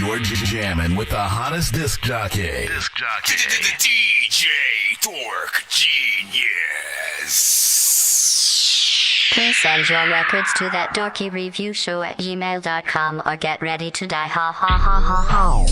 You're jamming with the hottest disc jockey. DJ Dork Geniuz. Please send your records to that dorky review show at gmail.com or get ready to die. Ha ha ha ha ha.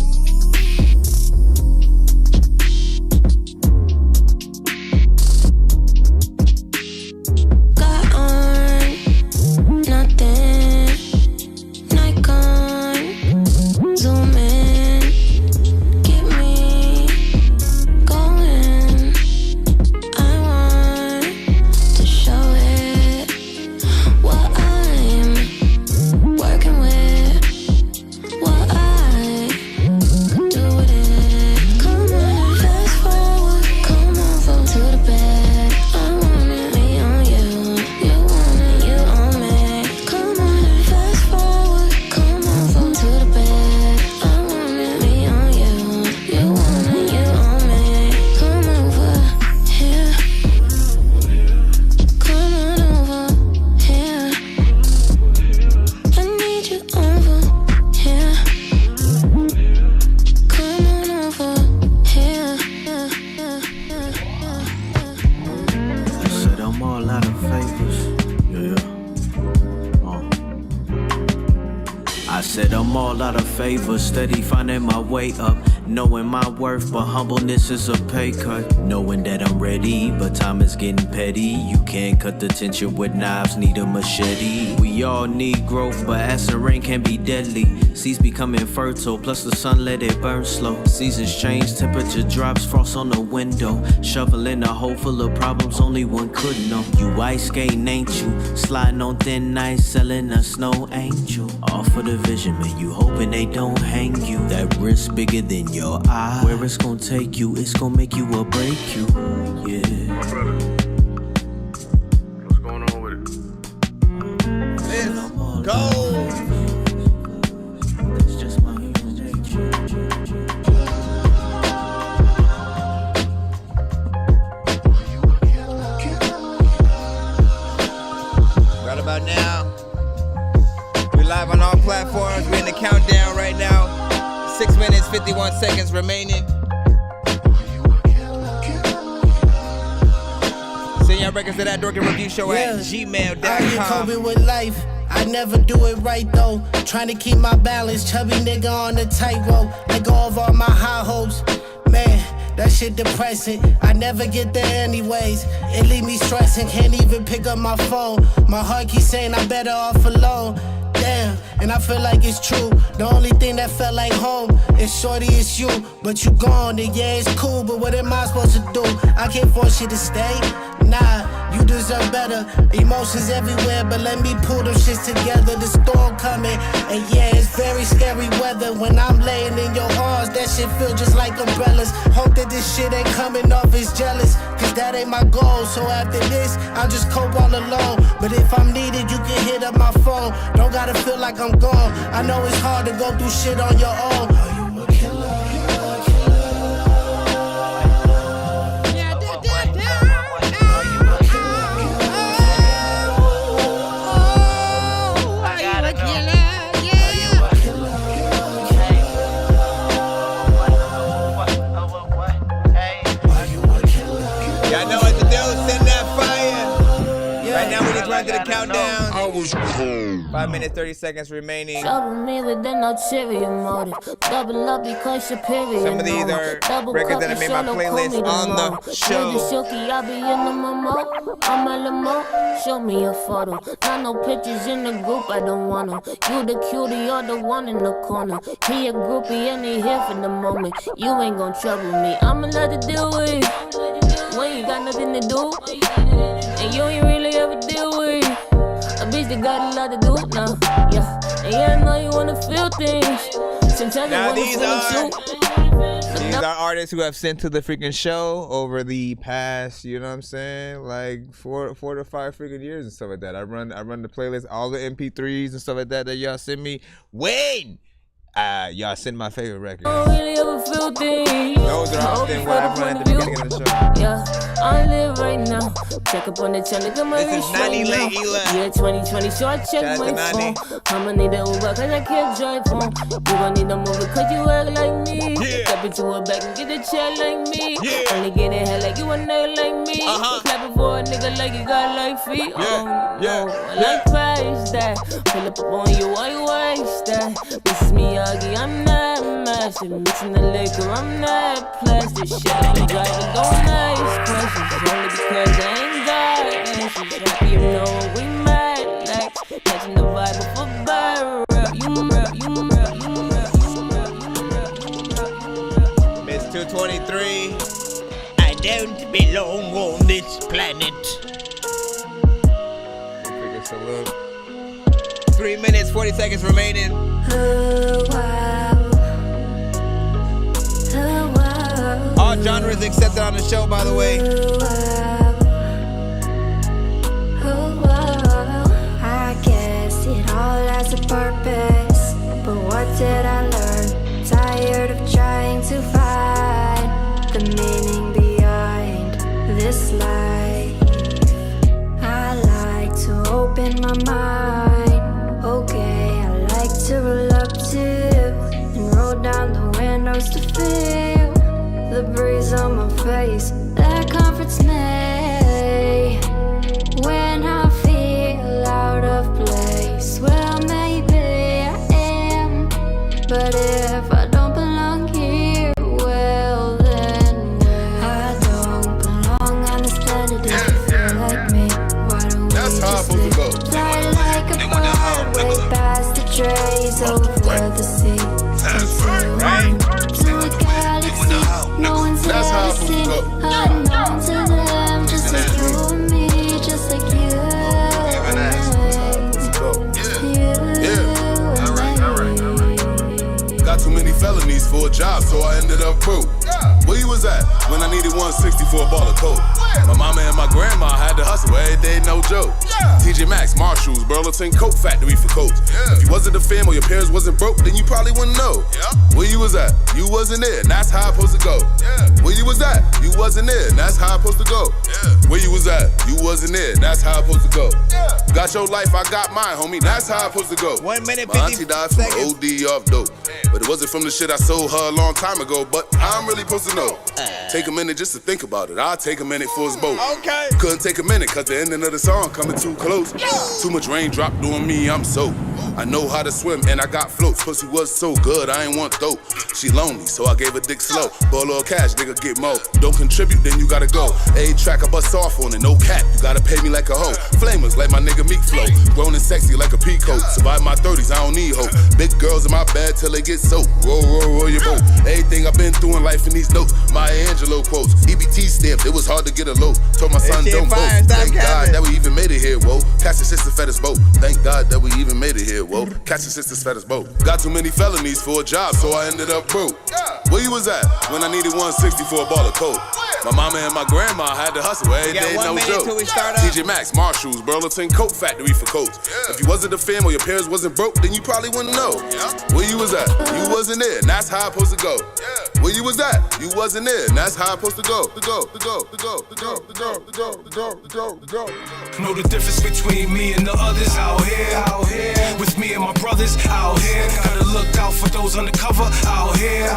Steady finding my way up, knowing my worth, but humbleness is a pay cut. Knowing that I'm ready, but time is getting petty. You can't cut the tension with knives, need a machete. We all need growth, but acid rain can be deadly. Seeds becoming fertile, plus the sun let it burn slow. Seasons change, temperature drops, frost on the window. Shoveling a hole full of problems only one could know. You ice skating, ain't you? Sliding on thin ice, selling a snow angel. All for the vision, man, you hoping they don't hang you. That risk bigger than your eye. Where it's gonna take you, it's gonna make you or break you. Yeah. My brother, what's going on with it? Let's go. Right about now, we're live on all platforms. We're in the countdown right now. 6 minutes, 51 seconds remaining. Send your records to that Dorky Review Show at gmail.com. I get COVID with life. I never do it right though. Trying to keep my balance. Chubby nigga on the tightrope. Let go of all my high hopes. Man, that shit depressing. I never get there anyways. It leave me stressing. Can't even pick up my phone. My heart keeps saying I'm better off alone. Damn, and I feel like it's true. The only thing that felt like home is shorty, it's you. But you gone, and yeah, it's cool. But what am I supposed to do? I can't force you to stay. Nah, you deserve better. Emotions everywhere, but let me pull them shits together. The storm coming, and yeah, it's very scary weather. When I'm laying in your arms, that shit feel just like umbrellas. Hope that this shit ain't coming off as jealous, cause that ain't my goal. So after this, I'll just cope all alone. But if I'm needed, you can hit up my phone. Don't gotta feel like I'm gone. I know it's hard to go through shit on your own. Are you a killer? To the countdown. 5 minutes, 30 seconds remaining. Some of these are records that I made my playlist on the show. Show me a photo. Not no pictures in the group, I don't want them. You the cutie, you're the one in the corner. He a groupie and he here for the moment. You ain't gon' trouble me. I'ma let it deal with you when you got nothing to do. And you ain't really ever deal with a bitch that got a lot to do now. Yeah, and yeah, I know you wanna feel things. Sometimes now I wanna feel it too. These are artists who have sent to the freaking show over the past, you know what I'm saying, like four to five freaking years and stuff like that. I run the playlist, all the MP3s and stuff like that y'all send me. Wayne, Y'all send my favorite record. I don't really ever feel things. Those are often what I run at the beginning of the show. Yeah, I live right now. Check up on the channel, look at my This is wrist right 90 now. late Eli. Yeah, 2020, so I check Shout out my to 90. phone. I'ma need an Uber, cause I can't drive home. You gon' need a movie, cause you work like me. Yeah. Step into a bag and get a chair like me. Yeah. Only get in hell like you a nigga like me. Clapping for a nigga like you got like feet. Yeah. I like price that. Pull up on you, why you waste that? This is Miyagi, I'm not master. Mixing the liquor, I'm not plastic. Shit, I'm driving, don't ask questions. Only because I ain't got answers. Hope you know we mad like catching the vibe of a bar rap. You rap. Miss 223. I don't belong on this planet. Figure salute. 3 minutes, 40 seconds remaining. All genres accepted on the show, by the way. I guess it all has a purpose, but what did I learn? Tired of trying to find the meaning behind this life. I like to open my mind. Okay, I like to roll up too and roll down the windows to feel the breeze on my face that comforts me when I feel out of place. Well, maybe I am, but if I don't belong here, well then I don't belong on this planet. If you feel like me, why don't we just live? Fly like a bird way past the trees over the sea. Right. To a galaxy no one's ever seen. Unknown to them, just like you and me, just like you and me. Got too many felonies for a job, so I ended up broke. Where you was at when I needed 160 for a ball of coke? My mama and my grandma had to hustle every day, no joke. TJ Maxx, Marshalls, Burlington Coat Factory for coats. If you wasn't a fan or your parents wasn't broke, then you probably wouldn't know. Where you was at? You wasn't there, and that's how I supposed to go. Where you was at? You wasn't there, and that's how I supposed to go. Where you was at? You wasn't there, and that's how I supposed to go. Got your life, I got mine, homie. That's how I supposed to go. 1 minute, My 50 auntie died from seconds. OD off dope, but it wasn't from the shit I sold her a long time ago. But I'm really supposed to know. Take a minute just to think about it. I'll take a minute for his boat. Okay. Couldn't take a minute cause the ending of the song coming too close. Too much raindrop doing me, I'm soaked. I know how to swim and I got floats. Pussy was so good, I ain't want dope. She lonely, so I gave her dick slow. Ball a little cash, nigga get more. Don't contribute, then you gotta go. A track I bust off on it, no cap. You gotta pay me like a hoe. Flamers like my nigga Meek Flow. Grown and sexy like a peacoat. Survive my 30s, I don't need hope. Big girls in my bed till they get soaked. Roll your boat. Everything I've been through in life in these notes. Maya Angelou quotes. EBT stamped, it was hard to get a low. Told my son shit don't vote. fire, stop Thank God capping. that we even made it here, whoa. Catch the sister fed us both. Thank God that we even made it here, whoa. Catch the sisters fed us both. Got too many felonies for a job, so I ended up broke. Where you was at when I needed 160 for a ball of coke? My mama and my grandma had to hustle every We got day, 1 no minute joke. till we start up. TJ Maxx, Marshalls, Burlington Coat Factory for coats. If you wasn't a fan or your parents wasn't broke, then you probably wouldn't know. Where you was at? You wasn't there, and that's how I supposed to go. Where you was at? You wasn't there, and that's how I supposed to go. Know the difference between me and the others out here. With me and my brothers out here. Gotta look out for those undercover out here.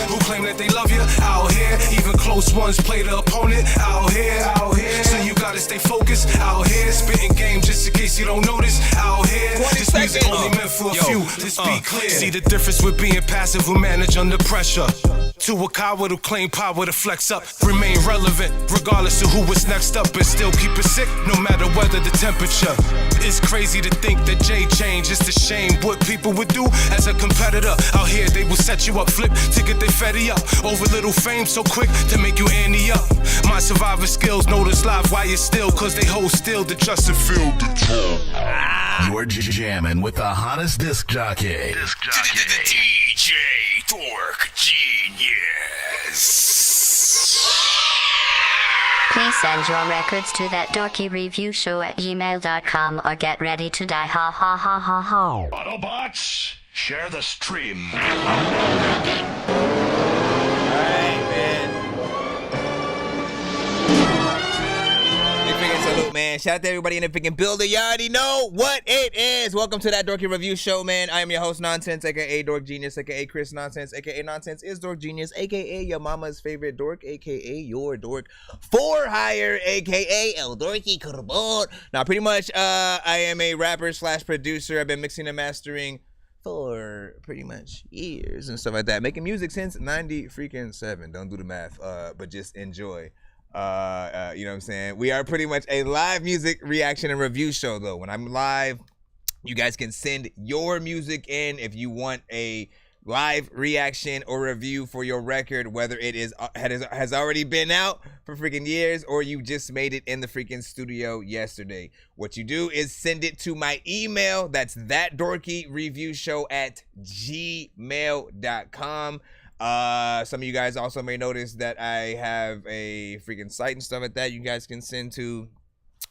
Who claim that they love you out here. Even close ones play the opponent out here. So you gotta stay focused out here. Spitting game just in case you don't notice out here. 20 This music seconds. only meant for a few. Let's be clear. See the difference with being passive who manage under pressure. To a coward who claim power to flex up. Remain relevant regardless of who was next up. And still keep it sick no matter whether the temperature. It's crazy to think that Jay changed. It's a shame what people would do as a competitor. Out here they will set you up, flip to get their fetty up. Over little fame so quick to make you ante up. My survivor skills know this live while you're still. Cause they hold still to just feel the tone. You're jamming with the hottest disc jockey. DJ Dork Geniuz. Please send your records to that dorky review show at gmail.com or get ready to die ha ha ha ha ha. Autobots, Share the stream. All right, man. Big freaking salute, man. Shout out to everybody in the freaking building. You already know what it is. Welcome to that Dorky Review Show, man. I am your host, Nonsenze, aka Dork Genius, aka Chris Nonsenze, aka Nonsenze is Dork Genius, aka your mama's favorite dork, aka your dork for hire, aka El Dorky Carbon. Now, pretty much, I am a rapper slash producer. I've been mixing and mastering for pretty much years and stuff like that. Making music since 97. Don't do the math, but just enjoy. You know what I'm saying? We are pretty much a live music reaction and review show, though. When I'm live, you guys can send your music in if you want a live reaction or review for your record, whether it is has already been out for freaking years or you just made it in the freaking studio yesterday. What you do is send it to my email. That's thatdorkyreviewshow@gmail.com. Some of you guys also may notice that I have a freaking site and stuff like that you guys can send to. You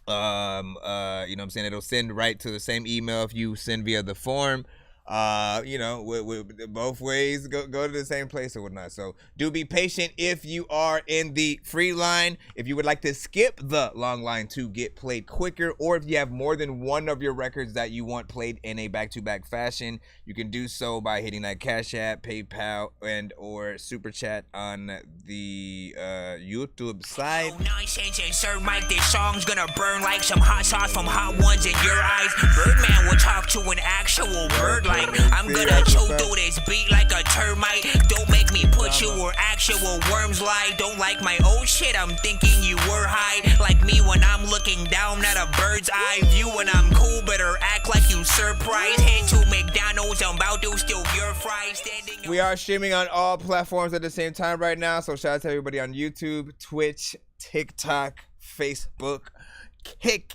know what I'm saying? It'll send right to the same email if you send via the form. You know, with both ways go to the same place or whatnot. So do be patient if you are in the free line. If you would like to skip the long line to get played quicker, or if you have more than one of your records that you want played in a back-to-back fashion, you can do so by hitting that Cash App, PayPal, and or Super Chat on the YouTube side. Oh, Nonsenze and Sir Mike, this song's gonna burn like some hot sauce from Hot Ones in your eyes. Birdman will talk to an actual bird like I'm gonna chew through this beat like a termite. Don't make me put you where actual worms lie. Don't like my old shit, I'm thinking you were high. Like me when I'm looking down at a bird's eye view. When I'm cool, better act like you surprised. Head to McDonald's, I'm about to steal your fries. We are streaming on all platforms at the same time right now. So shout out to everybody on YouTube, Twitch, TikTok, Facebook, Kick,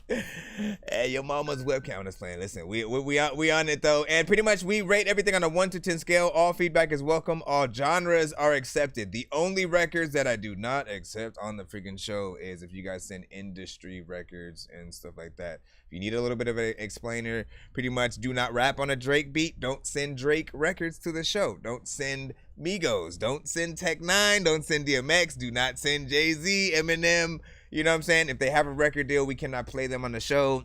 your mama's webcam is playing. Listen, we on it though, and pretty much we rate everything on a 1 to 10 scale. All feedback is welcome. All genres are accepted. The only records that I do not accept on the freaking show is if you guys send industry records and stuff like that. If you need a little bit of an explainer, pretty much do not rap on a Drake beat. Don't send Drake records to the show. Don't send Migos. Don't send Tech 9. Don't send DMX. Do not send Jay-Z, Eminem. You know what I'm saying? If they have a record deal, we cannot play them on the show.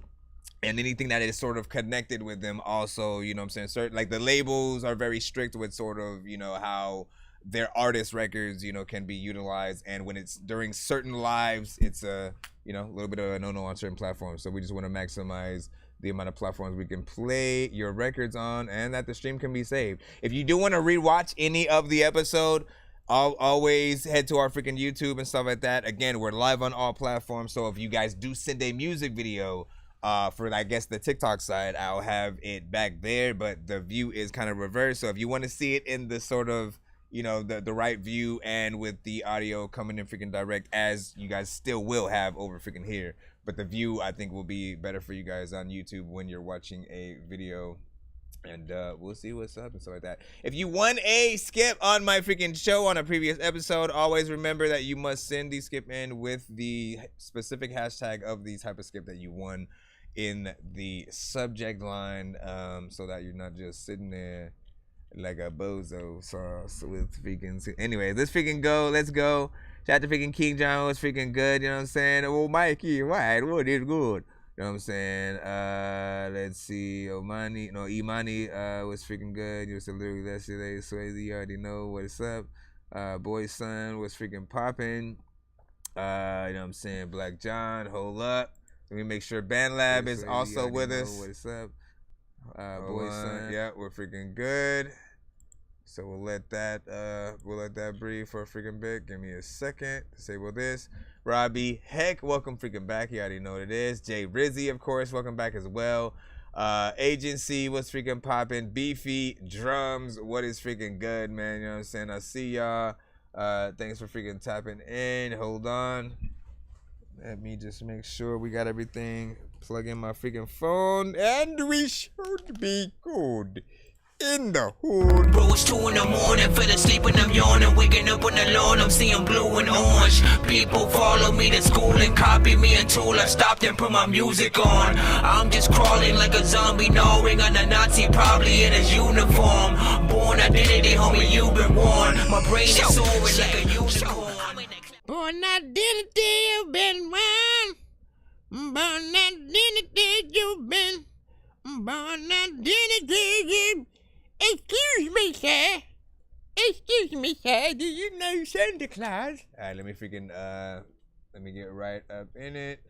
And anything that is sort of connected with them also, you know what I'm saying? Like the labels are very strict with sort of, you know, how their artist records, you know, can be utilized. And when it's during certain lives, it's a, you know, a little bit of a no-no on certain platforms. So we just want to maximize the amount of platforms we can play your records on and that the stream can be saved. If you do want to rewatch any of the episode, I'll always head to our freaking YouTube and stuff like that. Again, we're live on all platforms. So if you guys do send a music video for, I guess, the TikTok side, I'll have it back there. But the view is kind of reversed. So if you want to see it in the sort of, you know, the right view and with the audio coming in freaking direct, as you guys still will have over freaking here. But the view, I think, will be better for you guys on YouTube when you're watching a video. And we'll see what's up and stuff like that. If you won a skip on my freaking show on a previous episode, always remember that you must send the skip in with the specific hashtag of the type of skip that you won in the subject line, so that you're not just sitting there like a bozo sauce with freaking. Anyway, let's freaking go. Let's go. Shout out to freaking King John. Was freaking good. You know what I'm saying? Oh, Mikey, right? What is good? You know what I'm saying? Let's see. Imani was freaking good. You was literally yesterday. Swayze, you already know what's up. Boy's son was freaking popping. You know what I'm saying? Black John, hold up. Let me make sure Band Lab is also with us. What's up? Boy's son, yeah, we're freaking good. So we'll let that breathe for a freaking bit. Give me a second. Disable this. Robbie Heck, welcome freaking back. You already know what it is. Jay Rizzy, of course, welcome back as well. Agency, what's freaking popping? Beefy Drums, what is freaking good, man? You know what I'm saying? I see y'all. Thanks for freaking tapping in. Hold on. Let me just make sure we got everything. Plug in my freaking phone, and we should be good. In the hood. Bro, it's 2 in the morning, fell asleep and I'm yawning. Waking up on the lawn, I'm seeing blue and orange. People follow me to school and copy me until I stopped and put my music on. I'm just crawling like a zombie, gnawing on a Nazi, probably in his uniform. Born identity, homie, you've been warned. My brain is soaring like a unicorn. Born identity, you've been won. Born identity, you've been. Born identity, you. Excuse me, sir. Excuse me, sir. Do you know Santa Claus? Alright, let me get right up in it.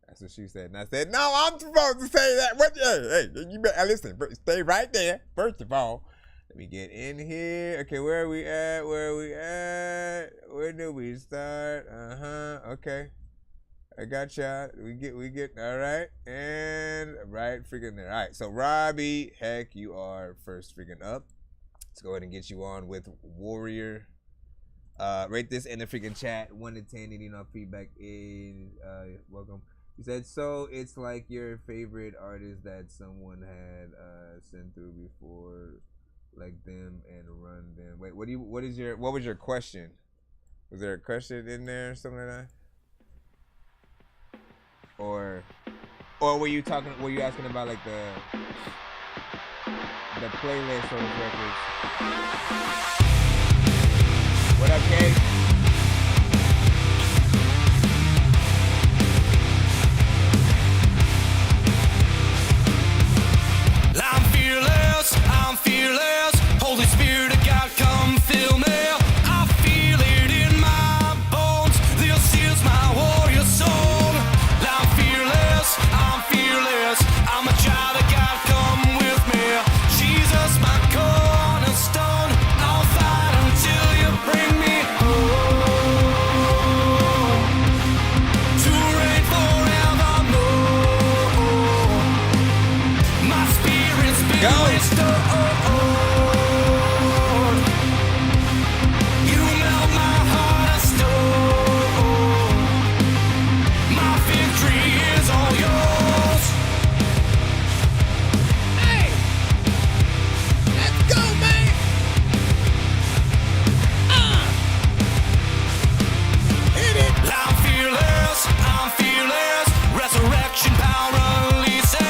That's what she said. And I said, no, I'm supposed to say that. What? Hey, you better listen. Stay right there. First of all, let me get in here. Okay, where are we at? Where do we start? Okay. I got y'all. We get, all right. And right freaking there. All right, so Robbie, heck, you are first freaking up. Let's go ahead and get you on with Warrior. Rate this in the freaking chat. 1 to 10. Any feedback is welcome. He said, so it's like your favorite artist that someone had sent through before, like them and run them. Wait, what was your question? Was there a question in there or something like that? Or were you asking about like the playlist or the records? What up, Kate? I'm fearless. Holy Spirit of God, come fill me. I feel it in my bones. This is my warrior soul. I'm fearless, I'm a child of God, come with me. Jesus, my cornerstone, I'll fight until you bring me home. To reign forevermore. My spirit's been restored. You melt my heart of stone. My victory is all yours. Hey! Let's go, man! Hit it! I'm fearless. Resurrection power released.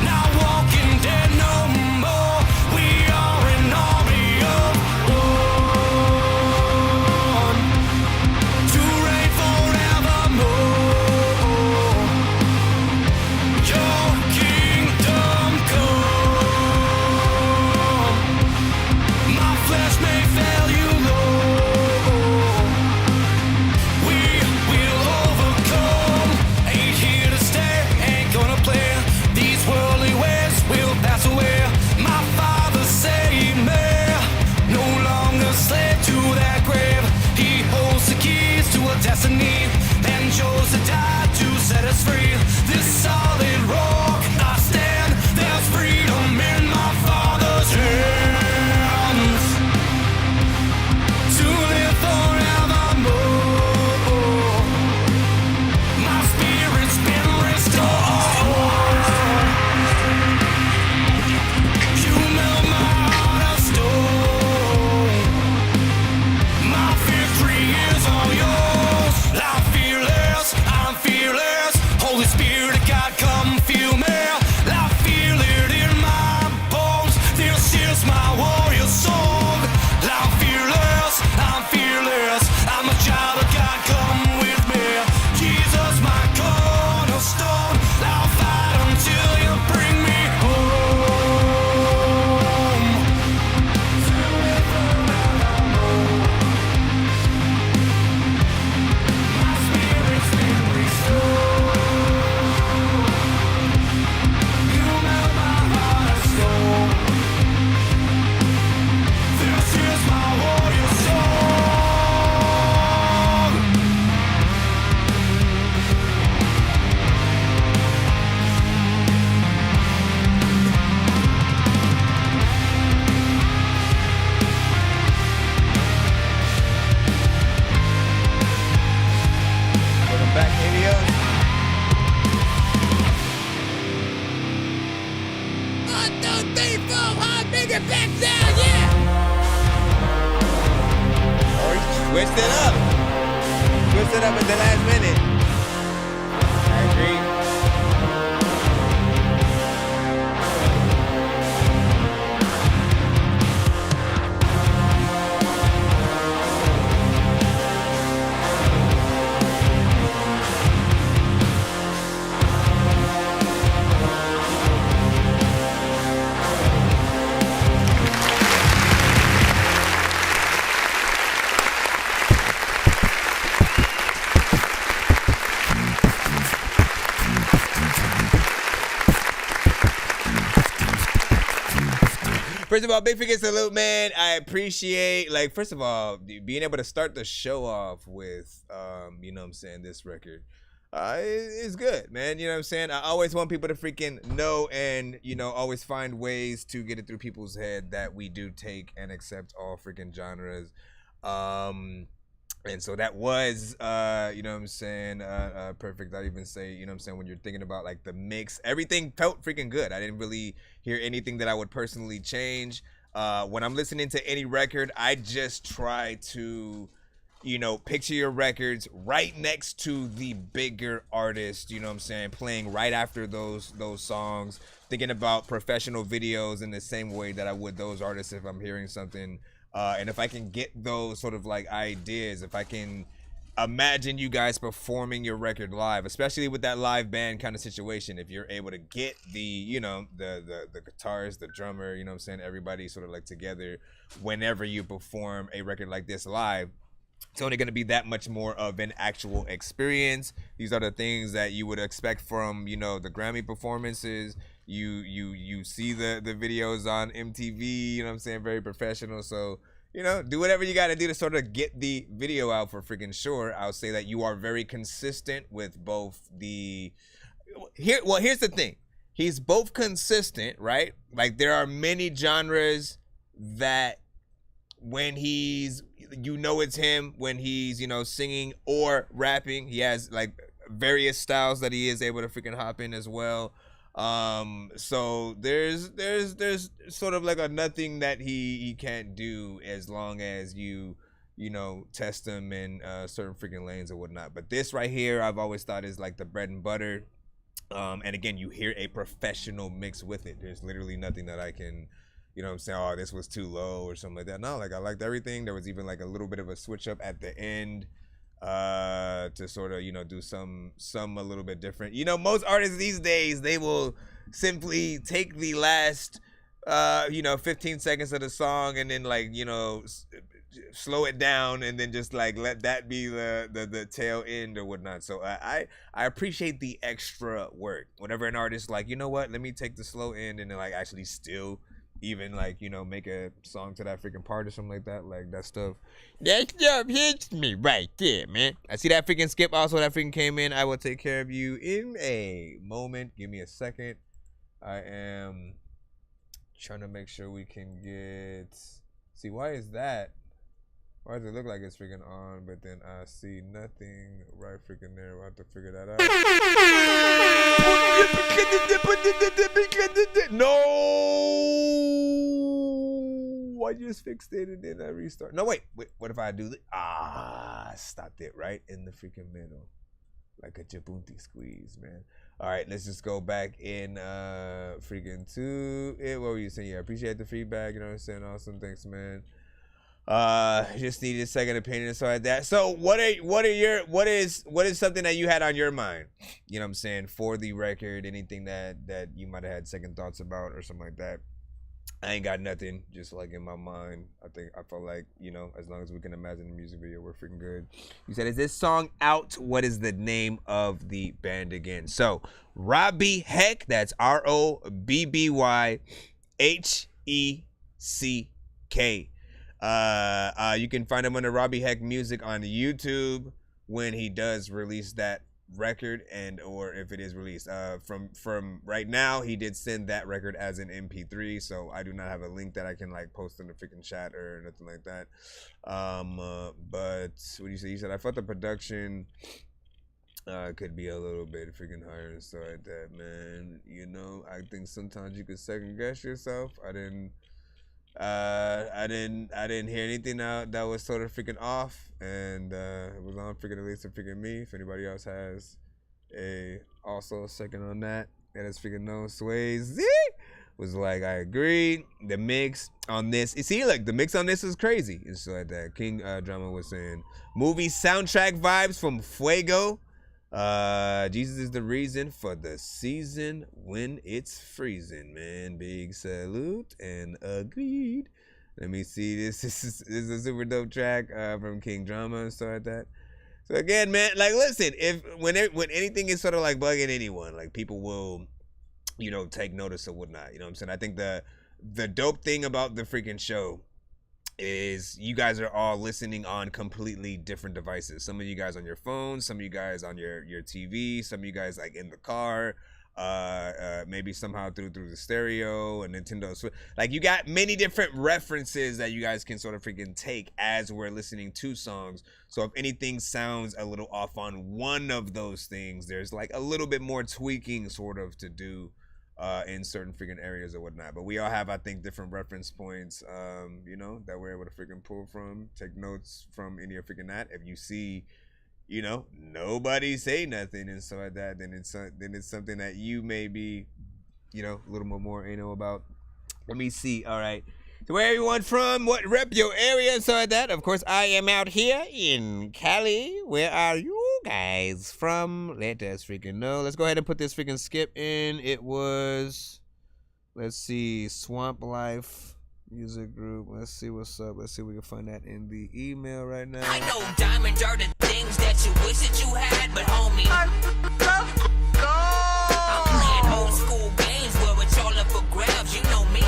Not walking dead no more. We are an army of one. To reign forevermore. Your kingdom come. My flesh may fail you, Lord. We will overcome. Ain't here to stay, ain't gonna play. These worldly ways will pass away. My Father saved me. No longer slave to that grave. He holds the keys to a destiny and chose to die to set us free. This solid rock I stand. There's freedom in my Father's hands. To live forevermore. My spirit's been restored. You melt my heart of stone. My victory is all yours. I'm fearless. Holy Spirit of God, come feel me. I feel it in my bones. This is my warrior song. I'm fearless. I'm a child of God, come with me. Jesus, my cornerstone. I'll fight until you bring me home. My spirit's been restored. You melt my heart of stone. This is my warrior song. Welcome back, Geniuz. 1, 2, 3, 4, 5, big it back down, yeah. Or switched it up. Switched it up at the last minute. I agree. First of all, big figure salute, man. I appreciate, like, first of all, being able to start the show off with, you know what I'm saying, this record. It's good, man. You know what I'm saying? I always want people to freaking know and, you know, always find ways to get it through people's head that we do take and accept all freaking genres. And so that was, you know what I'm saying, perfect. I'd even say, you know what I'm saying, when you're thinking about like the mix, everything felt freaking good. I didn't really hear anything that I would personally change. When I'm listening to any record, I just try to, you know, picture your records right next to the bigger artist, you know what I'm saying, playing right after those songs, thinking about professional videos in the same way that I would those artists if I'm hearing something. And if I can get those sort of like ideas, if I can imagine you guys performing your record live, especially with that live band kind of situation, if you're able to get the, you know, the guitarist, the drummer, you know what I'm saying, everybody sort of like together whenever you perform a record like this live, it's only going to be that much more of an actual experience. These are the things that you would expect from, you know, the Grammy performances. You see the videos on MTV, you know what I'm saying, very professional. So, you know, do whatever you got to do to sort of get the video out for freaking sure. I'll say that you are very consistent with both the here's the thing. He's both consistent, right? Like there are many genres that when he's, you know, it's him when he's, you know, singing or rapping. He has like various styles that he is able to freaking hop in as well. So there's sort of like a nothing that he can't do as long as you know, test him in certain freaking lanes or whatnot. But this right here, I've always thought is like the bread and butter. And again, you hear a professional mix with it. There's literally nothing that I can, you know what I'm saying, oh, this was too low or something like that. No, like I liked everything. There was even like a little bit of a switch up at the end to sort of, you know, do some a little bit different. You know, most artists these days, they will simply take the last you know, 15 seconds of the song and then like, you know, slow it down and then just like let that be the tail end or whatnot. So I appreciate the extra work whenever an artist like, you know what, let me take the slow end and then like actually still even like, you know, make a song to that freaking part or something like that. Like that stuff hits me right there, man. I see that freaking skip also that freaking came in. I will take care of you in a moment. Give me a second. I am trying to make sure we can get, see, why is that? Why does it look like it's freaking on, but then I see nothing right freaking there? We'll have to figure that out. No! I just fixed it and then I restart. No, wait, what if I do this? Stopped it right in the freaking middle. Like a Jabunti squeeze, man. All right, let's just go back in freaking to it. What were you saying? Yeah, appreciate the feedback. You know what I'm saying? Awesome, thanks, man. Just needed a second opinion, so like that. So what is something that you had on your mind? You know what I'm saying, for the record, anything that you might have had second thoughts about or something like that. I ain't got nothing, just like in my mind. I feel like, you know, as long as we can imagine the music video, we're freaking good. You said, is this song out? What is the name of the band again? So Robbie Heck, that's ROBBYHECK. You can find him under Robbie Heck Music on YouTube when he does release that record, and or if it is released from right now. He did send that record as an MP3, so I do not have a link that I can like post in the freaking chat or nothing like that. But what do you say? You said I thought the production could be a little bit freaking higher and stuff like that, man. You know, I think sometimes you could second guess yourself. I didn't I didn't hear anything that was sort of freaking off, and it was on freaking at least freaking me. If anybody else has also a second on that is freaking no Swayze was like, I agreed. The mix on this, you see, like the mix on this is crazy. It's like that. King Drama was saying movie soundtrack vibes from Fuego. Jesus is the reason for the season when it's freezing, man. Big salute and agreed. Let me see. This is a super dope track from King Drama and stuff like that. So again, man, like listen, when anything is sort of like bugging anyone, like people will, take notice or whatnot. You know what I'm saying? I think the dope thing about the freaking show is you guys are all listening on completely different devices. Some of you guys on your phone, some of you guys on your TV, some of you guys like in the car, maybe somehow through the stereo and Nintendo Switch. Like you got many different references that you guys can sort of freaking take as we're listening to songs. So if anything sounds a little off on one of those things, there's like a little bit more tweaking sort of to do in certain freaking areas or whatnot. But we all have, I think, different reference points, that we're able to freaking pull from, take notes from any of freaking that. If you see, nobody say nothing and stuff like that, then it's something that you may be, a little bit more anal about. Let me see. All right. So where everyone from? What rep your area and stuff like that? Of course, I am out here in Cali. Where are you guys from? Let us freaking know. Let's go ahead and put this freaking skip in. It was, let's see, Swamp Life Music Group. Let's see what's up. Let's see if we can find that in the email right now. I know diamonds are the things that you wish that you had, but homie, I'm playing old school games where it's all up for grabs. You know me.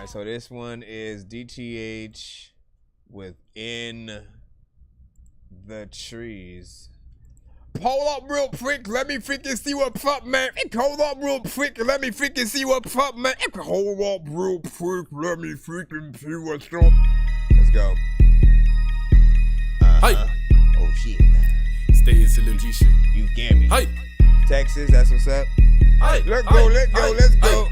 So this one is DTH Within the Trees. Hold up real quick, let me freaking see what's up, man. Hold up real quick, let me freaking see what's up, man. Hold up real quick, let me freaking see what's up. Let's go. Hi. Oh shit. Stay in Silly G shit. You get me. Hi. Texas, that's what's up. Hi. Let's go, let's go.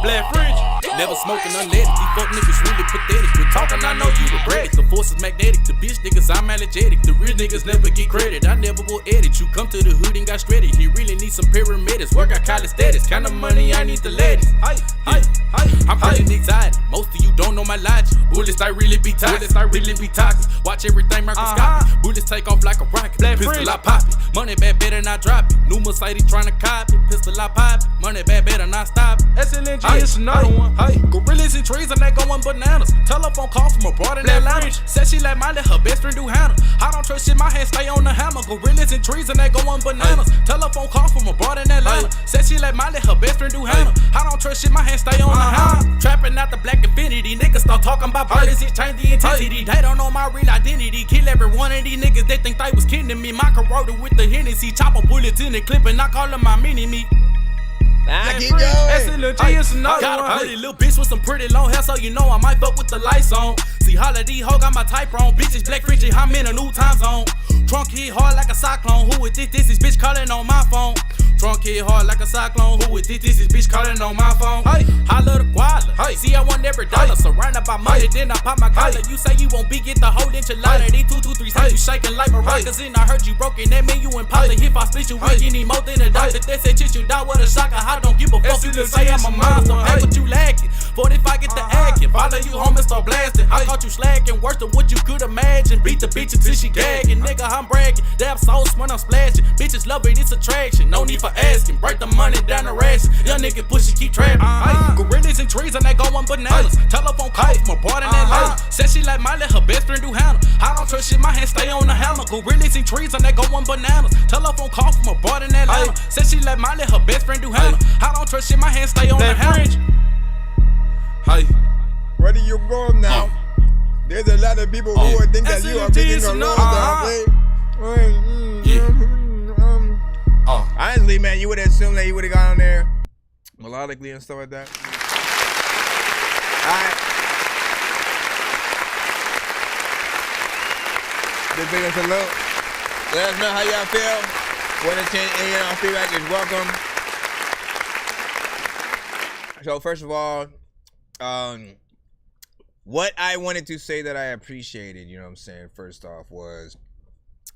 Black Fridge, never smoking unleaded. These fuck niggas really pathetic. Quit talking, I know you regret it. The force is magnetic. The bitch niggas, I'm allergic. The real niggas never get credit. I never will edit. You come to the hood and got shredded. He really needs some paramedics. Work out college status. Kind of money I need the ladies. I'm pretty excited. Most of you don't know my logic. Bullets I really be toxic. Watch everything microscopic. Bullets take off like a rocket. Black pistol I pop it. Money bad better not drop it. New Mercedes trying to copy. Pistol I pop it. Money bad better not stop it. SLNG is another one. Gorillas and trees and they going bananas. Telephone call from abroad in Atlanta. Said she let Miley her best friend do Hannah. I don't trust shit, my hands stay on the hammer. Gorillas and trees and they going bananas. Telephone call from abroad in Atlanta. Said she let Miley her best friend do Hannah. I don't trust shit, my hands stay on the hammer. Trapping out the black infinity. Niggas start talking about violence, it change the intensity. They don't know my real identity. Kill every one of these niggas, they think they was kidding me. My corroded with the Hennessy. Chopper bullets in the clip and I call them my mini-me. I keep going. Got a pretty little bitch with some pretty long hair, so you know I might fuck with the lights on. See, Holiday Ho got my type wrong. Bitches, black Fridge, I'm in a new time zone. Trunk hit hard like a cyclone. Who is this? This is bitch calling on my phone. Trunk hit hard like a cyclone. Who is this? This is bitch calling on my phone. Holla the guala. See, I want every dollar. Surrounded by money, then I pop my collar. You say you won't be, get the whole enchilada. These 2, 2, 3 cents, you shaking like maracas. And I heard you broken. That mean you in poly. If I split you, we you need more than a doctor. They say shit you die with a shocker. I don't give a fuck. You can say I'm a monster. Hey, what you lacking? 45 get the acting. Follow you home and start blasting. I caught you slacking. Worse than what you could imagine. Beat the bitch until she gagging. Nigga, I'm bragging. Dab sauce when I'm splashing. Bitches love it, it's attraction. No need for asking. Break the money down the ration. Young nigga push it, keep trapping. Gorillas and trees and they going bananas. Telephone call from abroad in Atlanta. Said she like Miley, her best friend do Hannah. I don't trust shit, my hands stay on the hammer. Gorillas and trees and they going bananas. Telephone call from abroad in Atlanta. Said she like Miley, her best friend do Hannah. I don't trust shit, my hands stay on the hammer. Where do you go now? There's a lot of people who would think that you are being alone. Honestly, man, you would assume that you would have gone on there melodically and stuff like that. Alright. Just big salute. Let us know how y'all feel. 1 to 10, and feedback is welcome. So first of all, what I wanted to say that I appreciated, you know what I'm saying, first off, was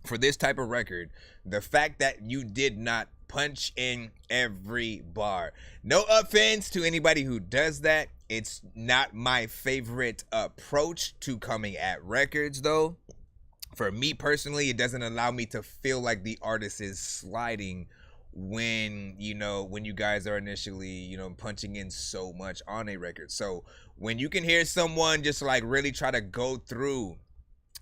for this type of record, the fact that you did not punch in every bar. No offense to anybody who does that. It's not my favorite approach to coming at records, though. For me personally, it doesn't allow me to feel like the artist is sliding when you guys are initially, punching in so much on a record. So when you can hear someone just like really try to go through,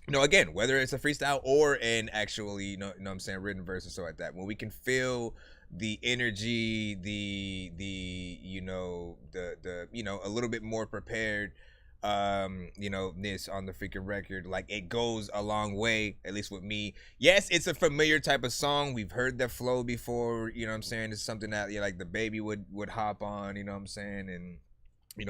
again, whether it's a freestyle or an actually, written verse or so like that, when we can feel the energy, the a little bit more prepared, this on the freaking record, like, it goes a long way, at least with me. Yes, it's a familiar type of song. We've heard that flow before, it's something that like the baby would hop on, and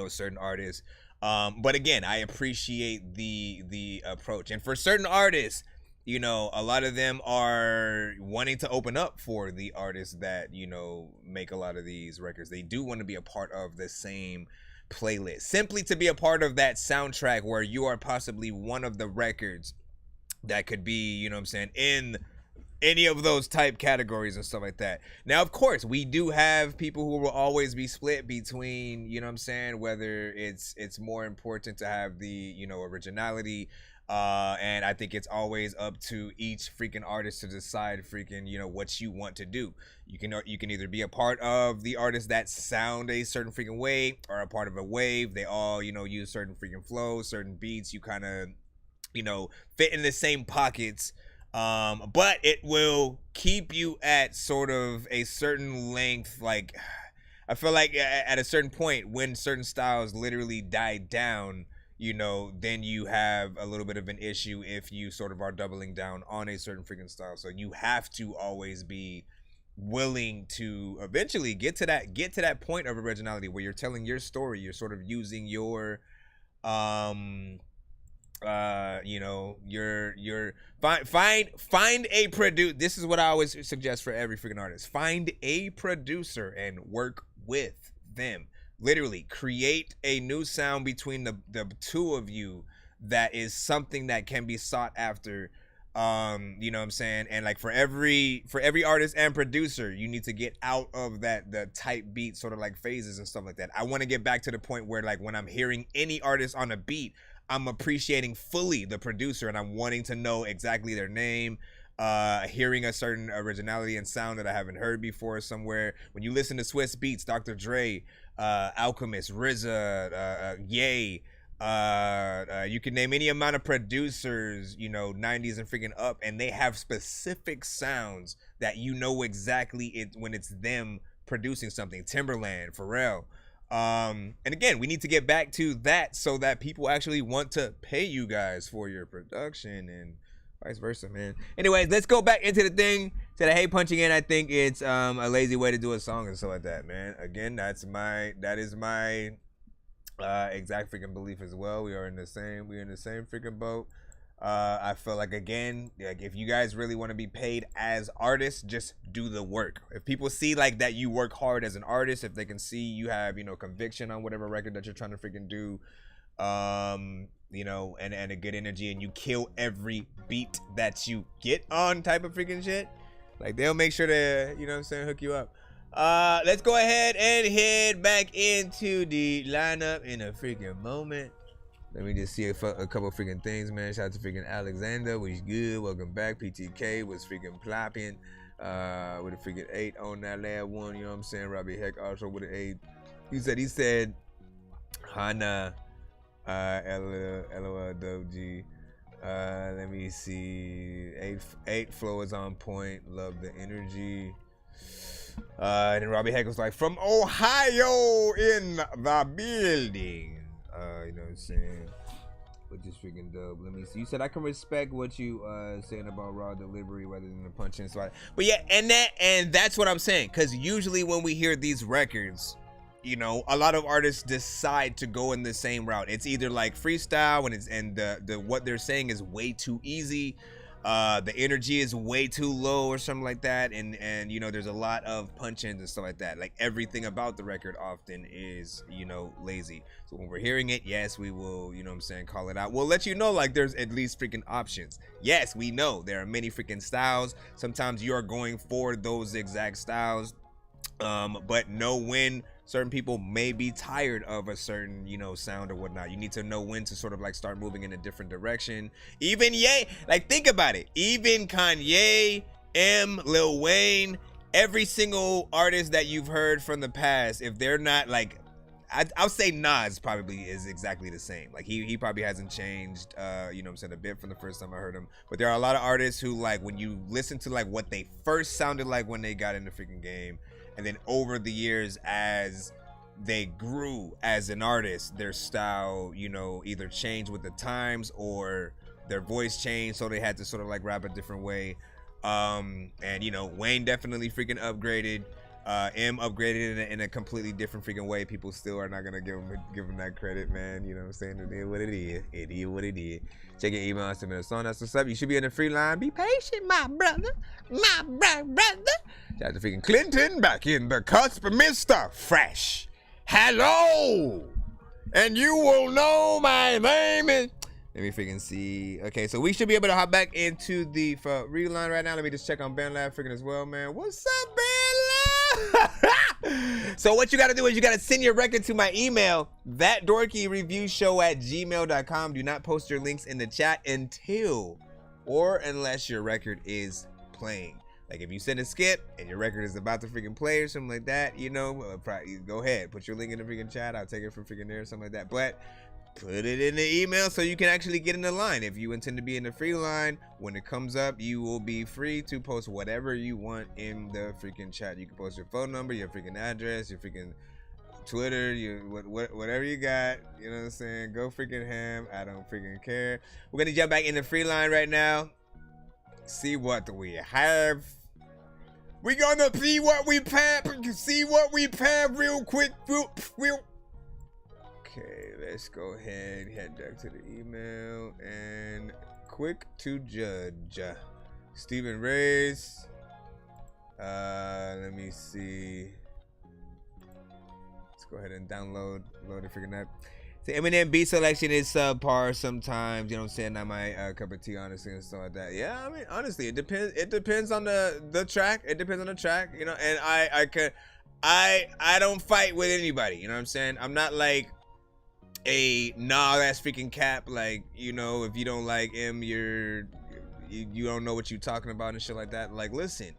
certain artists. But again, I appreciate the approach. And for certain artists, a lot of them are wanting to open up for the artists that, make a lot of these records. They do want to be a part of the same playlist, simply to be a part of that soundtrack where you are possibly one of the records that could be, in any of those type categories and stuff like that. Now, of course, we do have people who will always be split between, whether it's more important to have the, originality, and I think it's always up to each freaking artist to decide freaking, what you want to do. You can either be a part of the artists that sound a certain freaking way, or a part of a wave. They all, use certain freaking flows, certain beats. You kind of, fit in the same pockets. But it will keep you at sort of a certain length. Like, I feel like at a certain point when certain styles literally die down, then you have a little bit of an issue if you sort of are doubling down on a certain freaking style. So you have to always be willing to eventually get to that point of originality where you're telling your story. You're sort of using your find a producer. This is what I always suggest for every freaking artist. Find a producer and work with them. Literally create a new sound between the two of you that is something that can be sought after. You know what I'm saying? And like for every artist and producer, you need to get out of the type beat sort of like phases and stuff like that. I want to get back to the point where like when I'm hearing any artist on a beat, I'm appreciating fully the producer and I'm wanting to know exactly their name, hearing a certain originality and sound that I haven't heard before somewhere. When you listen to Swiss Beats, Dr. Dre, Alchemist, RZA, Ye, you can name any amount of producers, 90s and freaking up, and they have specific sounds that exactly when it's them producing something. Timberland, Pharrell. And again, we need to get back to that so that people actually want to pay you guys for your production and vice versa, man. Anyways, let's go back into the thing. Said I hate punching in. I think it's a lazy way to do a song and stuff like that, man. Again, that is my exact freaking belief as well. We're in the same freaking boat. I feel like, again, like if you guys really want to be paid as artists, just do the work. If people see like that you work hard as an artist, if they can see you have conviction on whatever record that you're trying to freaking do, and a good energy, and you kill every beat that you get on type of freaking shit, like they'll make sure to hook you up. Let's go ahead and head back into the lineup in a freaking moment. Let me just see a couple freaking things, man. Shout out to freaking Alexander, was good. Welcome back. PTK was freaking plopping with a freaking 8 on that last one. You know what I'm saying? Robbie Heck also with an 8. He said Hana, LOL Doji. Let me see. 8 flow is on point. Love the energy. And then Robbie Heck was like, from Ohio in the building. You know what I'm saying? Which is freaking dope. Let me see. You said I can respect what you saying about raw delivery rather than the punch in. So but yeah, and that's what I'm saying. Because usually when we hear these records, you know, a lot of artists decide to go in the same route. It's either like freestyle and the what they're saying is way too easy. The energy is way too low or something like that, and you know, there's a lot of punch-ins and stuff like that. Like everything about the record often is, you know, lazy. So when we're hearing it, yes, we will, you know what I'm saying, call it out. We'll let you know like there's at least freaking options. Yes, we know there are many freaking styles. Sometimes you are going for those exact styles, but know when certain people may be tired of a certain, you know, sound or whatnot. You need to know when to sort of like start moving in a different direction. Even Ye, like think about it. Even Kanye, Lil Wayne, every single artist that you've heard from the past, if they're not like, I'll say Nas probably is exactly the same. Like he probably hasn't changed, you know what I'm saying, a bit from the first time I heard him. But there are a lot of artists who, like, when you listen to like what they first sounded like when they got in the freaking game, and then over the years as they grew as an artist, their style, you know, either changed with the times or their voice changed, so they had to sort of like rap a different way. And you know, Wayne definitely freaking upgraded. Upgraded in a completely different freaking way. People still are not gonna give him that credit, man. You know what I'm saying? It is what it is. It is what it is. Check your email, send me a song. That's what's up. You should be in the free line. Be patient, my brother. My brother. Shout out to freaking Clinton back in the cusp of Mr. Fresh. Hello! And you will know my name is... Let me freaking see. Okay, so we should be able to hop back into the free line right now. Let me just check on Ben Lab freaking as well, man. What's up, Ben Lab? So what you got to do is you got to send your record to my email, thatdorkyreviewshow@gmail.com. Do not post your links in the chat until or unless your record is playing. Like if you send a skip and your record is about to freaking play or something like that, you know, probably go ahead, put your link in the freaking chat. I'll take it from freaking there or something like that. But put it in the email so you can actually get in the line. If you intend to be in the free line, when it comes up, you will be free to post whatever you want in the freaking chat. You can post your phone number, your freaking address, your freaking Twitter, whatever you got. You know what I'm saying? Go freaking ham. I don't freaking care. We're gonna jump back in the free line right now. See what we have. We gonna see what we have. See what we have real quick. Real. Okay, let's go ahead, head back to the email, and quick to judge. Stephen Reyes. Let me see. Let's go ahead and load the freaking app. The Eminem beat selection is subpar sometimes, you know what I'm saying? Not my cup of tea, honestly, and stuff like that. Yeah, I mean, honestly, it depends on the track. It depends on the track, you know, and I don't fight with anybody, you know what I'm saying? I'm not like that's freaking cap, like, you know, if you don't like him, you don't know what you're talking about and shit like that. Like, listen,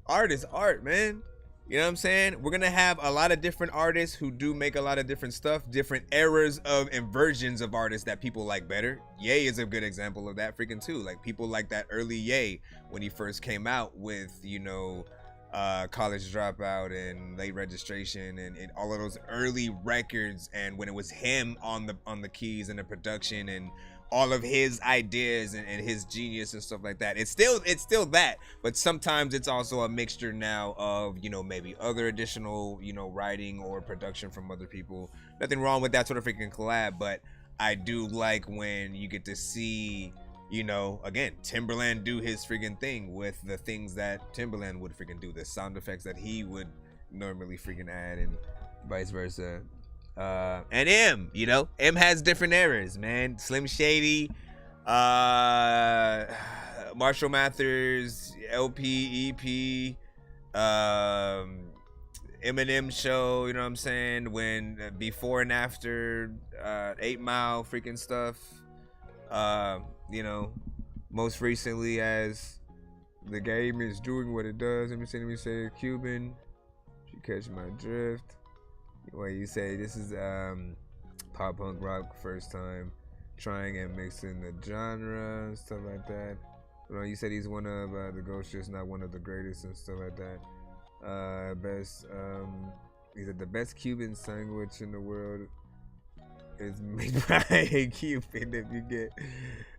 art is art, man. You know what I'm saying? We're gonna have a lot of different artists who do make a lot of different stuff, different eras of and versions of artists that people like better. Ye is a good example of that freaking too. Like, people like that early Ye when he first came out with, you know, College Dropout and Late Registration and all of those early records, and when it was him on the keys and the production and all of his ideas and his genius and stuff like that. It's still that, but sometimes it's also a mixture now of, you know, maybe other additional, you know, writing or production from other people. Nothing wrong with that sort of freaking collab, but I do like when you get to see, you know, again, Timberland do his freaking thing with the things that Timberland would freaking do, the sound effects that he would normally freaking add, and vice versa. And M, you know, M has different eras, man. Slim Shady, Marshall Mathers, LP, EP, Eminem show, you know what I'm saying? When before and after 8 Mile freaking stuff. You know, most recently as the game is doing what it does. Let me say Cuban. You catch my drift. Where you say this is pop punk rock first time trying and mixing the genre and stuff like that. You know, you said he's one of the Ghost, just not one of the greatest and stuff like that. He said the best Cuban sandwich in the world is Brian Cupid if you get.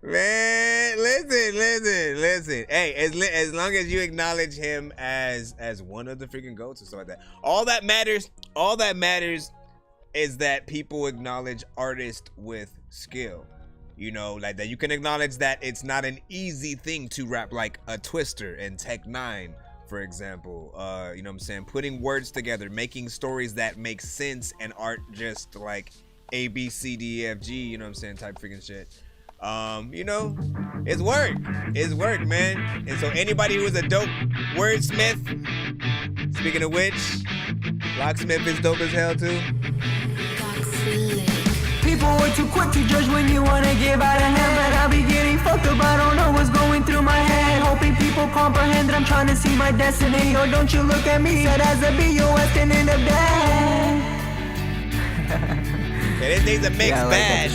Man, listen. Hey, as long as you acknowledge him as one of the freaking goats and stuff like that. All that matters is that people acknowledge artists with skill. You know, like that you can acknowledge that it's not an easy thing to rap like a Twister and Tech 9, for example. You know what I'm saying? Putting words together, making stories that make sense and aren't just like A, B, C, D, E, F, G, you know what I'm saying, type freaking shit. You know, it's work. It's work, man. And so anybody who is a dope wordsmith, speaking of which, Locksmith is dope as hell too. People are too quick to judge when you wanna give out a hand, but I'll be getting fucked up, I don't know what's going through my head. Hoping people comprehend that I'm trying to see my destiny. Or don't you look at me, said as a B.O.S. and end up dead. Yeah, this needs a mixed bag,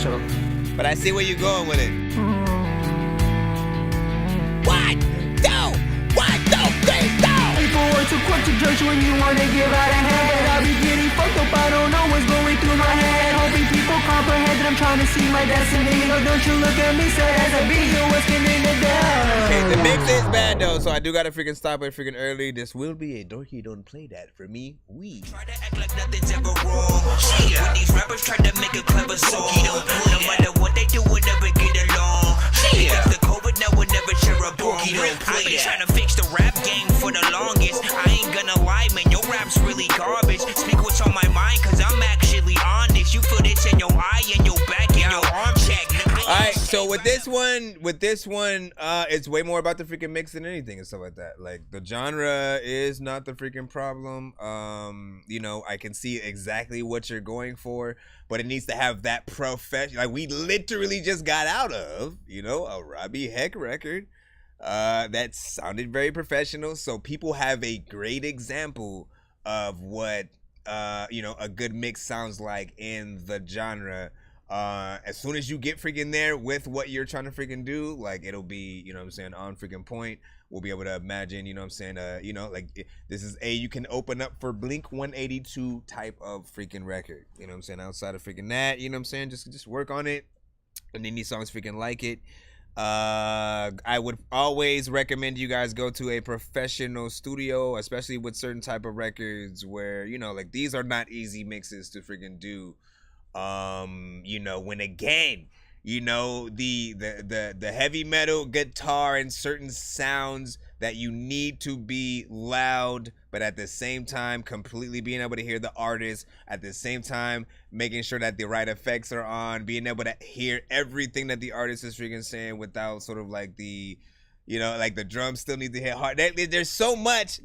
but I see where you're going with it. 1, 2, 3, go! People are too quick to judge when you wanna give out a hand, but I'll be getting fucked up, I don't know what's going through my head. Hoping people comprehend that I'm trying to see my destiny. Or don't you look at me, said as a B.O.S. can end up dead. Okay, the mix is bad though, so I do gotta freaking stop it freaking early. This will be a Dorky Don't Play That for me. We try to act like nothing's ever wrong. When these rappers try to make a clever song, no matter what they do, we'll never get along. Because the COVID now will never share a bong. I've been trying to fix the rap game for the longest. I ain't gonna lie, man, your rap's really garbage. Speak what's on my mind, cause I'm actually honest. You feel this in your eye and your back and your arm check. Alright, so with this one, it's way more about the freaking mix than anything and stuff like that. Like, the genre is not the freaking problem. You know, I can see exactly what you're going for, but it needs to have that professional. Like, we literally just got out of, you know, a Robbie Heck record that sounded very professional. So people have a great example of what, you know, a good mix sounds like in the genre. As soon as you get freaking there with what you're trying to freaking do, like, it'll be, you know what I'm saying, on freaking point. We'll be able to imagine, you know what I'm saying, you know, like, this is you can open up for Blink 182 type of freaking record, you know what I'm saying, outside of freaking that, you know what I'm saying, just work on it, and any songs freaking like it. I would always recommend you guys go to a professional studio, especially with certain type of records where, you know, like, these are not easy mixes to freaking do. You know, when again, you know, the heavy metal guitar and certain sounds that you need to be loud, but at the same time completely being able to hear the artist, at the same time making sure that the right effects are on, being able to hear everything that the artist is freaking saying without sort of like the, you know, like the drums still need to hit hard. There's so much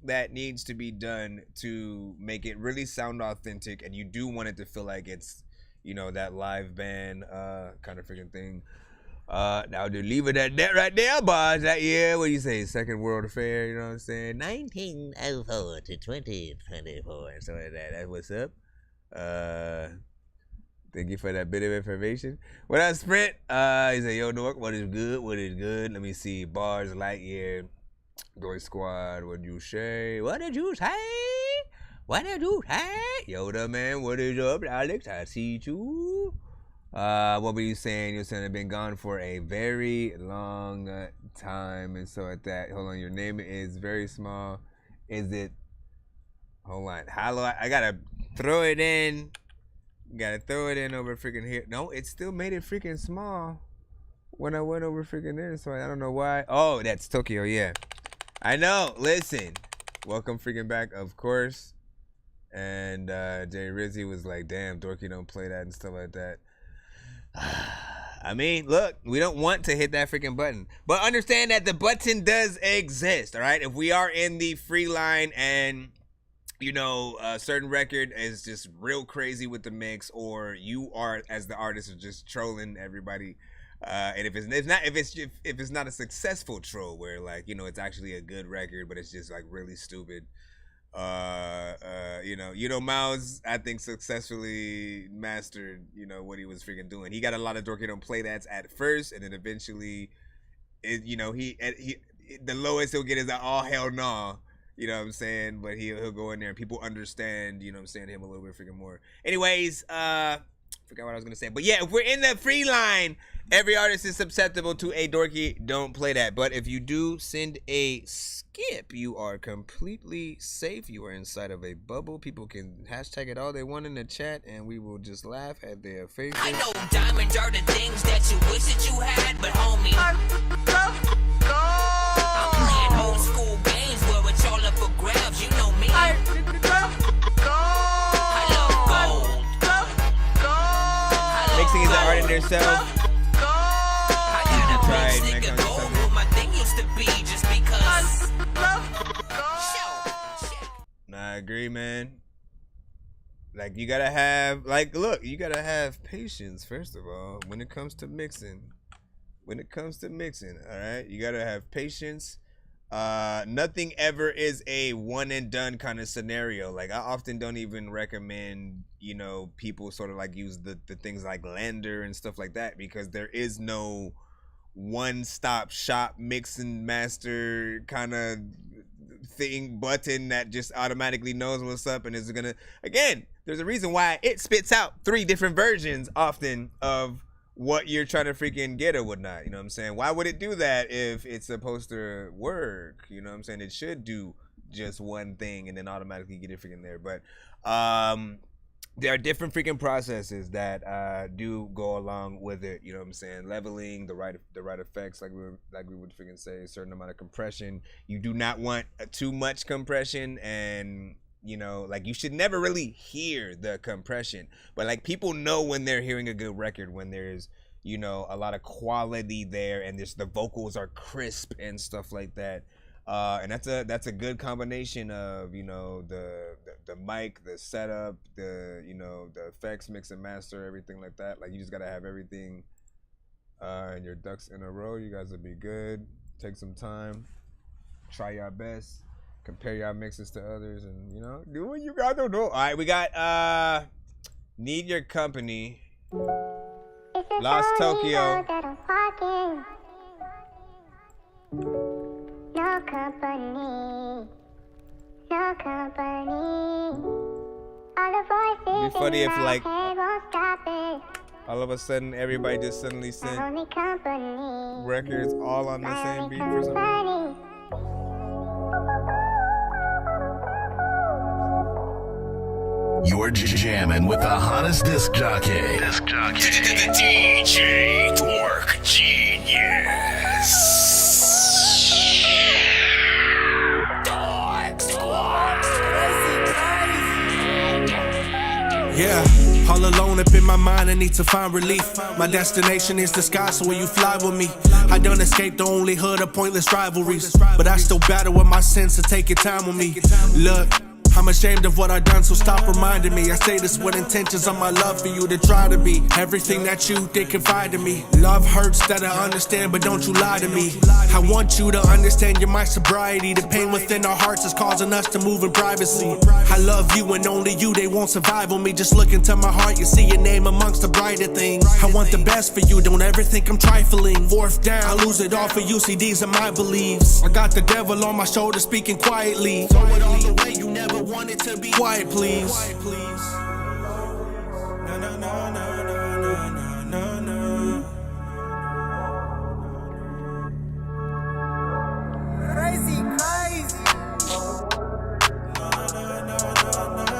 that needs to be done to make it really sound authentic, and you do want it to feel like it's, you know, that live band kind of freaking thing. Now to leave it at that right there, boss. That year, what do you say, Second World Affair, you know what I'm saying? 1904 to 2024, so like that. That's what's up. Thank you for that bit of information. What up, Sprint? He said, yo, Dork, what is good? What is good? Let me see. Bars, Lightyear, Dork Squad, what you say? What did you say? What did you say? Yoda, man, what is up, Alex? I see you. What were you saying? You're saying I've been gone for a very long time and so like that. Hold on, your name is very small. Is it? Hold on. Hello, I gotta throw it in. Gotta throw it in over freaking here. No, it still made it freaking small when I went over freaking there. So I don't know why. Oh, that's Tokyo. Yeah, I know. Listen, welcome freaking back, of course. And Jay Rizzy was like, "Damn, Dorky don't play that and stuff like that." I mean, look, we don't want to hit that freaking button, but understand that the button does exist. All right, if we are in the free line and, you know, a certain record is just real crazy with the mix, or you are, as the artist, are just trolling everybody, and if it's not a successful troll where, like, you know, it's actually a good record but it's just like really stupid, you know, Miles, I think, successfully mastered, you know, what he was freaking doing. He got a lot of Dorky Don't Play That's at first, and then eventually, you know, he the lowest he'll get is an all hell no. You know what I'm saying? But he'll go in there and people understand, you know what I'm saying, him a little bit freaking more. Anyways, Forgot what I was gonna say. But yeah, if we're in the free line, every artist is susceptible to a dorky. Don't play that. But if you do send a skip, you are completely safe. You are inside of a bubble. People can hashtag it all they want in the chat, and we will just laugh at their faces. I know diamonds are the things that you wish that you had, but homie, I'm playing old school games where it's all up for grabs. You know me. I love gold. Mixing is an art in itself. I agree, man. Like, you gotta have, like, look, you gotta have patience, first of all, when it comes to mixing. All right? You gotta have patience. Nothing ever is a one and done kind of scenario. Like, I often don't even recommend, you know, people sort of like use the things like Blender and stuff like that, because there is no one-stop shop mix and master kind of thing button that just automatically knows what's up and is gonna, again, there's a reason why it spits out 3 different versions often of what you're trying to freaking get or whatnot. You know what I'm saying? Why would it do that if it's supposed to work? You know what I'm saying? It should do just one thing and then automatically get it freaking there. But there are different freaking processes that do go along with it. You know what I'm saying? Leveling, the right effects, like we would freaking say, a certain amount of compression. You do not want too much compression, and you know, like, you should never really hear the compression. But like, people know when they're hearing a good record when there's, you know, a lot of quality there and just the vocals are crisp and stuff like that. And that's a good combination of, you know, the mic, the setup, the, you know, the effects, mix and master, everything like that. Like, you just gotta have everything and your ducks in a row. You guys will be good. Take some time, try your best, compare your mixes to others, and, you know, do what you gotta do. All right, we got Need Your Company, Lost Tokyo. No company, no company. All the voices It'd be funny in if, my like, head won't stop it. all of a sudden everybody just suddenly My sent only company, records all on the my same only beat for some reason. company. You're jamming with the hottest disc jockey. DJ Dork Genius. Yeah, all alone up in my mind, I need to find relief. My destination is the sky, so will you fly with me? I done escaped the only hood of pointless rivalries, but I still battle with my sins, so take your time with me. Look, I'm ashamed of what I done, so stop reminding me. I say this with intentions of my love for you to try to be everything that you did confide in me. Love hurts that I understand, but don't you lie to me. I want you to understand you're my sobriety. The pain within our hearts is causing us to move in privacy. I love you and only you, they won't survive on me. Just look into my heart, you see your name amongst the brighter things. I want the best for you, don't ever think I'm trifling. Fourth down, I lose it all for you, see these are my beliefs. I got the devil on my shoulder speaking quietly. Throw it all the way, you never want it to be quiet, please. Quiet, please. No, no, no, no, no, no, no, no. Crazy, crazy. No, no, no, no, no, no, no, no.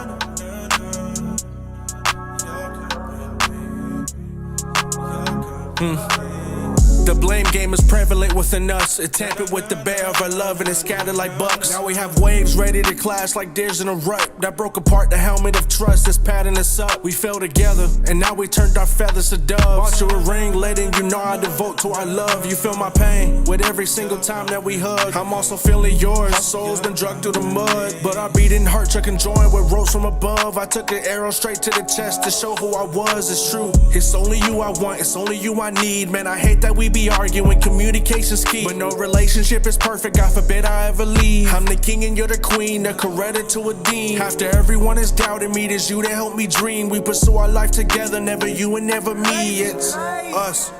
The blame game is prevalent within us. It tampered with the bear of our love and it scattered like bucks. Now we have waves ready to clash like deers in a rut. That broke apart the helmet of trust that's padding us up. We fell together and now we turned our feathers to doves. Bought you a ring letting you know I devote to our love. You feel my pain with every single time that we hug. I'm also feeling yours. Our soul's been drugged through the mud, but our beating hearts are conjoined with ropes from above. I took an arrow straight to the chest to show who I was. It's true. It's only you I want. It's only you I need. Man, I hate that we be arguing, communication's key, but no relationship is perfect, God forbid I ever leave. I'm the king and you're the queen, a Coretta to a dean. After everyone is doubting me, it's you that help me dream. We pursue our life together, never you and never me. It's us.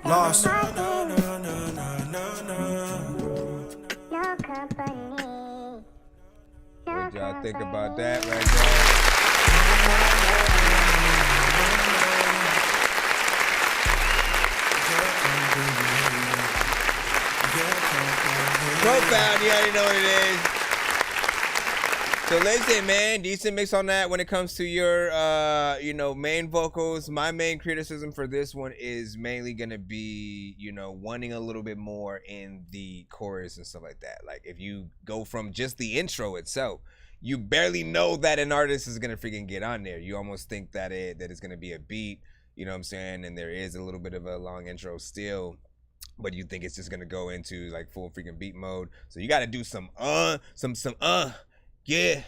Lost. What y'all think about that right there? SoundCloud. You already know what it is. So listen, man, decent mix on that when it comes to your, main vocals. My main criticism for this one is mainly going to be, wanting a little bit more in the chorus and stuff like that. Like, if you go from just the intro itself, you barely know that an artist is going to freaking get on there. You almost think that it's going to be a beat, you know what I'm saying? And there is a little bit of a long intro still, but you think it's just going to go into, like, full freaking beat mode. So you got to do yeah, I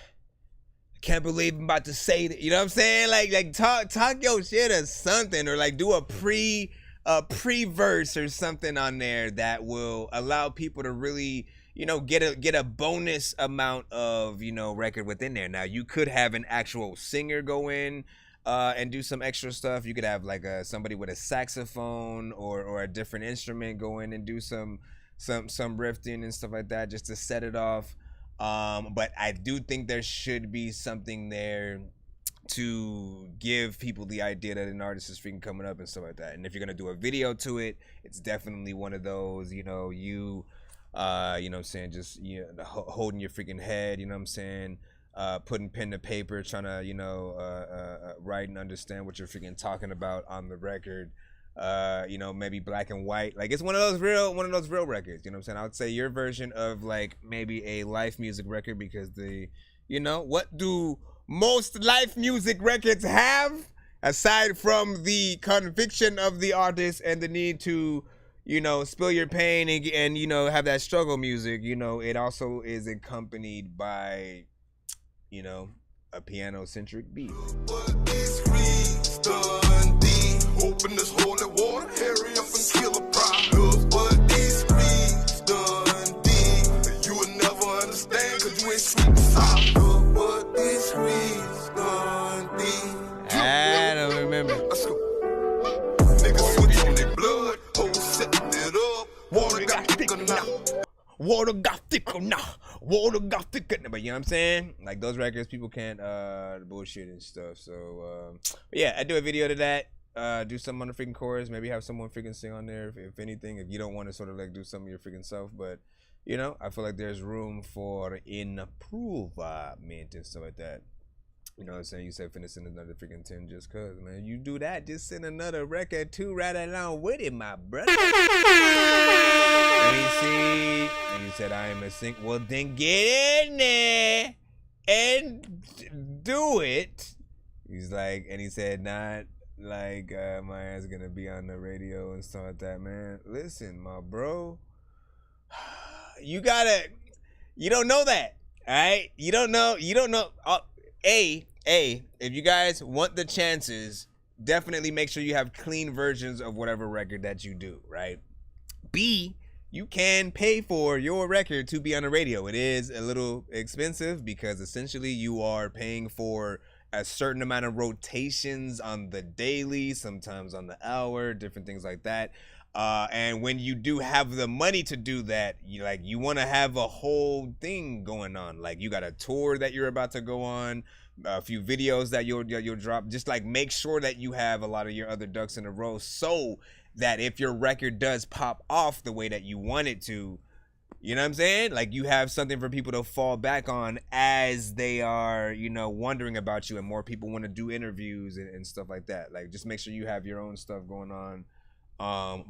can't believe I'm about to say that. You know what I'm saying? Like talk your shit or something, or like do a pre-verse or something on there that will allow people to really, get a bonus amount of, record within there. Now, you could have an actual singer go in and do some extra stuff. You could have like somebody with a saxophone or a different instrument go in and do some riffing and stuff like that just to set it off. But I do think there should be something there to give people the idea that an artist is freaking coming up and stuff like that. And if you're gonna do a video to it, it's definitely one of those, what I'm saying, just holding your freaking head, you know what I'm saying, putting pen to paper, trying to write and understand what you're freaking talking about on the record. Maybe black and white. Like, it's one of those real records, you know what I'm saying? I would say your version of like maybe a life music record, because what do most life music records have aside from the conviction of the artist and the need to, spill your pain and have that struggle music, it also is accompanied by, a piano-centric beat. Open this holy water, hurry up and kill a problem. What these screens done did, you will never understand, cause you ain't sweet and soft. What these screens done did. I don't remember. Let's go. Niggas switch on their blood, hoes setting it up. Water got thicker now. Water got thicker now. Water got thicker now. But you know what I'm saying? Like, those records, people can't bullshit and stuff. So, but yeah, I do a video to that. Do something on the freaking chorus, maybe have someone freaking sing on there if anything, if you don't want to sort of like do some of your freaking self. But I feel like there's room for improvement and stuff like that. You know what I'm saying? You said finna send another freaking 10 just cause, man. You do that, just send another record too right along with it, my brother. Let me see. And you said I am a sing. Well, then get in there and do it. He's like, and he said not like my ass gonna be on the radio and stuff like that, man. Listen, my bro, you don't know that, all right? You don't know. If you guys want the chances, definitely make sure you have clean versions of whatever record that you do, right? B, you can pay for your record to be on the radio. It is a little expensive because essentially you are paying for a certain amount of rotations on the daily, sometimes on the hour, different things like that. And when you do have the money to do that, you want to have a whole thing going on. Like, you got a tour that you're about to go on, a few videos that you'll drop. Just like make sure that you have a lot of your other ducks in a row, so that if your record does pop off the way that you want it to, you know what I'm saying? Like, you have something for people to fall back on as they are, wondering about you, and more people want to do interviews and stuff like that. Like, just make sure you have your own stuff going on.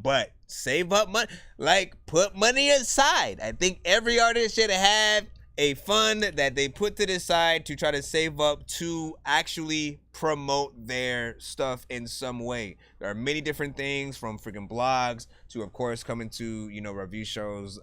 But save up money, like, put money aside. I think every artist should have a fund that they put to the side to try to save up to actually promote their stuff in some way. There are many different things, from freaking blogs to, of course, coming to, review shows,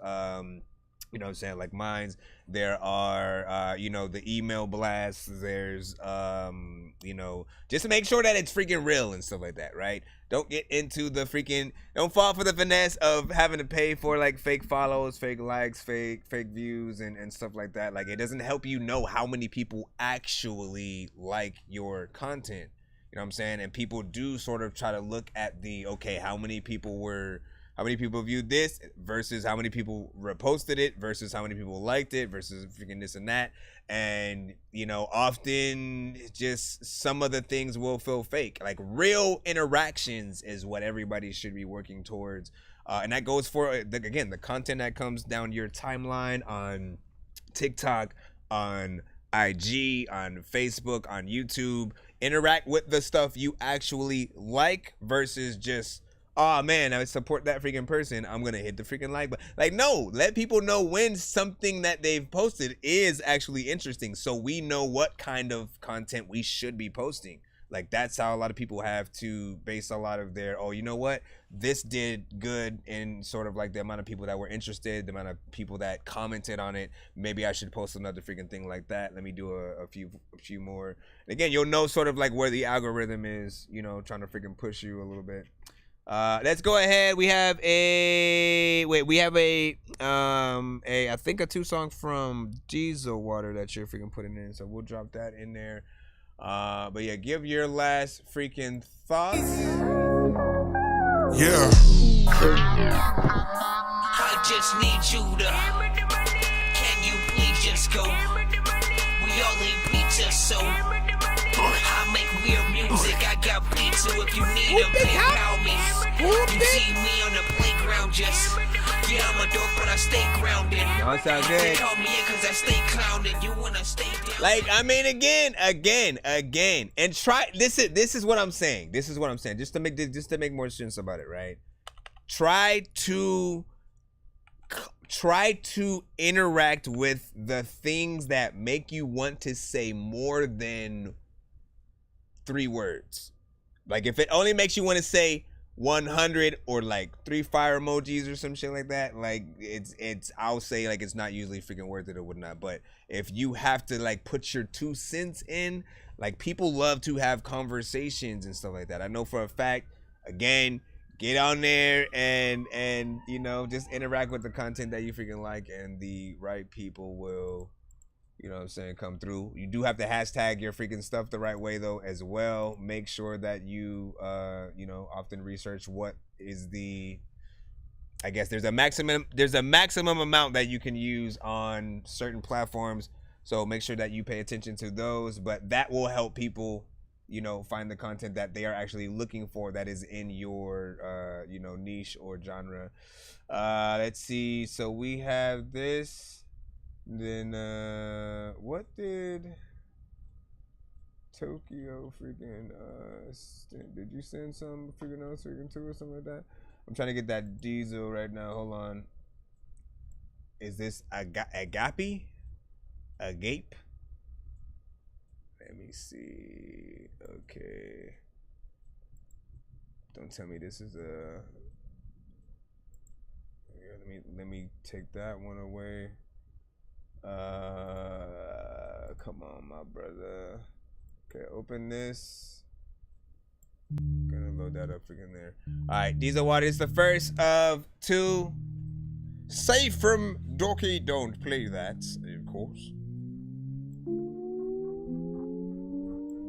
you know what I'm saying, like mines. There are, the email blasts. There's, just to make sure that it's freaking real and stuff like that, right? Don't get into don't fall for the finesse of having to pay for like fake follows, fake likes, fake views and stuff like that. Like, it doesn't help you know how many people actually like your content. You know what I'm saying? And people do sort of try to look at how many people viewed this versus how many people reposted it versus how many people liked it versus freaking this and that. And, often just some of the things will feel fake. Like, real interactions is what everybody should be working towards. And that goes for, again, the content that comes down your timeline on TikTok, on IG, on Facebook, on YouTube. Interact with the stuff you actually like versus just, oh man, I support that freaking person, I'm gonna hit the freaking like button. Like, no, let people know when something that they've posted is actually interesting, so we know what kind of content we should be posting. Like, that's how a lot of people have to base a lot of their, oh, you know what, this did good in sort of like the amount of people that were interested, the amount of people that commented on it. Maybe I should post another freaking thing like that. Let me do a few more. And again, you'll know sort of like where the algorithm is, you know, trying to freaking push you a little bit. Let's go ahead. We have a I think a 2-song from Diesel Water that you're freaking putting in, so we'll drop that in there. But yeah, give your last freaking thoughts. Yeah. I just need you to. Can you please just go? We all need pizza, so I make weird music. I got pizza if you need them. PayPal me. You see me on the playground, just. Yeah, I'm a dork, but I stay grounded. No, it sounds good. They call me in cause I stay clowned. You wanna stay down. Like, I mean, again, and try. This is what I'm saying. This is what I'm saying. Just to make more sense about it, right? Try to interact with the things that make you want to say more than 3 words. Like, if it only makes you want to say 100 or like 3 fire emojis or some shit like that, like it's I'll say like it's not usually freaking worth it or whatnot. But if you have to like put your 2 cents in, like, people love to have conversations and stuff like that. I know for a fact. Again, get on there and you know, just interact with the content that you freaking like, and the right people will, you know what I'm saying, come through. You do have to hashtag your freaking stuff the right way though as well. Make sure that you you know, often research what is the, I guess there's a maximum amount that you can use on certain platforms. So make sure that you pay attention to those, but that will help people, you know, find the content that they are actually looking for that is in your you know, niche or genre. Let's see. So we have this. Then what did Tokyo freaking did you send some freaking else freaking to or something like that? I'm trying to get that Diesel right now. Hold on. Is this Agape? Agape? Let me see. Okay. Don't tell me this is a. Let me take that one away. Come on, my brother. Okay, open this. Gonna load that up freaking there. Alright, Diesel Water is the first of 2. Safe from Dorky, don't play that, of course.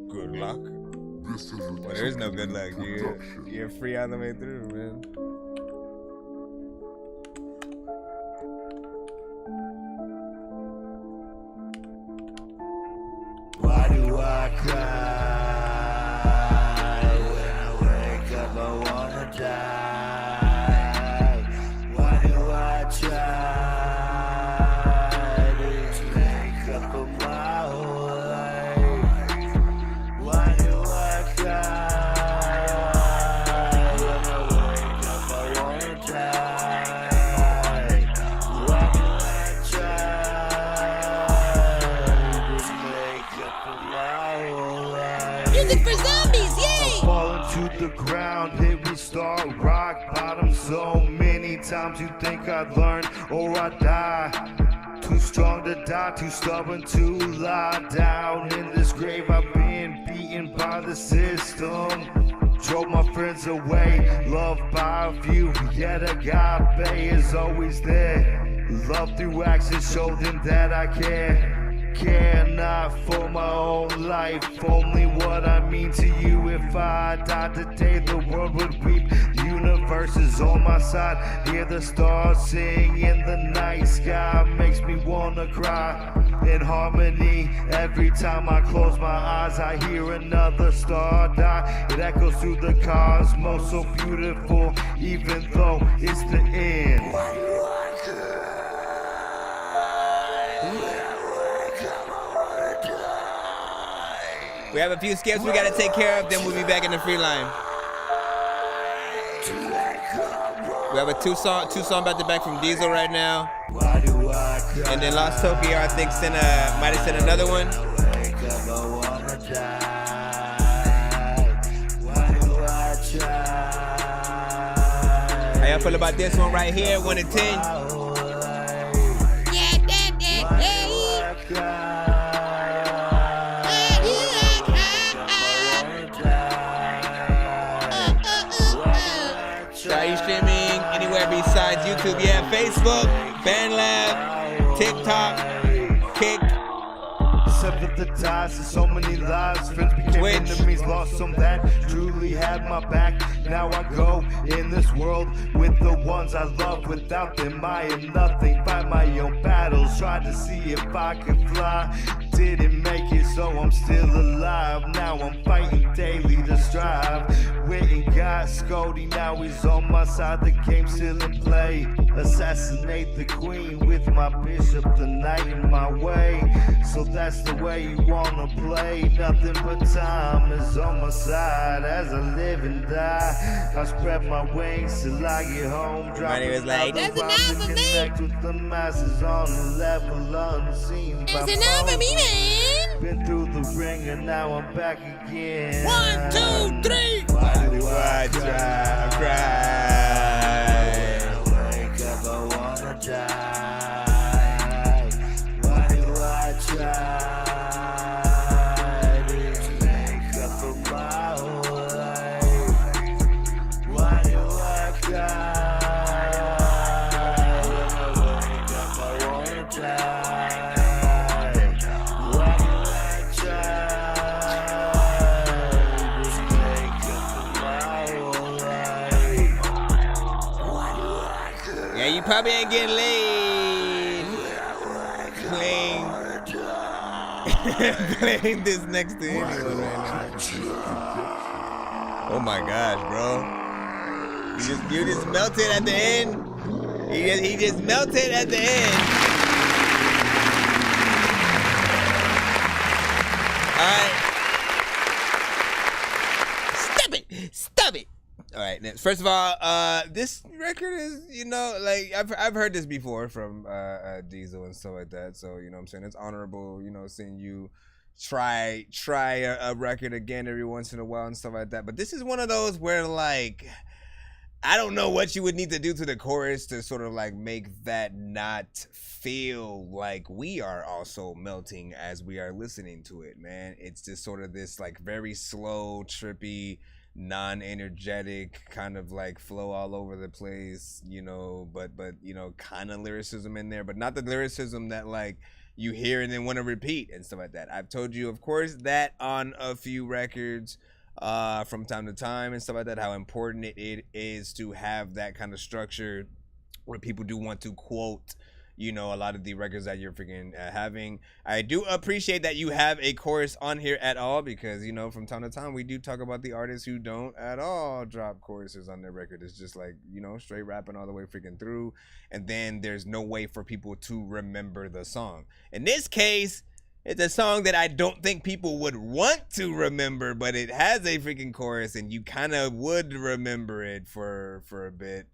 Good luck. Well, there's no good luck. You're free all the way through, man. Why do I cry when I wake up? I wanna die. Why do I try to make up of my whole life? Why do I cry when I wake up? I wanna die. Why do I try? Music for zombies, yay! I'm falling to the ground, hit restart, rock bottom. So many times you think I'd learn or I die. Too strong to die, too stubborn to lie down. In this grave I've been beaten by the system. Drove my friends away, loved by a few, yet agape is always there. Love through actions, show them that I care. care not for my own life, only what I mean to you. If I died today, the world would weep. The universe is on my side. Hear the stars sing in the night sky, makes me wanna cry. In harmony, every time I close my eyes, I hear another star die. It echoes through the cosmos, so beautiful, even though it's the end. We have a few skips we gotta take care of, then we'll be back in the free line. We have a two song back to back from Diesel right now. And then Lost Tokyo, I think, might have sent another one. How y'all feel about this one right here, 1 to 10? Are you streaming anywhere besides YouTube? Yeah, Facebook, BandLab, TikTok, Kick. Severed the ties to so many lives. Friends became enemies, lost some that truly had my back. Now I go in this world with the ones I love. Without them I am nothing. Fight my own battles, tried to see if I could fly. Didn't make it, so I'm still alive. Now I'm fighting daily to strive. Went and got Scody, now he's on my side. The game's still in play. Assassinate the queen with my bishop, the knight in my way. So that's the way you wanna play. Nothing but time is on my side as I live and die. I spread my wings till I get home. Everybody was like, that's enough for me. Connect with the masses on the level unseen. That's enough for me, man. Been through the ring and now I'm back again. 1, 2, 3. Why do I try, cry? Wake up, I wanna die. Why do I try to make up for my whole life? Why do I cry? Wake up, I wanna die. Why do I try to make up for my whole life? Why do I cry? Yeah, you probably ain't getting laid. Playing this next to anyone right now. Oh my gosh, bro. You just melted at the end. He just melted at the end. Alright. Stop it. All right. First of all, this record is, like I've heard this before from Diesel and stuff like that. So you know what I'm saying, it's honorable, seeing you try a record again every once in a while and stuff like that. But this is one of those where, like, I don't know what you would need to do to the chorus to sort of like make that not feel like we are also melting as we are listening to it, man. It's just sort of this like very slow, trippy, non-energetic kind of like flow all over the place, but kind of lyricism in there, but not the lyricism that like you hear and then want to repeat and stuff like that. I've told you, of course, that on a few records from time to time and stuff like that, how important it is to have that kind of structure where people do want to quote, a lot of the records that you're freaking having. I do appreciate that you have a chorus on here at all, because, from time to time we do talk about the artists who don't at all drop choruses on their record. It's just like, straight rapping all the way freaking through, and then there's no way for people to remember the song. In this case, it's a song that I don't think people would want to remember, but it has a freaking chorus and you kind of would remember it for a bit.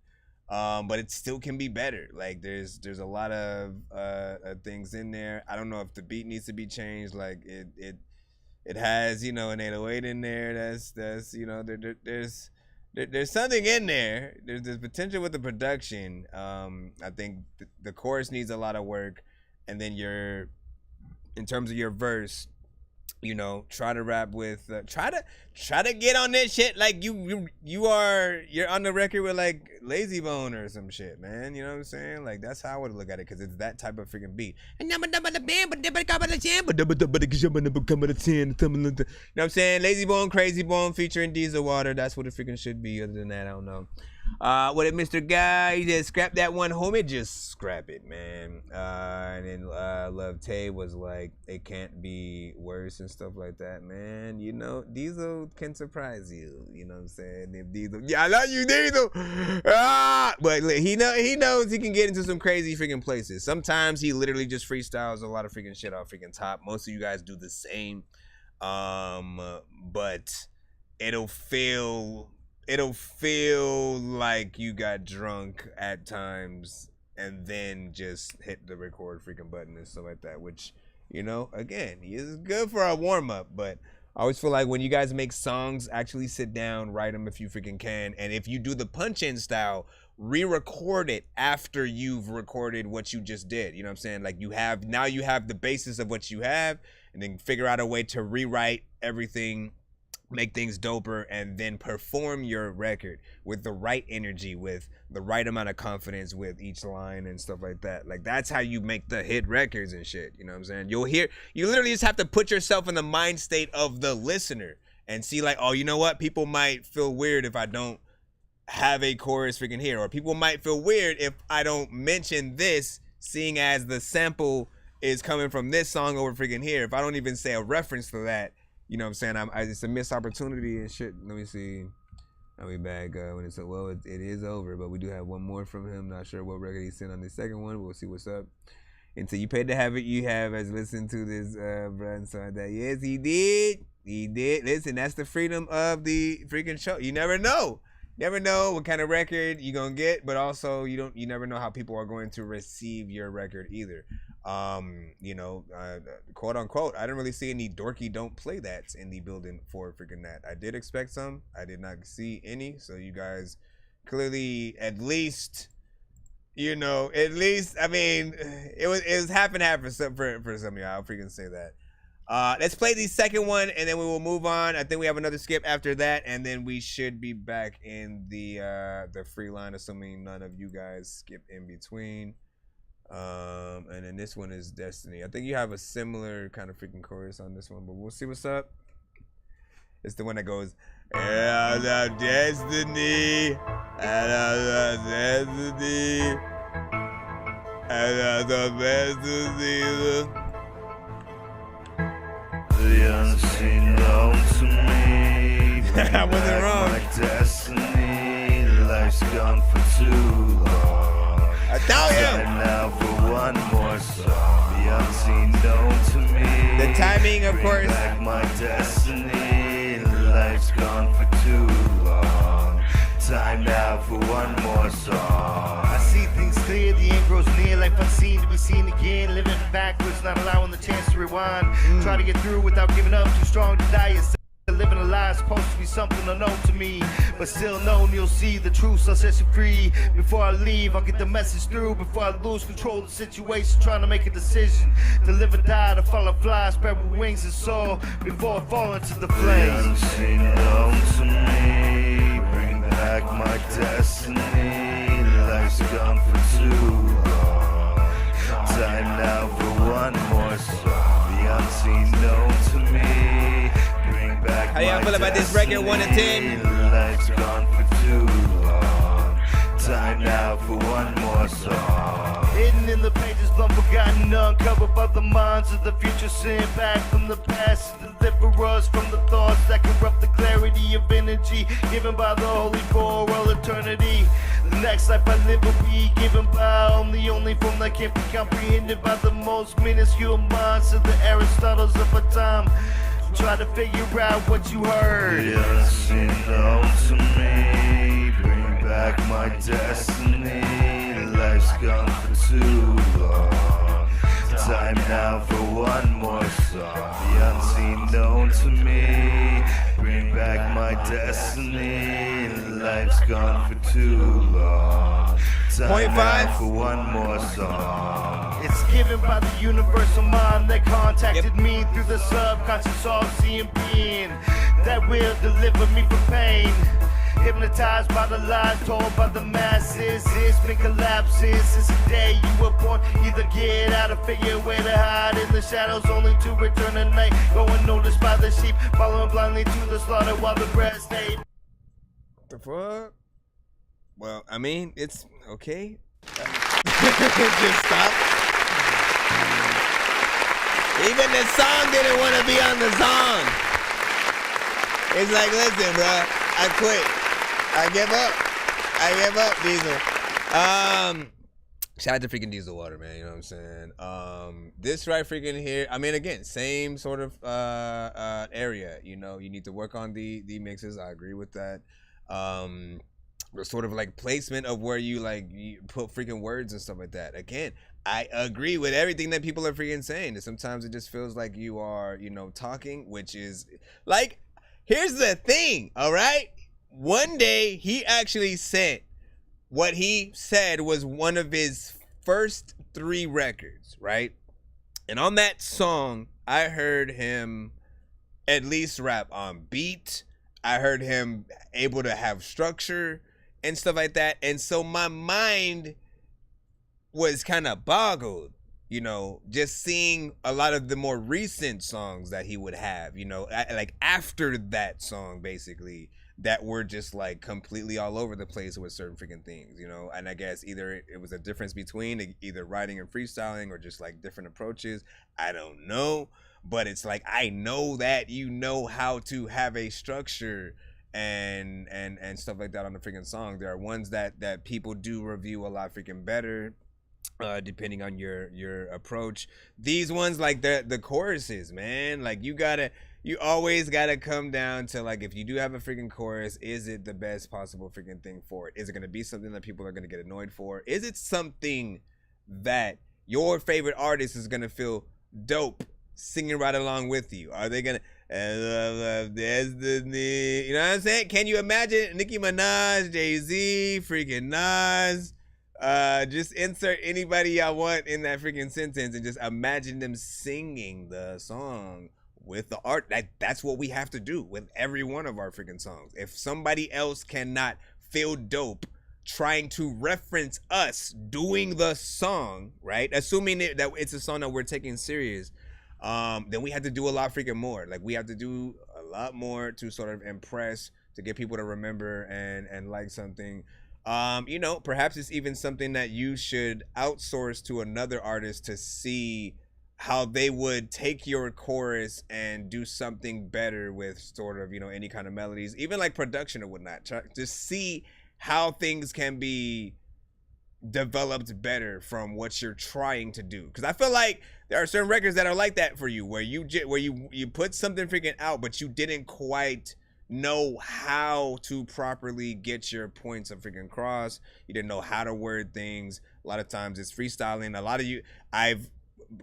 But it still can be better. Like there's a lot of things in there. I don't know if the beat needs to be changed. Like it has, an 808 in there. That's there's something in there. There's potential with the production. I think the chorus needs a lot of work, and then in terms of your verse, you know, try to rap with, try to get on this shit like you're on the record with like Lazy Bone or some shit, man. You know what I'm saying? Like that's how I would look at it, because it's that type of freaking beat. You know what I'm saying? Lazy Bone, Crazy Bone featuring Diesel Water. That's what it freaking should be. Other than that, I don't know. What if Mr. Guy, he said scrap that one, homie, just scrap it, man. And then Love Tay was like, it can't be worse and stuff like that, man. You know, Diesel can surprise you. You know what I'm saying? If Diesel, yeah, I love you, Diesel. But he knows he can get into some crazy freaking places. Sometimes he literally just freestyles a lot of freaking shit off freaking top. Most of you guys do the same, but it'll feel like you got drunk at times and then just hit the record freaking button and stuff like that, which, you know, again, is good for a warm-up, but I always feel like when you guys make songs, actually sit down, write them if you freaking can, and if you do the punch-in style, re-record it after you've recorded what you just did. You know what I'm saying? Like you have the basis of what you have, and then figure out a way to rewrite everything, make things doper, and then perform your record with the right energy, with the right amount of confidence with each line and stuff like that. Like that's how you make the hit records and shit. You know what I'm saying? You literally just have to put yourself in the mind state of the listener and see like, oh, you know what? People might feel weird if I don't have a chorus freaking here, or people might feel weird if I don't mention this, seeing as the sample is coming from this song over freaking here. If I don't even say a reference to that, you know what I'm saying? It's a missed opportunity and shit. Let me see. I'll be back when it's well. It is over, but we do have one more from him. Not sure what record he sent on the second one. We'll see what's up. Until you paid to have it, you have as listened to this, bro, and so that. Yes, he did. He did. Listen, that's the freedom of the freaking show. You never know. Never know what kind of record you're gonna get, but also you never know how people are going to receive your record either. You know, quote unquote, I didn't really see any Dorky don't play that in the building for freaking that. I did expect some. I did not see any. So you guys clearly, I mean, it was half and half for some of y'all. I'll freaking say that. Let's play the second one and then we will move on. I think we have another skip after that, and then we should be back in the free line, assuming none of you guys skip in between. And then this one is Destiny. I think you have a similar kind of freaking chorus on this one, but we'll see what's up. It's the one that goes, "I love Destiny, I love Destiny, I love the best of season." The unseen known to me. I wasn't wrong. My destiny, life's gone for too long. I tell you. Time now for one more song. The unseen known to me. The timing, of Bring course. Back my destiny. Life's gone for too long. Time now for one more song. I see things clear, the end grows near. Life unseen to be seen again. Living backwards, not allowing the chance to rewind. Try to get through without giving up. Too strong to die yourself. Living a lie is supposed to be something unknown to me, but still known you'll see the truth. I'll set you free. Before I leave, I'll get the message through. Before I lose control of the situation, trying to make a decision to live or die, to follow fly, spread with wings and soar before I fall into the flames. The unseen known to me. Bring back my destiny. Life's gone for too long. Time now for one more song. The unseen known to me. How y'all feel about this record, 1 to 10? Life's gone for too long. Time now for one more song. Hidden in the pages, long forgotten, uncovered by the minds of the future. Sent back from the past to deliver us from the thoughts that corrupt the clarity of energy given by the holy for all eternity. The next life I live will be given by only form that can't be comprehended by the most minuscule minds of the Aristotles of our time. Try to figure out what you heard. The unseen known to me. Bring back my destiny. Life's gone for too long. Time now for one more song. The unseen known to me. Bring back my destiny. Life's gone for too long. Time now for one more song. It's given by the universal mind that contacted me through the subconscious all-seeing being that will deliver me from pain. Hypnotized by the lies told by the masses. It's been collapses since the day you were born. Either get out or figure a way to hide in the shadows, only to return at night. Go unnoticed by the sheep, following blindly to the slaughter while the rest stay. The fuck? Well, I mean, it's okay. Just stop. Even the song didn't want to be on the song. It's like, listen, bro, I quit. I give up, Diesel. Shout out to freaking Diesel Water, man. You know what I'm saying? This right freaking here. I mean, again, same sort of area. You know, you need to work on the mixes. I agree with that. The sort of like placement of where you put freaking words and stuff like that. Again, I agree with everything that people are freaking saying. And sometimes it just feels like you are, you know, talking, which is like, here's the thing, all right? One day he actually sent what he said was one of his first 3 records, right? And on that song, I heard him at least rap on beat. I heard him able to have structure and stuff like that. And so my mind was kind of boggled, you know, just seeing a lot of the more recent songs that he would have, you know, like after that song, basically, that were just like completely all over the place with certain freaking things, you know. And I guess either it was a difference between either writing and freestyling or just like different approaches. I don't know. But it's like, I know that you know how to have a structure and stuff like that on the freaking song. There are ones that people do review a lot freaking better, depending on your approach. These ones, like the choruses, man, like you always gotta come down to, like, if you do have a freaking chorus, is it the best possible freaking thing for it? Is it gonna be something that people are gonna get annoyed for? Is it something that your favorite artist is gonna feel dope singing right along with you? Are they gonna love destiny? You know what I'm saying? Can you imagine Nicki Minaj, Jay-Z, freaking Nas? Just insert anybody y'all want in that freaking sentence and just imagine them singing the song with the art. That's what we have to do with every one of our freaking songs. If somebody else cannot feel dope trying to reference us doing the song, right? Assuming that it's a song that we're taking serious, then we have to do a lot freaking more. Like, we have to do a lot more to sort of impress, to get people to remember and like something. You know, perhaps it's even something that you should outsource to another artist to see how they would take your chorus and do something better with sort of, you know, any kind of melodies, even like production or whatnot. To see how things can be developed better from what you're trying to do. Because I feel like there are certain records that are like that for you, where you put something freaking out, but you didn't quite know how to properly get your points of freaking cross. You didn't know how to word things. A lot of times it's freestyling. I've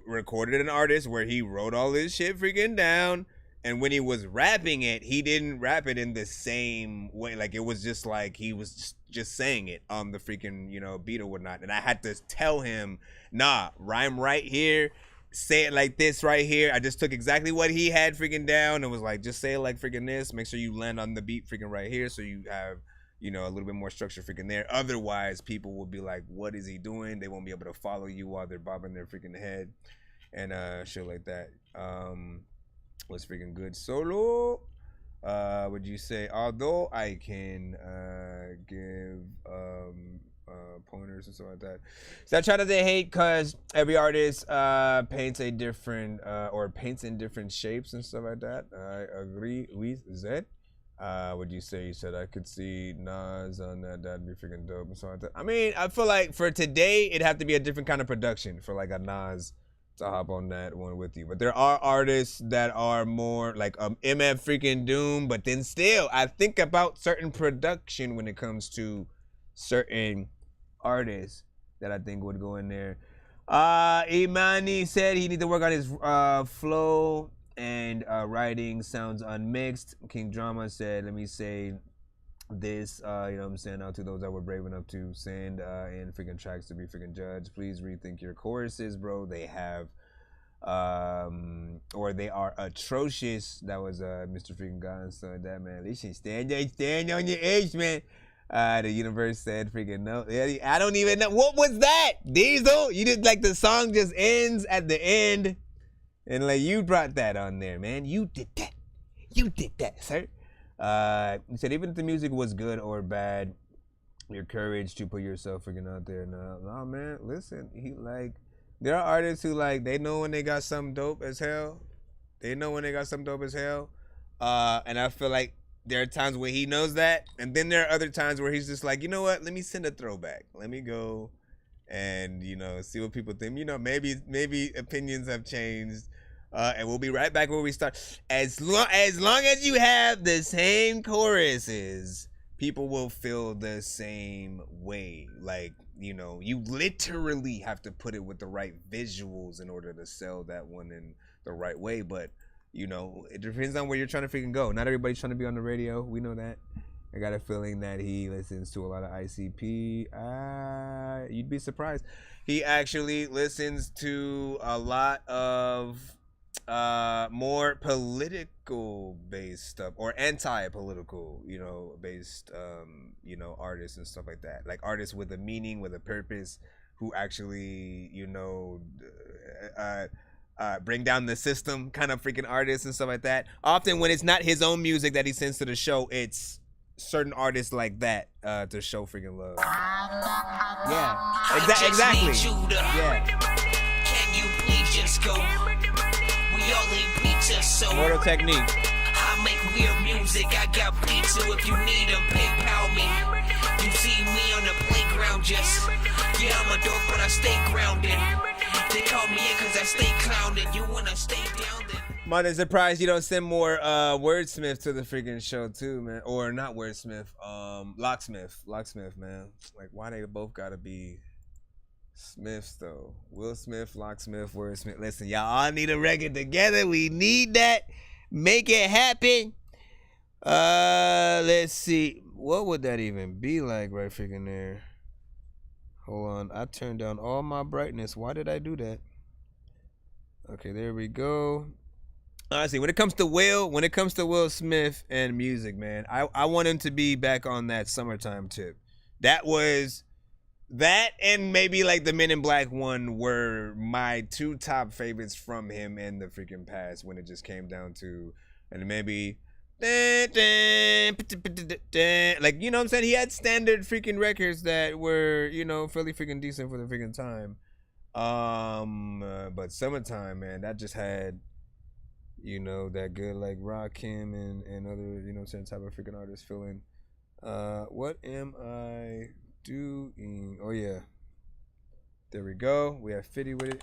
recorded an artist where he wrote all this shit freaking down, and when he was rapping it, he didn't rap it in the same way. Like, it was just like he was just saying it on the freaking, you know, beat or whatnot. And I had to tell him, nah, rhyme right here, say it like this right here. I just took exactly what he had freaking down and was like, just say it like freaking this. Make sure you land on the beat freaking right here, so you have, you know, a little bit more structure freaking there. Otherwise, people will be like, what is he doing? They won't be able to follow you while they're bobbing their freaking head and shit like that. Was freaking good solo. Would you say, although I can give pointers and stuff like that. So I try to say hate because every artist paints a different or paints in different shapes and stuff like that. I agree with that. Would you say, you said I could see Nas on that? That'd be freaking dope and stuff like that. I mean, I feel like for today, it'd have to be a different kind of production for like a Nas to hop on that one with you. But there are artists that are more like MF freaking Doom, but then still, I think about certain production when it comes to certain artists that I think would go in there. Imani said he needs to work on his flow And writing sounds unmixed. King Drama said, let me say this, you know what I'm saying, out to those that were brave enough to send in freaking tracks to be freaking judged. Please rethink your choruses, bro. They have, or they are atrocious. That was Mr. Freaking God and stuff like that, man. At least you stand on your edge, man. The universe said freaking no. I don't even know. What was that? Diesel? You did like the song just ends at the end. And like you brought that on there, man. You did that. You did that, sir. He said even if the music was good or bad, your courage to put yourself freaking out there. No, man. Listen, he like there are artists who like they know when they got something dope as hell. They know when they got something dope as hell. And I feel like there are times where he knows that, and then there are other times where he's just like, you know what? Let me send a throwback. Let me go and, you know, see what people think. You know, maybe opinions have changed, and we'll be right back where we start. As long as you have the same choruses, people will feel the same way. Like, you know, you literally have to put it with the right visuals in order to sell that one in the right way, but you know, it depends on where you're trying to freaking go. Not everybody's trying to be on the radio. We know that. I got a feeling that he listens to a lot of ICP. You'd be surprised. He actually listens to a lot of more political based stuff or anti-political, you know, based, you know, artists and stuff like that. Like artists with a meaning, with a purpose, who actually, you know, bring down the system kind of freaking artists and stuff like that. Often when it's not his own music that he sends to the show, it's certain artists like that to show freaking love. Yeah, exactly. Yeah. Can you please just go? We all eat pizza, so Mortal Technique. I make weird music. I got pizza if you need them. PayPal me. You see me on the playground, just yeah, I'm a dork, but I stay grounded. They call me in cause I stay clowning. You wanna stay down then? Man, I'm surprised you don't send more Wordsmith to the freaking show too, man. Or not Wordsmith, Locksmith, man. Like, why they both gotta be Smiths though? Will Smith, Locksmith, Wordsmith. Listen, y'all all need a record together. We need that. Make it happen. Let's see. What would that even be like right freaking there? Hold on, I turned down all my brightness. Why did I do that? Okay, there we go. Honestly, when it comes to Will Smith and music, man, I want him to be back on that summertime tip. That and maybe like the Men in Black one were my two top favorites from him in the freaking past when it just came down to, and maybe like, you know what I'm saying? He had standard freaking records that were, you know, fairly freaking decent for the freaking time. But Summertime, man, that just had, you know, that good like Rakim and other, you know what I'm saying, type of freaking artists feeling. What am I doing? Oh yeah. There we go. We have 50 with it.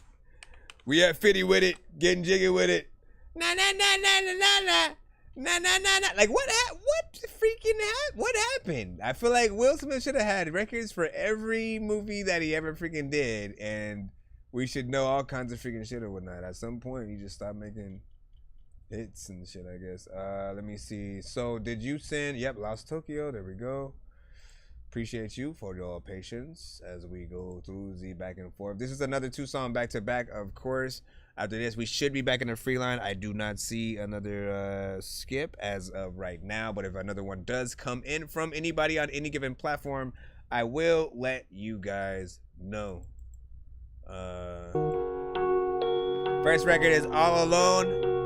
Getting jiggy with it. Na na na na na na na. Nah. Like what happened? I feel like Will Smith should have had records for every movie that he ever freaking did, and we should know all kinds of freaking shit or whatnot. At some point, he just stopped making hits and shit, I guess. Let me see. So did you send? Yep, Lost Tokyo. There we go. Appreciate you for your patience as we go through the back and forth. This is another 2-song back-to-back, of course. After this, we should be back in the free line. I do not see another skip as of right now, but if another one does come in from anybody on any given platform, I will let you guys know. First record is All Alone.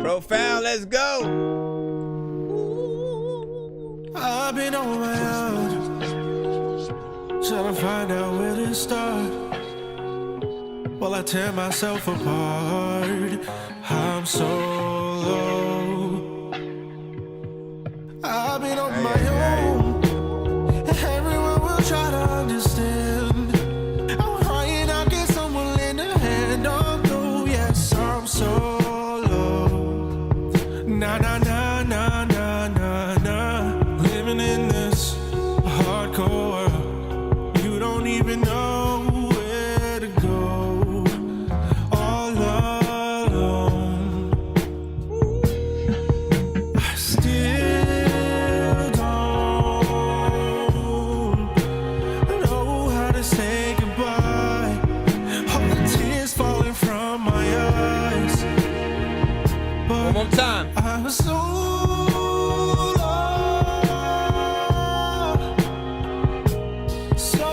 Profound, let's go. I've been on my own, trying to find out where to start. While I tear myself apart, I'm so low. I've been on my own, everyone will try to understand. I'm crying, I'll get someone lend a hand. Although, yes, I'm so low. Nah. Living in this hardcore world, you don't even know where to go. One more time. I was so lost, so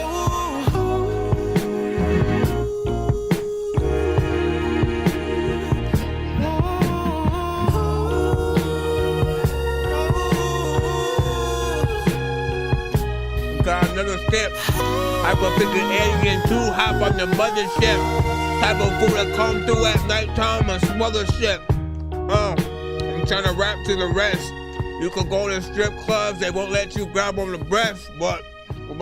Got another step. Hyper-figure alien 2, hop on the mothership. Type of food that come through at nighttime and smother shit. I'm trying to rap to the rest. You could go to strip clubs, they won't let you grab on the breast, but okay.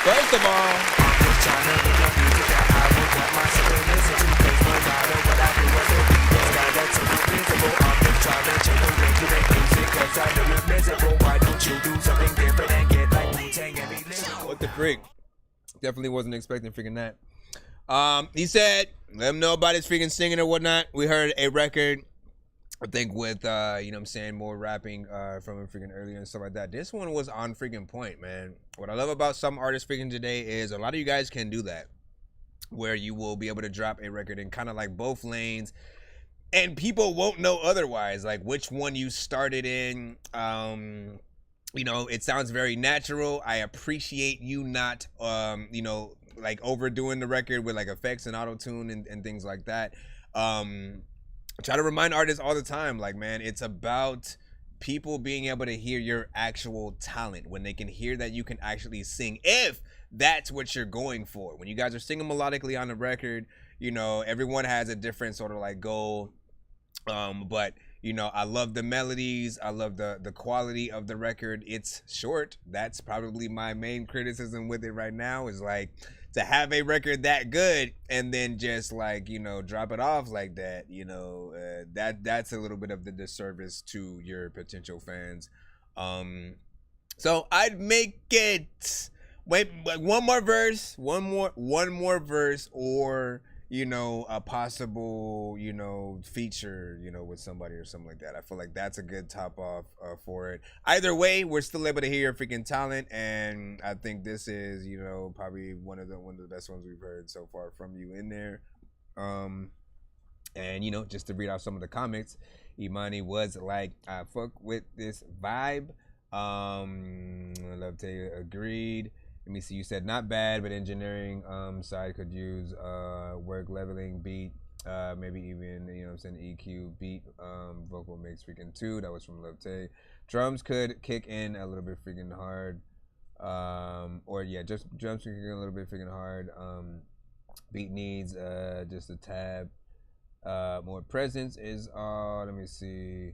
First of all, what the freak? Definitely wasn't expecting freaking that. He said, let him know about his freaking singing or whatnot. We heard a record, I think with, you know what I'm saying, more rapping from him freaking earlier and stuff like that. This one was on freaking point, man. What I love about some artists freaking today is a lot of you guys can do that, where you will be able to drop a record in kind of like both lanes, and people won't know otherwise, like which one you started in. You know, it sounds very natural. I appreciate you not, you know, like overdoing the record with like effects and auto-tune and things like that. I try to remind artists all the time, like, man, it's about people being able to hear your actual talent, when they can hear that you can actually sing, if that's what you're going for. When you guys are singing melodically on the record, you know, everyone has a different sort of like goal. But you know, I love the melodies. I love the quality of the record. It's short. That's probably my main criticism with it right now, is like, to have a record that good and then just like, you know, drop it off like that, you know, that's a little bit of the disservice to your potential fans. So I'd make it, wait, one more verse, or, you know, a possible, you know, feature, you know, with somebody or something like that. I feel like that's a good top off for it. Either way, we're still able to hear your freaking talent, and I think this is, you know, probably one of the best ones we've heard so far from you in there. And you know, just to read off some of the comments, Imani was like, I fuck with this vibe. I love to agreed. Let me see, you said not bad, but engineering side could use work, leveling, beat, maybe even, you know what I'm saying, EQ, beat, vocal mix freaking 2. That was from Love Tay. Drums could kick in a little bit freaking hard. Or yeah, just drums could kick in a little bit freaking hard. Beat needs just a tab. More presence is all. Let me see.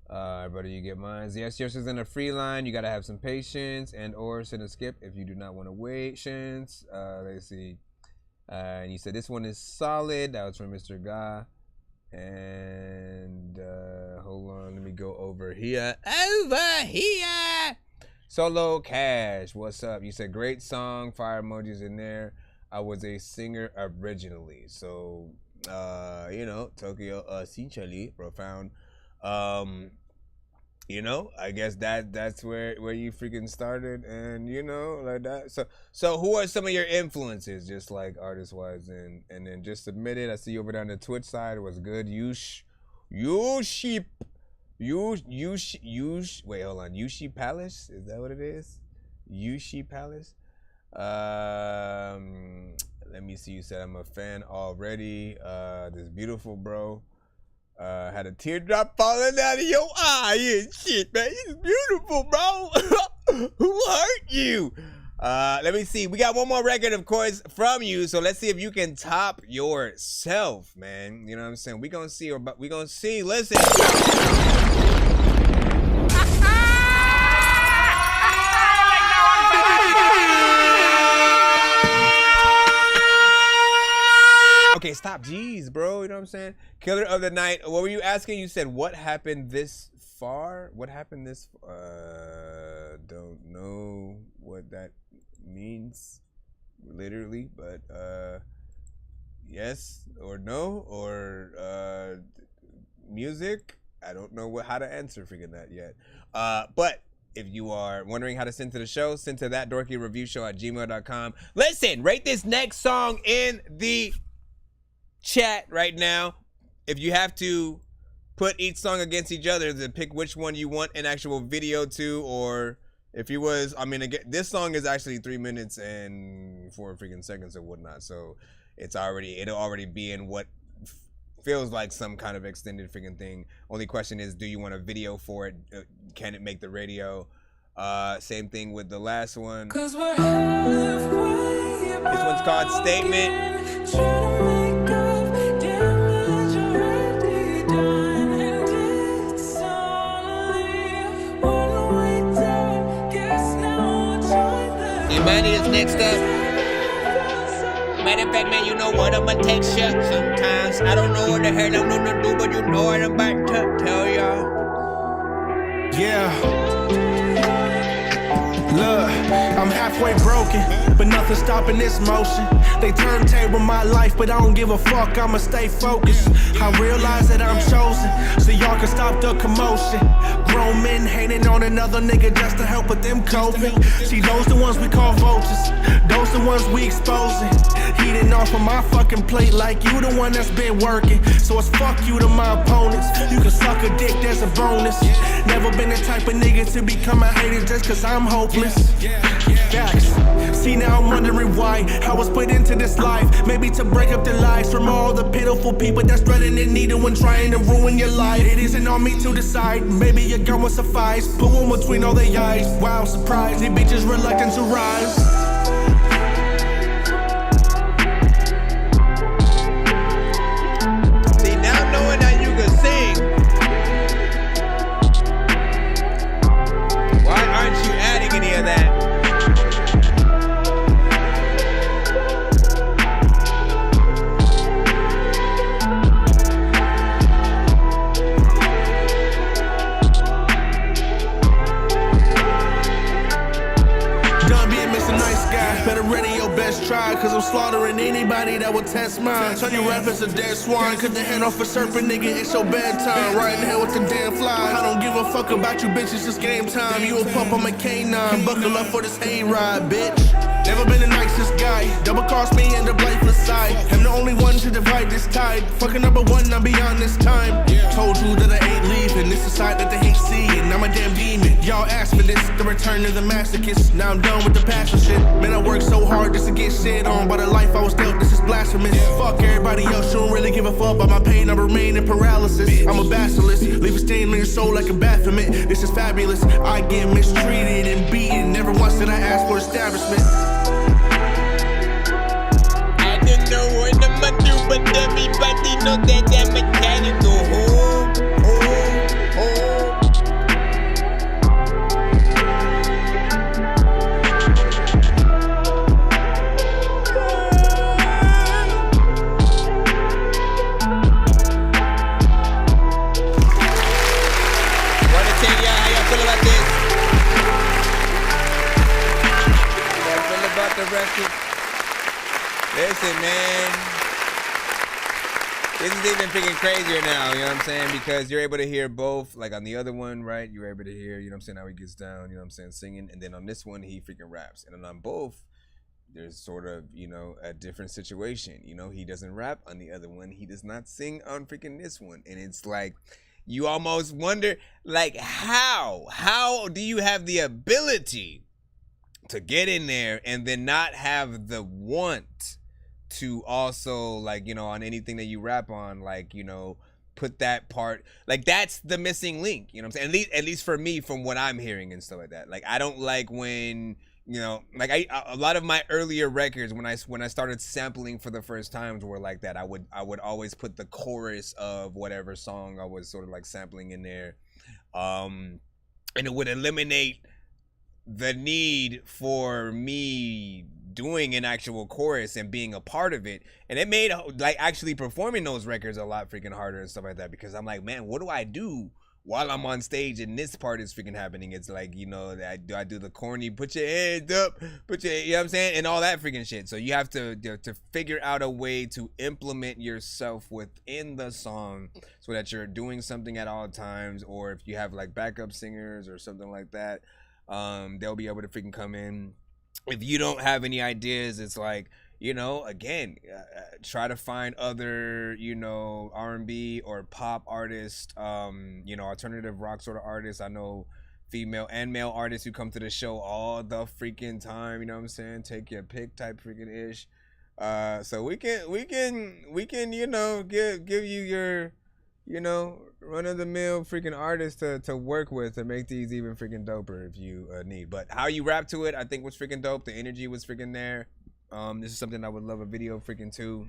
Brother, you get mine. Yes, yours is in a free line. You gotta have some patience and or send a skip if you do not want to wait. Let's see. And you said this one is solid. That was from Mr. Ga. And hold on, let me go over here. Solo Cash, what's up? You said great song, fire emojis in there. I was a singer originally, so you know, Tokyo essentially profound. You know, I guess that's where you freaking started, and you know, like that. So who are some of your influences, just like artist wise, and then just submit it. I see you over there on the Twitch side. It was good. Yushi, wait, hold on. Yushi Palace, is that what it is? Yushi Palace. Let me see. You said I'm a fan already. This beautiful bro. Had a teardrop falling out of your eye and shit, man. It's beautiful, bro. Who hurt you? Let me see. We got one more record, of course, from you. So let's see if you can top yourself, man. You know what I'm saying? We gonna see. We gonna see. Listen. Okay, stop. Jeez, bro. You know what I'm saying? Killer of the night. What were you asking? You said, what happened this far? What happened this... don't know what that means, literally, but, yes or no, or, music. I don't know how to answer freaking that yet. But If you are wondering how to send to the show, send to that Dorky Review Show at gmail.com. Listen, rate this next song in the chat right now. If you have to put each song against each other to pick which one you want an actual video to, or if you was, I mean, again, this song is actually 3 minutes and 4 freaking seconds or whatnot, so it'll already be in what feels like some kind of extended freaking thing. Only question is, do you want a video for it? Can it make the radio? Same thing with the last one. This one's called Statement. Imani is next up. Matter of fact, man, you know what? I'ma take shit sometimes. I don't know what the hell I'm gonna do, but you know what I'm about to tell y'all. Yeah. Look, I'm halfway broken, but nothing stopping this motion. They turntable my life, but I don't give a fuck, I'ma stay focused. I realize that I'm chosen, so y'all can stop the commotion. Grown men hating on another nigga just to help with them coping. See, those the ones we call vultures, those the ones we exposing. Eating off of my fucking plate like you the one that's been working. So it's fuck you to my opponents. You can suck a dick, there's a bonus. Never been the type of nigga to become a hater just cause I'm hopeless. Facts. See, now I'm wondering why I was put into this life. Maybe to break up the lies from all the pitiful people that's threading the needle and trying to ruin your life. It isn't on me to decide. Maybe your gun will suffice. Put one between all their eyes. Wow, surprise. These bitches reluctant to rise. See, now knowing that you can sing, why aren't you adding any of that? Better ready your best try, cause I'm slaughtering anybody that will test mine. Turn your rappers a dead swine, cut the head off a serpent, nigga, it's your bedtime. Right in here with the damn flies. I don't give a fuck about you bitches, it's game time. You a pup, I'm a canine. Buckle up for this hayride, bitch. Never been the nicest guy. Double cross me and the blameless side. I'm the only one to divide this tide. Fucking number one, I'm beyond this time. Told you that I ain't leaving. This is side that they hate seeing. I'm a damn demon. Y'all asked for this, the return of the masochist. Now I'm done with the passion shit. Man, I worked so hard just to get shit on. By the life I was dealt, this is blasphemous. Fuck everybody else, you don't really give a fuck about my pain. I remain in paralysis. I'm a basilisk. Leave a stain on your soul like a Baphomet. This is fabulous. I get mistreated and beaten. Never once did I ask for establishment. I don't know what I'ma do, but everybody know that I'm a daddy. Go home, home, home. Wanna tell y'all how y'all feel about this? How y'all feel about the record? Listen, man, this is even freaking crazier now, you know what I'm saying? Because you're able to hear both, like on the other one, right? You're able to hear, you know what I'm saying, how he gets down, you know what I'm saying, singing. And then on this one, he freaking raps. And then on both, there's sort of, you know, a different situation. You know, he doesn't rap on the other one. He does not sing on freaking this one. And it's like, you almost wonder, like, how do you have the ability to get in there and then not have the want to also, like, you know, on anything that you rap on, like, you know, put that part, like, that's the missing link, you know what I'm saying? At least for me, from what I'm hearing and stuff like that. Like, I don't like when, you know, like, a lot of my earlier records, when I started sampling for the first times, were like that. I would always put the chorus of whatever song I was sort of like sampling in there, and it would eliminate the need for me doing an actual chorus and being a part of it. And it made, like, actually performing those records a lot freaking harder and stuff like that, because I'm like, man, what do I do while I'm on stage and this part is freaking happening? It's like, you know, I do the corny, put your hands up, you know what I'm saying, and all that freaking shit. So you have to figure out a way to implement yourself within the song so that you're doing something at all times, or if you have like backup singers or something like that. They'll be able to freaking come in. If you don't have any ideas, it's like, you know, again, try to find other, you know, R&B or pop artists, you know, alternative rock sort of artists. I know female and male artists who come to the show all the freaking time. You know what I'm saying? Take your pick type freaking ish. So we can, you know, give you your, you know, run of the mill freaking artists to work with to make these even freaking doper if you need. But how you rap to it, I think was freaking dope. The energy was freaking there. This is something I would love a video freaking too.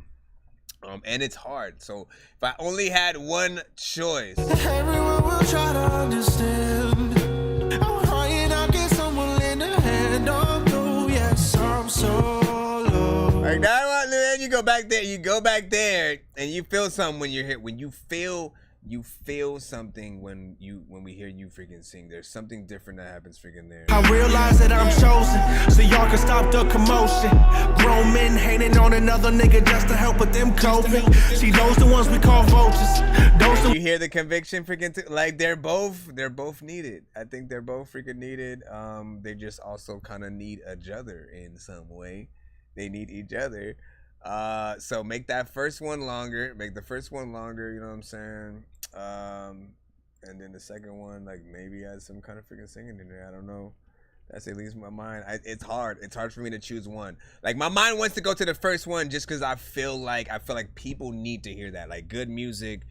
And it's hard. So if I only had one choice. Everyone will try to understand. I'm crying, I'll get someone in the hand. Oh, yes, I'm solo. Like that one, man, you go back there and you feel something when you're here. When you feel something when we hear you freaking sing. There's something different that happens freaking there. I realize that I'm chosen, so y'all can stop the commotion. Grown men hating on another nigga just to help with them coping. See, those the ones we call vultures. You hear the conviction freaking like they're both needed. I think they're both freaking needed. They just also kind of need each other in some way. They need each other. So make that first one longer. Make the first one longer, you know what I'm saying? And then the second one, like maybe add some kind of freaking singing in there. I don't know. That's at least my mind. It's hard. It's hard for me to choose one. Like my mind wants to go to the first one just because I feel like people need to hear that. Like good music,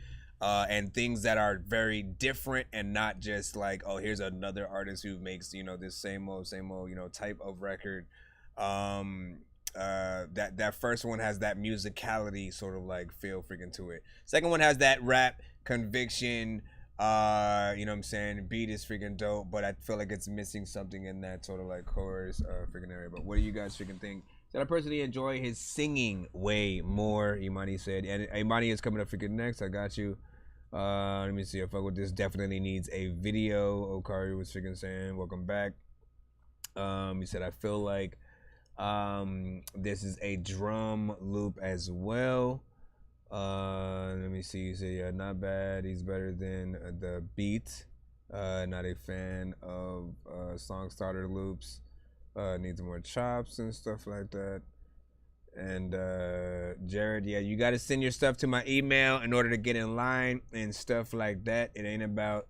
and things that are very different and not just like, oh, here's another artist who makes, you know, this same old, you know, type of record. That first one has that musicality sort of like feel freaking to it. Second one has that rap conviction, you know what I'm saying? Beat is freaking dope, but I feel like it's missing something in that sort of like chorus freaking area. But what do you guys freaking think? Said I personally enjoy his singing way more, Imani said. And Imani is coming up freaking next. I got you. Let me see. I fuck with this. Definitely needs a video. Okari was freaking saying, welcome back. He said, I feel like this is a drum loop as well. Let me see. You say, yeah, not bad. He's better than the beat. Not a fan of song starter loops. Needs more chops and stuff like that. And Jared, yeah, you got to send your stuff to my email in order to get in line and stuff like that. It ain't about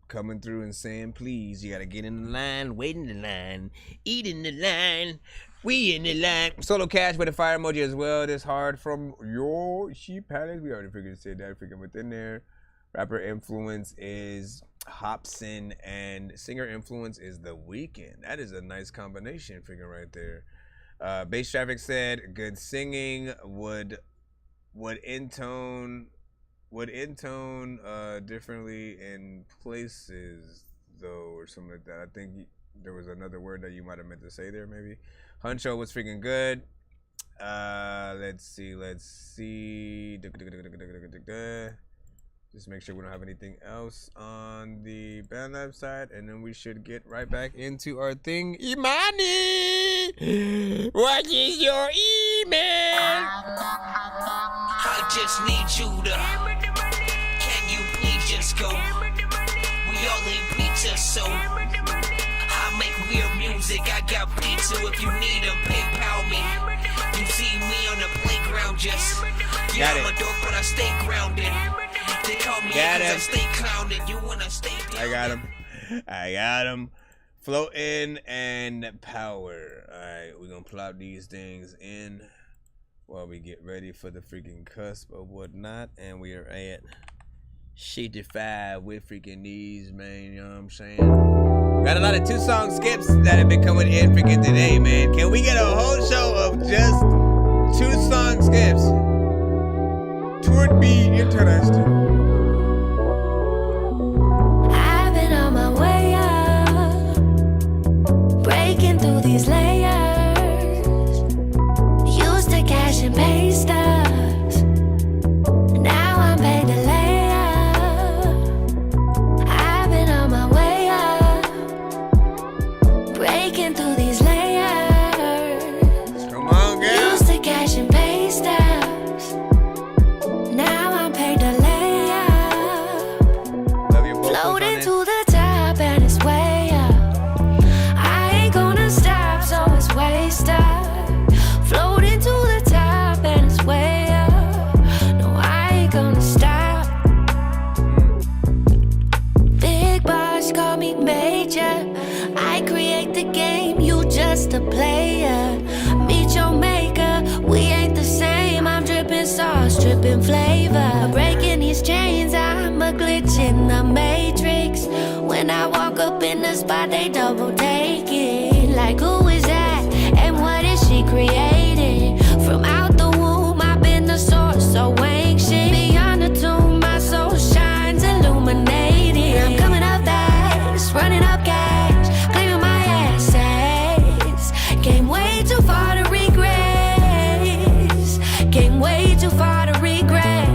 coming through and saying please. You got to get in the line, wait in the line, eat in the line. We in the line. Solo Cash with a fire emoji as well. This hard from your Sheep Palace. We already figured to say that freaking within there. Rapper influence is Hobson and singer influence is The Weeknd. That is a nice combination freaking right there. Bass Traffic said good singing would intone differently in places though, or something like that. I think there was another word that you might have meant to say there maybe. Huncho was freaking good. Let's see. Just make sure we don't have anything else on the BandLab side, and then we should get right back into our thing. Imani, what is your email? I just need you to. Can you please just go? We all eat pizza, so I make weird music. I got pizza if you need them. PayPal me. You see me on the playground, just yeah, I'm a dork, but I stay grounded. They call me I stay clowning. You wanna stay? I got him. Floating and power. All right, we're gonna plop these things in while we get ready for the freaking cusp of whatnot, and we are at 65 with freaking these, man. You know what I'm saying? Got a lot of 2-song skips that have been coming in freaking today, man. Can we get a whole show of just 2-song skips? Would be interesting. I've been on my way up, breaking through these layers. Used to cash and pay stubs, now I'm paid to lay up. I've been on my way up, breaking through these layers. Come on, girl. Used to cash and pay stubs. Now I'm paid to lay up. Love you both. Floating to the top and it's way up. this, but they double take it. Like, who is that? And what is she creating? From out the womb, I've been the source, so ancient. Beyond the tomb, my soul shines, illuminating. I'm coming up fast, running up cash, claiming my assets. Came way too far to regress. Came way too far to regret.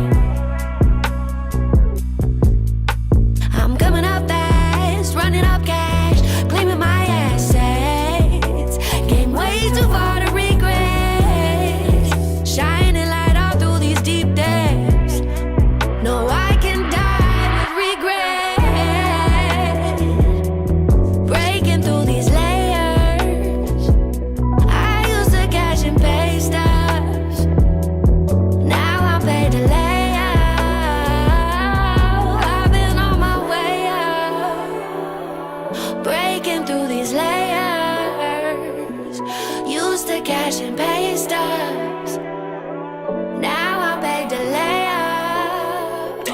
I'm coming up fast, running up cash, claiming my assets. Came way too far to regret. Shining light all through these deep depths. No, I can die with regret. Breaking through these layers. I used to cash and pay stuff. Now I'm paid to lay out. I've been on my way out. Breaking through these layers. Used to cash and pay stubs. Now I'm paid to lay out.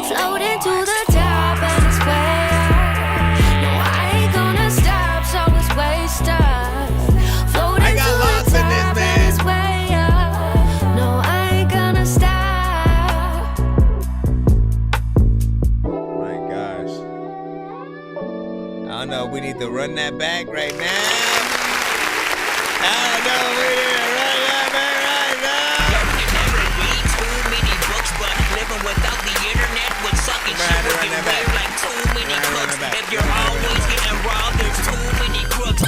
Floating to the top and it's way up. No, I ain't gonna stop, so it's way stuck. Floating I got to lost the in this, top man. and it's way up. No, I ain't gonna stop. My gosh. I don't know if we need to run that back right now. I don't know if we need to run that back right now. Yo, you never read too many books, but living without the internet would suck and shit would get weird like too many cooks. If you're always getting robbed, there's too many crooks.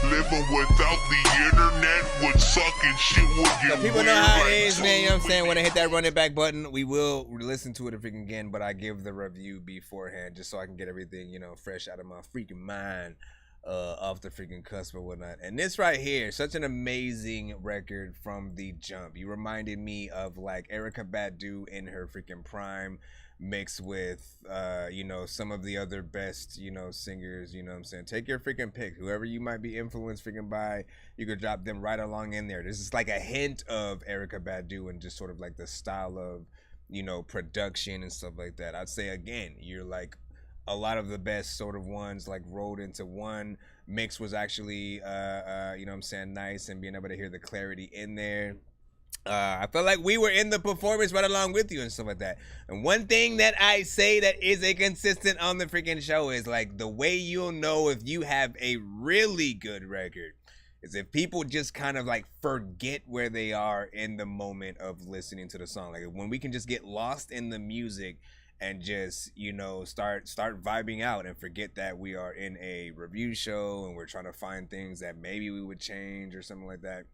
Living without the internet would suck and shit would get People weird know how like it is, man. You know what I'm too saying? When I hit that run it back button, we will listen to it freaking again, but I give the review beforehand just so I can get everything, you know, fresh out of my freaking mind, off the freaking cusp or whatnot. And this right here, such an amazing record from the jump. You reminded me of like Erykah Badu in her freaking prime, mixed with you know, some of the other best, you know, singers. You know what I'm saying? Take your freaking pick. Whoever you might be influenced freaking by, you could drop them right along in there. This is like a hint of Erykah Badu and just sort of like the style of, you know, production and stuff like that. I'd say again, you're like a lot of the best sort of ones like rolled into one. Mix was actually you know what I'm saying, nice, and being able to hear the clarity in there. I felt like we were in the performance right along with you and stuff like that. And one thing that I say that is a consistent on the freaking show is like the way you'll know if you have a really good record is if people just kind of like forget where they are in the moment of listening to the song. Like when we can just get lost in the music and just, you know, start vibing out and forget that we are in a review show and we're trying to find things that maybe we would change or something like that.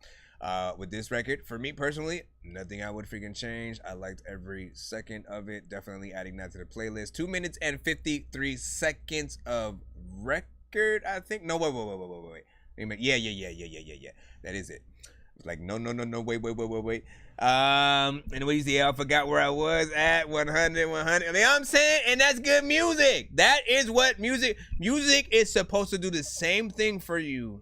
With this record, for me personally, nothing I would freaking change. I liked every second of it. Definitely adding that to the playlist. 2 minutes and 53 seconds of record, I think. No, wait. Yeah. That is it. It's like, no, wait. And what you see, I forgot where I was at, 100. You know what I'm saying? And that's good music. That is what music is supposed to do, the same thing for you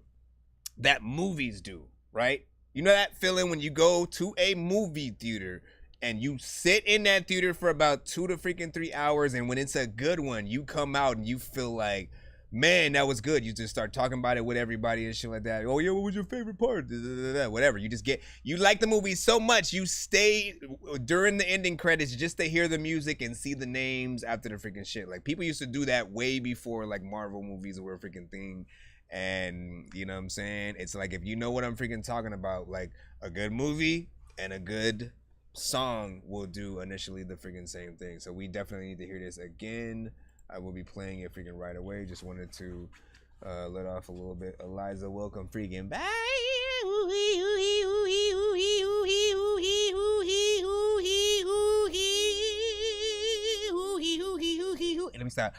that movies do, right? You know that feeling when you go to a movie theater and you sit in that theater for about 2 to freaking 3 hours, and when it's a good one, you come out and you feel like, man, that was good. You just start talking about it with everybody and shit like that. Oh yeah, what was your favorite part? Whatever. You like the movie so much, you stay during the ending credits just to hear the music and see the names after the freaking shit. Like people used to do that way before like Marvel movies were a freaking thing. And you know what I'm saying? It's like, if you know what I'm freaking talking about, like a good movie and a good song will do initially the freaking same thing. So we definitely need to hear this again. I will be playing it freaking right away. Just wanted to let off a little bit. Eliza, welcome freaking back. Let me stop.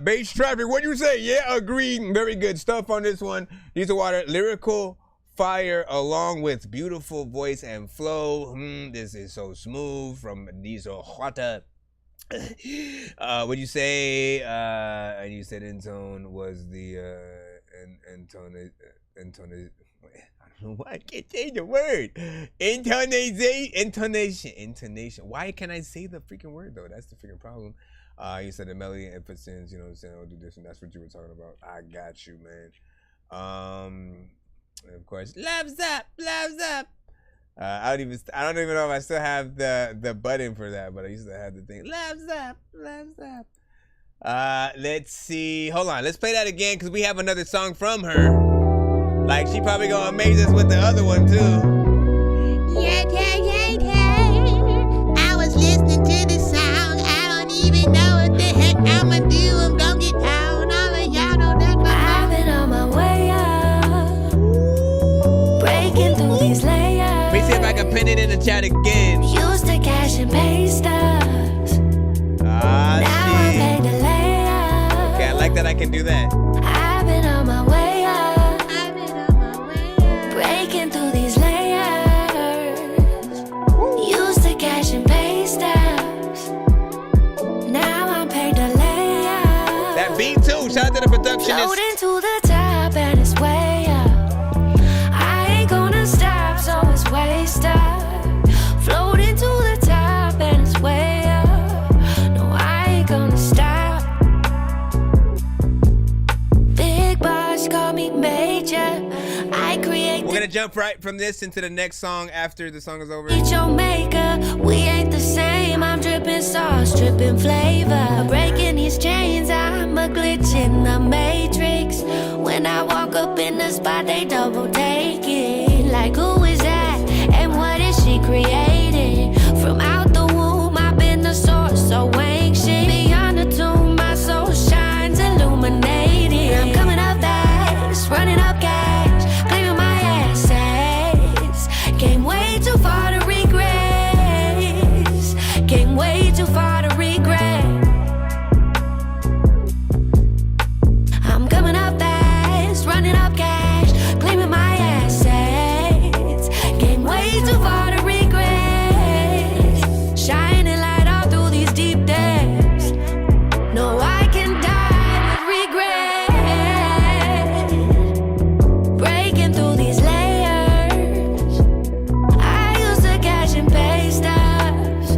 Base traffic, what you say? Yeah, agreed. Very good stuff on this one. Diesel Water, lyrical fire along with beautiful voice and flow. This is so smooth from Diesel Water. What you say? And you said intone was the intone. I don't know why I can't say the word. Intonation. Why can't I say the freaking word though? That's the freaking problem. You said the melody and emphasis, you know what I'm saying? I'll do this, and that's what you were talking about. I got you, man. And of course, loves up. I don't even know if I still have the button for that, but I used to have the thing. Loves up. Let's see. Hold on. Let's play that again because we have another song from her. Like, she probably gonna amaze us with the other one too. Yeah. I was listening to the song. I don't even know what the heck I'ma do. I'm gonna get down. All of y'all know that. I've been on my way up, breaking through these layers. Let me see if I can pin it in the chat again. Used to cash and pay stubs. Now I pay the layers. Okay, I like that I can do that. I've been on my way up, breaking through these layers. Used to cash and pay stubs. Now I'm paid the layers. That beat too. Shout out to the productionist. Floating to the top and it's way up. I ain't gonna stop, so it's way stuck. Floating to the top and it's way up. No, I ain't gonna stop. Big boss call me major. I create. We're gonna jump right from this into the next song after the song is over. It's your maker, we ain't the same. I'm dripping sauce, dripping flavor. Breaking these chains, I'm a glitch in the matrix. When I walk up in the spot, they double take it. Like, who is that? And what is she creating? From out the womb, I've been the source, so ancient. Beyond the tomb, my soul shines, illuminating. I'm coming up fast, running up cash, claiming my assets. Came way too far to regress. Came way too far to regret. I'm coming up fast, running up cash, claiming my assets. Came way too far to regret. Shining light all through these deep depths. No, I can die with regret. Breaking through these layers. I used to cash and pay stubs.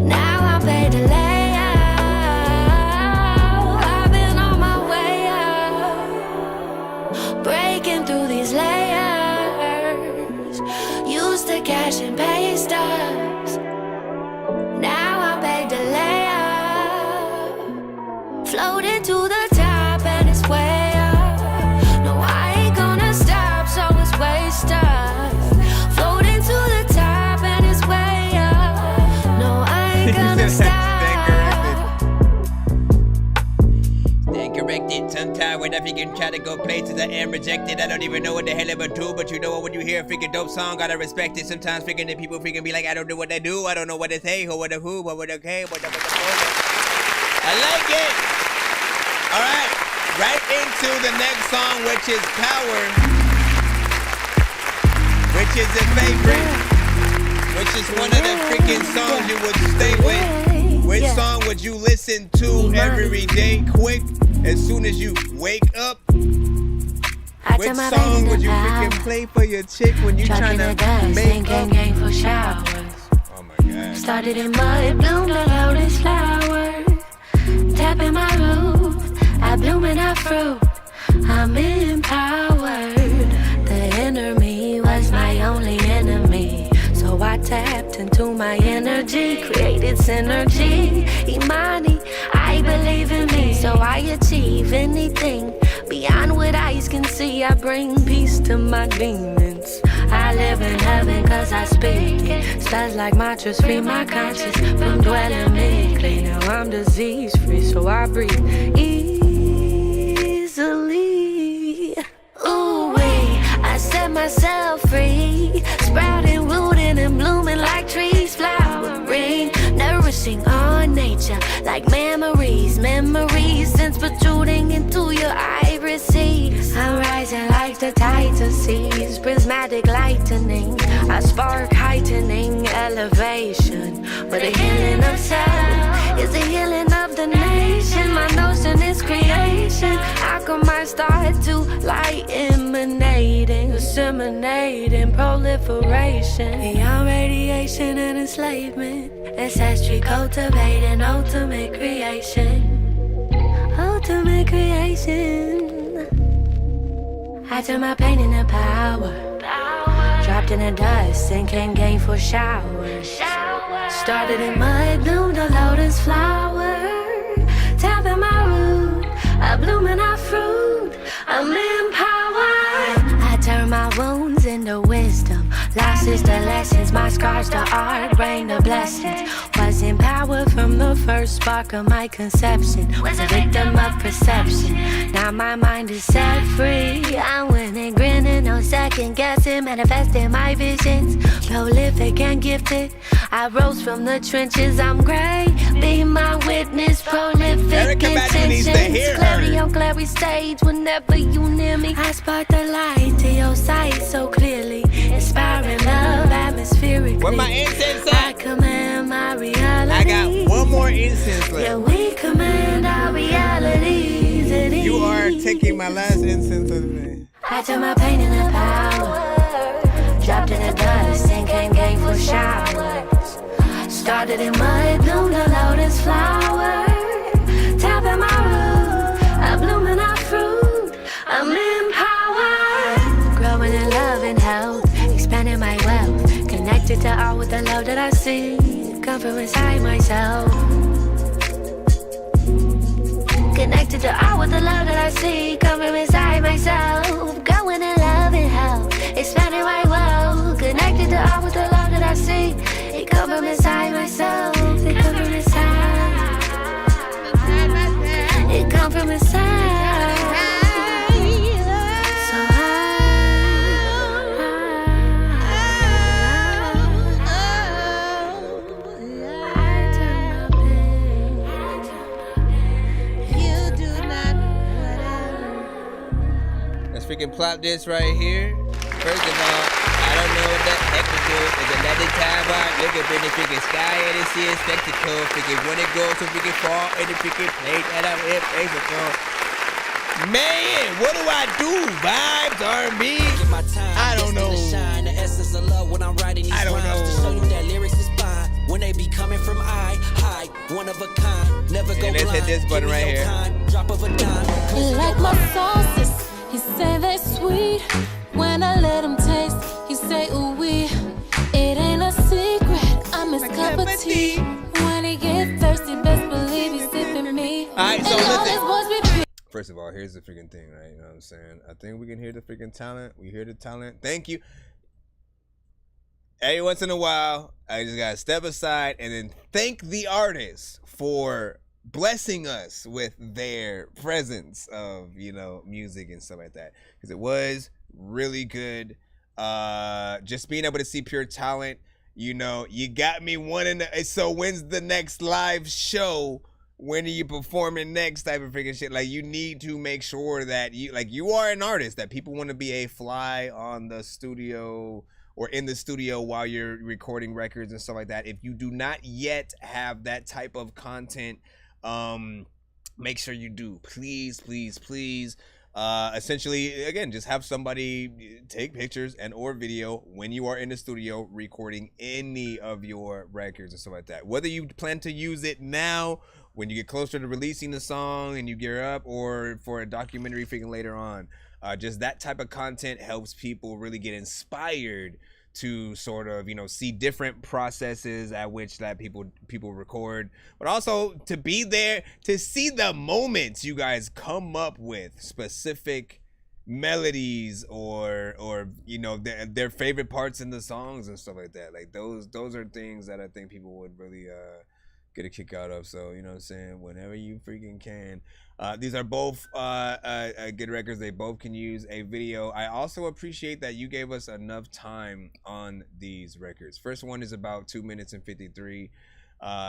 Now I'm paid to lay out. I've been on my way up, breaking through these layers. Used to cash and pay stubs. Now I'm paid to lay out. Floating to the top and it's way up. No, I ain't gonna stop, so it's way stuck. Floating to the top and it's way up. No, I ain't gonna stop. Stay corrected. Sometime when I freaking try to go play to the end rejected. I don't even know what the hell I'm do, but you know what, when you hear a freaking dope song, gotta respect it. Sometimes freaking the people freaking be like, I don't know what they do, I don't know what to say, or what to who, what the okay, what the I like it. All right, right into the next song, which is Power, which is a favorite, which is one of the freaking songs you would stay with. Which song would you listen to every day, quick, as soon as you wake up? Which song would you freaking play for your chick when you trying to make up? For showers. Oh my God. Started in mud, bloomed the loudest flowers. Tapping my roof, I bloom and I fruit. I'm empowered. The inner me was my only enemy. So I tapped into my energy, created synergy. Imani, I believe in me, so I achieve anything beyond what eyes can see. I bring peace to my demons. I live in heaven cause I speak it. Spells like mantras free my conscience from dwelling meekly. Now I'm disease free, so I breathe easily. Ooh wee, I set myself free, sprouting, rooting and blooming like trees, flowering, nourishing all nature like memories, memories since protruding into your irises. I'm rising like the tides of seas, prismatic lightning. I spark heightening elevation with a healing of self. It's the healing of the nation. My notion is creation. How come I start to light emanating, disseminating, proliferation, beyond radiation and enslavement, ancestry cultivating ultimate creation, ultimate creation. I turn my pain into power, dropped in the dust and came gain for showers. Started in mud, bloomed a lotus flower, tapping my root, a blooming a fruit. I'm empowered. I turn my wounds into wisdom, losses to lessons, my scars to art, rain to blessings. Was empowered from the first spark of my conception. Was a victim of perception. Now my mind is set free. I'm winning, grinning, no second guessing, manifesting my visions. Prolific and gifted. I rose from the trenches. I'm great. Be my witness. Prolific intentions. Clarity on clarity stage. Whenever you near me, I spark the light to your sight so clearly. Inspiring love atmospherically. Where my incense at? I command my reality. I got one more incense left. Yeah, we command our realities. You are taking my last incense of the day. I turn my pain into power. Dropped in the dust and came gain for showers. Started in mud, bloomed a lotus flower. Tapping my root, a blooming a fruit. I'm empowered. Growing in love and health, expanding my wealth. Connected to all with the love that I see. Come from inside myself. Connected to all with the love that I see. Come from inside myself. Going in love and health, expanding my wealth. Connected to all with the love that I see. It come from inside myself. It come from inside. It come from inside. Freaking plop this right here. First of all, I don't know what that heck to do. It's another time out. Look up in the freaking sky and it's see a spectacle. Freaking when it goes to freaking fall in the freaking plate that I'm in physical. Man, what do I do? Vibes, R&B? I don't know. I don't know. To show you that lyrics is fine. When they be coming from high, one of a kind. Never go blind. Let's hit this button right here. Drop of a dime. You like my sauces. He say they sweet when I let him taste. He say ooh wee, it ain't a secret. I'm his cup of tea. When he get thirsty, best believe he's sipping me. Alright, so listen. First of all, here's the freaking thing, right? You know what I'm saying? I think we can hear the freaking talent. We hear the talent. Thank you. Every once in a while, I just gotta step aside and then thank the artist for blessing us with their presence of, you know, music and stuff like that, because it was really good. Just being able to see pure talent, you know, you got me wanting to. So when's the next live show? When are you performing next? Type of freaking shit. Like, you need to make sure that you are an artist, that people want to be a fly on the studio or in the studio while you're recording records and stuff like that. If you do not yet have that type of content, make sure you do. Please. Essentially, again, just have somebody take pictures and or video when you are in the studio recording any of your records and stuff like that. Whether you plan to use it now when you get closer to releasing the song and you gear up, or for a documentary freaking later on. Just that type of content helps people really get inspired to sort of, you know, see different processes at which that people record, but also to be there to see the moments you guys come up with specific melodies or you know, their favorite parts in the songs and stuff like that. Like those are things that I think people would really get a kick out of. So, you know what I'm saying, whenever you freaking can. These are both good records. They both can use a video. I also appreciate that you gave us enough time on these records. First one is about 2 minutes and 53.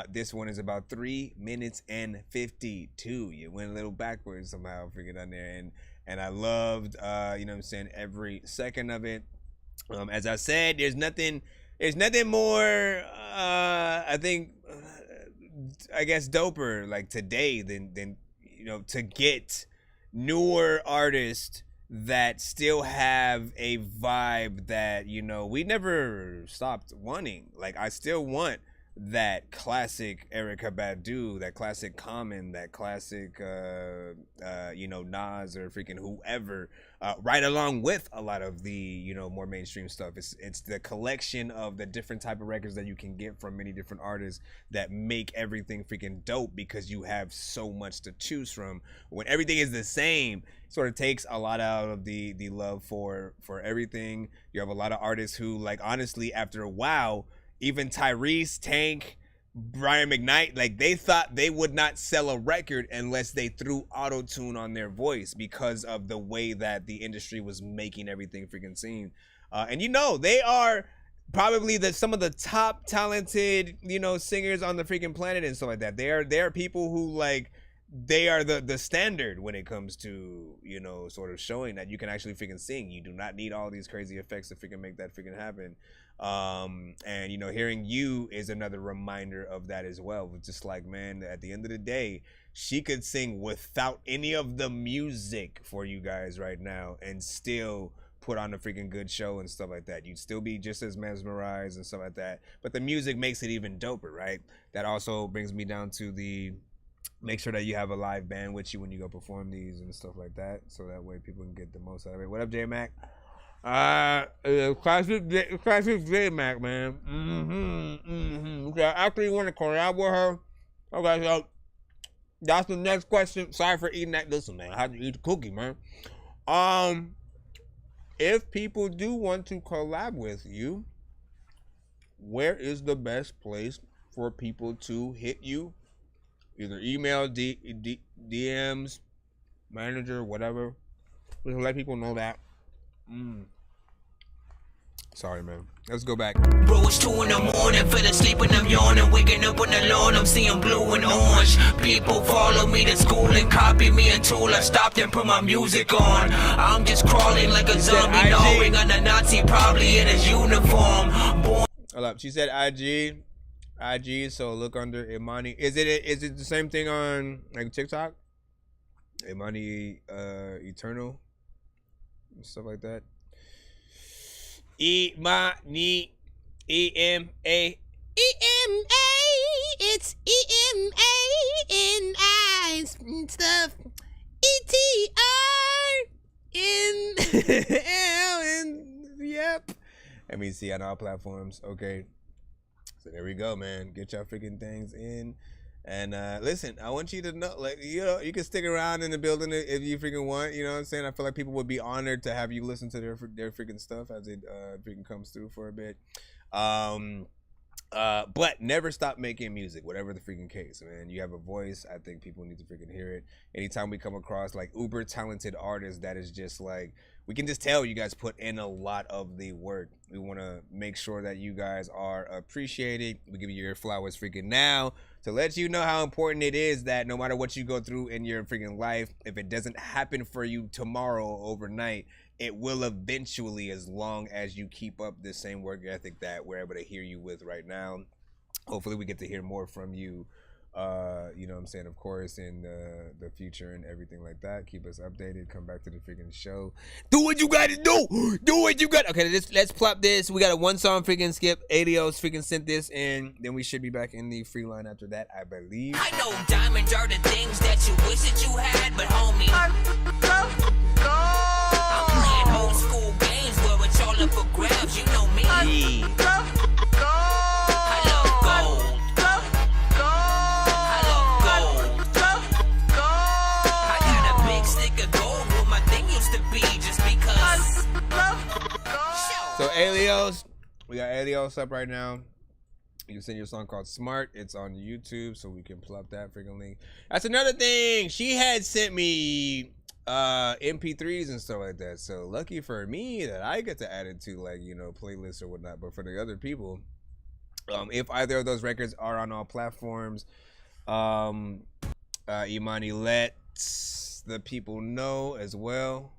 This one is about 3 minutes and 52. You went a little backwards somehow, freaking on there, and I loved you know what I'm saying, every second of it. As I said, there's nothing more I think I guess, doper like today than you know, to get newer artists that still have a vibe that, you know, we never stopped wanting. Like, I still want that classic Erykah Badu, that classic Common, that classic you know, Nas or freaking whoever, right along with a lot of the, you know, more mainstream stuff. It's the collection of the different type of records that you can get from many different artists that make everything freaking dope, because you have so much to choose from. When everything is the same, it sort of takes a lot out of the love for everything. You have a lot of artists who, like, honestly, after a while, even Tyrese, Tank, Brian McKnight, like, they thought they would not sell a record unless they threw auto-tune on their voice, because of the way that the industry was making everything freaking seem. And, you know, they are probably some of the top talented, you know, singers on the freaking planet and stuff like that. They are people who, like, they are the standard when it comes to, you know, sort of showing that you can actually freaking sing. You do not need all these crazy effects to freaking make that freaking happen. And, you know, hearing you is another reminder of that as well. Just like, man, at the end of the day, she could sing without any of the music for you guys right now and still put on a freaking good show and stuff like that. You'd still be just as mesmerized and stuff like that. But the music makes it even doper, right? That also brings me down to the make sure that you have a live band with you when you go perform these and stuff like that, so that way people can get the most out of it. What up, J Mac? Classic J Mac, man. Okay, I actually want to collab with her. Okay, so that's the next question. Sorry for eating that. Listen, man, I had to eat a cookie, man. If people do want to collab with you, where is the best place for people to hit you? Either email, DMs, manager, whatever. We can let people know that. Sorry, man. Let's go back. Bro, it's 2 in the morning, fell asleep and I'm yawning. Waking up on the lawn, I'm seeing blue and orange. People follow me to school and copy me until I stopped and put my music on. I'm just crawling like a zombie, gnawing on a Nazi, probably in his uniform. Hold up, she said IG, so look under Imani. Is it the same thing on like TikTok? Imani Eternal and stuff like that. Imani, E-M-A. It's E-M-A-N-I and stuff. E-T-R-N-L, yep. Let me see on all platforms. Okay. So there we go, man. Get your freaking things in. And listen, I want you to know, like, you know, you can stick around in the building if you freaking want. You know what I'm saying? I feel like people would be honored to have you listen to their freaking stuff as it freaking comes through for a bit. But never stop making music, whatever the freaking case, man. You have a voice. I think people need to freaking hear it. Anytime we come across like uber talented artists that is just like, we can just tell you guys put in a lot of the work. We want to make sure that you guys are appreciated. We give you your flowers freaking now to let you know how important it is that no matter what you go through in your freaking life, if it doesn't happen for you tomorrow overnight, it will eventually, as long as you keep up the same work ethic that we're able to hear you with right now. Hopefully we get to hear more from you, you know what I'm saying, of course, in the future and everything like that. Keep us updated. Come back to the freaking show. Do what you gotta do. Do what you got. Okay, let's plop this. We got a 1 song freaking skip. Adios freaking sent this, and then we should be back in the free line after that, I believe. I know diamonds are the things that you wish that you had, but homie, I'm playing old school games where it's all up for grabs. You know me. So Alios, we got Alios up right now. You can send your song called Smart. It's on YouTube, so we can plug that freaking link. That's another thing. She had sent me MP3s and stuff like that. So lucky for me that I get to add it to, like, you know, playlists or whatnot. But for the other people, if either of those records are on all platforms, Imani, let the people know as well.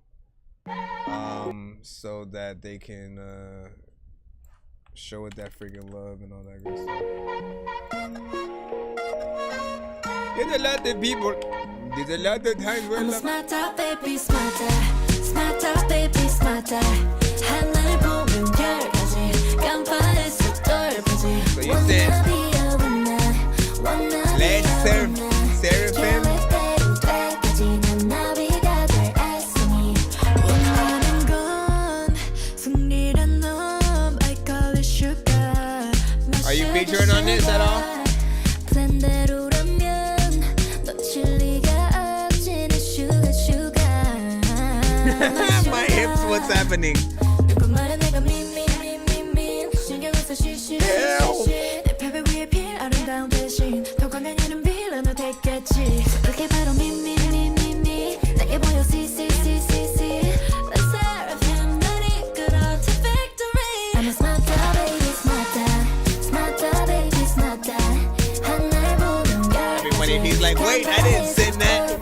So that they can show it that freaking love and all that good stuff. There's a lot of people. There's a lot of times where I'm a smarter, baby, smarter. Smarter, baby, smarter. 하늘 보면 별까지 깜빡했어 똘까지. So you said, let's surf, seraphim. Are you featuring on this at all? My hips, what's happening? Everybody, he's like, wait, I didn't send that.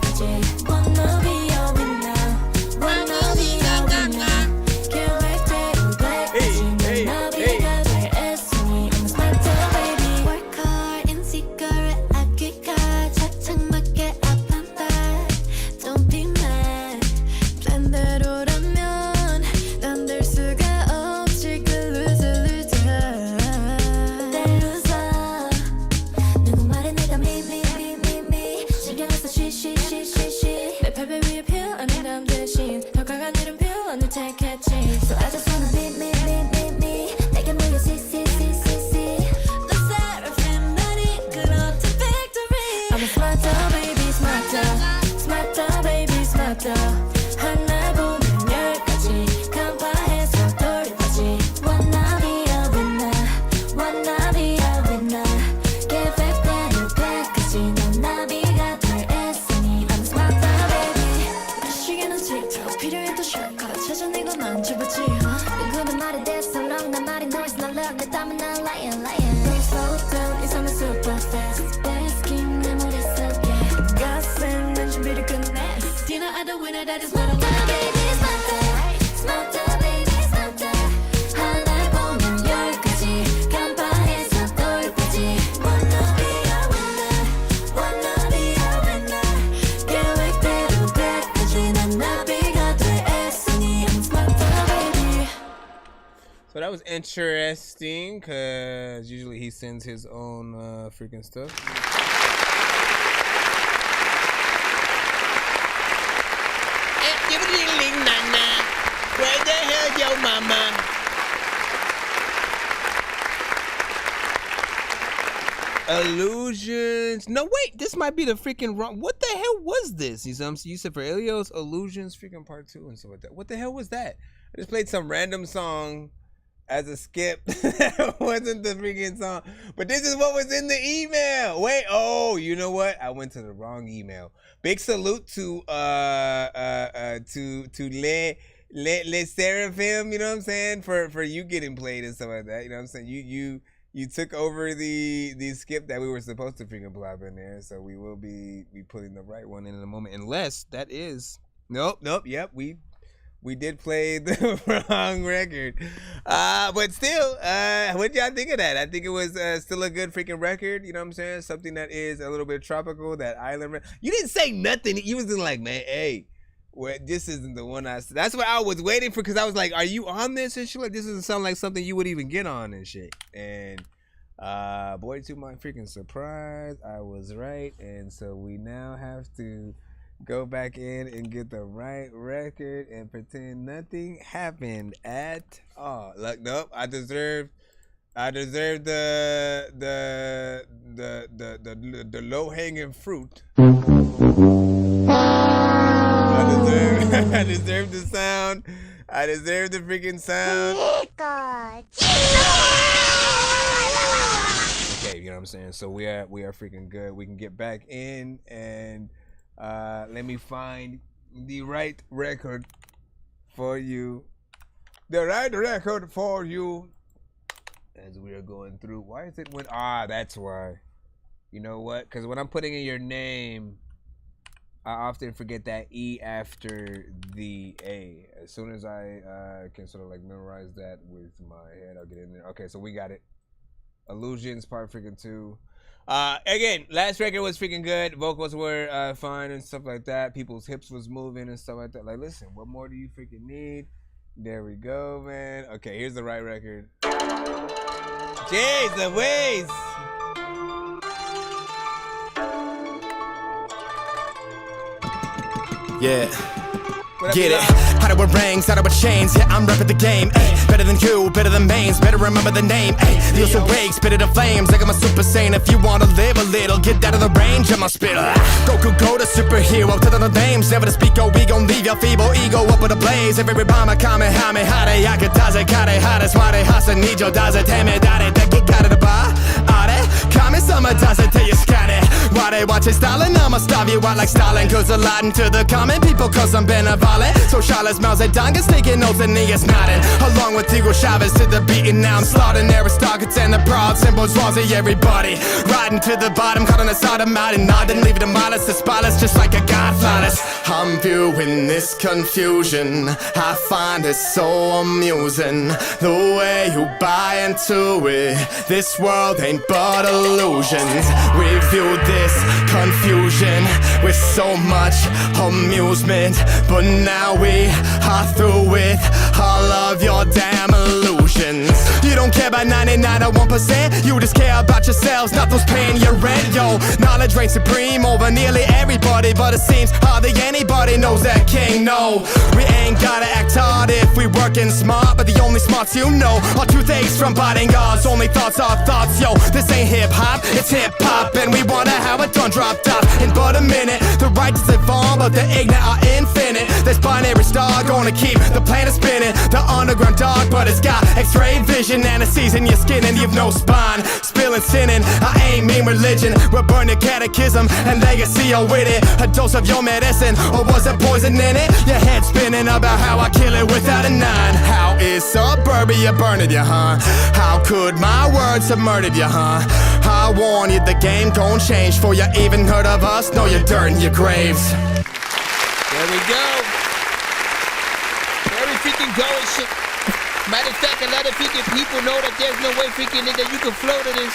So that was interesting, cause usually he sends his own freaking stuff. Where the hell your mama? Illusions. No, wait, this might be the freaking wrong. What the hell was this? You said for Ilios, Illusions, freaking part 2 and stuff like that. What the hell was that? I just played some random song as a skip. That wasn't the freaking song. But this is what was in the email. Wait, oh, you know what? I went to the wrong email. Big salute to Le Seraphim, you know what I'm saying? For you getting played and stuff like that. You know what I'm saying? You took over the skip that we were supposed to freaking plop in there. So we will be putting the right one in a moment. Unless that is nope, yep, we did play the wrong record. But still, what y'all think of that? I think it was still a good freaking record. You know what I'm saying? Something that is a little bit tropical, that island. You didn't say nothing. You was just like, man, hey, this isn't the one I... That's what I was waiting for, because I was like, are you on this and shit? Like, this doesn't sound like something you would even get on and shit. And boy, to my freaking surprise, I was right. And so we now have to go back in and get the right record and pretend nothing happened at all. Look, nope, I deserved the low hanging fruit. I deserve the sound. I deserve the freaking sound. Okay, you know what I'm saying? So we are freaking good. We can get back in and let me find the right record for you. The right record for you. As we are going through. Why is it when... that's why. You know what? Because when I'm putting in your name, I often forget that E after the A. As soon as I can sort of like memorize that with my head, I'll get in there. Okay, so we got it. Illusions, part freaking 2. Again, last record was freaking good. Vocals were fine and stuff like that. People's hips was moving and stuff like that. Like, listen, what more do you freaking need? There we go, man. Okay, here's the right record. Jeez, the ways. Yeah. Get it? How do it rings? How do it change? Yeah, I'm repping the game. Ay, better than you, better than mains. Better remember the name. Ay, deals awake, spit it in flames. Like I'm a super saiyan. If you wanna live a little, get out of the range of my spitter. Goku, go to superhero. To the names, never to speak. Oh, we gon' leave your feeble ego up with a blaze. Every rhyme, kame, hame, hare, yakataze, kare, hare, sware, hasa, nijo, daze, teme, dare, that get out of the bar. Are, kame, sama, daze, te, you scan it. Why watch it, Stalin? I'ma starve you out like Stalin. Cause a Latin to the common people, cause I'm benevolent. So Charlotte's Mao Zedonga's taking notes and he is nodding. Along with Hugo Chavez to the beat and now I'm slaughtering aristocrats and the proud symbols, Swansea, everybody. Riding to the bottom, caught on the side of mountain, nodding, leaving them modest, the spotless, just like a godfather. I'm viewing this confusion, I find it so amusing. The way you buy into it, this world ain't but illusions. We view this confusion with so much amusement, but now we are through with all of your damn illusions. You don't care about 99 or 1%, you just care about yourselves, not those paying your rent. Yo, knowledge reigns supreme over nearly everybody, but it seems hardly anybody knows that king. No, we ain't gotta act hard if we working smart, but the only smarts you know are two things from bodyguards. Only thoughts are thoughts, yo, this ain't hip-hop, it's hip-hop, and we wanna have it done dropped off in but a minute. The righteous inform, but the ignorant are infinite. This binary star gonna keep the planet spinning. The underground dark, but it's got x-ray vision, and it sees in your skin and you've no spine. Spilling sinning, I ain't mean religion. We'll burn your catechism and legacy or with it. A dose of your medicine, or was there poison in it? Your head spinning about how I kill it without a nine. How is suburbia burning you, huh? How could my words have murdered you, huh? I warn you, the game gon' change. For you even heard of us, know you're dirt in your graves. There we go. Very freaking going shit. Matter of fact, a lot of freaking people know that there's no way freaking nigga you can flow to this.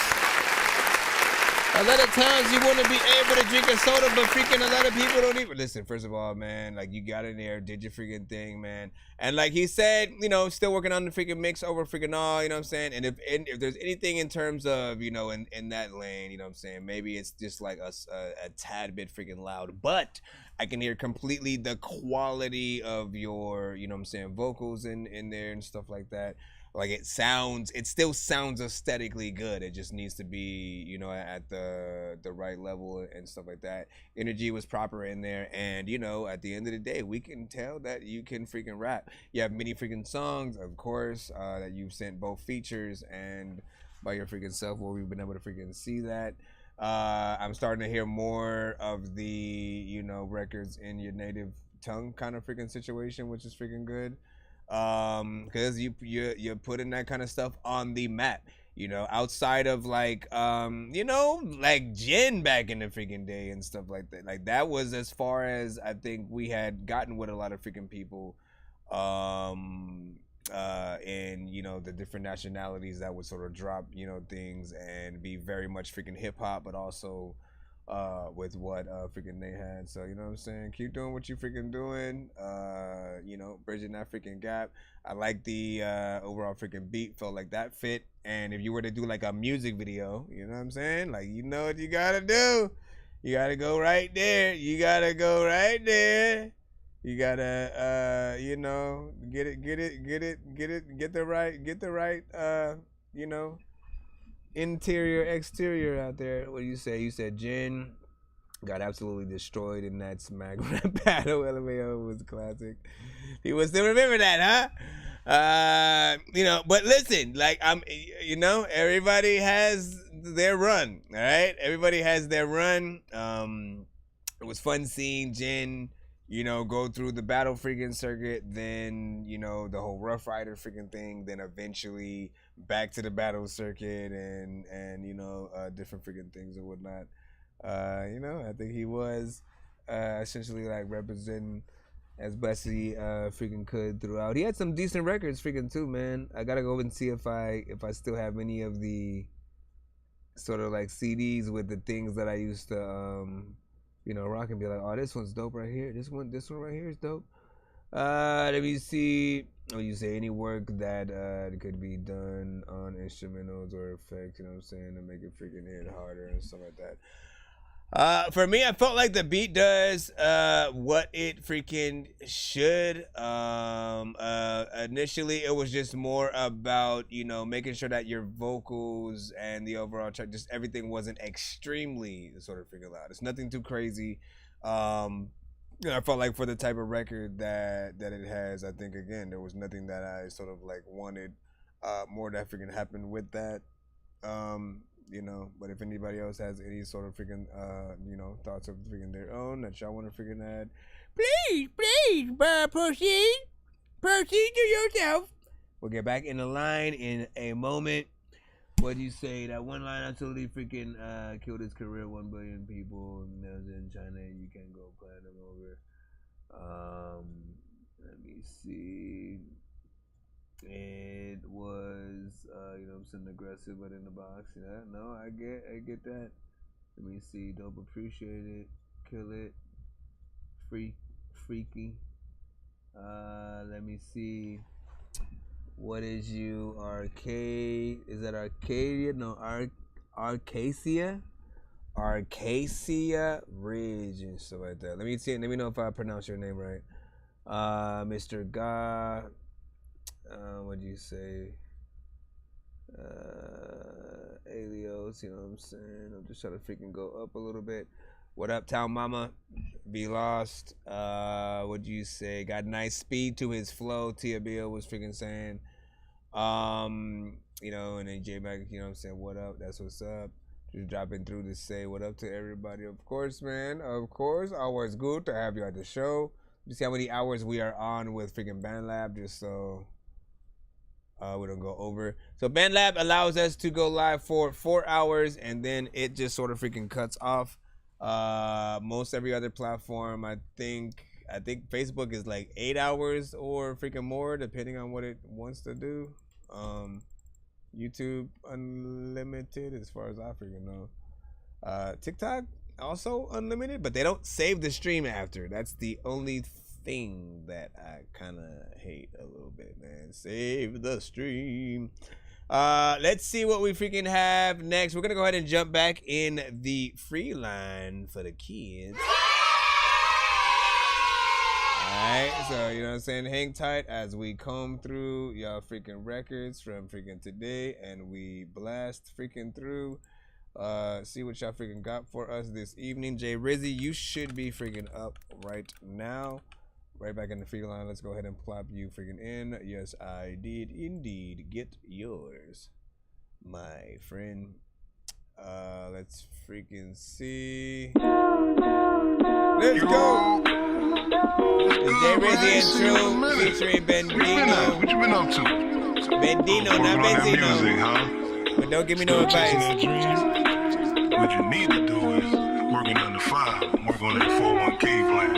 A lot of times you want to be able to drink a soda, but freaking a lot of people don't even listen. First of all, man, like you got in there, did your freaking thing, man. And like he said, you know, still working on the freaking mix over freaking all, you know what I'm saying? And if there's anything in terms of, you know, in that lane, you know what I'm saying? Maybe it's just like a tad bit freaking loud, but I can hear completely the quality of your, you know what I'm saying, vocals in there and stuff like that. Like it still sounds aesthetically good. It just needs to be, you know, at the right level and stuff like that. Energy was proper in there, and you know, at the end of the day, we can tell that you can freaking rap. You have many freaking songs, of course, that you've sent both features and by your freaking self, where we've been able to freaking see that. I'm starting to hear more of the, you know, records in your native tongue kind of freaking situation, which is freaking good. Because you're putting that kind of stuff on the map, you know, outside of like you know, like Jen back in the freaking day and stuff like that. Like that was as far as I think we had gotten with a lot of freaking people and you know, the different nationalities that would sort of drop, you know, things and be very much freaking hip-hop, but also with what freaking they had. So you know what I'm saying, keep doing what you freaking doing, you know, bridging that freaking gap. I like the overall freaking beat, felt like that fit. And if you were to do like a music video, you know what I'm saying, like, you know what you gotta do, you gotta go right there, you gotta go right there, you gotta you know, get the right you know, interior, exterior out there. What do you say? You said Jen got absolutely destroyed in that smack rap battle. LMAO was classic. People still remember that, huh? You know, but listen, like you know, everybody has their run, all right? Everybody has their run. It was fun seeing Jen, you know, go through the battle freaking circuit, then, you know, the whole Rough Rider freaking thing, then eventually back to the battle circuit and you know, different freaking things and whatnot. You know, I think he was essentially like representing as best he freaking could throughout. He had some decent records freaking too, man. I gotta go and see if I still have any of the sort of like CDs with the things that I used to rock and be like, oh, this one's dope right here. This one right here is dope. Let me see. Oh, you say any work that could be done on instrumentals or effects, you know what I'm saying, to make it freaking hit harder and stuff like that. For me, I felt like the beat does what it freaking should. Initially, it was just more about, making sure that your vocals and the overall track, just everything wasn't extremely sort of freaking loud. It's nothing too crazy. I felt like for the type of record that it has, I think, again, there was nothing that I sort of like wanted more that freaking happened with that. But if anybody else has any sort of freaking, thoughts of freaking their own that y'all want to freaking add, please, proceed to yourself. We'll get back in the line in a moment. What do you say? That one line absolutely freaking killed his career. 1 billion people. Nonsenze in China. You can go platinum over. Let me see. It was, some aggressive, but in the box. Yeah, no, I get that. Let me see. Dope, appreciate it. Kill it. Freaky. Let me see. What is you? Arcade? Is that Arcadia? No, Arcacia? Arcacia Ridge and stuff like that. Let me see. Let me know if I pronounce your name right. Mr. Ga. What do you say? Alios, you know what I'm saying? I'm just trying to freaking go up a little bit. What up, Town Mama? Be lost. What do you say? Got nice speed to his flow. Tia Bill was freaking saying. And then J Mac, you know what I'm saying? What up? That's what's up. Just dropping through to say what up to everybody. Of course, man. Of course. Always good to have you at the show. You see how many hours we are on with freaking BandLab, just so we don't go over. So BandLab allows us to go live for 4 hours, and then it just sort of freaking cuts off. Most every other platform, I think Facebook is like 8 hours or freaking more, depending on what it wants to do. YouTube unlimited, as far as I freaking know. TikTok also unlimited, but they don't save the stream after. That's the only thing that I kind of hate a little bit, man. Save the stream. Let's see what we freaking have next. We're gonna go ahead and jump back in the free line for the kids. Alright, so you know what I'm saying, hang tight as we comb through y'all freaking records from freaking today, and we blast freaking through, see what y'all freaking got for us this evening. Jay Rizzy, you should be freaking up right now. Right back in the free line. Let's go ahead and plop you freaking in. Yes, I did indeed get yours, my friend. Let's freaking see. Let's go. It's Jay Rizzy and True featuring Bendino. What you been up to? Bendino, not Benzino. Music, huh? But don't give me no advice. What you need to do is working on the file, work on that 401k plan.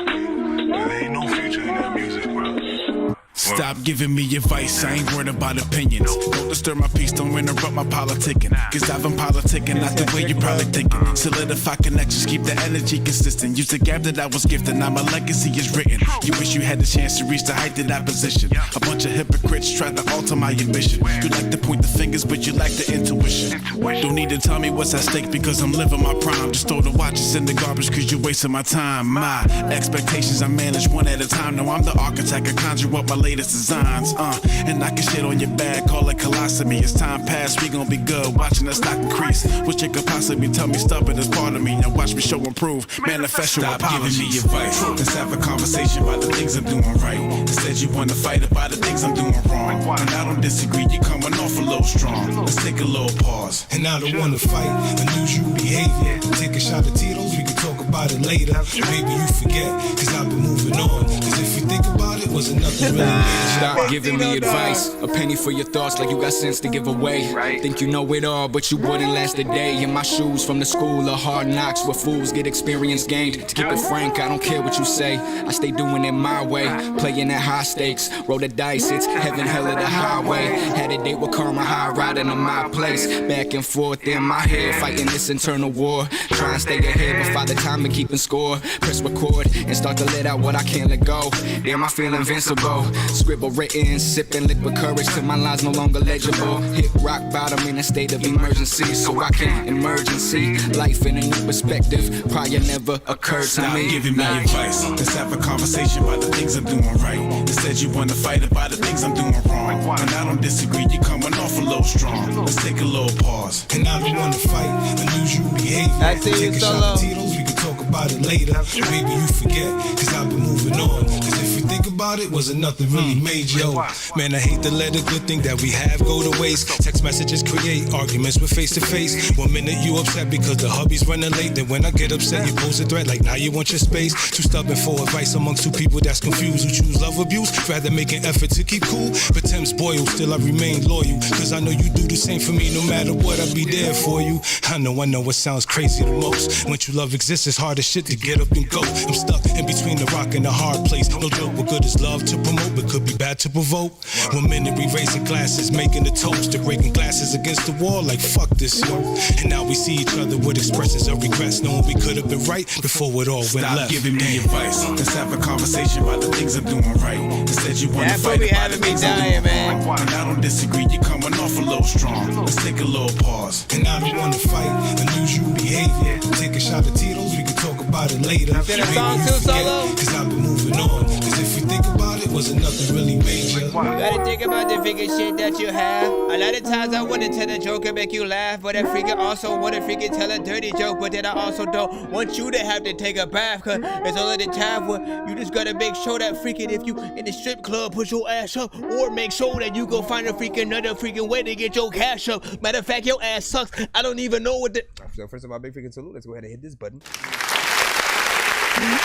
There ain't no future in that music, bro. Stop giving me advice, I ain't worried about opinions. Don't disturb my peace, don't interrupt my politicking. Cause I've been politicking, not the way you're probably thinking. Solidify connections, keep the energy consistent. Use the gap that I was gifted, now my legacy is written. You wish you had the chance to reach the height that I position. A bunch of hypocrites try to alter my ambition. You like to point the fingers, but you lack the intuition. Don't need to tell me what's at stake because I'm living my prime. Just throw the watches in the garbage cause you're wasting my time. My expectations I manage one at a time. No, I'm the architect, I conjure up my latest designs, and I can shit on your bag, call it colostomy. As time pass, we gon' be good, watching us stock increase. What you could possibly tell me, stubborn is part of me. Now watch me show improve, manifest your apologies. Giving me advice, let's have a conversation about the things I'm doing right. Instead you wanna fight about the things I'm doing wrong. And I don't disagree, you're coming off a little strong. Let's take a little pause. And I don't wanna fight, unusual behavior. Take a shot of Tito's, we can talk about it later. Maybe you forget, cause I've been moving on. Cause if you you think about it, wasn't nothing really major. Stop giving me advice. A penny for your thoughts like you got sense to give away. Think you know it all, but you wouldn't last a day. In my shoes from the school of hard knocks where fools get experience gained. To keep it frank, I don't care what you say. I stay doing it my way. Playing at high stakes. Roll the dice, it's heaven, hell of the highway. Had a date with karma, high riding on my place. Back and forth in my head, fighting this internal war. Try and stay ahead, but father time and keeping score. Press record and start to let out what I can't let go. Damn, I feel invincible. Scribble written, sipping liquid courage till my lines no longer legible. Hit rock bottom in a state of emergency, so I can emergency life in a new perspective. Prior never occurred to Stop me. giving me advice. Let's have a conversation about the things I'm doing right. Instead you wanna fight about the things I'm doing wrong. And I don't disagree, you're coming off a little strong. Let's take a little pause. And I don't wanna fight unusual behavior. Take a shot of Tito's, we can talk about it later. Maybe you forget, cause I've been moving on. Cause if you think about it, wasn't nothing really major. Yo, man, I hate to let a good thing that we have go to waste. Text messages create arguments with face to face. 1 minute you upset because the hubby's running late. Then when I get upset, you pose a threat like now you want your space. Too stubborn for advice amongst two people that's confused. Who choose love abuse, rather make an effort to keep cool. Pretend spoiled, still I remain loyal. Cause I know you do the same for me. No matter what, I'll be there for you. I know it sounds crazy the most. When true love exists, it's hard as shit to get up and go. I'm stuck in between the rock and the hard place. No joke, what good is love to promote, but could be bad to provoke. 1 minute we raising glasses, making the toast. They're breaking glasses against the wall like fuck this, yo. And now we see each other with expressions of regrets, knowing we could have been right before it all went Stop left. giving me advice. Let's have a conversation about the things I'm doing right. Instead you wanna That's fight what be about the having me things I'm dying, doing man. wrong. And I don't disagree, you're coming off a little strong. Let's take a little pause. And I don't wanna fight unusual behavior. Take a shot of Tito's, we can talk about it later. Is that a song too, Solo? Cause I've been moving on. Cause if you think about it, wasn't nothing really major. You gotta think about the freaking shit that you have. A lot of times I wanna tell a joke and make you laugh, but I freaking also wanna freaking tell a dirty joke. But then I also don't want you to have to take a bath, cause it's all of the time where you just gotta make sure that freaking if you in the strip club, put your ass up, or make sure that you go find a freaking another freaking way to get your cash up. Matter of fact, your ass sucks. I don't even know what the. So first of all, big freaking salute. Let's go ahead and hit this button,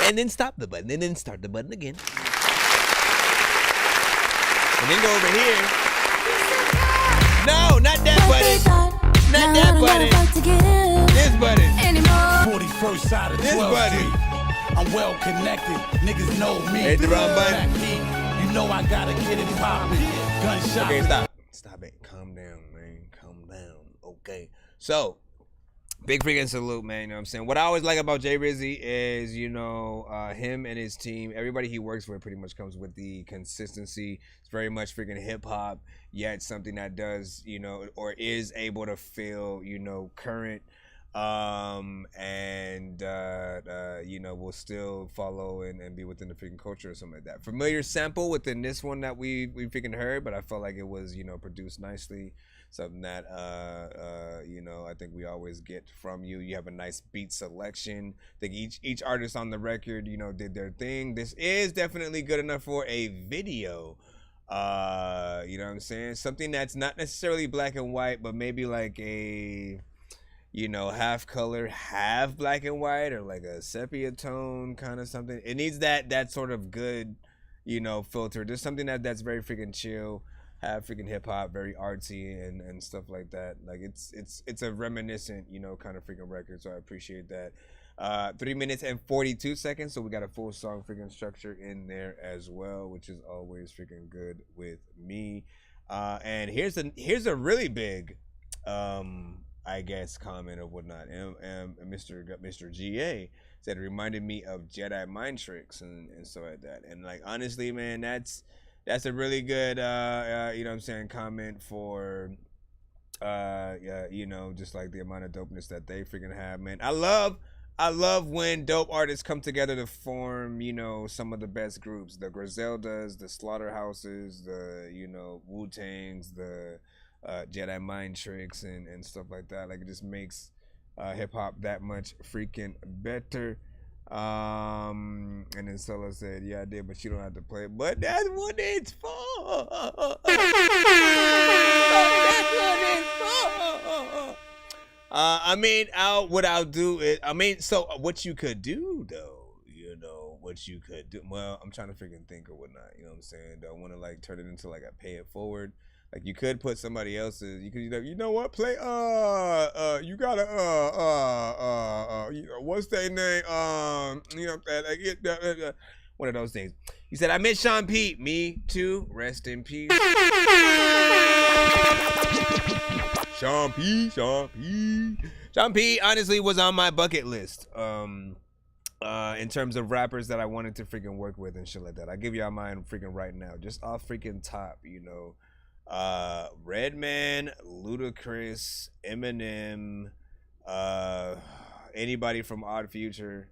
and then stop the button, and then start the button again. And then go over here. No, not that button. Not that button. This button. 41st side of 12th Street. I'm well connected. Niggas know me. Hit the wrong button. You know I gotta get it poppin'. Gunshot. Okay, stop. Stop it. Calm down, man. Calm down. Okay. So, big freaking salute, man. You know what I'm saying? What I always like about Jay Rizzy is, him and his team, everybody he works with pretty much comes with the consistency. It's very much freaking hip hop, yet something that does, or is able to feel, current. Will still follow and be within the freaking culture or something like that. Familiar sample within this one that we freaking heard, but I felt like it was, produced nicely. Something that, I think we always get from you. You have a nice beat selection. I think each artist on the record, did their thing. This is definitely good enough for a video. You know what I'm saying? Something that's not necessarily black and white, but maybe like a, half color, half black and white, or like a sepia tone kind of something. It needs that sort of good, filter. There's something that's very freaking chill. Have freaking hip hop, very artsy and stuff like that. Like it's a reminiscent, kind of freaking record. So I appreciate that. 3 minutes and 42 seconds. So we got a full song freaking structure in there as well, which is always freaking good with me. And here's a really big, I guess, comment or whatnot. And Mr. GA said it reminded me of Jedi mind tricks and stuff like that. And like honestly, man, that's a really good, comment for, just like the amount of dopeness that they freaking have, man. I love when dope artists come together to form, some of the best groups. The Griseldas, the Slaughterhouses, the, Wu-Tangs, the Jedi mind tricks and stuff like that. Like it just makes hip-hop that much freaking better. And then Solo said, yeah, I did, but you don't have to play it. But that's what it's for. What I'll do is, so what you could do though, what you could do. Well, I'm trying to freaking think or whatnot. You know what I'm saying? Don't want to like turn it into like a pay it forward. Like you could put somebody else's. You could, you know what? Play. You gotta. What's their name? You know, one of those things. He said, I miss Sean Pete. Me too. Rest in peace. Sean Pete. Sean Pete honestly was on my bucket list. In terms of rappers that I wanted to freaking work with and shit like that. I'll give y'all mine freaking right now. Just off freaking top, you know. Redman, Ludacris, Eminem, anybody from Odd Future.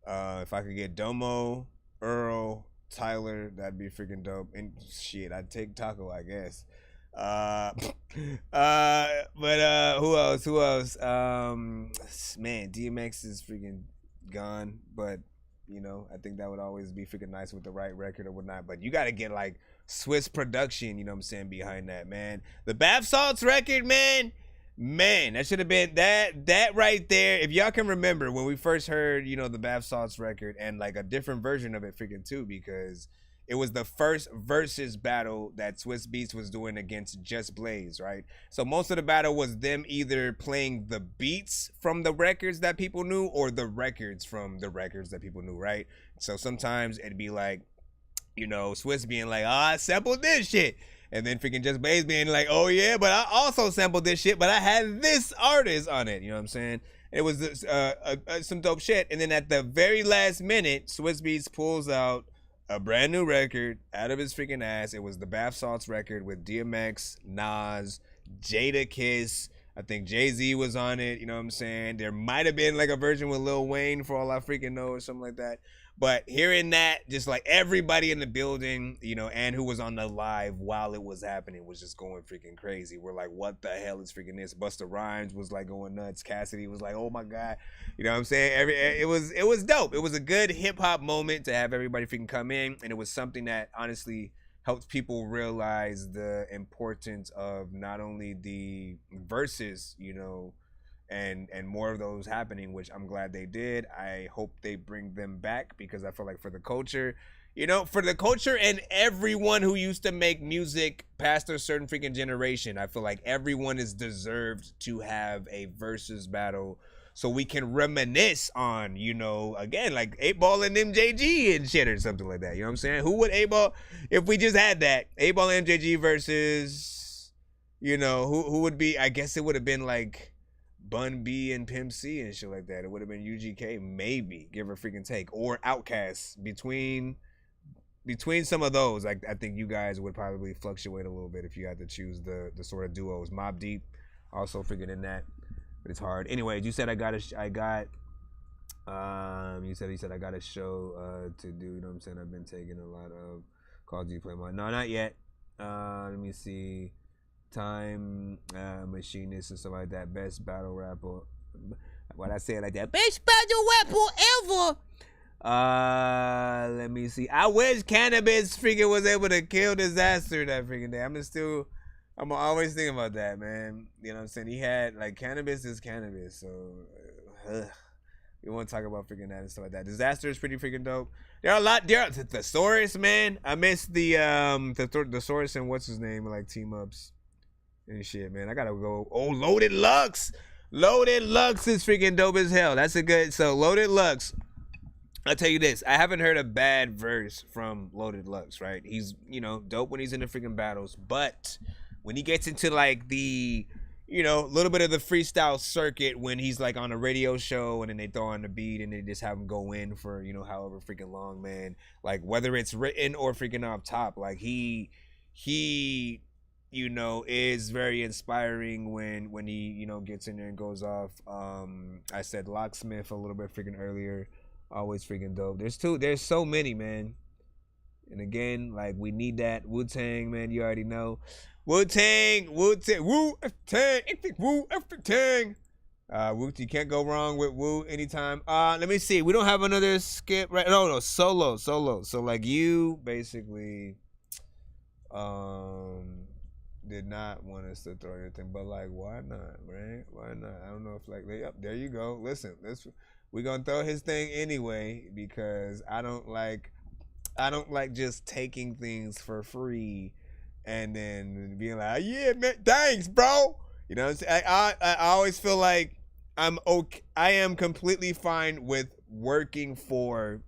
If I could get Domo, Earl, Tyler, that'd be freaking dope. And shit, I'd take Taco, I guess. But who else? Man, DMX is freaking gone, but you know, I think that would always be freaking nice with the right record or whatnot. But you gotta get like Swiss production, you know what I'm saying, behind that, man. The Bath Salts record, man, that should have been that right there. If y'all can remember when we first heard, you know, the Bath Salts record and like a different version of it freaking too, because it was the first versus battle that Swiss Beats was doing against Just Blaze, right? So most of the battle was them either playing the beats from the records that people knew or the records from the records that people knew, right? So sometimes it'd be like, you know, Swiss being like, oh, I sampled this shit. And then freaking Just Blaze being like, oh yeah, but I also sampled this shit, but I had this artist on it. You know what I'm saying? It was some dope shit. And then at the very last minute, Swiss Beats pulls out a brand new record out of his freaking ass. It was the Bath Salts record with DMX, Nas, Jadakiss. I think Jay-Z was on it. You know what I'm saying? There might have been like a version with Lil Wayne for all I freaking know or something like that. But hearing that, just like everybody in the building, you know, and who was on the live while it was happening was just going freaking crazy. We're like, what the hell is freaking this? Busta Rhymes was like going nuts. Cassidy was like, oh my God. You know what I'm saying? It was dope. It was a good hip hop moment to have everybody freaking come in. And it was something that honestly helped people realize the importance of not only the verses, you know, and more of those happening, which I'm glad they did. I hope they bring them back because I feel like for the culture, you know, for the culture and everyone who used to make music past a certain freaking generation, I feel like everyone is deserved to have a versus battle so we can reminisce on, you know, again, like 8Ball and MJG and shit or something like that. You know what I'm saying? Who would 8Ball, if we just had that, 8Ball and MJG versus, you know, who would be, I guess it would have been like Bun B and Pimp C and shit like that. It would have been UGK, maybe, give her a freaking take. Or Outkast. Between some of those, I think you guys would probably fluctuate a little bit if you had to choose the sort of duos. Mobb Deep also freaking in that, but it's hard. Anyways, you said you said I got a show to do. You know what I'm saying? I've been taking a lot of calls. Do you play more? No, not yet. Let me see. Time Machinist and stuff like that. Best battle rapper. What I say it like that? Best battle rapper ever. Let me see. I wish Cannabis freaking was able to kill Disaster that freaking day. I'm always thinking about that, man. You know what I'm saying? He had like Cannabis is Cannabis, so we won't talk about freaking that and stuff like that. Disaster is pretty freaking dope. There are a lot. There are Thesaurus, man. I miss the Thesaurus and what's his name like team ups. And shit, man, I gotta go. Oh, Loaded Lux is freaking dope as hell. That's a good. So Loaded Lux, I'll tell you this, I haven't heard a bad verse from Loaded Lux, right? He's, you know, dope when he's in the freaking battles, but when he gets into like the, you know, a little bit of the freestyle circuit when he's like on a radio show and then they throw on the beat and they just have him go in for, you know, however freaking long, man. Like whether it's written or freaking off top, like he you know, is very inspiring when he, you know, gets in there and goes off. I said Locksmith a little bit freaking earlier. Always freaking dope. There's so many, man. And again, like we need that. Wu-Tang, man, you already know. Wu-Tang. Wu, you can't go wrong with Wu anytime. Let me see. We don't have another skip, right? No, solo. So like you basically did not want us to throw anything, but like, why not, right? Why not? I don't know if like yep, there you go. Listen, we're gonna throw his thing anyway because I don't like just taking things for free and then being like, yeah, man, thanks, bro. You know what I'm saying? I always feel like I'm okay. I am completely fine with working for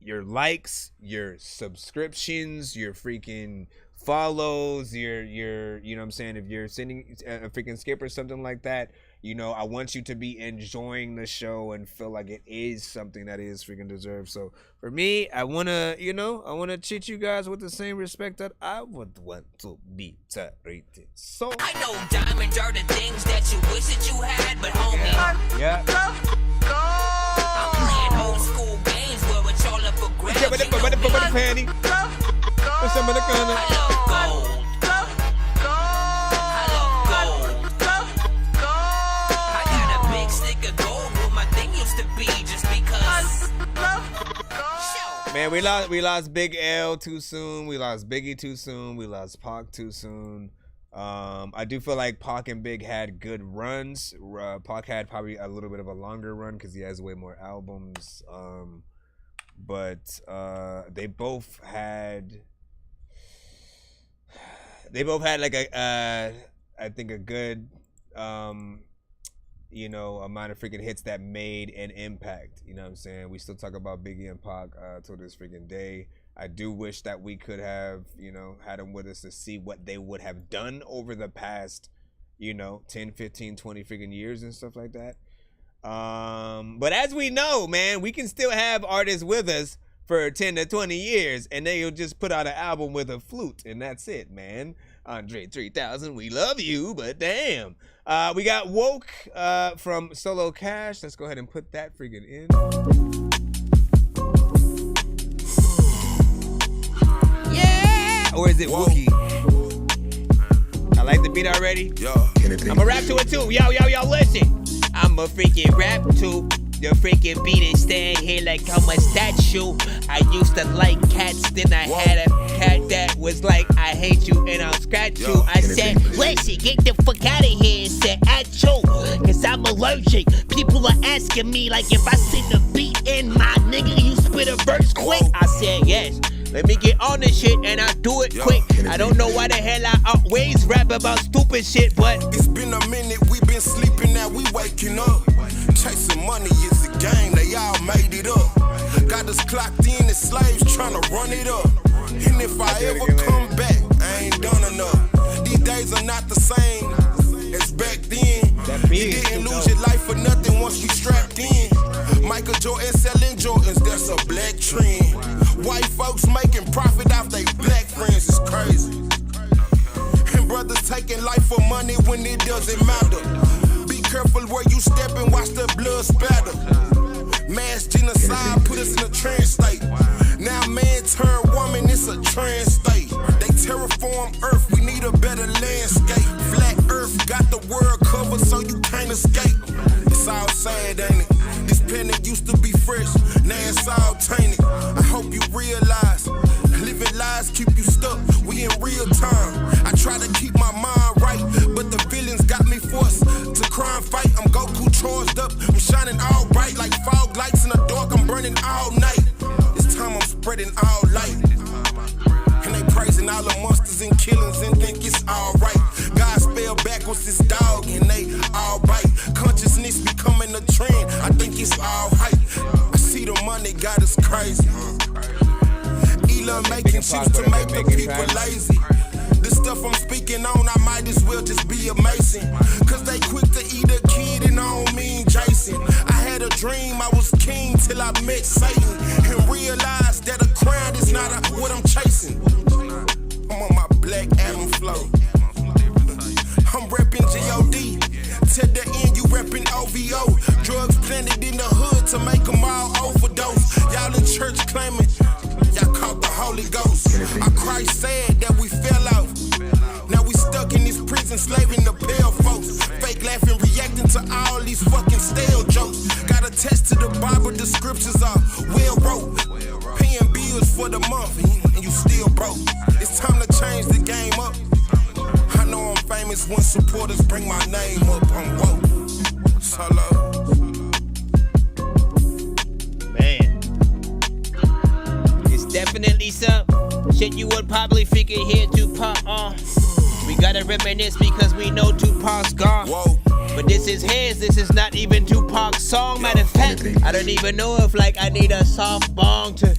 your likes, your subscriptions, your freaking follows, your you know what I'm saying, if you're sending a freaking skip or something like that, you know, I want you to be enjoying the show and feel like it is something that is freaking deserved. So for me, I want to treat you guys with the same respect that I would want to be treated. So I know diamonds are the things that you wish that you had, but homie, yeah. I'm playing old school games where it's all up for grabs. Man, we lost Big L too soon. We lost Biggie too soon. We lost Pac too soon. I do feel like Pac and Big had good runs. Pac had probably a little bit of a longer run because he has way more albums. But they both had like I think a good amount of freaking hits that made an impact. You know what I'm saying? We still talk about Biggie and Pac till this freaking day. I do wish that we could have, had them with us to see what they would have done over the past, 10, 15, 20 freaking years and stuff like that. But as we know, man, we can still have artists with us for 10 to 20 years and they'll just put out an album with a flute and that's it, man. Andre 3000, we love you, but damn. We got Woke from Solo Cash. Let's go ahead and put that freaking in. Yeah! Or is it Wookie? I like the beat already. I'ma rap to it too. Yo, listen. I'ma freaking rap to the freaking beat and stand here like I'm a statue. I used to like cats, then I had a cat that was like, I hate you and I'll scratch you. I said, listen, get the fuck out of here and said, at you, cause I'm allergic. People are asking me like if I send a beat in, my nigga, you spit a verse quick. I said, yes. Let me get on this shit and I do it quick. I don't know why the hell I always rap about stupid shit, but it's been a minute, we been sleeping, now we waking up. Chasing money is a game, they all made it up. Got us clocked in as slaves trying to run it up. And if I ever come back, I ain't done enough. These days are not the same as back then. You didn't lose your life for nothing once we strapped in. Michael Jordan selling Jordans, that's a black trend. White folks making profit off they black friends, it's crazy. And brothers taking life for money when it doesn't matter. Be careful where you step and watch the blood spatter. Mass genocide put us in a trance state. Now man turn woman, it's a trans state. They terraform Earth, we need a better landscape. Flat Earth got the world covered so you can't escape. It's all sad, ain't it? This panic used to be fresh, now it's all tainted. I hope you realize, living lies keep you stuck, we in real time. I try to keep my mind right, but the feelings got me forced to cry and fight. I'm Goku charged up, I'm shining all bright like fog lights in the dark, I'm burning all night. This time I'm spreading all light. And they praising all the monsters and killings and think it's alright. God spell backwards this dog and they all bite. Consciousness becoming a trend, I think it's alright. I see the money got us crazy. Elon making chips to make the people lazy. The stuff I'm speaking on, I might as well just be a Mason. Cause they quick to eat a kid and I don't mean Jason. I had a dream, I was king till I met Satan. And realized that a crown is not what I'm chasing. I'm on my Black Adam flow. I'm reppin' G.O.D. To the end, you reppin' OVO. Drugs planted in the hood to make them all overdose. Y'all in church claiming y'all caught the Holy Ghost. Our Christ said that we fell off. Now we stuck in this prison, slaving the pale folks. Fake laughing, reacting to all these fucking stale jokes. Got attached to the Bible, the scriptures are well wrote. Paying bills for the month, and you still broke. It's time to change the game up. I famous when supporters bring my name up. I'm woke. Solo. Man, it's definitely some shit you would probably freaking hear Tupac on. We gotta reminisce because we know Tupac's gone. Whoa. But this is his, this is not even Tupac's song. Matter of fact, I don't even know if like I need a soft bong to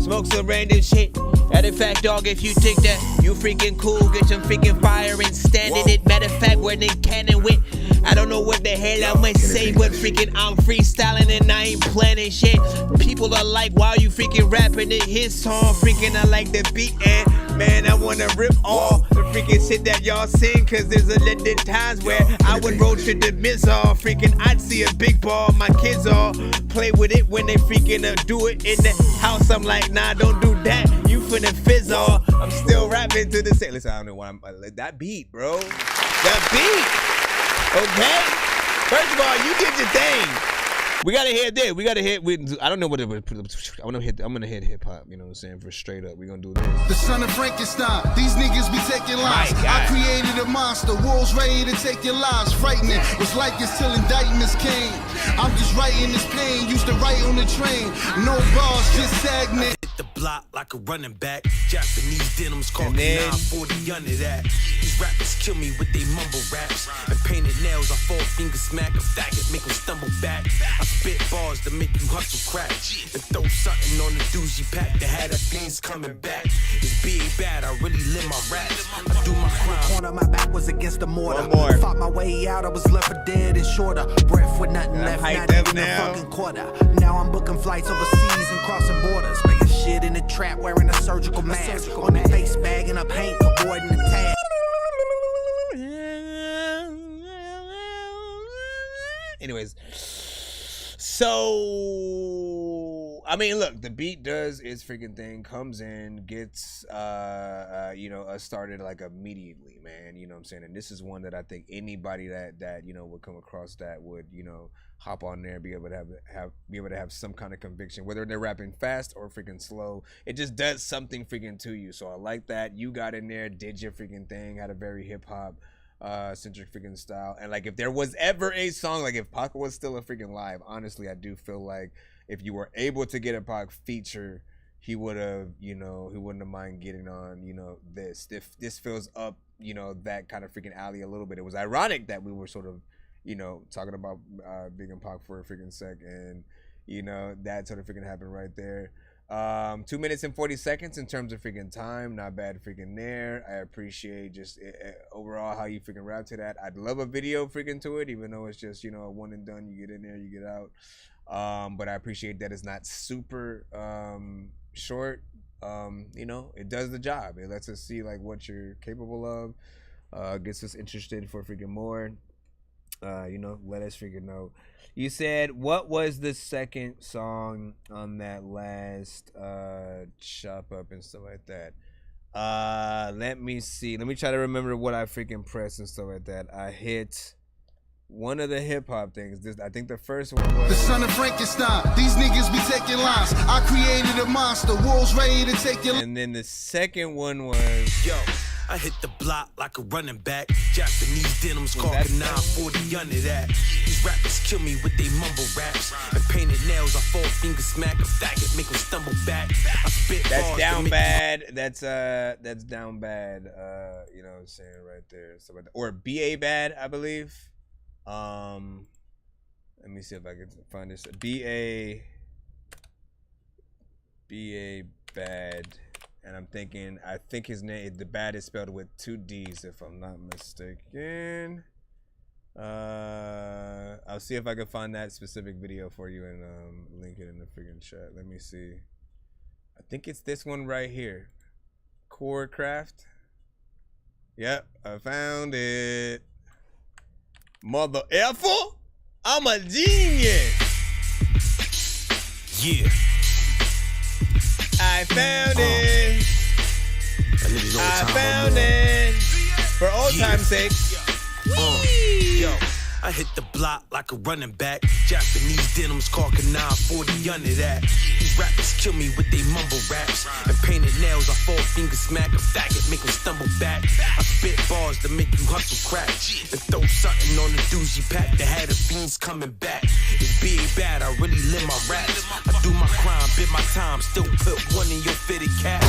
smoke some random shit. Matter of fact, dog, if you think that you freaking cool, get some freaking fire and stand in it. Matter of fact, we're in cannon with, I don't know what the hell I'ma say, but freaking I'm freestyling and I ain't planning shit. People are like, why you freaking rapping it? His song, freaking I like the beat and man, I wanna rip all the freaking shit that y'all sing, cause there's a little times where I would roll to the missile, freaking I'd see a big ball, my kids all play with it when they freaking do it in the house. I'm like, nah, don't do that, you finna fizzle. I'm still rapping to the same. Listen, I don't know why I'm that beat, bro. That beat. Okay? First of all, you did your thing. We gotta hit this. We gotta hit. I don't know what it would put. I'm gonna hit hip hop. You know what I'm saying? For straight up, we gonna do this. The son of Frankenstein. These niggas be taking lives. I created a monster. Wolves ready to take your lives. Frightening. Was like this till indictments came. I'm just writing this pain. Used to write on the train. No bars, just stagnant. The block like a running back. Japanese denims called 940 under that. These rappers kill me with they mumble raps. And painted nails, I 4-finger smack a faggot, make them stumble back. I spit bars to make you hustle crack. And throw something on the doozy pack that had that things coming back. It's big bad, I really live my raps. I do my crime. Corner, my back was against the mortar. Fought my way out, I was left for dead and shorter. Breath with nothing left, not even a fucking quarter. Now I'm booking flights overseas and crossing borders. Making shit in the trap, wearing a surgical mask. On the face bagging up paint, avoiding the tag. Anyways, so I mean, look, the beat does its freaking thing, comes in, gets you know, us started like immediately, man. You know what I'm saying? And this is one that I think anybody that you know would come across that would, you know, hop on there, be able to have some kind of conviction, whether they're rapping fast or freaking slow. It just does something freaking to you. So I like that you got in there, did your freaking thing, had a very hip hop centric freaking style. And like, if there was ever a song, like if Pac was still a freaking live, honestly, I do feel like if you were able to get a Pac feature, he would have, you know, he wouldn't have mind getting on, you know, this fills up, you know, that kind of freaking alley a little bit. It was ironic that we were sort of, you know, talking about Big and Pac for a freaking sec, and you know, that sort of freaking happened right there. 2 minutes and 40 seconds in terms of freaking time, not bad freaking there. I appreciate just overall how you freaking rap to that. I'd love a video freaking to it, even though it's just, you know, a one and done, you get in there, you get out. But I appreciate that it's not super short. You know, it does the job. It lets us see like what you're capable of, gets us interested for freaking more. You know, let us freaking know. You said, what was the second song on that last chop up and stuff like that? Let me see. Let me try to remember what I freaking pressed and stuff like that. I hit one of the hip hop things. I think the first one was the son of Frankenstein. These niggas be taking lives. I created a monster. Wolves ready to take your. And then the second one was, yo, I hit the block like a running back. Japanese denims called 940 under that. These rappers kill me with they mumble raps. And painted nails, I 4-finger smack a faggot, make them stumble back. I spit that's down bad. That's down bad. You know what I'm saying right there. So, or BA bad, I believe. Let me see if I can find this. BA bad. And I'm thinking, I think his name, the bad is spelled with 2 D's if I'm not mistaken. I'll see if I can find that specific video for you and link it in the freaking chat. Let me see. I think it's this one right here. Core Craft. Yep, I found it. Mother effer, I'm a genius. Yeah. I found it. I found it. For old time's sake. Yo, I hit the block like a running back. Japanese denims called Geniuz 40 under that. These rappers kill me with they mumble raps. And painted nails, I 4-finger smack a faggot, make him stumble back. I spit bars to make you hustle crack. And throw something on the doozy pack that had the fiends coming back. It's big bad, I really live my raps. I do my crime, bit my time, still put one in your fitted cap.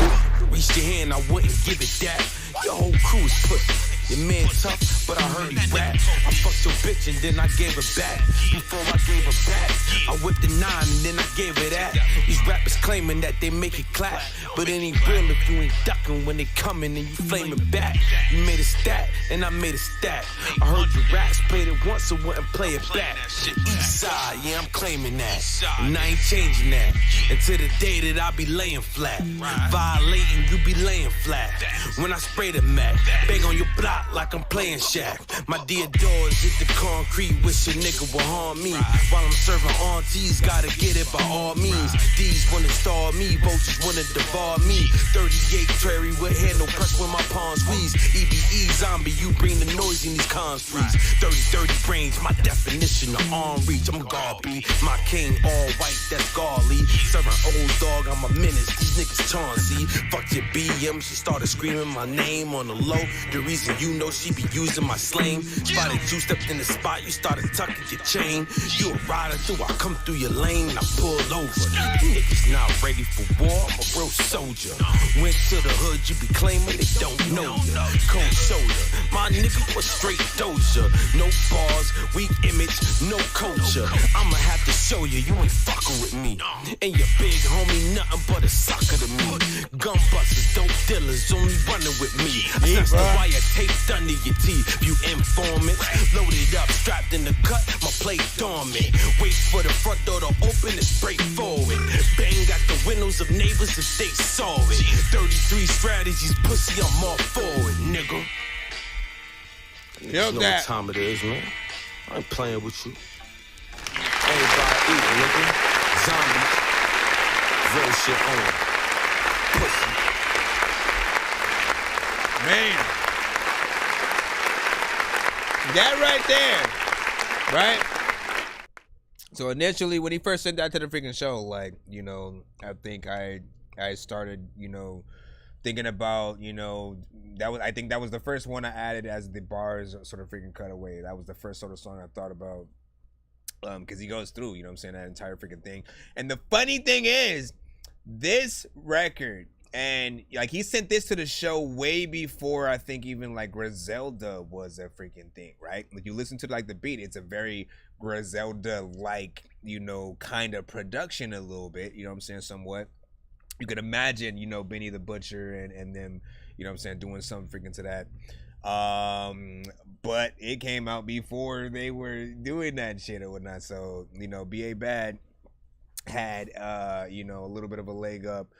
Reach your hand, I wouldn't give it that. Your whole crew is pussy. Your man tough, but I heard he rap. I fucked your bitch and then I gave her back. Before I gave her back, I whipped the 9 and then I gave her that. These rappers claiming that they make it clap, but it ain't real if you ain't ducking when they coming and you flaming back. You made a stat and I made a stat. I heard your raps, played it once, so wouldn't play it back. East side, yeah, I'm claiming that, and I ain't changing that until the day that I be laying flat. Violating, you be laying flat. When I spray the Mac, bang on your block like I'm playing Shaq. My dear doors hit the concrete, wish a nigga would harm me. While I'm serving aunties, gotta get it by all means. These wanna star me, vultures wanna devour me. 38 Prairie with hair, no press when my palms squeeze. EBE zombie, you bring the noise in these concretes. 30 range, my definition of arm reach. I'm Garby, my king all white, that's Garly. Serving old dog, I'm a menace, these niggas Chauncey. Fuck your BM, she started screaming my name on the low. The reason you know she be using my slang. Spotted you stepped in the spot, you started tucking your chain. You a rider through, I come through your lane and I pull over. Niggas not ready for war, I'm a real soldier. Went to the hood, you be claiming they don't know ya. Cold shoulder, my nigga was straight doja. No bars, weak image, no culture. I'ma have to show you, you ain't fucking with me. And your big homie nothing but a sucker to me. Gun busters, dope dealers, only running with me. I snatched the wire taped under your teeth. You informants, loaded up, strapped in the cut, my plate dormant. Wait for the front door to open and straightforward. Bang got the windows of neighbors if they saw it. 33 strategies, pussy, I'm all forward, nigga. You know what time it is, man. I ain't playing with you. Everybody eat, nigga. Zombies. Real shit on. Pussy. Man. That right there, right? So initially, when he first sent that to the freaking show, like, you know, I think I started, you know, thinking about, you know, I think that was the first one I added as the bars sort of freaking cutaway. That was the first sort of song I thought about, because he goes through, you know what I'm saying, that entire freaking thing. And the funny thing is, this record, and like he sent this to the show way before I think even like Griselda was a freaking thing, right? Like you listen to like the beat, it's a very Griselda like, you know, kind of production a little bit, you know what I'm saying, somewhat. You could imagine, you know, Benny the Butcher and them, you know what I'm saying, doing something freaking to that. But it came out before they were doing that shit or whatnot. So, you know, B.A. Bad had, you know, a little bit of a leg up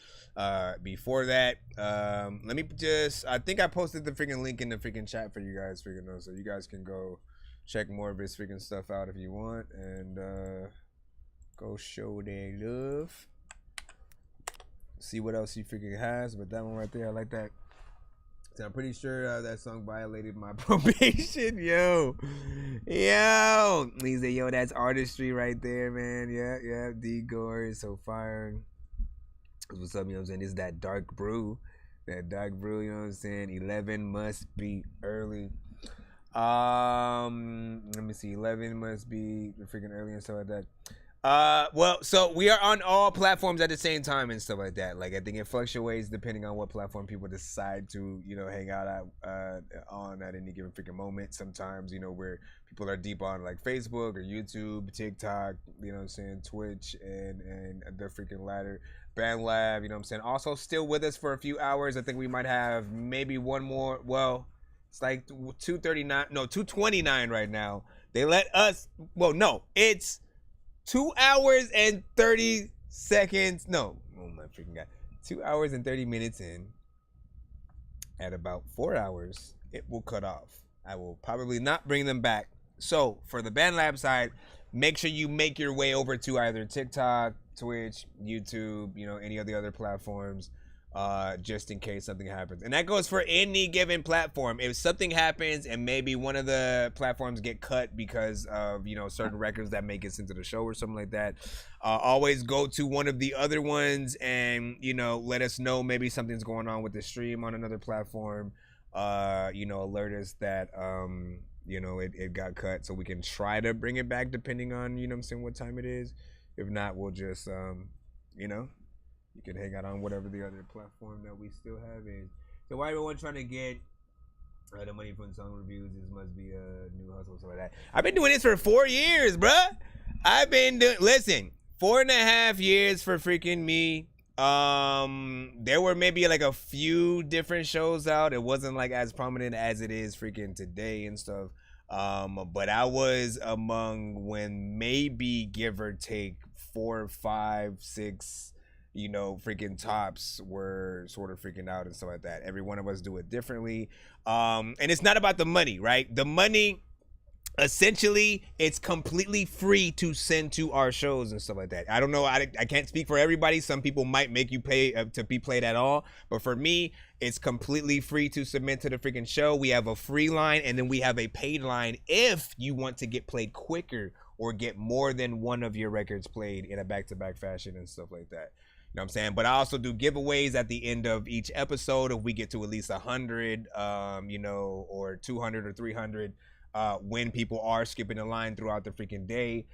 before that. Let me just, I think I posted the freaking link in the freaking chat for you guys freaking know. So you guys can go check more of his freaking stuff out if you want. And go show their love. See what else he freaking has, but that one right there, I like that. So I'm pretty sure that song violated my probation. Yo, he said, yo, that's artistry right there, man. Yeah, D Gore is so fire. What's up, you know what I'm saying? This is that dark brew, you know what I'm saying? 11 must be early. Let me see, 11 must be freaking early and stuff like that. Well, so we are on all platforms at the same time and stuff like that. Like, I think it fluctuates depending on what platform people decide to, you know, hang out on at any given freaking moment. Sometimes, you know, where people are deep on like Facebook or YouTube, TikTok, you know what I'm saying, Twitch, and the freaking latter. BandLab, you know what I'm saying. Also still with us for a few hours. I think we might have maybe one more. Well, it's like 229 right now. They let us, well, no, it's 2 hours and 30 seconds. No, oh my freaking God. 2 hours and 30 minutes in. At about 4 hours, it will cut off. I will probably not bring them back. So for the BandLab side, make sure you make your way over to either TikTok, Twitch, YouTube, you know, any of the other platforms. just in case something happens. And that goes for any given platform. If something happens and maybe one of the platforms get cut because of, you know, certain records that make it into the show or something like that, always go to one of the other ones and, you know, let us know maybe something's going on with the stream on another platform. You know, alert us that, you know, it got cut so we can try to bring it back depending on, you know what I'm saying, what time it is. If not, we'll just, you know, you can hang out on whatever the other platform that we still have is. So why everyone trying to get the money from song reviews? This must be a new hustle or something like that. I've been doing this for 4 years, bruh. I've been doing, listen, 4.5 years for freaking me. There were maybe like a few different shows out. It wasn't like as prominent as it is freaking today and stuff. But I was among when maybe give or take 4, 5, 6, you know, freaking tops were sort of freaking out and stuff like that. Every one of us do it differently. And it's not about the money, right? The money, essentially, it's completely free to send to our shows and stuff like that. I don't know. I can't speak for everybody. Some people might make you pay to be played at all. But for me, it's completely free to submit to the freaking show. We have a free line and then we have a paid line if you want to get played quicker or get more than one of your records played in a back-to-back fashion and stuff like that. You know what I'm saying? But I also do giveaways at the end of each episode if we get to at least 100, you know, or 200 or 300 when people are skipping the line throughout the freaking day.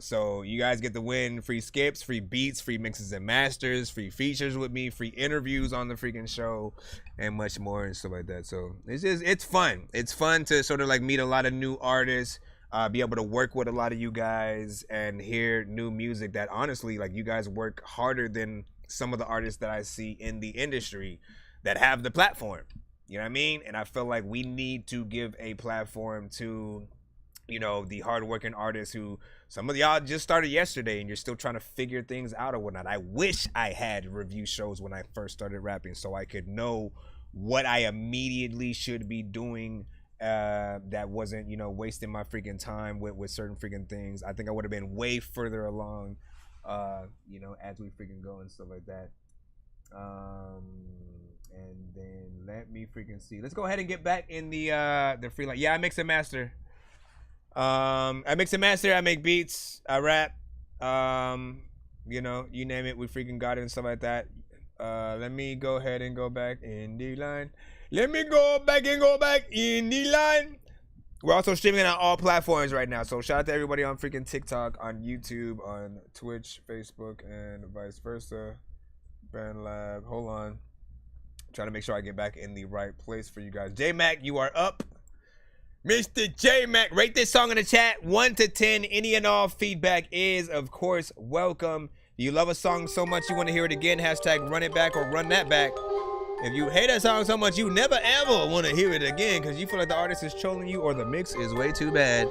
So you guys get to win free skips, free beats, free mixes and masters, free features with me, free interviews on the freaking show, and much more and stuff like that. So it's fun. It's fun to sort of like meet a lot of new artists. Be able to work with a lot of you guys and hear new music that honestly, like, you guys work harder than some of the artists that I see in the industry that have the platform. You know what I mean? And I feel like we need to give a platform to, you know, the hardworking artists who, some of y'all just started yesterday and you're still trying to figure things out or whatnot. I wish I had review shows when I first started rapping so I could know what I immediately should be doing that wasn't, you know, wasting my freaking time with certain freaking things. I think I would have been way further along, you know, as we freaking go and stuff like that. And then let me freaking see. Let's go ahead and get back in the free line. Yeah, I mix and master. I mix and master. I make beats. I rap. You know, you name it. We freaking got it and stuff like that. Let me go ahead and go back in the line. Let me go back in the line. We're also streaming on all platforms right now. So shout out to everybody on freaking TikTok, on YouTube, on Twitch, Facebook, and vice versa. BandLab. Hold on. Trying to make sure I get back in the right place for you guys. J-Mac, you are up. Mr. J-Mac, rate this song in the chat. 1 to 10. Any and all feedback is, of course, welcome. You love a song so much you want to hear it again. Hashtag run it back or run that back. If you hate that song so much, you never ever want to hear it again because you feel like the artist is trolling you or the mix is way too bad.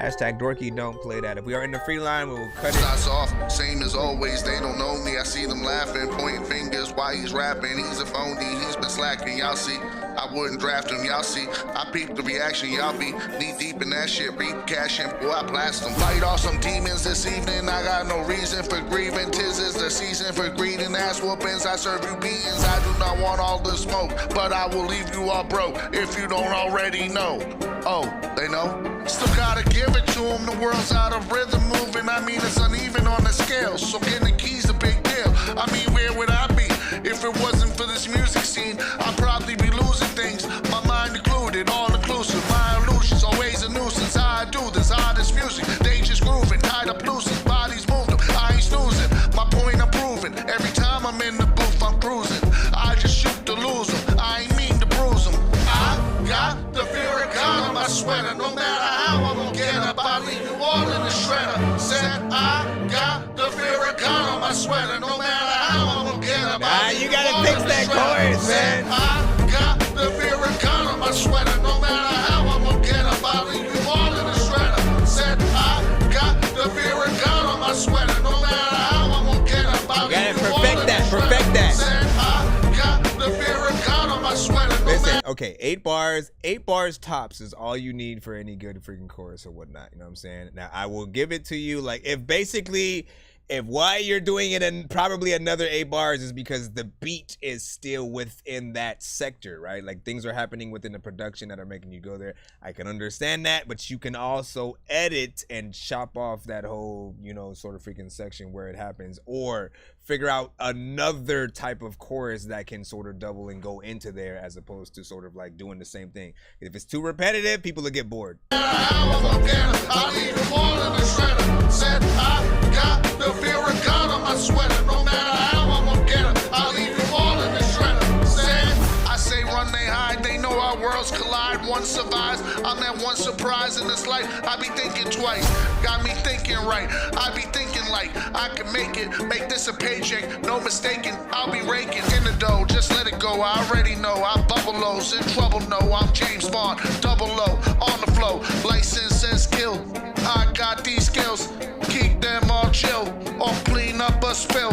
Hashtag Dorky, don't play that. If we are in the free line, we will cut it. Starts off, same as always, they don't know me. I see them laughing, pointing fingers while he's rapping. He's a phony, he's been slacking, y'all see. I wouldn't draft him, y'all see. I peep the reaction, y'all be knee deep in that shit. Reap cash and boy, I blast them. Fight off some demons this evening. I got no reason for grieving. Tis is the season for greeting. Ass whoopings, I serve you beatings. I do not want all the smoke, but I will leave you all broke if you don't already know. Oh, they know? Still gotta give it to them. The world's out of rhythm moving. I mean, it's uneven on the scale. So getting the keys a big deal. I mean, where would I be if it wasn't for this music scene? I'd probably be losing things. My mind included, all inclusive. My illusions always a nuisance. How I do this, how this music. They just grooving, tied up loose. Bodies moved them. I ain't snoozing. My point I'm proving. Every time I'm in the booth, I'm cruising. I just shoot to lose them. I ain't mean to bruise them. I got the fear of God on my sweater. No matter how I'm gonna get up, I leave you all in the shredder. Said I got the fear of God on my sweater. No matter how I'm gonna get up, nah, you gotta fix that chorus, man. I got the fear of God on my sweater. No matter how I'm gonna get up, I leave you all in the shredder. Said I got the fear of God on my sweater. No matter how I'm gonna get up, I leave you all in the shredder. Perfect that. Said I got the fear of God on my sweater. Listen, okay, 8 bars tops is all you need for any good freaking chorus or whatnot. You know what I'm saying? Now, I will give it to you. Like, if basically, if why you're doing it and probably another 8 bars is because the beat is still within that sector, right? Like things are happening within the production that are making you go there. I can understand that, but you can also edit and chop off that whole, you know, sort of freaking section where it happens, or figure out another type of chorus that can sort of double and go into there as opposed to sort of like doing the same thing. If it's too repetitive, people will get bored. I need the wall in the shredder. Said I got the fear of God on my sweater. No matter how I'm gonna get it, I'll leave you all in the shredder. Said I say run, they hide. They know our worlds collide. One survives. I'm that one surprise in this life. I be thinking twice. Got me thinking right. I be thinking like I can make it. Make this a paycheck. No mistaking. I'll be raking in the dough. Just let it go. I already know. I'm bubble lows in trouble. No, I'm James Bond. Double low on the flow. License says kill. I got these skills. Keep them all chill or clean up a spill.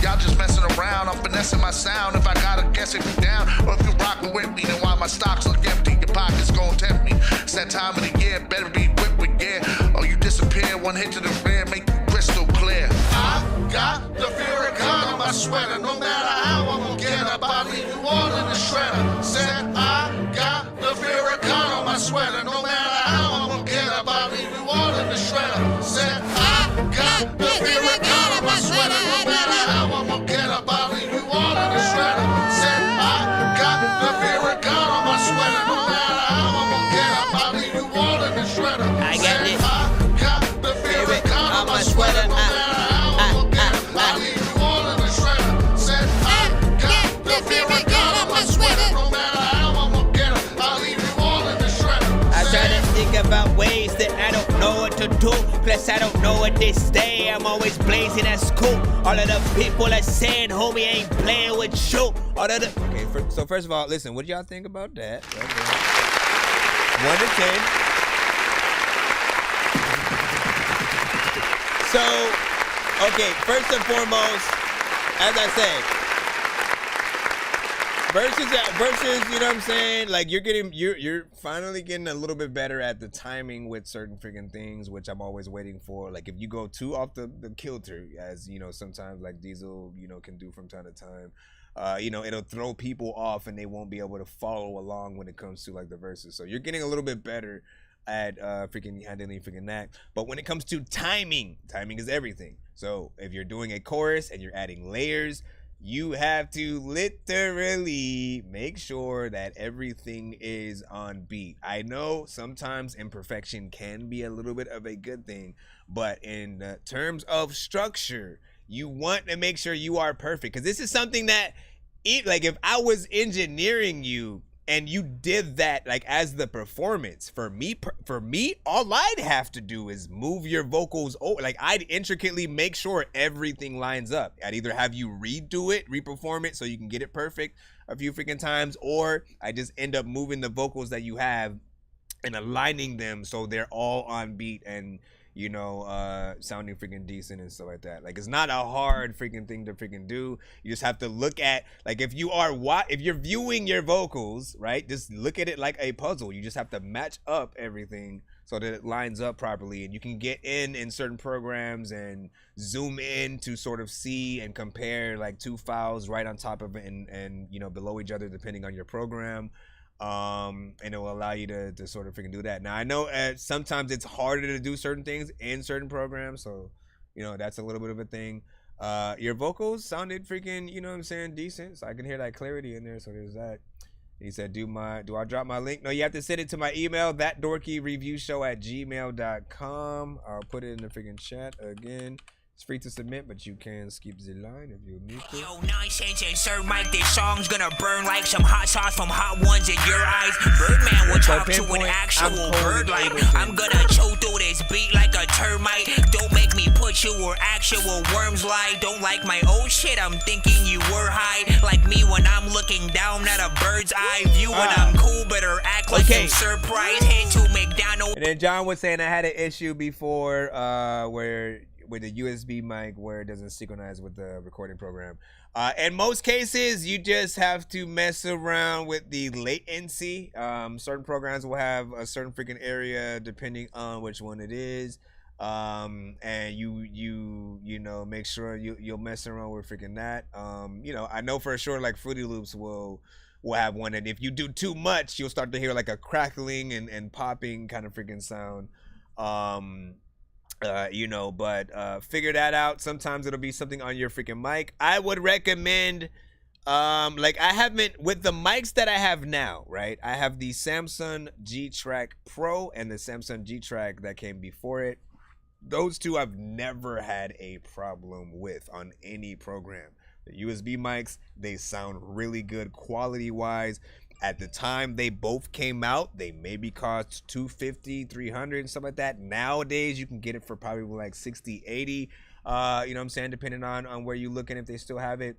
Y'all just messing around. I'm finessing my sound. If I gotta guess if you down or if you rockin' with me, then why my stocks look empty? Your pockets gon' tempt me. It's that time of the year. Better be equipped with gear or you disappear. One hit to the rear, make it crystal clear. I got the fear of God on my sweater. No matter how I'm gonna get up, I'll leave you all in the shredder. Said I got the fear of God on my sweater. No matter how I'm gonna get up, I'll leave you all in the shredder. Said I got the fear of God on my sweater. No matter how I'm gonna get up, I'll leave you all in the shredder. Said I got the fear of God on my sweater. No matter how I'm gonna get up, I'll leave you all in the shredder. I got it. I got the fear of God on my sweater. No matter how I'm gonna get up, I'll leave you all in the shredder. Said I got the fear of God on my sweater. No matter how I'm gonna get up, I'll leave you all in the shredder. I try to think about ways that I don't know what to do. Plus I don't know what they say. I'm always blazing at school. All of the people are saying, homie, ain't playing with you. All of the Okay, so first of all, listen, what do y'all think about that? Okay. 1 to 10. So, okay, first and foremost, as I say, versus, you know what I'm saying? Like you're finally getting a little bit better at the timing with certain freaking things, which I'm always waiting for. Like if you go too off the kilter, as you know, sometimes like Diesel, you know, can do from time to time. You know, it'll throw people off and they won't be able to follow along when it comes to like the verses. So you're getting a little bit better at freaking handling freaking that. But when it comes to timing is everything. So if you're doing a chorus and you're adding layers, you have to literally make sure that everything is on beat. I know sometimes imperfection can be a little bit of a good thing, but in terms of structure, you want to make sure you are perfect. Because this is something that, like if I was engineering you and you did that like as the performance, for me, all I'd have to do is move your vocals over. Like I'd intricately make sure everything lines up. I'd either have you redo it, reperform it so you can get it perfect a few freaking times, or I just end up moving the vocals that you have and aligning them so they're all on beat and, you know, sounding freaking decent and stuff like that. Like it's not a hard freaking thing to freaking do. You just have to look at, like if you're viewing your vocals, right, just look at it like a puzzle. You just have to match up everything so that it lines up properly, and you can get in certain programs and zoom in to sort of see and compare like 2 files right on top of it and you know, below each other depending on your program. And it will allow you to sort of freaking do that. Now I know sometimes it's harder to do certain things in certain programs, so you know that's a little bit of a thing. Your vocals sounded freaking, you know what I'm saying, decent, so I can hear that clarity in there, so there's that. He said, do I drop my link? No, you have to send it to my email, thatdorkyreviewshow@gmail.com. I'll put it in the freaking chat again. It's free to submit, but you can skip the line if you need to. Yo, Nonsenze and Sir Mike, this song's gonna burn like some hot sauce from hot ones in your eyes. Birdman will talk to an actual bird like I'm gonna chew through this beat like a termite. Don't make me put you where actual worms lie. Don't like my old shit, I'm thinking you were high. Like me when I'm looking down at a bird's eye view. When I'm cool, better act like some surprise. Head to McDonald's. And then John was saying I had an issue before where with the USB mic where it doesn't synchronize with the recording program. In most cases, you just have to mess around with the latency. Certain programs will have a certain freaking area depending on which one it is. And you know, make sure you'll mess around with freaking that. You know, I know for sure like Fruity Loops will have one, and if you do too much, you'll start to hear like a crackling and popping kind of freaking sound. You know, but figure that out. Sometimes it'll be something on your freaking mic. I would recommend like I haven't, with the mics that I have now, right? I have the Samsung G-Track Pro and the Samsung G-Track that came before it. Those two I've never had a problem with on any program. The USB mics, they sound really good quality wise. At the time they both came out, they maybe cost $250, $300 and stuff like that. Nowadays you can get it for probably like $60, $80, you know what I'm saying, depending on where you're looking, if they still have it.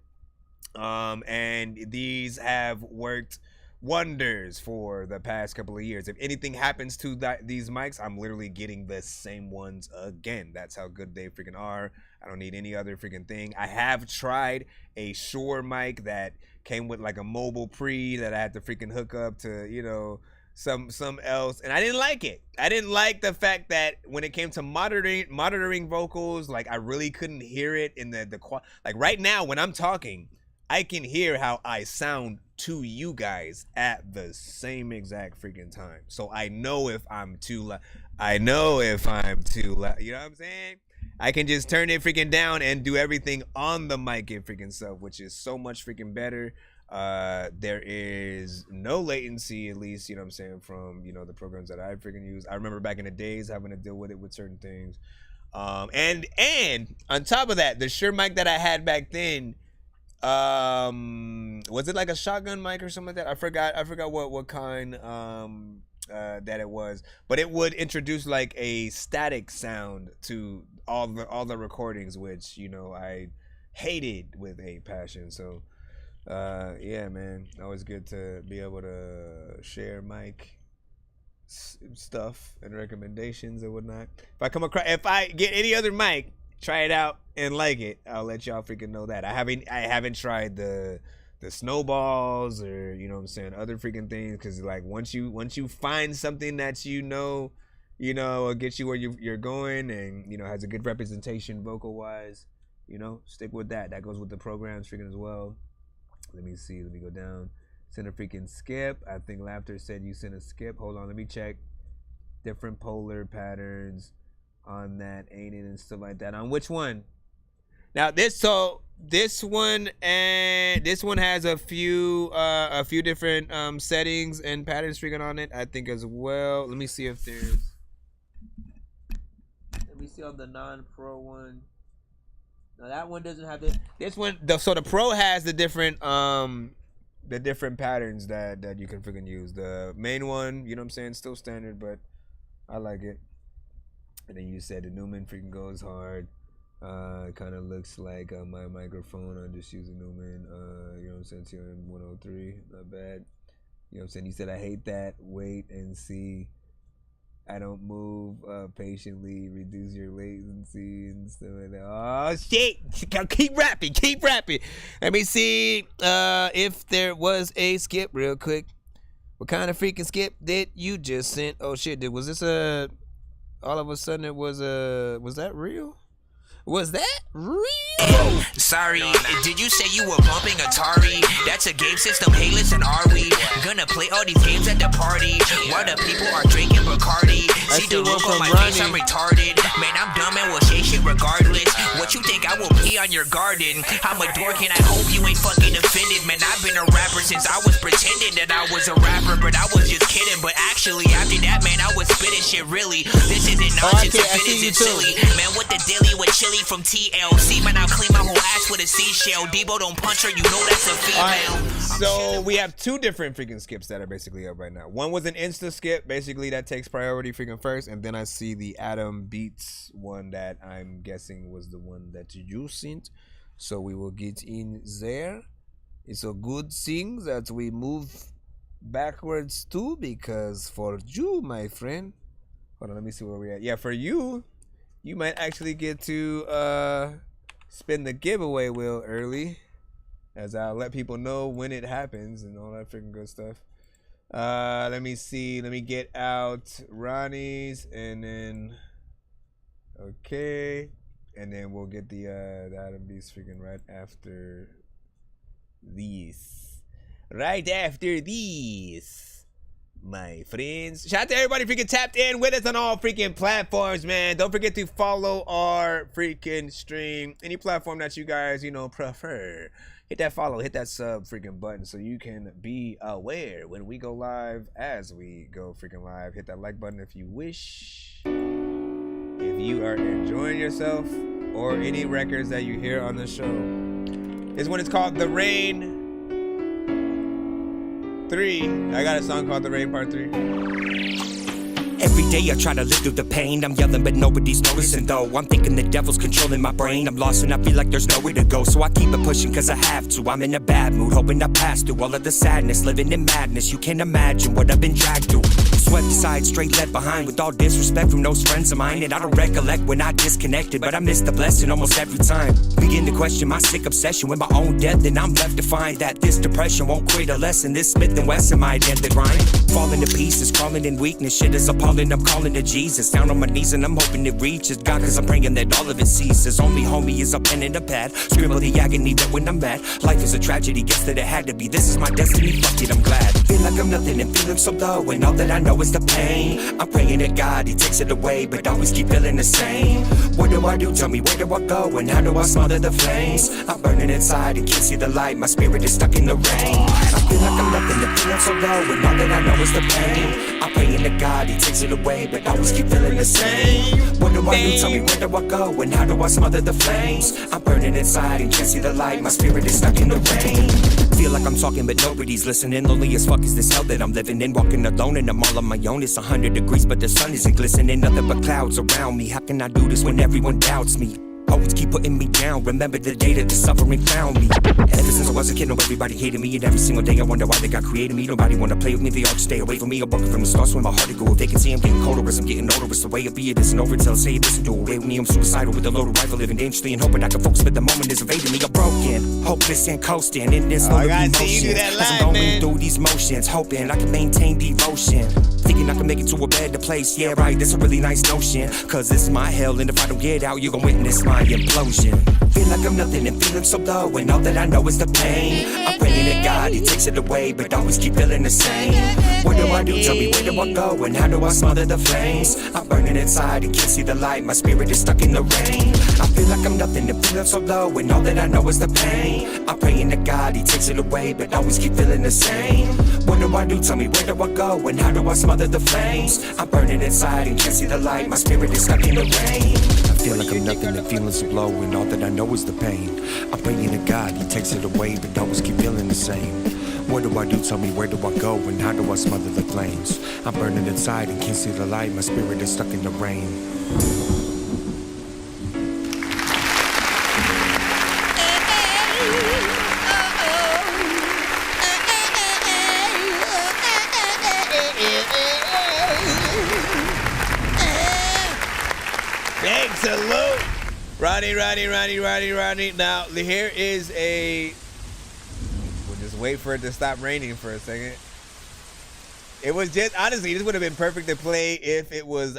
And these have worked wonders for the past couple of years. If anything happens to these mics, I'm literally getting the same ones again. That's how good they freaking are. I don't need any other freaking thing. I have tried a Shure mic that came with like a mobile pre that I had to freaking hook up to, you know, some else, and I didn't like it. I didn't like the fact that when it came to monitoring vocals, like I really couldn't hear it in the like right now when I'm talking, I can hear how I sound to you guys at the same exact freaking time. So I know if I'm too loud. I know if I'm too loud. You know what I'm saying? I can just turn it freaking down and do everything on the mic and freaking stuff, which is so much freaking better. There is no latency, at least, you know what I'm saying, from, you know, the programs that I freaking use. I remember back in the days having to deal with it with certain things. And on top of that, the Shure mic that I had back then, was it like a shotgun mic or something like that? I forgot what kind that it was, but it would introduce like a static sound to all the recordings, which, you know, I hated with a passion. So yeah, man, always good to be able to share mic stuff and recommendations and whatnot. If I get any other mic, try it out and like it, I'll let y'all freaking know that. I haven't tried the snowballs or, you know what I'm saying, other freaking things, because like once you find something that you know will get you where you're going, and, you know, has a good representation vocal wise, you know, stick with that. That goes with the programs freaking as well. Let me see, let me go down. Send a freaking skip. I think Laughter said you sent a skip. Hold on, let me check. Different polar patterns on that, ain't it, and stuff like that. On which one? Now this one has a few different settings and patterns freaking on it, I think, as well. Let me see if there's, let me see on the non-pro one. No, that one doesn't have this one. So the Pro has the different patterns that you can freaking use. The main one, you know what I'm saying, still standard, but I like it. And then you said the Newman freaking goes hard. It kind of looks like my microphone. I'm just using Newman. You know what I'm saying, TM 103, not bad. You know what I'm saying. He said, I hate that. Wait and see. I don't move patiently, reduce your latency and stuff like that. Oh shit! Keep rapping. Let me see if there was a skip real quick. What kind of freaking skip did you just send? Oh shit! Was this a? All of a sudden it was a. Was that real? Was that real? Sorry, did you say you were bumping Atari? That's a game system, hey listen, are we gonna play all these games at the party while the people are drinking Bacardi? See the look on my face, I'm retarded. Man, I'm dumb and will say shit regardless. What you think I will pee on your garden? I'm a dork and I hope you ain't fucking offended. Man, I've been a rapper since I was pretending that I was a rapper, but I was just kidding. But actually, after that, man, I was spitting shit really. This isn't nonsense, if it isn't silly. Man, what the dilly with chili from TLC, man, I'll clean my whole ass with a seashell. Debo don't punch her, you know that's a female. Right, so we have two different freaking skips that are basically up right now. One was an insta skip, basically that takes priority freaking first, and then I see the Adam Beats one that I'm guessing was the one that you sent. So we will get in there. It's a good thing that we move backwards too, because for you, my friend, hold on, let me see where we're at. Yeah, for you, you might actually get to spin the giveaway wheel early, as I'll let people know when it happens and all that freaking good stuff. Let me see. Let me get out Ronnie's, and then Okay. And then we'll get the Adam Beast freaking right after these. Right after these, my friends. Shout out to everybody freaking tapped in with us on all freaking platforms, man. Don't forget to follow our freaking stream. Any platform that you guys, you know, prefer. Hit that follow, hit that sub freaking button so you can be aware when we go live, as we go freaking live. Hit that like button if you wish. If you are enjoying yourself or any records that you hear on the show. This one is called The Rain 3. I got a song called The Rain Part 3. Every day I try to live through the pain. I'm yelling but nobody's noticing though. I'm thinking the devil's controlling my brain. I'm lost and I feel like there's nowhere to go. So I keep it pushing cause I have to. I'm in a bad mood, hoping I pass through all of the sadness. Living in madness, you can't imagine what I've been dragged through. Swept aside, straight left behind with all disrespect from those friends of mine. And I don't recollect when I disconnected, but I miss the blessing almost every time. Begin to question my sick obsession with my own death, and I'm left to find that this depression won't create a lesson. This Smith and Wesson might end the grind. Falling to pieces, crawling in weakness, shit is appalling. I'm calling to Jesus, down on my knees and I'm hoping it reaches God, cause I'm praying that all of it ceases. Only homie is a pen and a pad, scribble the agony that when I'm mad. Life is a tragedy, guess that it had to be. This is my destiny, fuck it, I'm glad. Feel like I'm nothing and feeling so low, and all that I know is the pain. I'm praying to God, he takes it away, but always keep feeling the same. What do I do? Tell me, where do I go? And how do I smother the flames? I'm burning inside and can't see the light, my spirit is stuck in the rain. I feel like I'm nothing and feeling so low, and all that I know is the pain. I'm praying to God, he takes it away, but always keep feeling the same. What do I do? Tell me, where do I go? And how do I smother the flames? I'm burning inside and can't see the light, my spirit is stuck in the rain. Feel like I'm talking but nobody's listening. Lonely as fuck is this hell that I'm living in. Walking alone and I'm all on my own. It's 100 degrees but the sun isn't glistening. Nothing but clouds around me. How can I do this when everyone doubts me? Always keep putting me down. Remember the day that the suffering found me. Ever since I was a kid, no, everybody hated me. And every single day I wonder why they got created me. Nobody wanna play with me, they all just stay away from me. I'm broken from the start, so in my heart to go. If they can see I'm getting colder as I'm getting older, it's the way of it isn't over till I say it isn't. Do away with me, I'm suicidal with a loaded rifle, living dangerously and hoping I can focus, but the moment is evading me. I'm broken, hopeless and coasting in this load of emotions. As I'm going through these motions, hoping I can maintain devotion. Thinking I can make it to a better place. Yeah, right, that's a really nice notion. Cause it's my hell, and if I don't get out, you're gonna witness my implosion. Feel like I'm nothing and feeling so low, and all that I know is the pain. I'm praying to God, he takes it away, but always keep feeling the same. What do I do? Tell me, where do I go? And how do I smother the flames? I'm burning inside and can't see the light, my spirit is stuck in the rain. I feel like I'm nothing and feeling so low, and all that I know is the pain. I'm praying to God, he takes it away, but always keep feeling the same. What do I do? Tell me, where do I go? And how do I smother the flames? I'm burning inside and can't see the light, my spirit is stuck in the rain. I feel like I'm nothing and feeling so low, and all that I know is the pain. I'm praying to God, he takes it away, but always keep feeling the same. What do I do? Tell me, where do I go? And how do I smother the flames? I'm burning inside and can't see the light, my spirit is stuck in the rain. Thanks, salute. Ronnie. Now, here is a... We'll just wait for it to stop raining for a second. It was just, honestly, this would have been perfect to play if it was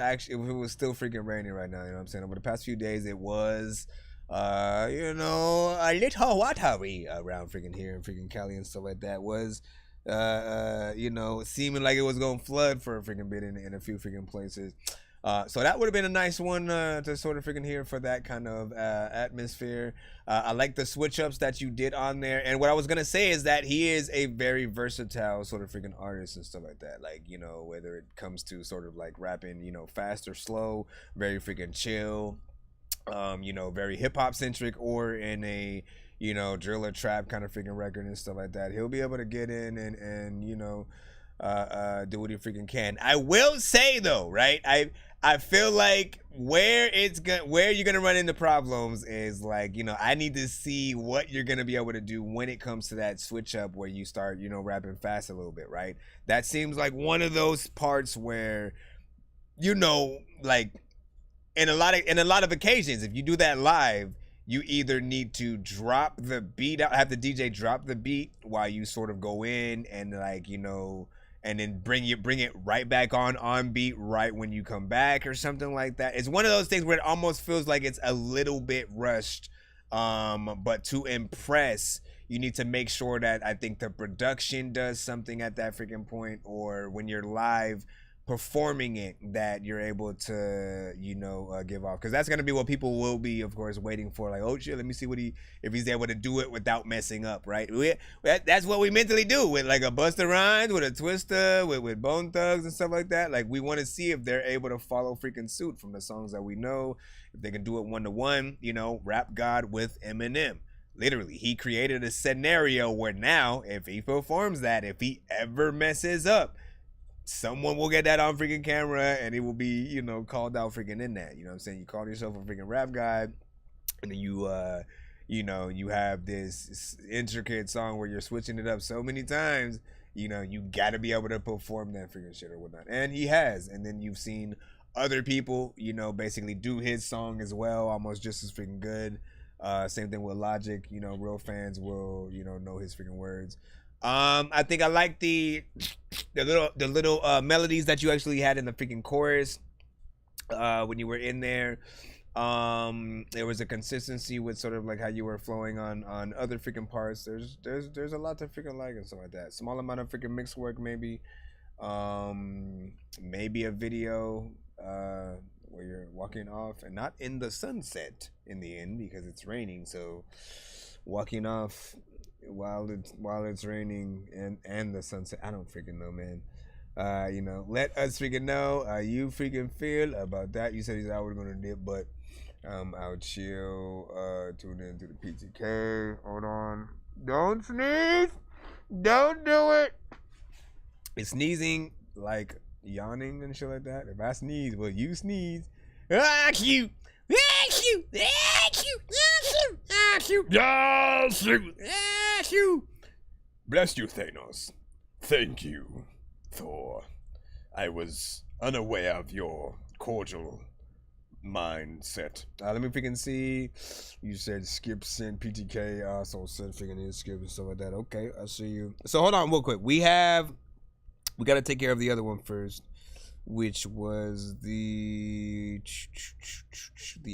still freaking raining right now, you know what I'm saying? Over the past few days, it was, you know, a little watery around freaking here in freaking Cali and stuff like that. Was, you know, seeming like it was going to flood for a freaking bit in a few freaking places. So that would have been a nice one to sort of freaking hear for that kind of atmosphere. I like the switch ups that you did on there. And what I was going to say is that he is a very versatile sort of freaking artist and stuff like that. Like, you know, whether it comes to sort of like rapping, you know, fast or slow, very freaking chill, you know, very hip hop centric, or in a, you know, drill or trap kind of freaking record and stuff like that. He'll be able to get in and you know, do what he freaking can. I will say though, right? I feel like where you're gonna run into problems is like, you know, I need to see what you're gonna be able to do when it comes to that switch up where you start, you know, rapping fast a little bit, right? That seems like one of those parts where, you know, like in a lot of occasions, if you do that live, you either need to drop the beat out, have the DJ drop the beat while you sort of go in and like, you know, and then bring it right back on beat right when you come back or something like that. It's one of those things where it almost feels like it's a little bit rushed, but to impress, you need to make sure that I think the production does something at that freaking point, or when you're live performing it, that you're able to, you know, give off, because that's gonna be what people will be, of course, waiting for. Like, oh shit, let me see if he's able to do it without messing up, right? That's what we mentally do with like a Busta Rhymes, with a Twista, with Bone Thugs and stuff like that. Like, we want to see if they're able to follow freaking suit from the songs that we know, if they can do it 1-to-1. You know, Rap God with Eminem. Literally, he created a scenario where now, if he performs that, if he ever messes up, someone will get that on freaking camera and it will be, you know, called out freaking in that. You know what I'm saying? You call yourself a freaking rap guy, and then you, you know, you have this intricate song where you're switching it up so many times, you know, you gotta be able to perform that freaking shit or whatnot. And he has. And then you've seen other people, you know, basically do his song as well, almost just as freaking good. Same thing with Logic. You know, real fans will, you know his freaking words. I think I like the little melodies that you actually had in the freaking chorus when you were in there. There was a consistency with sort of like how you were flowing on other freaking parts. There's a lot to freaking like and stuff like that. Small amount of freaking mix work, maybe a video where you're walking off and not in the sunset in the end because it's raining. So walking off while it's raining and the sunset. I don't freaking know, man. You know, let us freaking know how you freaking feel about that. You said he's out, we're gonna dip, but I'll chill. Tune in to the PTK. Hold on. Don't sneeze. Don't do it. It's sneezing like yawning and shit like that. If I sneeze, well, you sneeze. Ah, cute. Ah, cute. Ah, cute. Ah, cute. Ah, cute. Ah, cute. Bless you, Thanos. Thank you, Thor. I was unaware of your cordial mindset. Let me freaking see. You said Skip sent PTK. Also said freaking his Skip and stuff like that. Okay, I see you. So hold on real quick. We got to take care of the other one first, which was the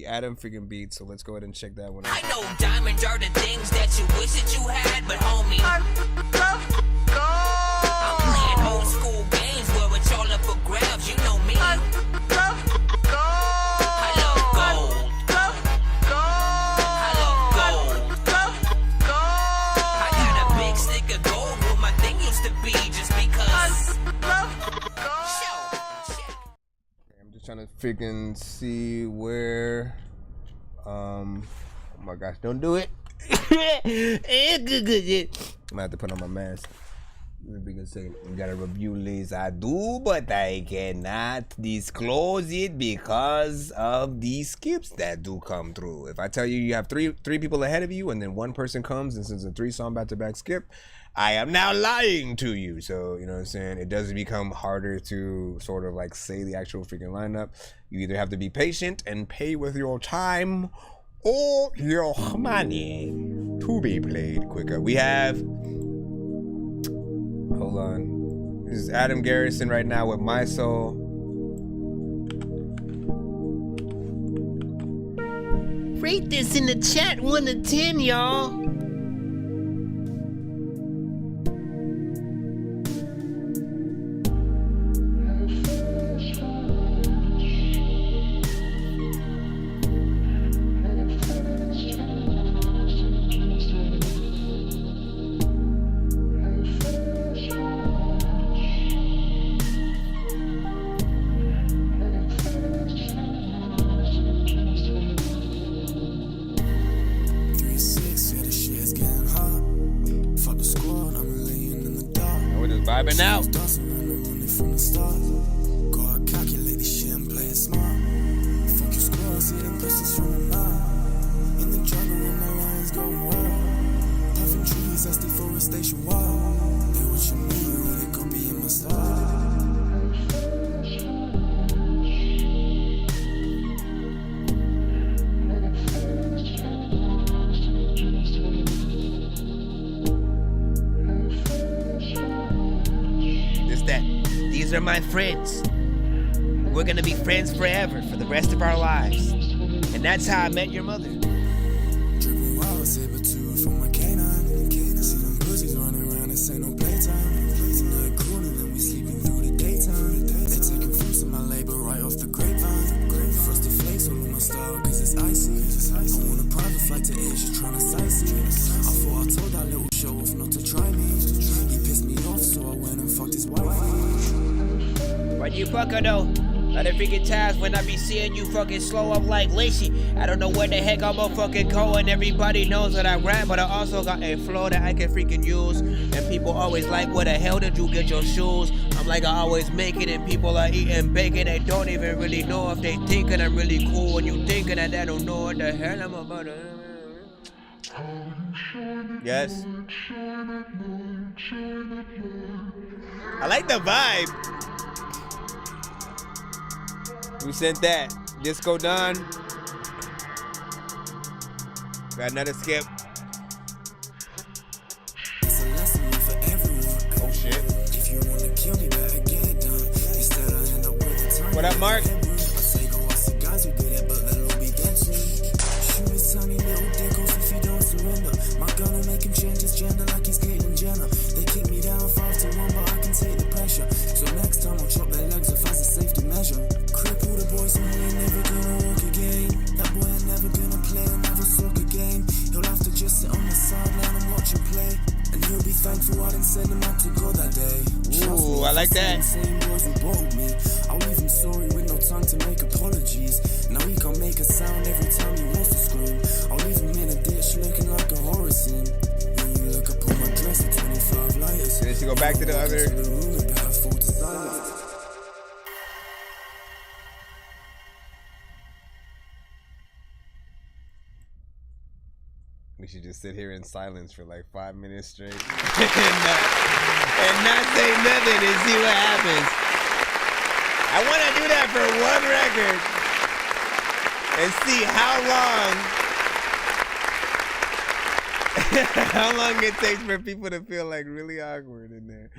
Adam freaking beat. So let's go ahead and check that one out. I know diamonds are the things that you wish that you had, but homie, I'm playing old school games where it's all up for grabs. You know me. I love gold. I love gold. I got a big stick of gold where my thing used to be just because. I'm just trying to freaking see where. Oh my gosh! Don't do it. I'm gonna have to put on my mask. Let me say, you gotta review list. I do, but I cannot disclose it because of these skips that do come through. If I tell you you have three people ahead of you, and then one person comes and says a 3-song back-to-back skip, I am now lying to you. So, you know what I'm saying? It does become harder to sort of like say the actual freaking lineup. You either have to be patient and pay with your time or your money to be played quicker. We have, hold on. This is Adam Garrison right now with My Soul. Rate this in the chat 1 to 10, y'all. Vibing out. These are my friends. We're gonna be friends forever for the rest of our lives. And that's how I met your mother. Dripping wild, saber tooth from a canine. See them pussies running around, this ain't no playtime. Tonight cooler than we sleeping through the daytime. They taking fruits of my labor right off the grapevine. Frosty flakes all on my style, cause it's icy. I want a private flight to Asia, trying to sightsee. I thought I told that little show off not to try me. He pissed me off, so I went and fucked his wife. Why'd you fuck her though? Other freaking times when I be seeing you fucking slow up like Lacey. I don't know where the heck I'm gonna fucking go, and everybody knows that I rap, but I also got a flow that I can freaking use. And people always like, where the hell did you get your shoes? I'm like, I always make it, and people are eating bacon. They don't even really know if they thinking I'm really cool, and you thinking that they don't know what the hell I'm about to. Yes. I like the vibe. Who sent that? Disco Don. Got another skip. It's a lesson for everyone. Oh shit. If you wanna kill me, better get it done. Instead I end up with a time. What up, Mark? I say go out see guys who did it, but they'll all be dancing. Shoot his tiny little dick off if he don't surrender. My gun will make him change his gender like he's Caitlyn Jenner. They kick me down 5-1, but I can take the pressure. So next time I'll chop their legs off as a safety measure. Cripple the boys and he ain't never gonna walk again. That boy ain't never gonna play another soccer game. He'll have to just sit on the sideline and watch him play. And he'll be thankful I didn't send him out to go that day. Ooh, I like that. Same boys who bought me. I'll leave him sorry with no time to make apologies. Now he can't make a sound every time he wants to scream. I'll leave him in a ditch looking like a horror scene. When you look up on my dress at 25 lighters. Then she go back to the other. We should just sit here in silence for like 5 minutes straight and not say nothing and see what happens. I want to do that for one record and see how long it takes for people to feel like really awkward in there.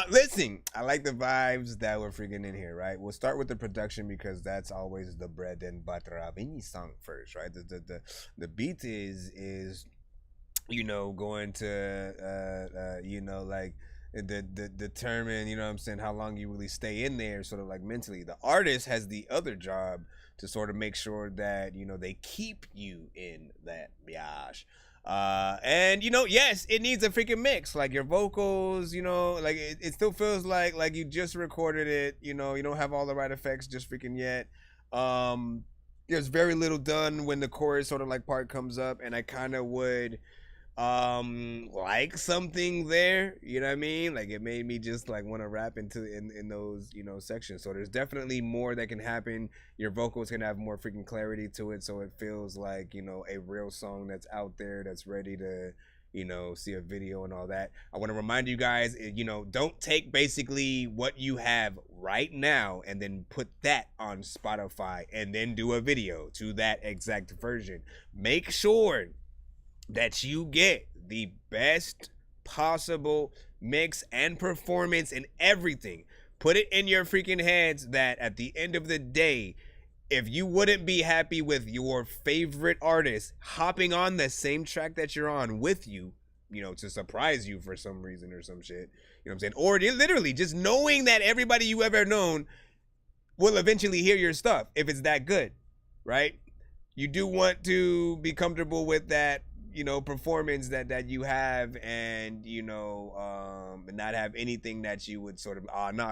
Listen, I like the vibes that we're freaking in here, right? We'll start with the production because that's always the bread and butter of any song first, right? The beat is you know, going to you know, like the determine, you know what I'm saying, how long you really stay in there, sort of like mentally. The artist has the other job to sort of make sure that, you know, they keep you in that biatch. And you know, yes, it needs a freaking mix. Like your vocals, you know, like it still feels like you just recorded it. You know, you don't have all the right effects just freaking yet. There's very little done when the chorus sort of like part comes up, and I kind of would like something there, you know what I mean? Like it made me just like want to rap into in those, you know, sections. So there's definitely more that can happen. Your vocals can have more freaking clarity to it, so it feels like, you know, a real song that's out there, that's ready to, you know, see a video and all that. I want to remind you guys, you know, don't take basically what you have right now and then put that on Spotify and then do a video to that exact version. Make sure that you get the best possible mix and performance and everything. Put it in your freaking heads that at the end of the day, if you wouldn't be happy with your favorite artist hopping on the same track that you're on with you, you know, to surprise you for some reason or some shit, you know what I'm saying? Or literally just knowing that everybody you ever known will eventually hear your stuff if it's that good, right? You do want to be comfortable with that, you know, performance that you have, and, you know, not have anything that you would sort of,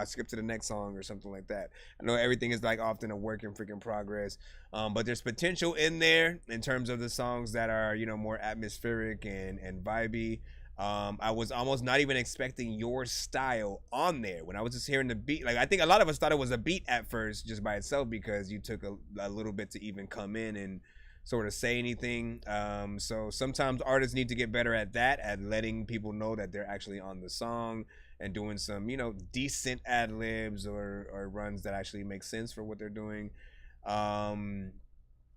skip to the next song or something like that. I know everything is like often a work in freaking progress, but there's potential in there in terms of the songs that are, you know, more atmospheric and vibey. I was almost not even expecting your style on there when I was just hearing the beat. Like, I think a lot of us thought it was a beat at first just by itself because you took a little bit to even come in and sort of say anything. So sometimes artists need to get better at that, at letting people know that they're actually on the song and doing some, you know, decent ad libs or runs that actually make sense for what they're doing.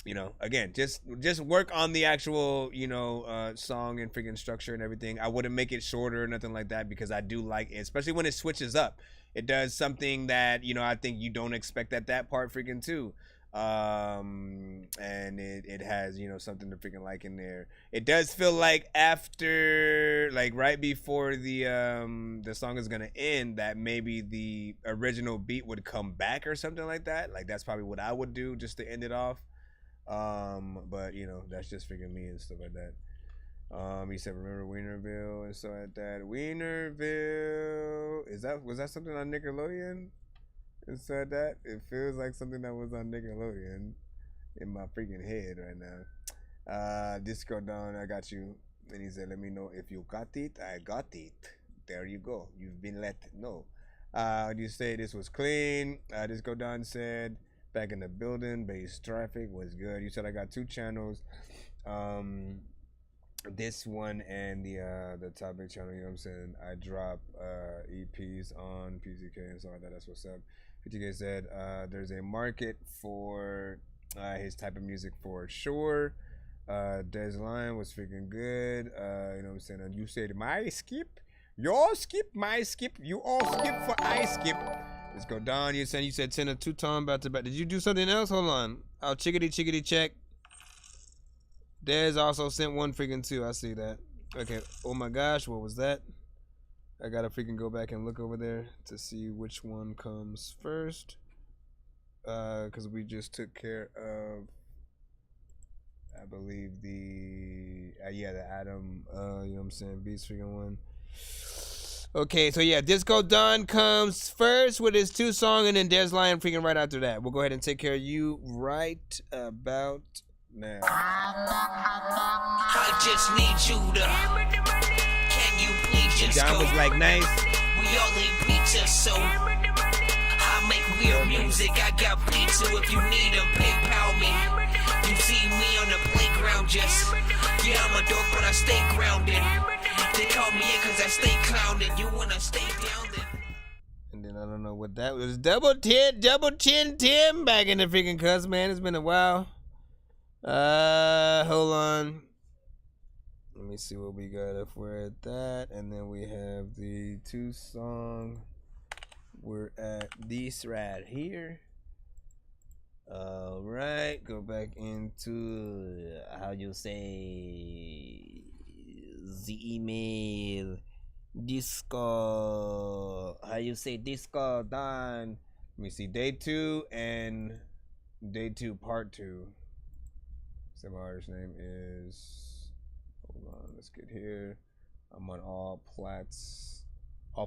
you know, again, just work on the actual, you know, song and freaking structure and everything. I wouldn't make it shorter or nothing like that because I do like it, especially when it switches up. It does something that, you know, I think you don't expect at that part freaking too. And it has, you know, something to freaking like in there. It does feel like after, like right before the song is gonna end, that maybe the original beat would come back or something like that. Like that's probably what I would do just to end it off. But you know, that's just freaking me and stuff like that. He said, remember Wienerville and stuff like that. Wienerville, was that something on Nickelodeon? And said that it feels like something that was on Nickelodeon in my freaking head right now. Disco Dawn, I got you. And he said, let me know if you got it. I got it. There you go. You've been let know. You say this was clean. Disco Dawn said, back in the building, base traffic was good. You said I got 2 channels. This one and the topic channel, you know what I'm saying? I drop EPs on PCK and stuff like that. That's what's up. PTK said there's a market for his type of music for sure. Des Line was freaking good. You know what I'm saying? And you said my skip, your skip, my skip, you all skip for I skip. Let's go Don. You said send a 2-tone back to back. Did you do something else? Hold on. I'll chickity check. Des also sent one freaking 2. I see that. Okay. Oh my gosh, what was that? I gotta freaking go back and look over there to see which one comes first. Cause we just took care of, I believe the Adam, you know what I'm saying, Beats freaking one. Okay, so yeah, Disco Don comes first with his 2 song, and then Des Lion freaking right after that. We'll go ahead and take care of you right about now. I just need you to. Can you please just John go? was like, nice. We all need pizza, so I make weird music. I got pizza if you need them. PayPal me. You see me on the playground, just yeah, I'm a dork, but I stay grounded. They call me in cause I stay clowned. You wanna stay grounded. And then I don't know what that was. Double chin Tim back in the freaking cuss, man. It's been a while. Hold on. Let me see what we got if we're at that. And then we have the 2 song. We're at this right here. All right, go back into how you say the email. Disco. How you say Disco Don? Let me see. Day 2 and Day 2 Part 2. Some artist name is. Hold on, let's get here. I'm on all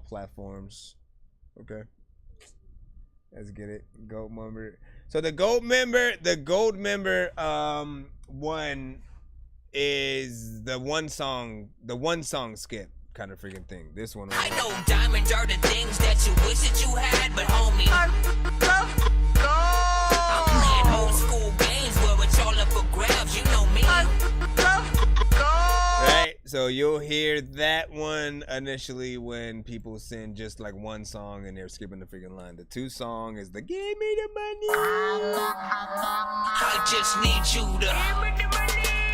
platforms. Okay. Let's get it. Gold member. So the gold member one is the one song skip kind of freaking thing. This one. I know diamonds are the things that you wish that you had, but homie, I'm playing old school games where it's all up for grabs. You know me. Right, so you'll hear that one initially when people send just like one song and they're skipping the freaking line. The 2 song is the give me the money. I just need you to.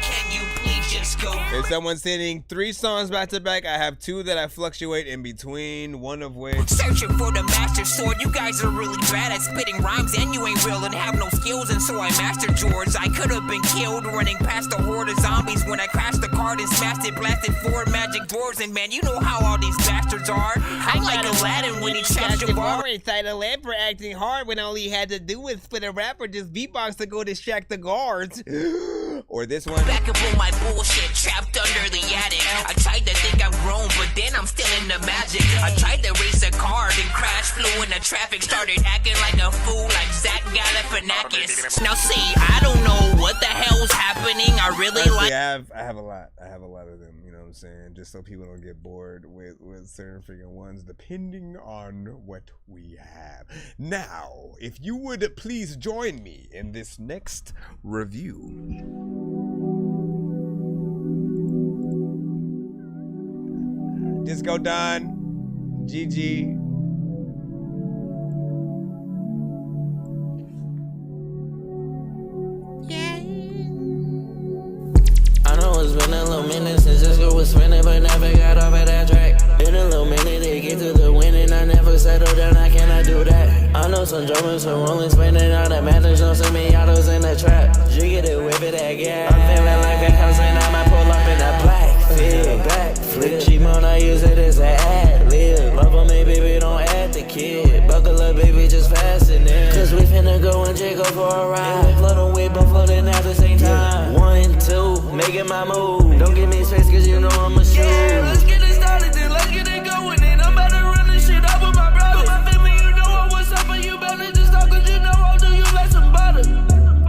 Can you please just go? If someone's sending 3 songs back to back, I have 2 that I fluctuate in between, one of which. Searching for the master sword. You guys are really bad at spitting rhymes, and you ain't real and have no skills, and so I mastered yours. I could have been killed running past a horde of zombies when I crashed the card and smashed it, blasted 4 magic doors, and man, you know how all these bastards are. I'm like Aladdin when he trapped your bar. Inside a lamp for acting hard when all he had to do was for the rapper just beatbox to go distract the guards. Or this one. Back up on my bullshit, trapped under the attic. I tried to think I'm grown, but then I'm still in the magic. I tried to race a car, then crash, flew in the traffic, started acting like a fool, like Zach Galifianakis. Now see, I don't know what the hell's happening. I really like. I have a lot of them. You know what I'm saying? Just so people don't get bored with certain freaking ones, depending on what we have. Now, if you would please join me in this next review. Disco Don, GG. Yeah. it's been a little minute since this girl was spinning, but never got off of that track. Been a little minute to get to the winning, I never settled down, I cannot do that. I know some drummers who only spinning all the matters, don't semi-autos in the trap. Jig it, whip it, that gas. I'm feeling like a house and I might pull up in a black. Feel back, flip, she moan, I use it as an ad lib. Love on me, baby, don't add the kid. Buckle up, baby, just fasten it. Cause we finna go and jiggle for a ride. And we floating with both floating at the same time. 1, 2, making my move. Don't give me space cause you know I'm a shoe. Yeah, let's get it started then, let's get it going. And I'm about to run this shit up with my brother. My family, you know what's up, and you better just talk cause you know I'll do you like some butter.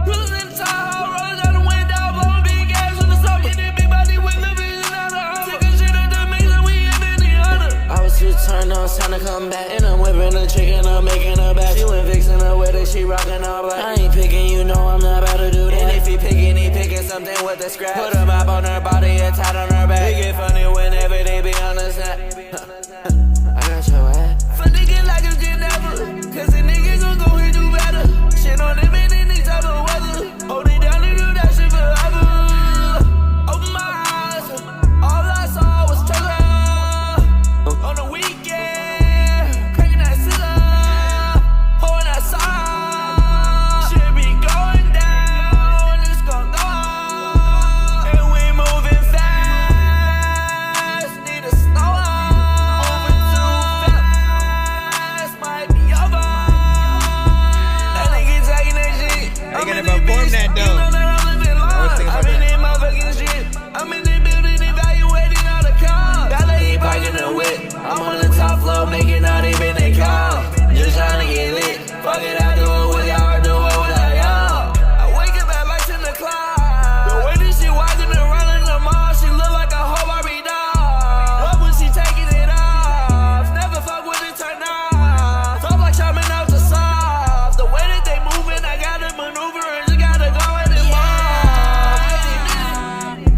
Cruising in the tire, rolling down the window, blowing big ass in the summer. And that big body with the vision out of her. Taking shit at the mix and we ain't any other. I was too turned on, it's time to come back. And I'm whipping the chicken, I'm making her back. She went fixing her with it, she rocking all black. I ain't picking, you know I'm not about to do that. And if he picking something with the scratch. Put a mop on her body and tied on her back. They get funny whenever they be on the snap. I got your ass. For niggas like you can never. Cause the niggas gon' go and do better. Shit on them in any type of weather. Hold it down and do that shit forever. Open my eyes, all I saw was trouble. On the weekend, cracking that scissor, holding that saw. Shit be going down, it's gon' go on. And we moving fast, need to slow on. Moving too fast, might be over. That nigga taking that shit. How you gonna perform that though? I was thinking about that. I'm in the building evaluating all the cars. Valet parking the whip. I'm on the top floor making all they been they call. Just trying to get lit. Fuck it, I do it with y'all or do it without y'all. I wake up at like 10 o'clock. The way this shit walking around in the mall, she look like a whole Barbie doll. Love when she taking it off. Never fuck with it turn off. Talk like shopping out the soft. The way that they moving, I gotta maneuver and just gotta go in and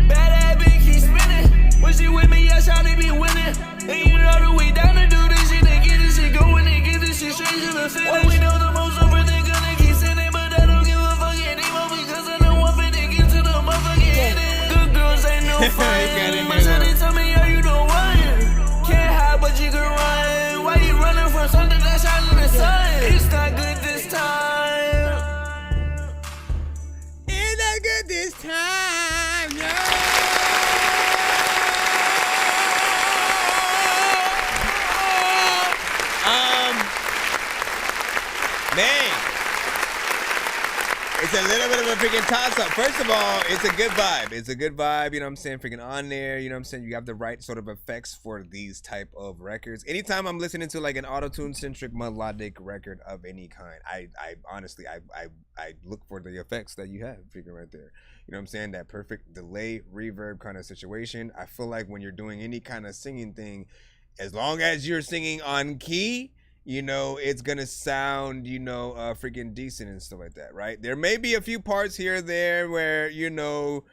bad ass bitch keep spinning. When she with me, yeah, shawty be winning. And you know that we down to do this shit and get this shit going and get this shit straight to the finish. Well, we know the most over they gonna keep sending, but I don't give a fuck anymore because I don't want it to get to the motherfucking end. Good girls ain't no fun. My shawty tell me, are you the one? Can't hide, but you can run. Why you running from something that shines in the sun? It's not good this time. It's not good this time, no. Man, it's a little bit of a freaking toss-up. First of all, it's a good vibe. It's a good vibe, you know what I'm saying? Freaking on there, you know what I'm saying? You have the right sort of effects for these type of records. Anytime I'm listening to like an auto-tune-centric melodic record of any kind, I honestly, I look for the effects that you have freaking right there. You know what I'm saying? That perfect delay, reverb kind of situation. I feel like when you're doing any kind of singing thing, as long as you're singing on key, you know, it's gonna sound, you know, freaking decent and stuff like that, right? There may be a few parts here or there where, you know,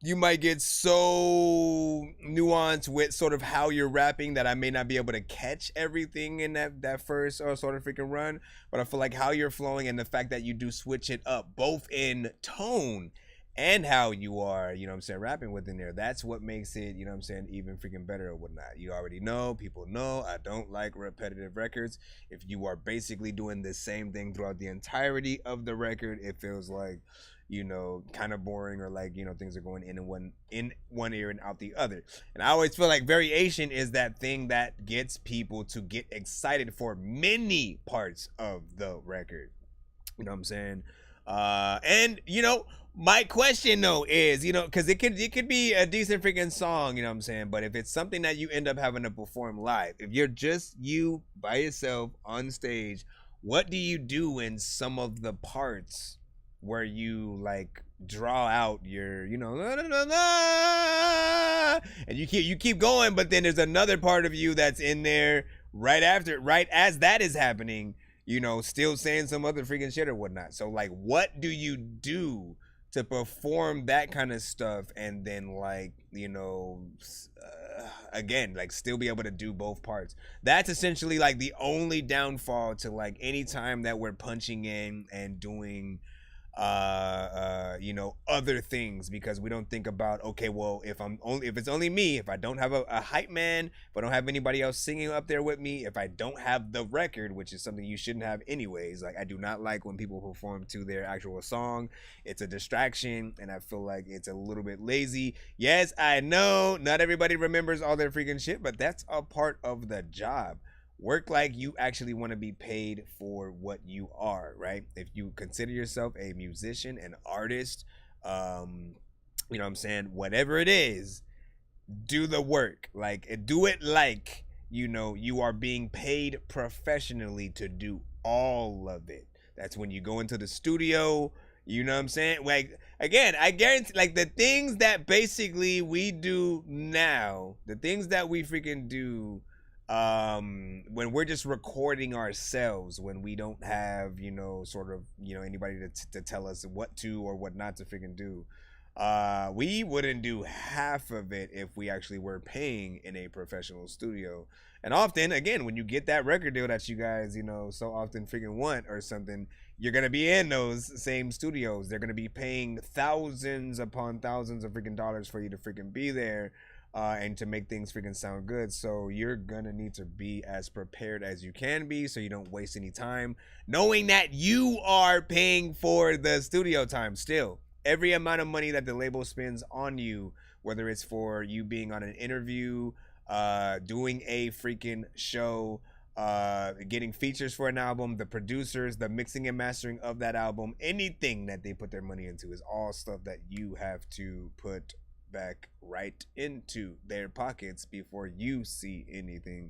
you might get so nuanced with sort of how you're rapping that I may not be able to catch everything in that first sort of freaking run. But I feel like how you're flowing and the fact that you do switch it up, both in tone and how you are, you know what I'm saying, rapping within there. That's what makes it, you know what I'm saying, even freaking better or whatnot. You already know, people know, I don't like repetitive records. If you are basically doing the same thing throughout the entirety of the record, it feels like, you know, kind of boring, or like, you know, things are going in one ear and out the other. And I always feel like variation is that thing that gets people to get excited for many parts of the record. You know what I'm saying? And, you know, my question though is, you know, because it could be a decent freaking song, you know what I'm saying, but if it's something that you end up having to perform live, if you're just you by yourself on stage, what do you do in some of the parts where you like draw out your, you know, la, la, la, la, and you keep going, but then there's another part of you that's in there right as that is happening, you know, still saying some other freaking shit or whatnot. So like, what do you do to perform that kind of stuff and then, like, you know, again, like, still be able to do both parts? That's essentially like the only downfall to like any time that we're punching in and doing you you know, other things, because we don't think about, okay, well, if it's only me, if I don't have a hype man, if I don't have anybody else singing up there with me, if I don't have the record, which is something you shouldn't have anyways. Like, I do not like when people perform to their actual song. It's a distraction, and I feel like it's a little bit lazy. Yes, I know not everybody remembers all their freaking shit, but that's a part of the job. Work like you actually want to be paid for what you are, right? If you consider yourself a musician, an artist, you know what I'm saying, whatever it is, do the work. Like, do it like, you know, you are being paid professionally to do all of it. That's when you go into the studio, you know what I'm saying? Like, again, I guarantee, like, the things that basically we do now, the things that we freaking do when we're just recording ourselves, when we don't have, you know, sort of, you know, anybody to tell us what to or what not to freaking do, we wouldn't do half of it if we actually were paying in a professional studio. And often, again, when you get that record deal that you guys, you know, so often freaking want or something, you're going to be in those same studios. They're going to be paying thousands upon thousands of freaking dollars for you to freaking be there. And to make things freaking sound good. So you're gonna need to be as prepared as you can be, so you don't waste any time, knowing that you are paying for the studio time. Still, every amount of money that the label spends on you, whether it's for you being on an interview, doing a freaking show, getting features for an album, the producers, the mixing and mastering of that album, anything that they put their money into is all stuff that you have to put back right into their pockets before you see anything.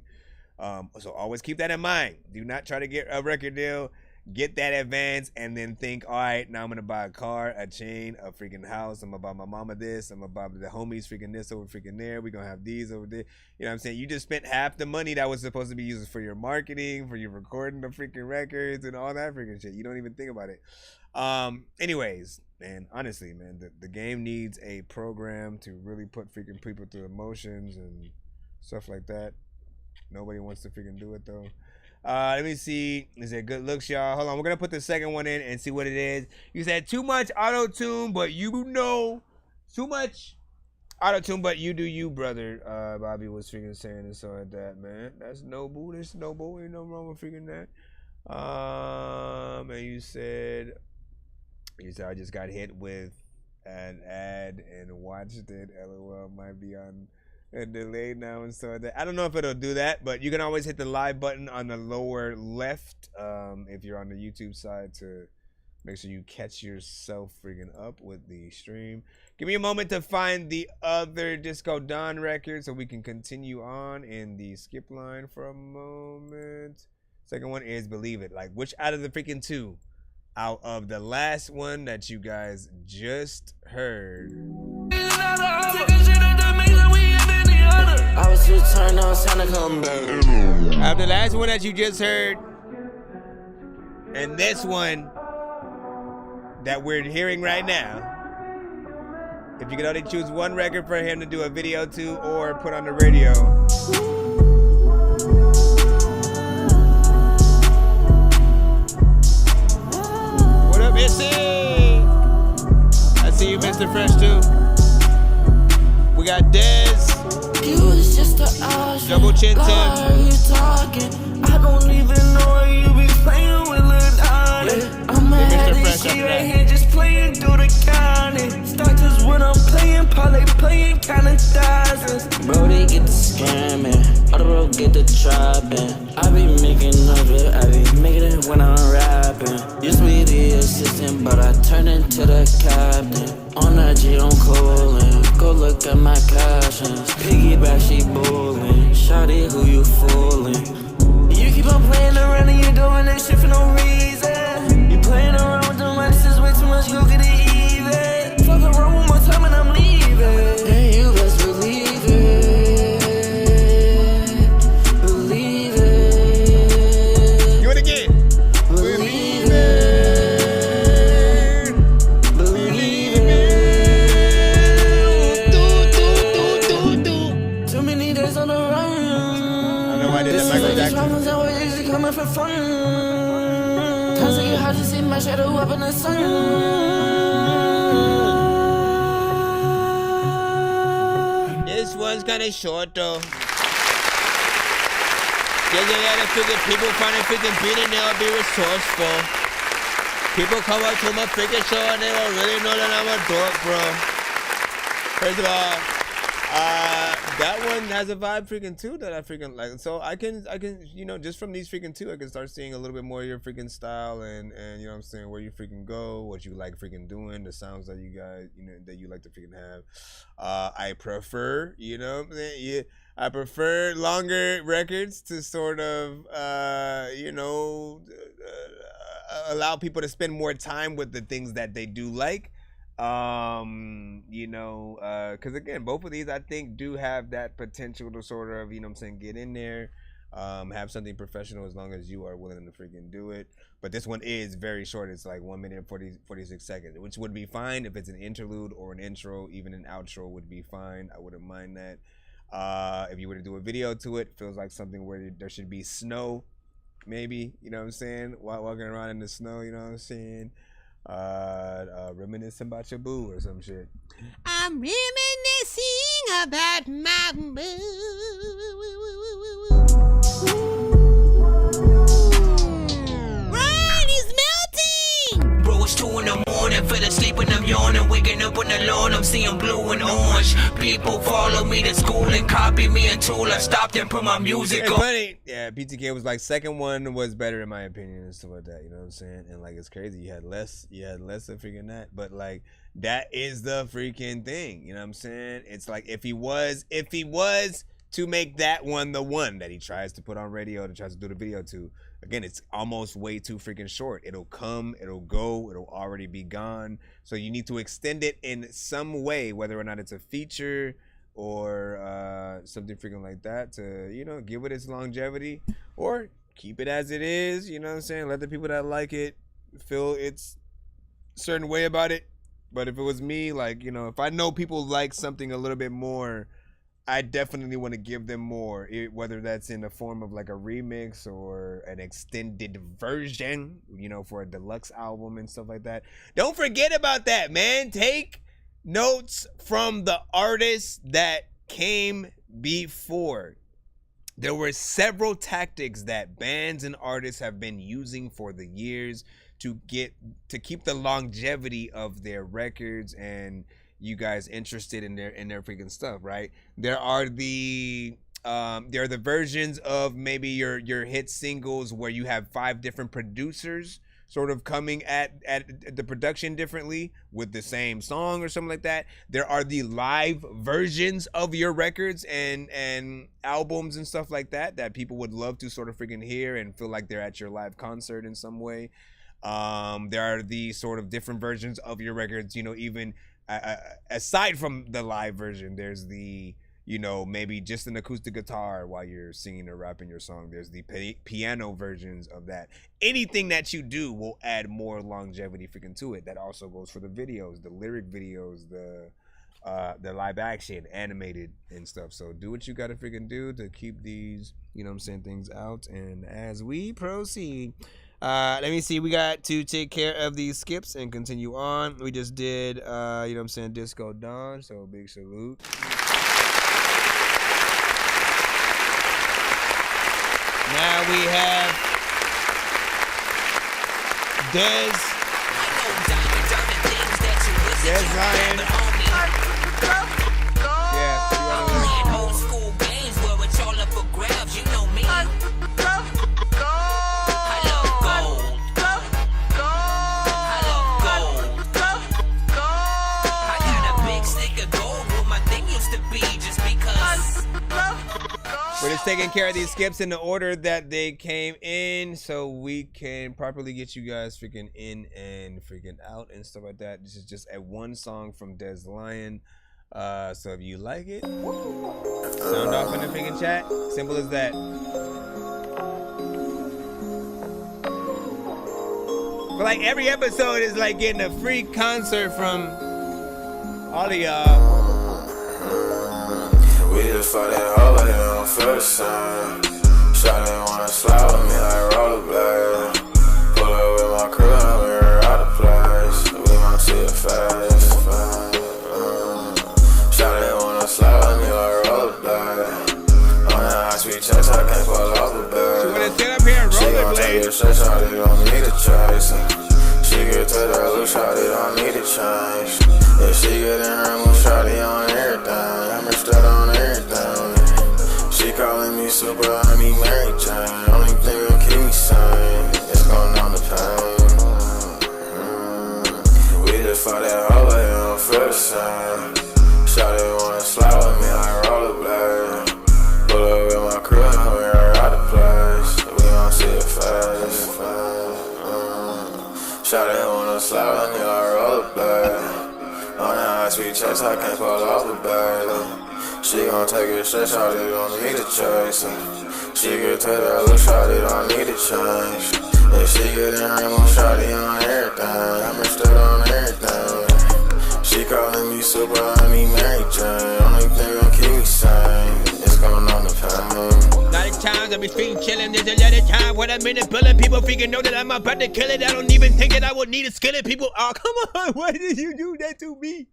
So always keep that in mind. Do not try to get a record deal, get that advance, and then think, all right, now I'm gonna buy a car, a chain, a freaking house. I'm gonna buy my mama this. I'm gonna buy the homies freaking this over freaking there. We're gonna have these over there. You know what I'm saying? You just spent half the money that was supposed to be used for your marketing, for your recording the freaking records and all that freaking shit. You don't even think about it. Anyways, man, honestly, man, the game needs a program to really put freaking people through emotions and stuff like that. Nobody wants to freaking do it though. Let me see. Is it good looks, y'all? Hold on, we're gonna put the second one in and see what it is. You said too much auto-tune, but you know, too much auto-tune, but you do you, brother. Bobby was freaking saying and so like that, man. That's noble. That's noble. Ain't no wrong with freaking that. And you said I just got hit with an ad and watched it. LOL, might be on a delay now and so that. I don't know if it'll do that, but you can always hit the live button on the lower left if you're on the YouTube side to make sure you catch yourself freaking up with the stream. Give me a moment to find the other Disco Don record so we can continue on in the skip line for a moment. Second one is Believe It. Like, which out of the freaking two? Out of the last one that you guys just heard. I was just turned on, trying to come back. Out of the last one that you just heard, and this one that we're hearing right now, if you could only choose one record for him to do a video to or put on the radio, I see you, Mr. Fresh, too. We got Dez. You was just a option. Double Chin Tim. You talking? I don't even know you be playing with Lil Donnie. I'm mad at this shit right here, just playing through the county. Starters when I'm playing, parlay playing kinda thousands. Bro, they get the scamming. Other bro get the trapping. I be making of it, I be making it when I'm rapping. Used to be the assistant, but I turned into the captain. On that G, I'm coolin'. Go look at my captions. Piggyback, she bowling. Shawty, who you fooling? You keep on playing around and you doing that shit for no reason. You playing around with the money, since way too much, go get it even. Fuck around one more time and I'm leaving. And you best believe it. Believe it. Do it again. Believe it. Believe it. Too many days on the run. I know I did that Michael Jackson. Always coming for fun. kind of short though. There's a lot of freaking people trying to freaking beat it now, be resourceful. People come up to my freaking show and they don't really know that I'm a dork, bro. First of all, that one has a vibe freaking too that I freaking like. So I can, you know, just from these freaking two, I can start seeing a little bit more of your freaking style and you know what I'm saying, where you freaking go, what you like freaking doing, the sounds that you guys, you know, that you like to freaking have. I prefer, you know what I'm saying? Yeah. I prefer longer records to sort of, you know, allow people to spend more time with the things that they do like. You know, because again, both of these I think do have that potential to sort of, you know what I'm saying, get in there, have something professional as long as you are willing to freaking do it. But this one is very short. It's like 1 minute and 46 seconds, which would be fine if it's an interlude or an intro. Even an outro would be fine. I wouldn't mind that. If you were to do a video to it, feels like something where there should be snow, maybe, you know what I'm saying, while walking around in the snow, you know what I'm saying, reminiscing about your boo or some shit. I'm reminiscing about my boo. Ryan is melting. Bro, it's 2 in the morning, fell asleep and I'm yawning, waking up on the lawn, I'm seeing blue and orange. People follow me to school and copy me until I stopped and put my music It's on. funny. Yeah, PTK was like, second one was better in my opinion and stuff like that, you know what I'm saying? And like, it's crazy, you had less of freaking that, but like, that is the freaking thing, you know what I'm saying? It's like, if he was to make that one the one that he tries to put on radio, that tries to do the video to, again, it's almost way too freaking short. It'll come, it'll go, it'll already be gone. So you need to extend it in some way, whether or not it's a feature or something freaking like that, to, you know, give it its longevity, or keep it as it is, you know what I'm saying? Let the people that like it feel it's a certain way about it. But if it was me, like, you know, if I know people like something a little bit more, I definitely want to give them more, whether that's in the form of like a remix or an extended version, you know, for a deluxe album and stuff like that. Don't forget about that, man. Take notes from the artists that came before. There were several tactics that bands and artists have been using for the years to keep the longevity of their records and you guys interested in their freaking stuff, right? There are the versions of maybe your hit singles where you have 5 different producers sort of coming at the production differently with the same song or something like that. There are the live versions of your records and albums and stuff like that people would love to sort of freaking hear and feel like they're at your live concert in some way. There are the sort of different versions of your records, you know, even aside from the live version, there's the, you know, maybe just an acoustic guitar while you're singing or rapping your song. There's the piano versions of that. Anything that you do will add more longevity freaking to it. That also goes for the videos, the lyric videos, the live action, animated and stuff. So do what you gotta freaking do to keep these, you know what I'm saying, things out. And as we proceed, let me see, we got to take care of these skips and continue on. We just did, you know what I'm saying, Disco Dawn, so big salute. Now we have Des Lion. Playing old school games where it's all up for grabs, you know me. We're just taking care of these skips in the order that they came in so we can properly get you guys freaking in and freaking out and stuff like that. This is just a one song from Des Lion. So if you like it, sound off in the freaking chat. Simple as that. But like every episode is like getting a free concert from all of y'all. We just fought that hole here on first time. Shawty wanna slide with me like rollerblade. Pull up with my crew and we're out of place. We might see it fast. Shawty wanna slide with me like rollerblade. straight, shawty don't need a choice. She get to that look, shawty don't need a change. Yeah, she get in her mood, shawty on everything. I'm straight on everything. She calling me super, I mean Mary Jane. Only thing that'll keep me sane is going on the pain. We just fought that whole way, I don't feel the same. Shawty wanna slide with me like rollerblade. Pull up with my crew and we are out of place. We gon' see your face. Shawty wanna slide with me like rollerblade. On that high-speed chase, I can't pull off the baby. She gon' take it straight, shawty don't need a choice. She get to that look, shawty don't need a change. Yeah, she get in her mood, shawty on everything. I'm straight on everything. She calling me super, I mean Mary Jane. Only thing gon' keep me sane is going on the pain. A lot of times I be feeling chillin'. There's a lot of time when I'm in the building. People freaking know that I'm about to kill it. I don't even think that I would need a skillet. People, oh come on, why did you do that to me?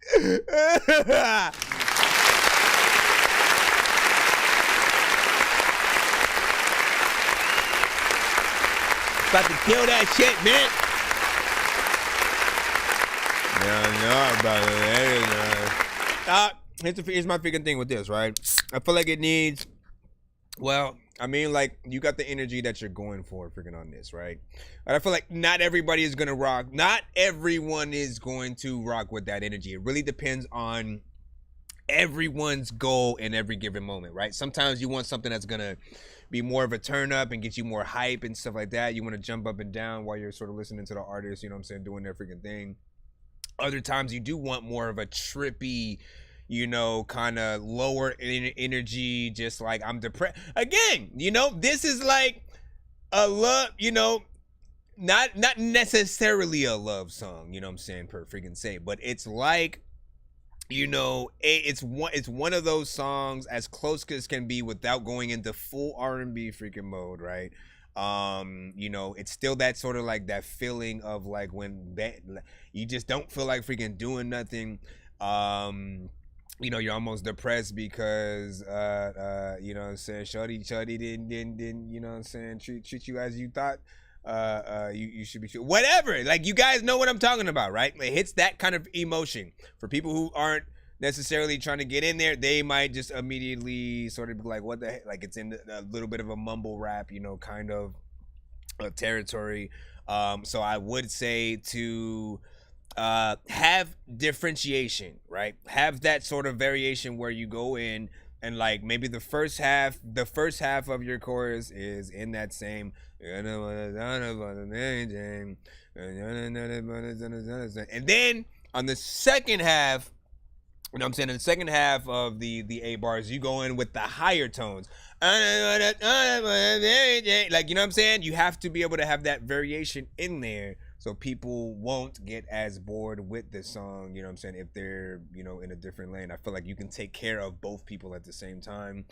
About to kill that shit, man. Here's my freaking thing with this, right? I feel like it needs, well, I mean, like, you got the energy that you're going for freaking on this, right? But I feel like not everybody is going to rock. Not everyone is going to rock with that energy. It really depends on everyone's goal in every given moment, right? Sometimes you want something that's going to be more of a turn up and get you more hype and stuff like that. You want to jump up and down while you're sort of listening to the artist, you know what I'm saying, doing their freaking thing. Other times you do want more of a trippy, you know, kind of lower energy, just like I'm depressed. Again, you know, this is like a love, you know, not necessarily a love song, you know what I'm saying, per freaking se, but it's like, you know, it's one of those songs as close as can be without going into full R&B freaking mode, right? You know, it's still that sort of like that feeling of like when you just don't feel like freaking doing nothing. You know, you're almost depressed because you know what I'm saying, shorty didn't you know what I'm saying, treat you as you thought you should be, whatever. Like, you guys know what I'm talking about, right? It hits that kind of emotion. For people who aren't necessarily trying to get in there, they might just immediately sort of be like, what the heck? Like, it's in a little bit of a mumble rap, you know, kind of territory. So I would say to have differentiation, right? Have that sort of variation where you go in and like maybe the first half of your chorus is in that same, and then on the second half, you know what I'm saying, in the second half of the A bars, you go in with the higher tones. Like, you know what I'm saying? You have to be able to have that variation in there so people won't get as bored with the song, you know what I'm saying, if they're, you know, in a different lane. I feel like you can take care of both people at the same time.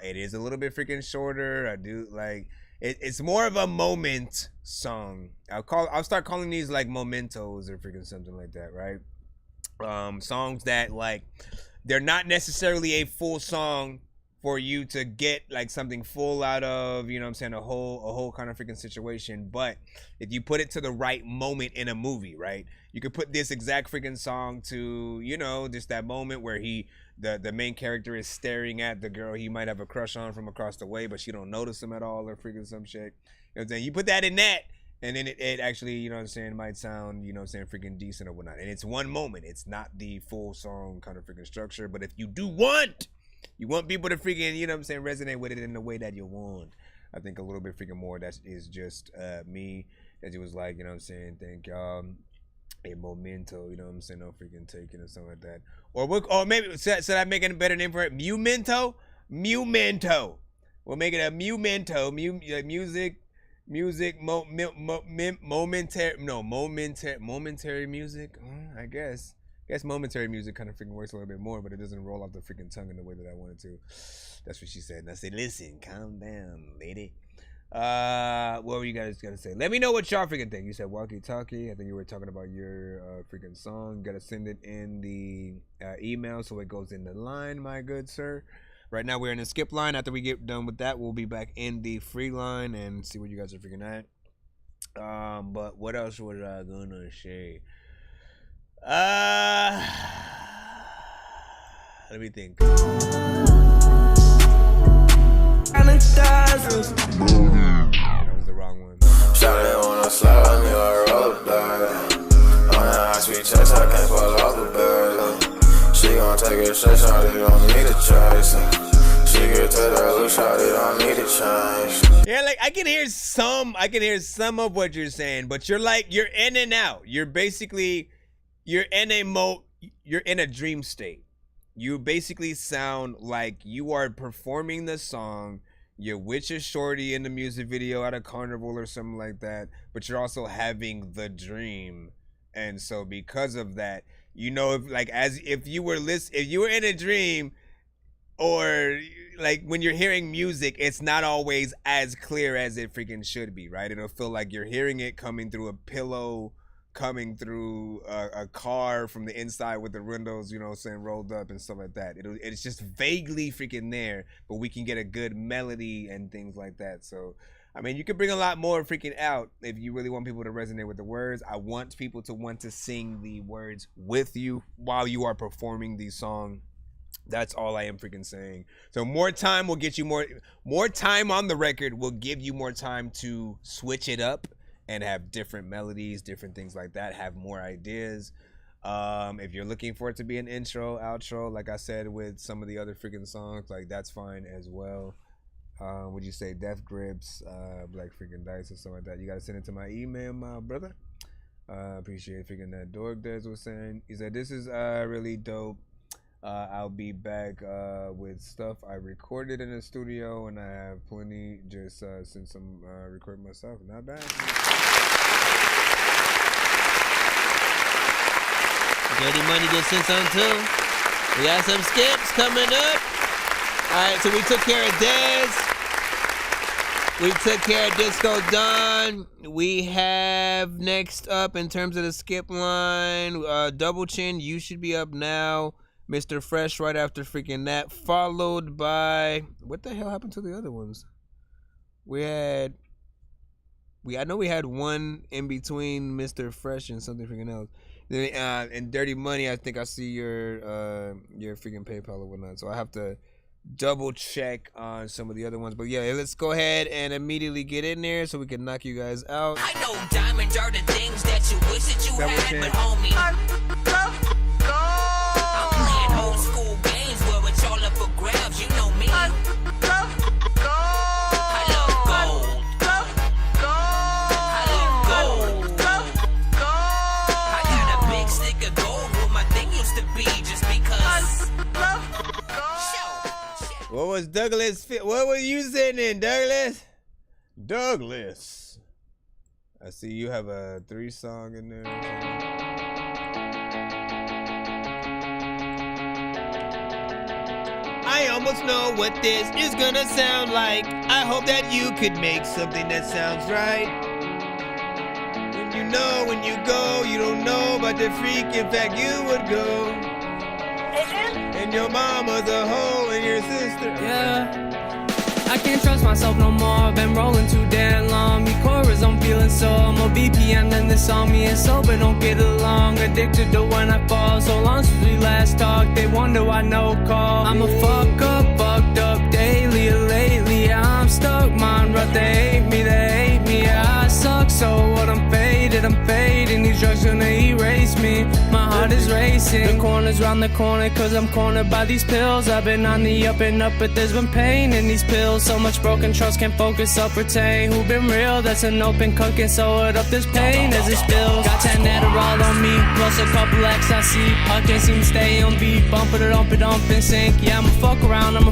It is a little bit freaking shorter. I do like it's more of a moment song. I'll start calling these like mementos or freaking something like that, right? Songs that like they're not necessarily a full song for you to get like something full out of, you know what I'm saying, a whole kind of freaking situation. But if you put it to the right moment in a movie, right, you could put this exact freaking song to, you know, just that moment where the main character is staring at the girl he might have a crush on from across the way, but she don't notice him at all or freaking some shit. You know what I'm saying? You put that in that, and then it actually, you know what I'm saying, might sound, you know what I'm saying, freaking decent or whatnot. And it's one moment. It's not the full song kind of freaking structure. But if you do want, you want people to freaking, you know what I'm saying, resonate with it in the way that you want, I think a little bit freaking more, that is just me, that it was like, you know what I'm saying, think a momento, you know what I'm saying, no freaking taking or something like that. Or maybe, should I make a better name for it? Mumento? Mumento. We'll make it a Mumento. Momentary music. I guess momentary music kind of freaking works a little bit more, but it doesn't roll off the freaking tongue in the way that I wanted to. That's what she said. And I said, listen, calm down, lady. What were you guys gonna say? Let me know what y'all freaking think. You said walkie-talkie. I think you were talking about your freaking song. You gotta send it in the email so it goes in the line, my good sir. Right now we're in the skip line. After we get done with that, we'll be back in the free line and see what you guys are freaking at. But what else was I gonna say? Let me think. That was the wrong one. Shout it on a slide me like rollerblade. On that high speed chase, I can't fall off the bed. She gon' take a shot, shot it, don't need a chase. She get to that loose shot, it don't need a change. Yeah, like I can hear some of what you're saying, but you're in and out. You're basically, you're in a dream state. You basically sound like you are performing the song. You're with your shorty in the music video at a carnival or something like that, but you're also having the dream. And so because of that, you know, if you were in a dream, or like when you're hearing music, it's not always as clear as it freaking should be, right? It'll feel like you're hearing it coming through a pillow, coming through a car from the inside with the windows, you know what I'm saying, rolled up and stuff like that. It's just vaguely freaking there, but we can get a good melody and things like that. So, I mean, you could bring a lot more freaking out if you really want people to resonate with the words. I want people to want to sing the words with you while you are performing the song. That's all I am freaking saying. So more time will get you more time on the record will give you more time to switch it up and have different melodies, different things like that, have more ideas. If you're looking for it to be an intro, outro, like I said with some of the other freaking songs, like that's fine as well. Would you say Death Grips, Black freaking Dice or something like that? You gotta send it to my email, my brother. Appreciate freaking that. Dork Des was saying, he said, this is really dope. I'll be back with stuff I recorded in the studio, and I have plenty just since I'm recording myself. Not bad. Dirty Money just sent some too. We got some skips coming up. Alright, so we took care of Dez. We took care of Disco Don. We have next up in terms of the skip line, Double Chin, you should be up now. Mr. Fresh right after freaking that, followed by, what the hell happened to the other ones? I know we had one in between Mr. Fresh and something freaking else. Then and Dirty Money, I think I see your freaking PayPal or whatnot, so I have to double check on some of the other ones. But yeah, let's go ahead and immediately get in there so we can knock you guys out. I know diamonds are the things that you wish that you had, but homie, I'm playing old school games where it's all up for grabs. You know me. I love gold. I got a big stick of gold where my thing used to be just because. What was Douglas? What were you saying in Douglas? Douglas. I see you have a 3-song in there. I almost know what this is gonna sound like. I hope that you could make something that sounds right. When you go, you don't know about the freak. In fact, you would go. And your mama's a hoe and your sister. Yeah. I can't trust myself no more. Been rolling too damn long. Me chorus, I'm feeling so. More BPM than this on me and sober, don't get along. Addicted to when I fall. So long since we last talked, they wonder why no call. I'm a fucked up daily or lately. I'm stuck, man. Right, they hate me. I suck, so what? I'm fading. These drugs gonna erase me. My heart is racing. The corner's round the corner, cause I'm cornered by these pills. I've been on the up and up, but there's been pain in these pills. So much broken trust, can't focus, self-retain. Who been real? That's an open cook and sew it up. This pain as it spills. Got 10 Adderall on me, plus a couple ecstasy. I can't seem to stay on beat. Bump it, and sink. Yeah, I'ma fuck around and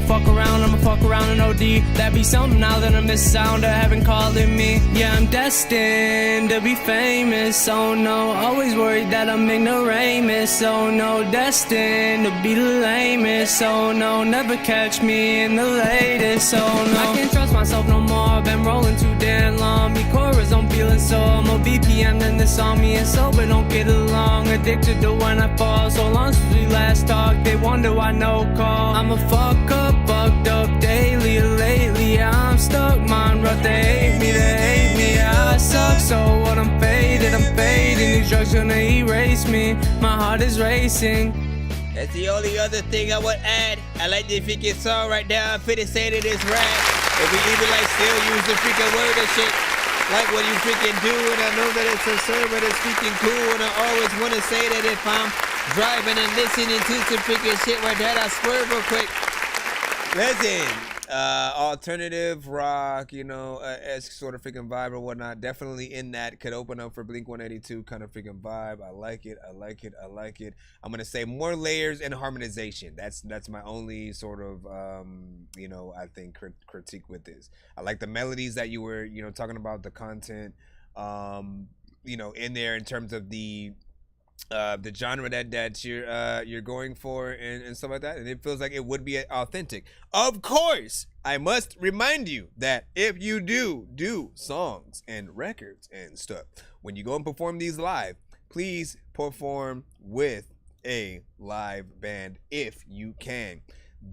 OD. That be something now that I miss sound of heaven calling me. Yeah, I'm destined to be famous. Oh no, always worried that I'm ignoramus. Oh no, destined to be the lamest. Oh no, never catch me in the latest. Oh no, I can't trust myself no more. Been rolling too damn long. Me chorus, I'm feeling so. More BPM than this on me and sober, don't get along. Addicted to when I fall. So long since we last talked, they wonder why no call. I'm a fucked up daily or lately. Yeah, I'm stuck, man, but they hate me, yeah, I suck. So what, I'm faded. These drugs gonna erase me. My heart is racing. That's the only other thing I would add. I like the freaking song right now. I'm finna say that it's rap. If we even like still use the freaking word and shit, like what you freaking do, and I know that it's absurd, but it's freaking cool, and I always want to say that if I'm driving and listening to some freaking shit right there, I swerve real quick. Listen, alternative rock, you know, esque sort of freaking vibe or whatnot. Definitely in that could open up for Blink 182 kind of freaking vibe. I like it. I'm gonna say more layers and harmonization. That's my only sort of you know, I think critique with this. I like the melodies that you were, you know, talking about, the content, you know, in there in terms of the genre that you're going for and stuff like that, and it feels like it would be authentic. Of course, I must remind you that if you do songs and records and stuff, when you go and perform these live, please perform with a live band if you can.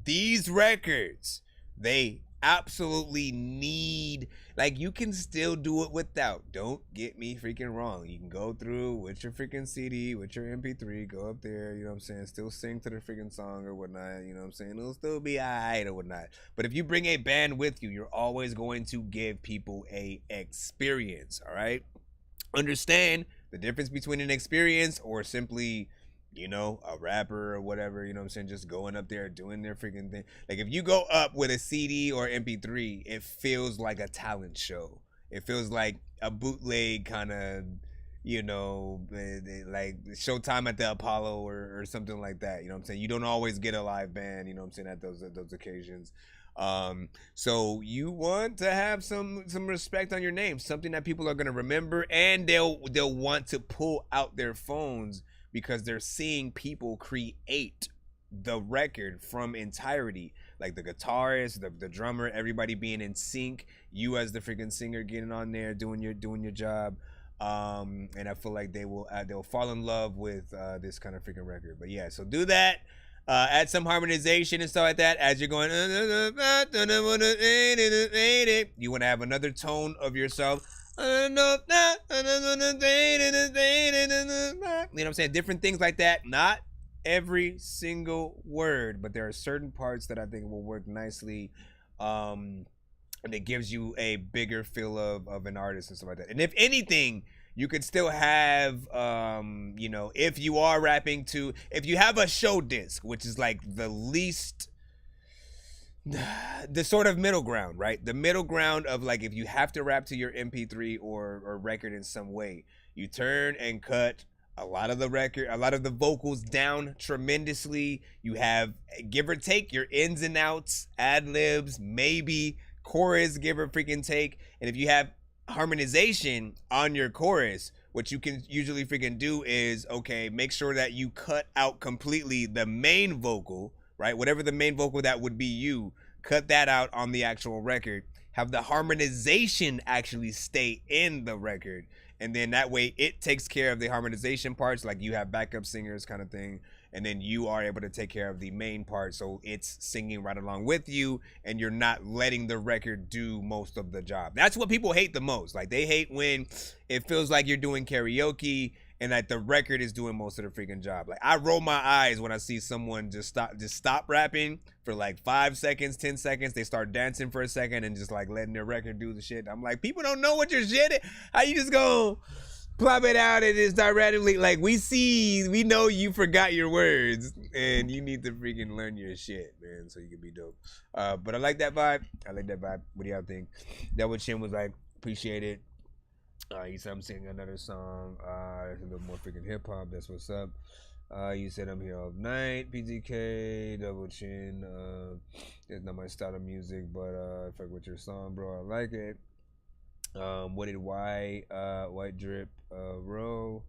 These records, they absolutely need, like, you can still do it without. Don't get me freaking wrong. You can go through with your freaking CD, with your MP3, go up there, you know what I'm saying, still sing to the freaking song or whatnot, you know what I'm saying, it'll still be alright or whatnot. But if you bring a band with you, you're always going to give people a experience, all right? Understand the difference between an experience or simply, you know, a rapper or whatever, you know what I'm saying, just going up there doing their freaking thing. Like, if you go up with a CD or MP3, it feels like a talent show. It feels like a bootleg kind of, you know, like Showtime at the Apollo or something like that, you know what I'm saying. You don't always get a live band, you know what I'm saying, at those occasions. So you want to have some respect on your name, something that people are going to remember, and they'll want to pull out their phones because they're seeing people create the record from entirety, like the guitarist, the drummer, everybody being in sync, you as the freaking singer getting on there doing your job, and I feel like they'll fall in love with this kind of freaking record. But yeah, so do that, add some harmonization and stuff like that as you're going. You want to have another tone of yourself. You know what I'm saying? Different things like that. Not every single word, but there are certain parts that I think will work nicely. And it gives you a bigger feel of an artist and stuff like that. And if anything, you could still have, you know, if you are rapping to, if you have a show disc, which is like the least, the sort of middle ground, right? The middle ground of, like, if you have to rap to your MP3 or record in some way, you turn and cut a lot of the vocals down tremendously. You have, give or take, your ins and outs, ad-libs, maybe chorus, give or freaking take. And if you have harmonization on your chorus, what you can usually freaking do is, okay, make sure that you cut out completely the main vocal, right? Whatever the main vocal that would be, you cut that out on the actual record. Have the harmonization actually stay in the record, and then that way it takes care of the harmonization parts, like you have backup singers kind of thing, and then you are able to take care of the main part, so it's singing right along with you, and you're not letting the record do most of the job. That's what people hate the most. Like, they hate when it feels like you're doing karaoke and that the record is doing most of the freaking job. Like, I roll my eyes when I see someone just stop rapping for like 5 seconds, 10 seconds. They start dancing for a second and just like letting their record do the shit. I'm like, people don't know what your shit is. How you just go plop it out and it's not randomly, like, we know you forgot your words and you need to freaking learn your shit, man, so you can be dope. But I like that vibe. What do y'all think? That what Chin was like, appreciate it. You said I'm singing another song. It's a little more freaking hip hop. That's what's up. You said I'm here all night. PTK, Double Chin. It's not my style of music, but I fuck with your song, bro. I like it. What did White Drip Row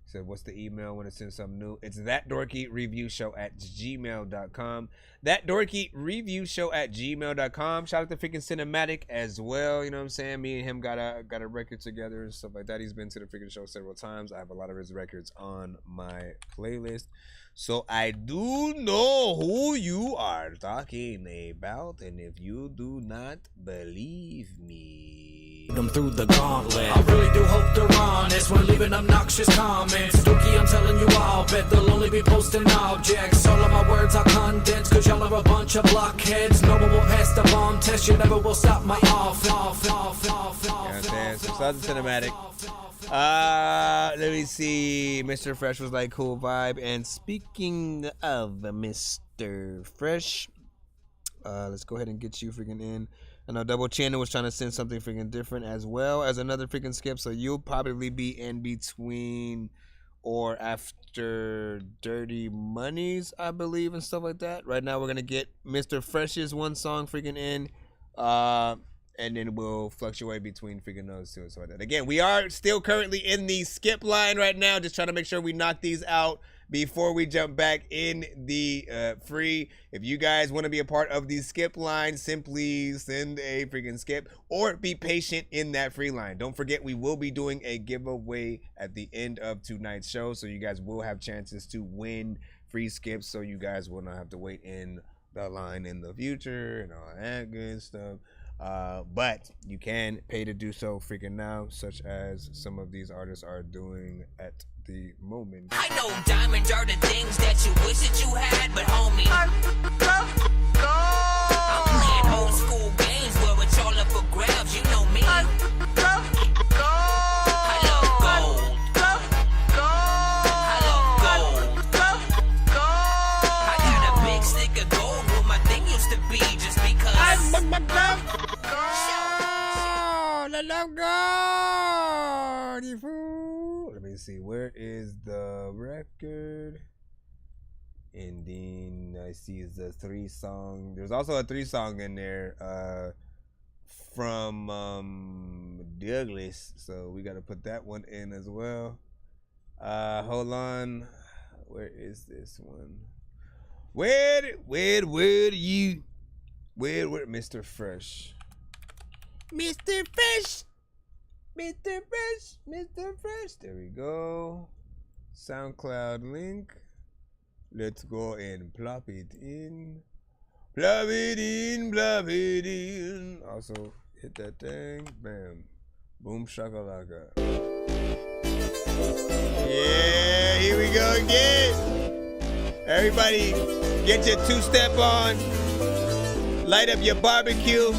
said, what's the email when it sends something new? It's thatdorkyreviewshow@gmail.com. Thatdorkyreviewshow@gmail.com. Shout out to freaking Cinematic as well. You know what I'm saying? Me and him got a record together and stuff like that. He's been to the freaking show several times. I have a lot of his records on my playlist. So I do know who you are talking about, and if you do not believe me, them through the gauntlet. I really do hope they're honest when leaving obnoxious comments. Dorky, I'm telling you all, bet they'll only be posting objects. All of my words are condensed, cause y'all are a bunch of blockheads. No one will pass the bomb test, you never will stop my off. Some Southern Cinematic. Let me see. Mr. Fresh was like cool vibe. And speaking of Mr. Fresh, let's go ahead and get you freaking in. I know Double Channel was trying to send something freaking different as well as another freaking skip. So you'll probably be in between or after Dirty Monies, I believe, and stuff like that. Right now we're gonna get Mr. Fresh's one song freaking in. And then we'll fluctuate between freaking those two and so like that. Again, we are still currently in the skip line right now, just trying to make sure we knock these out before we jump back in the free. If you guys want to be a part of the skip line, simply send a freaking skip or be patient in that free line. Don't forget, we will be doing a giveaway at the end of tonight's show, so you guys will have chances to win free skips, so you guys will not have to wait in the line in the future and all that good stuff. But you can pay to do so freaking now, such as some of these artists are doing at the moment. I know diamonds are the things that you wish that you had, but homie, I'm playing old school games where it's all up for grabs, you know me. I love gold. I got a big stick of gold where my thing used to be, just because I love God, you fool. Let me see, where is the record? And then I see the 3-song. There's also a 3-song in there from Douglas, so we gotta put that one in as well. Hold on, where is this one? Where you? Where Mr. Fresh? Mr. Fresh. Mr. Fresh, Mr. Fresh. There we go. SoundCloud link. Let's go and plop it in. Plop it in, plop it in. Also, hit that thing. Bam. Boom shakalaka. Yeah, here we go again. Everybody, get your 2-step on. Light up your barbecue.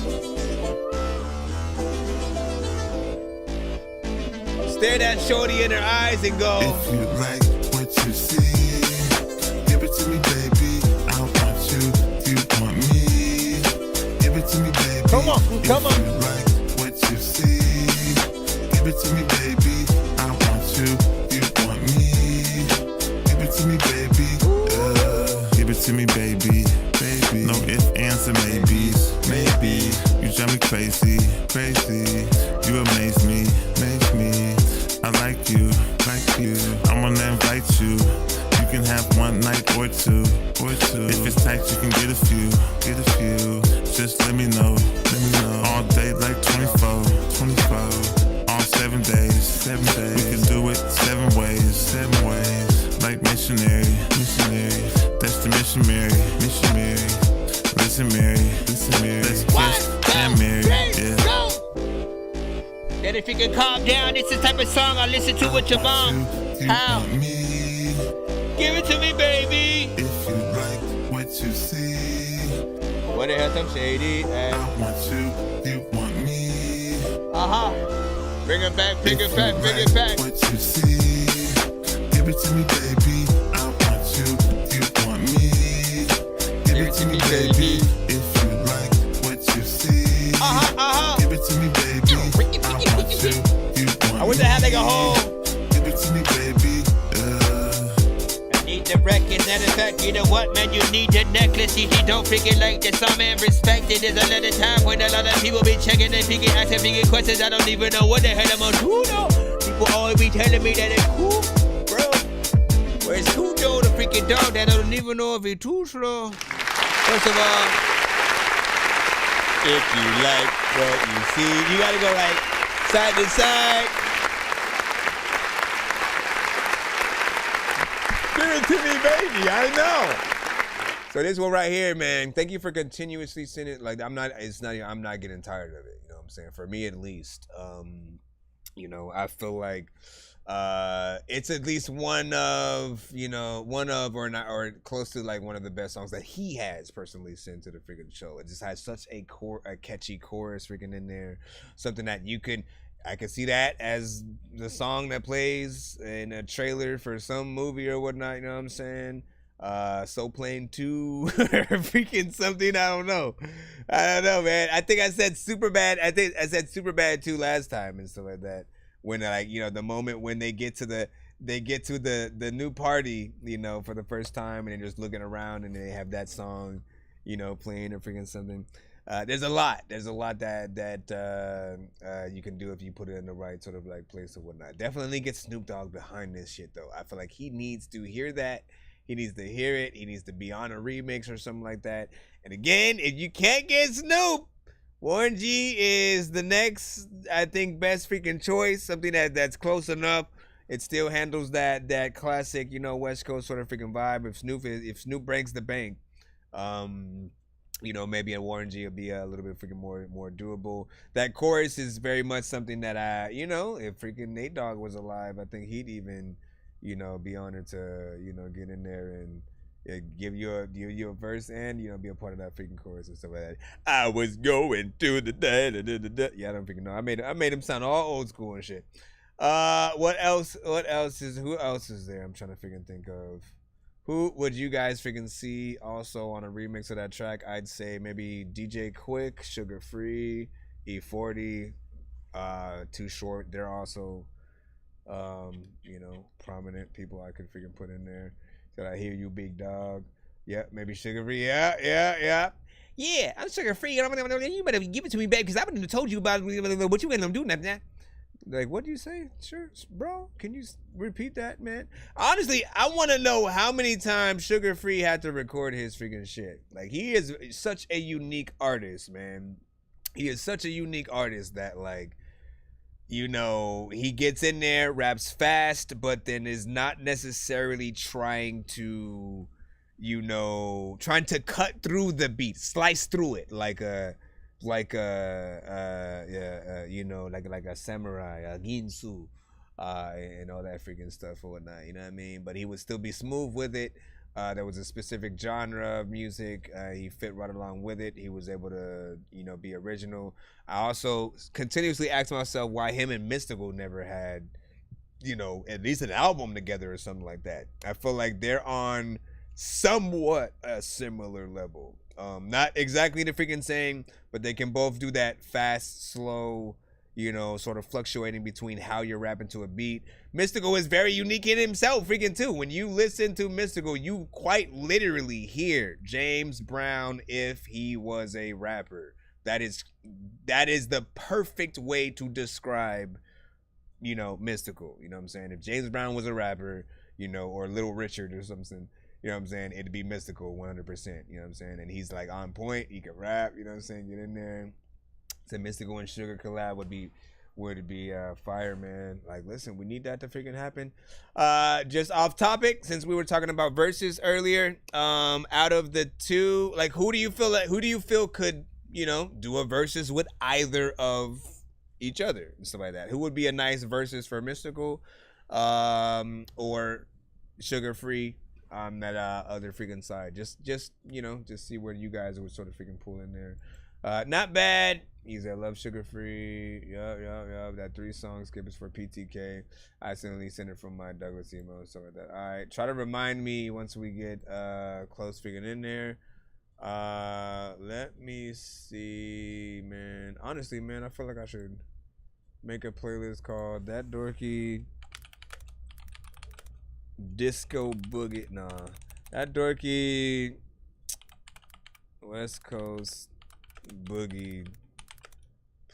Stare that shorty in her eyes and go. If you like what you see, give it to me, baby. I want you, you want me. Give it to me, baby. Come on. If you like what you see, give it to me, baby. I want you, you want me. Give it to me, baby. Give it to me, baby. Baby. No ifs, ands, and maybes. Maybe you drive me crazy, crazy. You amaze me, make me. I like you. I'm gonna invite you. You can have one night or two. If it's tight, you can get a few. Just let me know. All day like 24. All 7 days. We can do it 7 ways. Like missionary. That's the mission, Mary. Listen, Mary. Let's kiss and marry. Yeah. Then if you can calm down, it's the type of song I listen to with your mom. How? Give it to me, baby. If you like what you see, what the hell, some shady ass. I want you, you want me. Bring it back. What you see, give it to me, baby. I want you, you want me. Give it to me, baby. If you like what you see, give it to me, baby. I wish I had like a hole. Give it to me, baby. I need the record, matter of fact, you know what, man, you need the necklace. You don't freaking like this, some man respect it. There's a lot of time when a lot of people be checking and picking, asking freaking questions. I don't even know what the hell I'm on to, though. People always be telling me that it's cool, bro. Where's Cujo, the freaking dog that I don't even know if he's too slow? First of all, if you like what you see, you gotta go like side to side. it to me, baby. I know. So this one right here, man. Thank you for continuously sending. Like I'm not getting tired of it. You know what I'm saying? For me at least. You know, I feel like it's at least one of or not or close to like one of the best songs that he has personally sent to the freaking show. It just has such a catchy chorus freaking in there. Something that I can see that as the song that plays in a trailer for some movie or whatnot, you know what I'm saying? So Plain 2 freaking something, I don't know, man. I think I said Superbad. I think I said Superbad 2 last time and stuff like that. When like, you know, the moment when they get to the new party, you know, for the first time, and they're just looking around and they have that song, you know, playing or freaking something. There's a lot that you can do if you put it in the right sort of like place or whatnot. Definitely get Snoop Dogg behind this shit though. I feel like he needs to hear that. He needs to hear it. He needs to be on a remix or something like that. And again, if you can't get Snoop, Warren G is the next, I think, best freaking choice. Something that's close enough. It still handles that classic, you know, West Coast sort of freaking vibe. If Snoop breaks the bank, you know, maybe a Warren G will be a little bit freaking more doable. That chorus is very much something that you know, if freaking Nate Dogg was alive, I think he'd even, you know, be honored to, you know, get in there and give you a verse and, you know, be a part of that freaking chorus and stuff like that. I was going to the da. Yeah, I don't freaking know. I made him sound all old school and shit. Who else is there? I'm trying to freaking think of. Who would you guys freaking see also on a remix of that track? I'd say maybe DJ Quick, Sugar Free, E40, Too Short. They're also you know, prominent people I could freaking put in there. Said I hear you, big dog. Yeah, maybe Sugar Free. Yeah, I'm Sugar Free. You better give it to me, babe, because I wouldn't have told you about what you ended up doing that. Like, what do you say? Sure, bro. Can you repeat that, man? Honestly, I want to know how many times Sugar Free had to record his freaking shit. Like, he is such a unique artist, man. He is such a unique artist that, like, you know, he gets in there, raps fast, but then is not necessarily trying to, you know, cut through the beat, slice through it like a you know, like a samurai, a ginsu, and all that freaking stuff or whatnot. You know what I mean? But he would still be smooth with it. There was a specific genre of music. He fit right along with it. He was able to, you know, be original. I also continuously asked myself why him and Mystical never had, you know, at least an album together or something like that. I feel like they're on somewhat a similar level. Not exactly the freaking same, but they can both do that fast, slow, you know, sort of fluctuating between how you're rapping to a beat. Mystical is very unique in himself freaking too. When you listen to Mystical, you quite literally hear James Brown if he was a rapper. That is the perfect way to describe, you know, Mystical. You know what I'm saying? If James Brown was a rapper, you know, or Little Richard or something, you know what I'm saying? It'd be Mystical 100%. You know what I'm saying? And he's like on point. He can rap. You know what I'm saying? Get in there. So Mystical and Sugar collab would be fire, man. Like, listen, we need that to freaking happen. Just off topic, since we were talking about verses earlier, out of the two, like, who do you feel could, you know, do a verses with either of each other and stuff like that? Who would be a nice verses for Mystical, or Sugar Free on that other freaking side? Just you know, just see where you guys would sort of freaking pull in there. Not bad. Easy. I love Sugar Free. Yeah. That 3 song skip is for PTK. I accidentally sent it from my Douglas email and stuff like that. All right. Try to remind me once we get close freaking in there. Let me see, man. Honestly, man, I feel like I should make a playlist called That Dorky Disco Boogie. Nah. That Dorky West Coast Boogie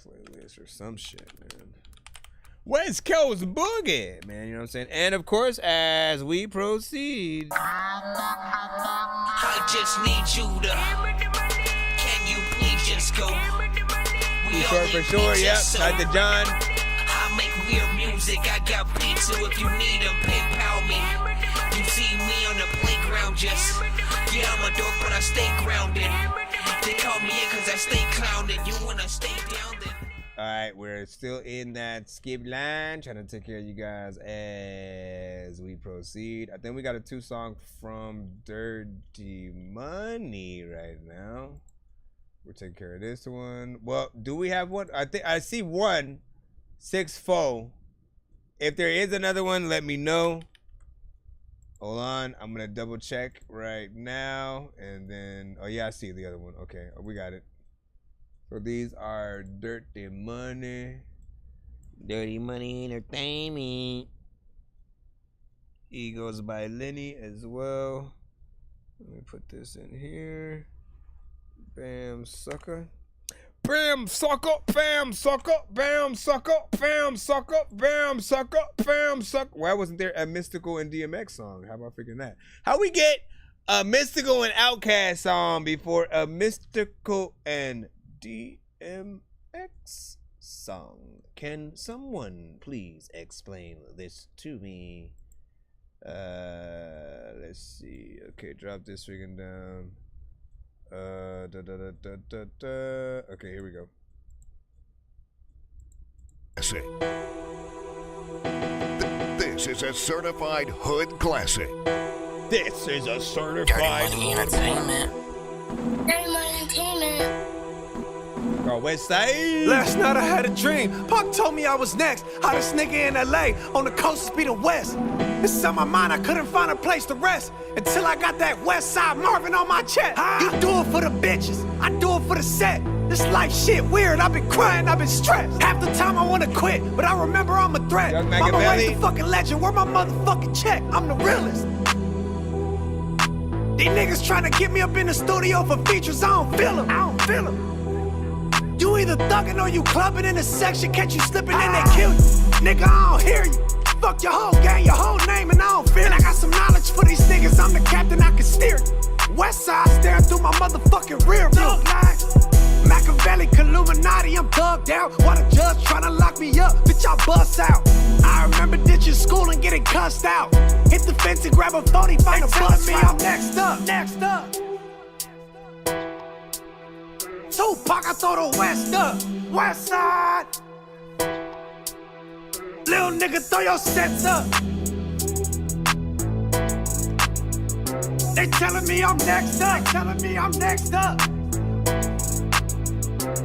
playlist or some shit, man. West Coast Boogie, man, you know what I'm saying? And of course, as we proceed, I just need you to, can you please just go? We short for sure, yep. Shout to John. I make weird music. music, I got beats, so if you need them, PayPal me. You see me on the playground just, yeah, I'm a dork, but I stay grounded. They call me in cause I stay clowned, you wanna stay down then. Alright, we're still in that skip line, trying to take care of you guys as we proceed. I think we got a 2 song from Dirty Money right now. We're taking care of this one. Well, do we have one? I think I see one. 6-4. If there is another one, let me know. Hold on, I'm gonna double check right now, and then oh yeah, I see the other one. Okay, we got it. So these are Dirty Money. Dirty Money Entertainment. He goes by Lenny as well. Let me put this in here. Bam, sucker. Bam, sucker, bam, sucker, bam, sucker, bam, sucker, bam, sucker, bam, sucker. Why wasn't there a Mystical and DMX song? How about figuring that? How we get a Mystical and Outkast song before a Mystical and DMX song? Can someone please explain this to me? Let's see. Okay, drop this freaking down. Okay, here we go. This is a certified hood classic. This is a certified Dirty entertainment. West Side. Last night I had a dream. Pop told me I was next. Hottest nigga in LA, on the coast of the West. It's on my mind, I couldn't find a place to rest until I got that West Side Marvin on my chest. You do it for the bitches, I do it for the set. This life shit weird, I've been crying, I've been stressed. Half the time I wanna quit, but I remember I'm a threat. Mama raised the fucking legend, where my motherfucking check? I'm the realest. These niggas trying to get me up in the studio for features, I don't feel them. You either thuggin' or you clubbing in the section, catch you slipping and they kill you. Nigga, I don't hear you. Fuck your whole gang, your whole name, and I don't feel it. I got some knowledge for these niggas, I'm the captain, I can steer it. West Side staring through my motherfucking rear view. Machiavelli, Illuminati, I'm thugged out. While the judge tryna lock me up, bitch, I bust out. I remember ditching school and getting cussed out. Hit the fence and grab a 40, find a bus me, I'm next up. Tupac, I throw the West up. West Side. Little nigga, throw your sets up. They telling me I'm next up.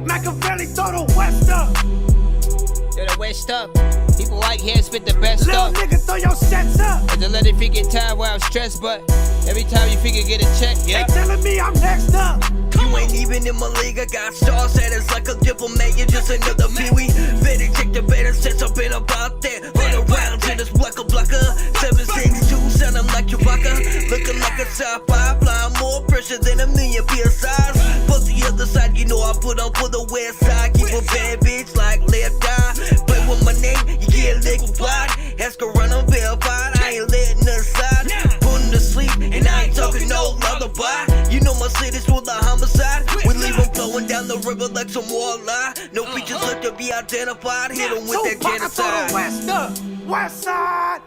Machiavelli, throw the West up. Throw the West up. People like here spit the best Little up. Nigga, throw your sets up. And to let it freaking time where I'm stressed, but every time you figure get a check, yeah. They telling me I'm next up. You ain't even in my league, I got star status like a diplomat, you're just another pee-wee. Better check the better sense, I've been about that. Run around to this blocker, 762, sounding like Chewbacca. Looking like a sci-fi, flying more pressure than 1,000,000 PSIs. But the other side, you know I put on for the West Side. Keep a bad bitch like left eye. Play with my name, you get liquefied. Ask her run on verified, I ain't letting her slide. Putting to sleep, and I ain't talking no lullaby. You know my city's full of homicide. We leave them flowing down the river like some walleye. No features left to be identified. Hit them with that genocide. West up, West Side.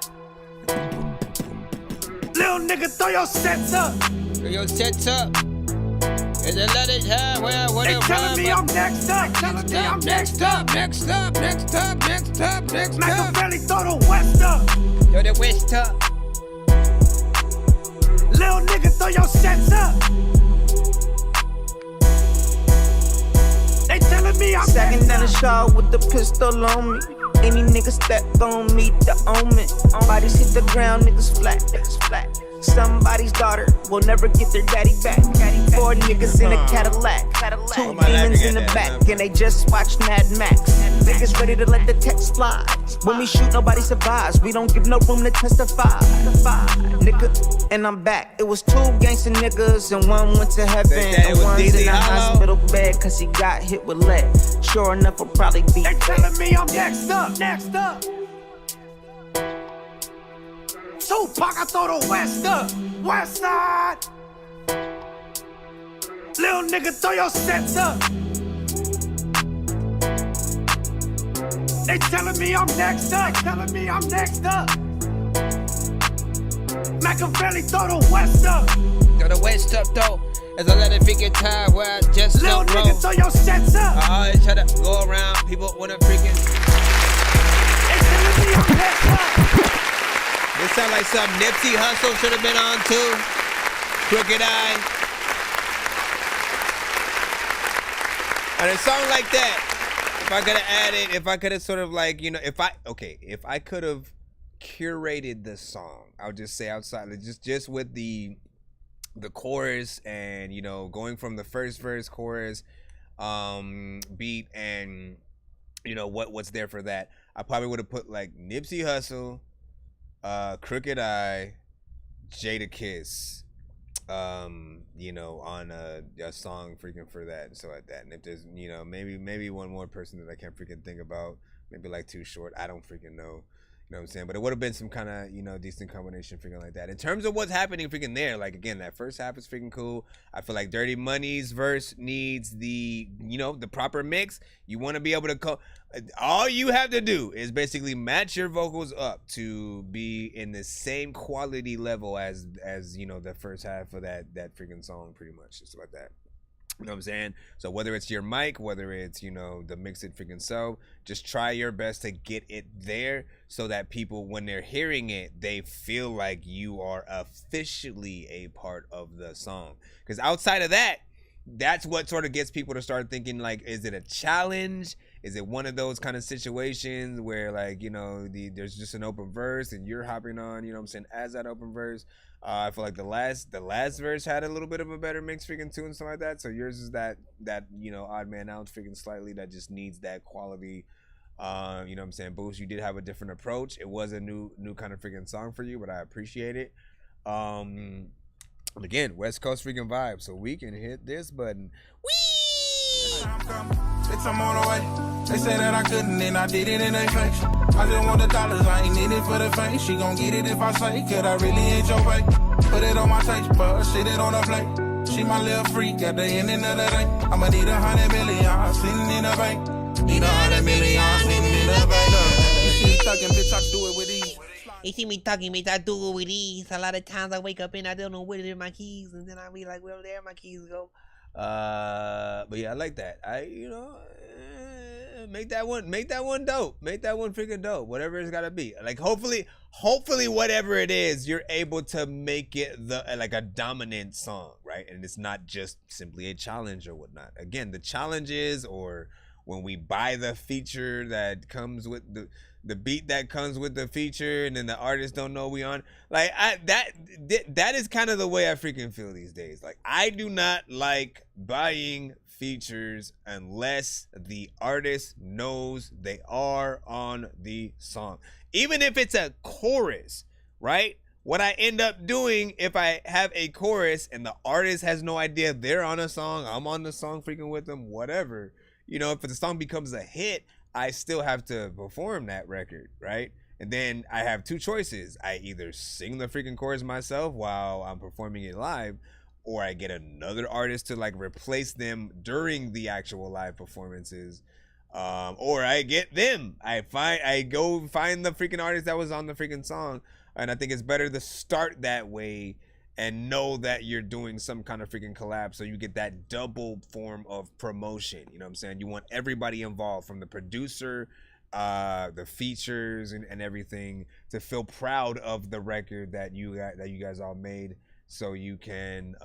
Little nigga, throw your sets up. Throw your sets up. There's a lot of time where I wanna They telling me I'm next up. Next up. Machiavelli, throw the West up. Throw the West up. Little nigga, throw your sets up. They telling me I'm Stacking down the shower with the pistol on me. Any nigga step on me, the omen. Bodies hit the ground, niggas flat. Somebody's daughter will never get their daddy back. 4 niggas in a Cadillac. 2 demons in the back, and they just watched Mad Max. Niggas ready to let the text fly. When we shoot, nobody survives. We don't give no room to testify. Nigga, and I'm back. It was 2 gangsta niggas, and 1 went to heaven. And 1's in the hospital bed, cause he got hit with lead. Sure enough, will probably be They dead. telling me I'm next up. Tupac, I throw the West up. West Side. Little nigga, throw your sets up. They telling me I'm next up. Machiavelli throw the West up. Throw the West up though. As I let it freaking time where I just Little don't nigga, know. throw your sets up. I always try to go around. People wanna freaking. This sound like something Nipsey Hussle should have been on too. Crooked Eye. And a song like that, if I could have added, if I could have sort of like, you know, if I could have curated the song, I would just say outside, just with the chorus and, you know, going from the first verse, chorus, beat, and, you know, what's there for that, I probably would have put like Nipsey Hussle, Crooked Eye, Jadakiss, you know, on a song freaking for that and stuff like that. And if there's, you know, maybe one more person that I can't freaking think about, maybe like Too Short, I don't freaking know. You know what I'm saying? But it would have been some kind of, you know, decent combination freaking like that. In terms of what's happening freaking there, like, again, that first half is freaking cool. I feel like Dirty Money's verse needs the, you know, the proper mix. You want to be able to all you have to do is basically match your vocals up to be in the same quality level as you know, the first half of that freaking song, pretty much, just like that. You know what I'm saying? So whether it's your mic, whether it's, you know, the mix it freaking so, just try your best to get it there so that people, when they're hearing it, they feel like you are officially a part of the song. Because outside of that, that's what sort of gets people to start thinking, like, is it a challenge? Is it one of those kind of situations where, like, you know, there's just an open verse and you're hopping on, you know what I'm saying, as that open verse? I feel like the last verse had a little bit of a better mix freaking tune and stuff like that. So yours is that you know, odd man out freaking slightly that just needs that quality, you know what I'm saying, boost. You did have a different approach. It was a new kind of freaking song for you, but I appreciate it. And again, West Coast freaking vibe. So we can hit this button. Bitch, I'm on the way. They say that I couldn't, and I did it in their face. I just want the dollars, I ain't in it for the fame. She gon' get it if I say, could I really ain't your babe? Put it on my taste bud, sit it on a plate. She my little freak at the end of the day. I'ma need 100 million sitting in the bank. Need 100 million sitting in the bank. You see me thugging, bitch, I do it with ease. You see me talking, bitch, I do it with ease. A lot of times I wake up and I don't know where are my keys, and then I be like, where there my keys go? But yeah, I like that. You know, make that one dope. Make that one freaking dope. Whatever it's gotta be. Like hopefully whatever it is, you're able to make it like a dominant song, right? And it's not just simply a challenge or whatnot. Again, the challenges, or when we buy the feature that comes with the beat that comes with the feature, and then the artists don't know we on, like, that is kind of the way I freaking feel these days. Like, I do not like buying features unless the artist knows they are on the song, even if it's a chorus, right? What I end up doing if I have a chorus and the artist has no idea they're on a song, I'm on the song freaking with them, whatever, you know, if the song becomes a hit, I still have to perform that record, right? And then I have two choices. I either sing the freaking chorus myself while I'm performing it live, or I get another artist to like replace them during the actual live performances, or I get them. I go find the freaking artist that was on the freaking song, and I think it's better to start that way and know that you're doing some kind of freaking collab, so you get that double form of promotion. You know what I'm saying? You want everybody involved, from the producer, the features, and everything, to feel proud of the record that you guys all made, so you can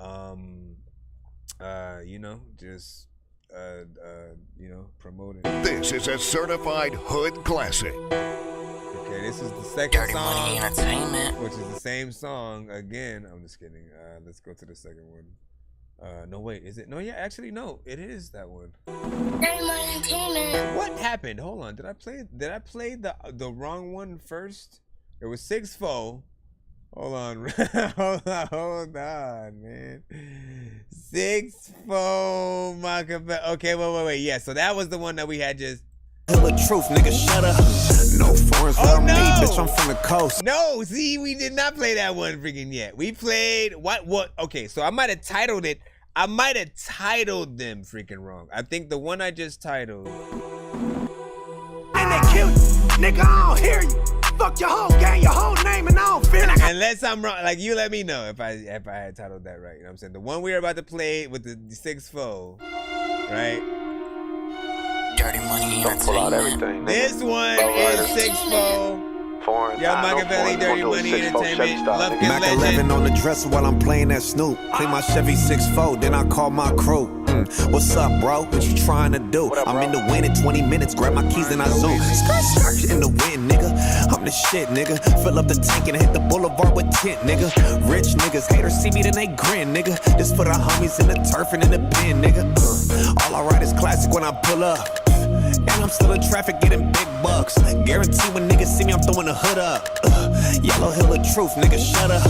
you know, just you know, promote it. This is a certified hood classic. Okay, this is the second song, which is the same song again. I'm just kidding. Let's go to the second one. No, wait, is it? No, yeah, actually, no, it is that one. What happened? Hold on. Did I play the wrong one first? It was 6-4. Hold on. hold on, man. 6-4 Machiavelli. Okay, wait. Yeah, so that was the one that we had just. Tell the truth, nigga, shut up. No foreigns without me, bitch, I'm from the coast. No, see, we did not play that one freaking yet. We played what? Okay, so I might have titled it. I might have titled them freaking wrong. I think the one I just titled. And they kill you. Nigga, I don't hear you. Fuck your whole gang, your whole name, and I don't feel it. Unless I'm wrong, like you let me know if I had titled that right. You know what I'm saying? The one we were about to play with the 6-4, right? Dirty Money Entertainment. This one is 6-4. Young Machiavelli, Dirty Money Entertainment. Mac 11 on the dresser while I'm playing that Snoop. Clean my Chevy 6-4, then I call my crew. What's up, bro? What you trying to do? I'm in the wind in 20 minutes. Grab my keys and I zoom. Skirt in the wind, nigga. I'm the shit, nigga. Fill up the tank and hit the boulevard with tint, nigga. Rich niggas, haters see me then they grin, nigga. This for the homies in the turf and in the pen, nigga. All I write is classic when I pull up. And I'm still in traffic getting big bucks. Guarantee when niggas see me, I'm throwing the hood up. Yellow hill of truth, nigga, shut up.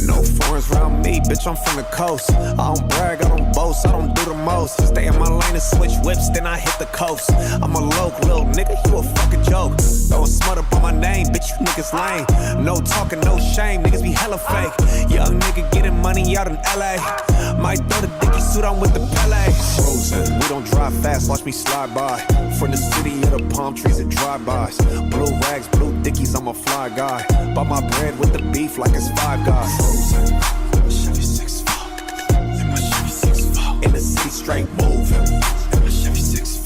No foreigns around me, bitch, I'm from the coast. I don't brag, I don't boast, I don't do the most. Stay in my lane and switch whips, then I hit the coast. I'm a local little nigga, you a fucking joke. Throwing smut up on my name, bitch, you niggas lame. No talking, no shame, niggas be hella fake. Young nigga getting money out in LA. Might throw the dicky suit on with the Pele. Frozen, we don't drive fast, watch me slide by. From the city of the palm trees and drive-bys. Blue rags, blue dickies, I'm a fly guy. Bought my bread with the beef like it's Five Guys. Frozen, Chevy 6-4. In my Chevy 6-4. In the city straight moving. In my Chevy 6-4.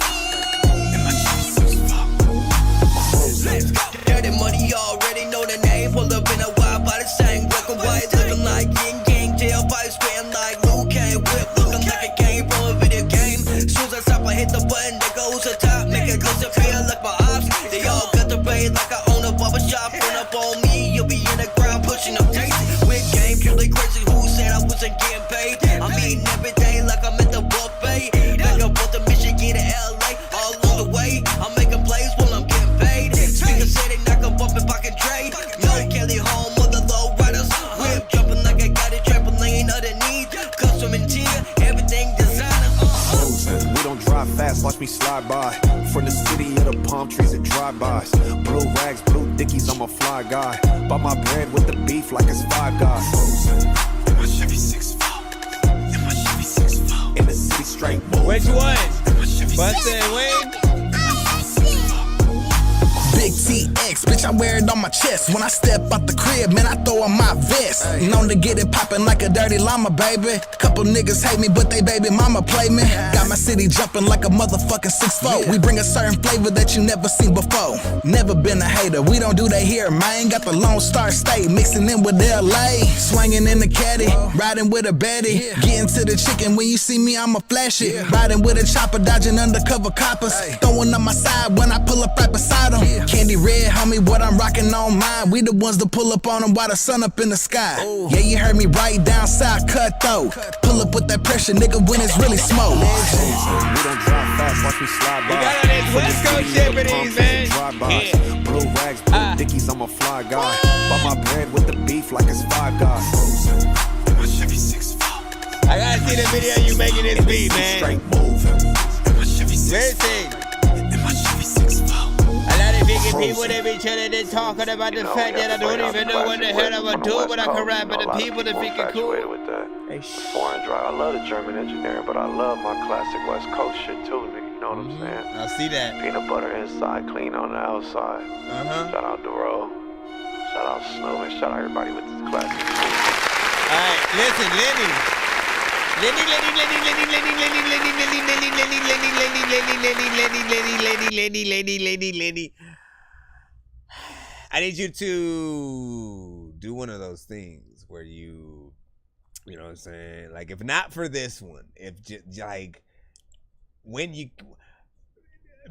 In my Chevy 6-4. Let's go. Dirty Money, you already know the name. Pull up in a wide body, same black and white. Looking like yin yang, tailpipe spitting like Luke Kane. Whip looking like it came from a video game. Soon as I stop, I hit the button that goes to top. Make it disappear like my ops. They all got the pay like I own a barbershop. Run up on me, you'll be in the ground pushing up daisy. With game, truly crazy. Who said I wasn't getting paid? I'm eating every day like I'm at the buffet. Back up both the Michigan to LA, all on the way. I'm making plays while I'm getting paid. Speaker said they knock up in pocket trade. No Kelly home of the low riders. Whip jumping like I got a trampoline underneath. Custom interior, everything designer. We don't drive fast, watch me slide by. From the city of the palm trees and drive-bys. Blue rags, blue dickies, I'm a fly guy. Bought my bread with the beef like it's Five Guys. Frozen, in my Chevy 6-4. In my Chevy 6-4. In the city straight moving. Which one? In my Chevy 6-4. Bustin' Wayne? Big TX, bitch, I wear it on my chest. When I step out the crib, man, I throw on my vest. Known to get it poppin' like a dirty llama, baby. Couple niggas hate me, but they baby mama play me. Got my city jumpin' like a motherfucking 6-4. We bring a certain flavor that you never seen before. Never been a hater, we don't do that here, man. Got the Lone Star State, mixing in with LA. Swinging in the caddy, riding with a Betty. Getting to the chicken, when you see me, I'ma flash it. Riding with a chopper, dodging undercover coppers. Throwing on my side when I pull up right beside them. Candy red, homie, what I'm rocking on mine. We the ones that pull up on them while the sun up in the sky. Yeah, you heard me right down south, cut though. Pull up with that pressure, nigga, when it's really smoke. We don't drive fast, watch me slide by. You got all this West Coast shit for these, man. Yeah. Blue rags, blue dickies, I'm a fly guy. Bought my bread with the beef like it's Five Guys. Frozen, in my Chevy 6-4. I gotta see the video you making this beat, man. Straight moving. In my Chevy 6-4. Listen. In my Chevy 6-4. A lot of biggie people, they be chillin' and talking about the fact that I don't even know what the hell I'ma do, but I can rap with the people that think it cool. With that. Foreign drive. I love the German engineering, but I love my classic West Coast shit too, nigga. You know what I'm saying? I see that. Peanut butter inside, clean on the outside. Shout out Duro. Shout out Snow, and shout out everybody with this classic shit. Alright, listen, Lenny. I need you to do one of those things where you know what I'm saying? Like, if not for this one, if just like when you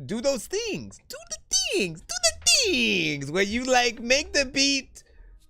do those things, do the things where you like make the beat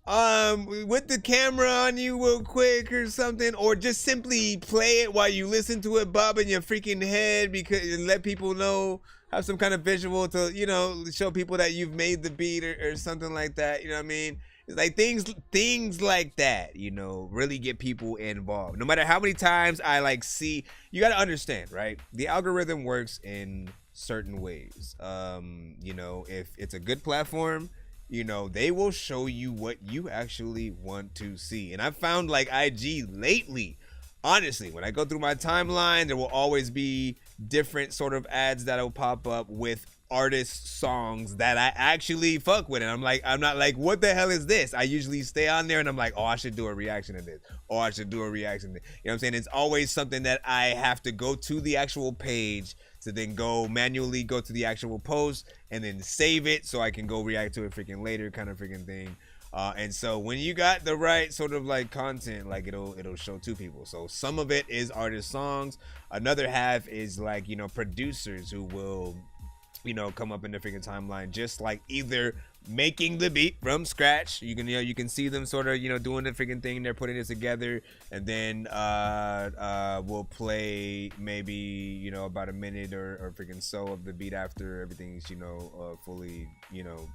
with the camera on you real quick or something, or just simply play it while you listen to it bobbing your freaking head, because and let people know, have some kind of visual to, you know, show people that you've made the beat or something like that. You know what I mean? It's like things like that, you know, really get people involved. No matter how many times I like see, you got to understand, right? The algorithm works in certain ways. You know, if it's a good platform, you know, they will show you what you actually want to see. And I've found like IG lately, honestly, when I go through my timeline, there will always be different sort of ads that will pop up with artist songs that I actually fuck with. And I'm not like, what the hell is this? I usually stay on there and I'm like, oh, I should do a reaction to this. Oh, I should do a reaction to this. You know what I'm saying? It's always something that I have to go to the actual page to then go manually go to the actual post and then save it so I can go react to it freaking later kind of freaking thing. And so when you got the right sort of like content, like it'll show to people. So some of it is artist songs. Another half is like, you know, producers who will, you know, come up in the freaking timeline, just like either making the beat from scratch. You can, you know, you can see them sort of, you know, doing the freaking thing. They're putting it together, and then we'll play maybe, you know, about a minute or freaking so of the beat after everything's, you know, fully, you know,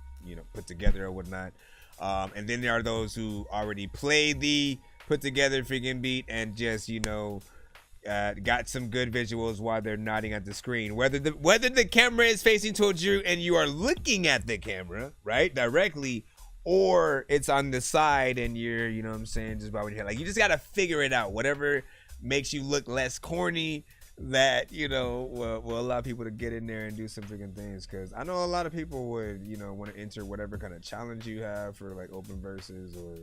put together or whatnot. And then there are those who already played the put together freaking beat and just, you know, got some good visuals while they're nodding at the screen. Whether the camera is facing towards you and you are looking at the camera, right, directly, or it's on the side and you're, you know what I'm saying, just bobbing your head. Like, you just got to figure it out. Whatever makes you look less corny, that, you know, will allow people to get in there and do some freaking things. Because I know a lot of people would, you know, want to enter whatever kind of challenge you have for like open verses or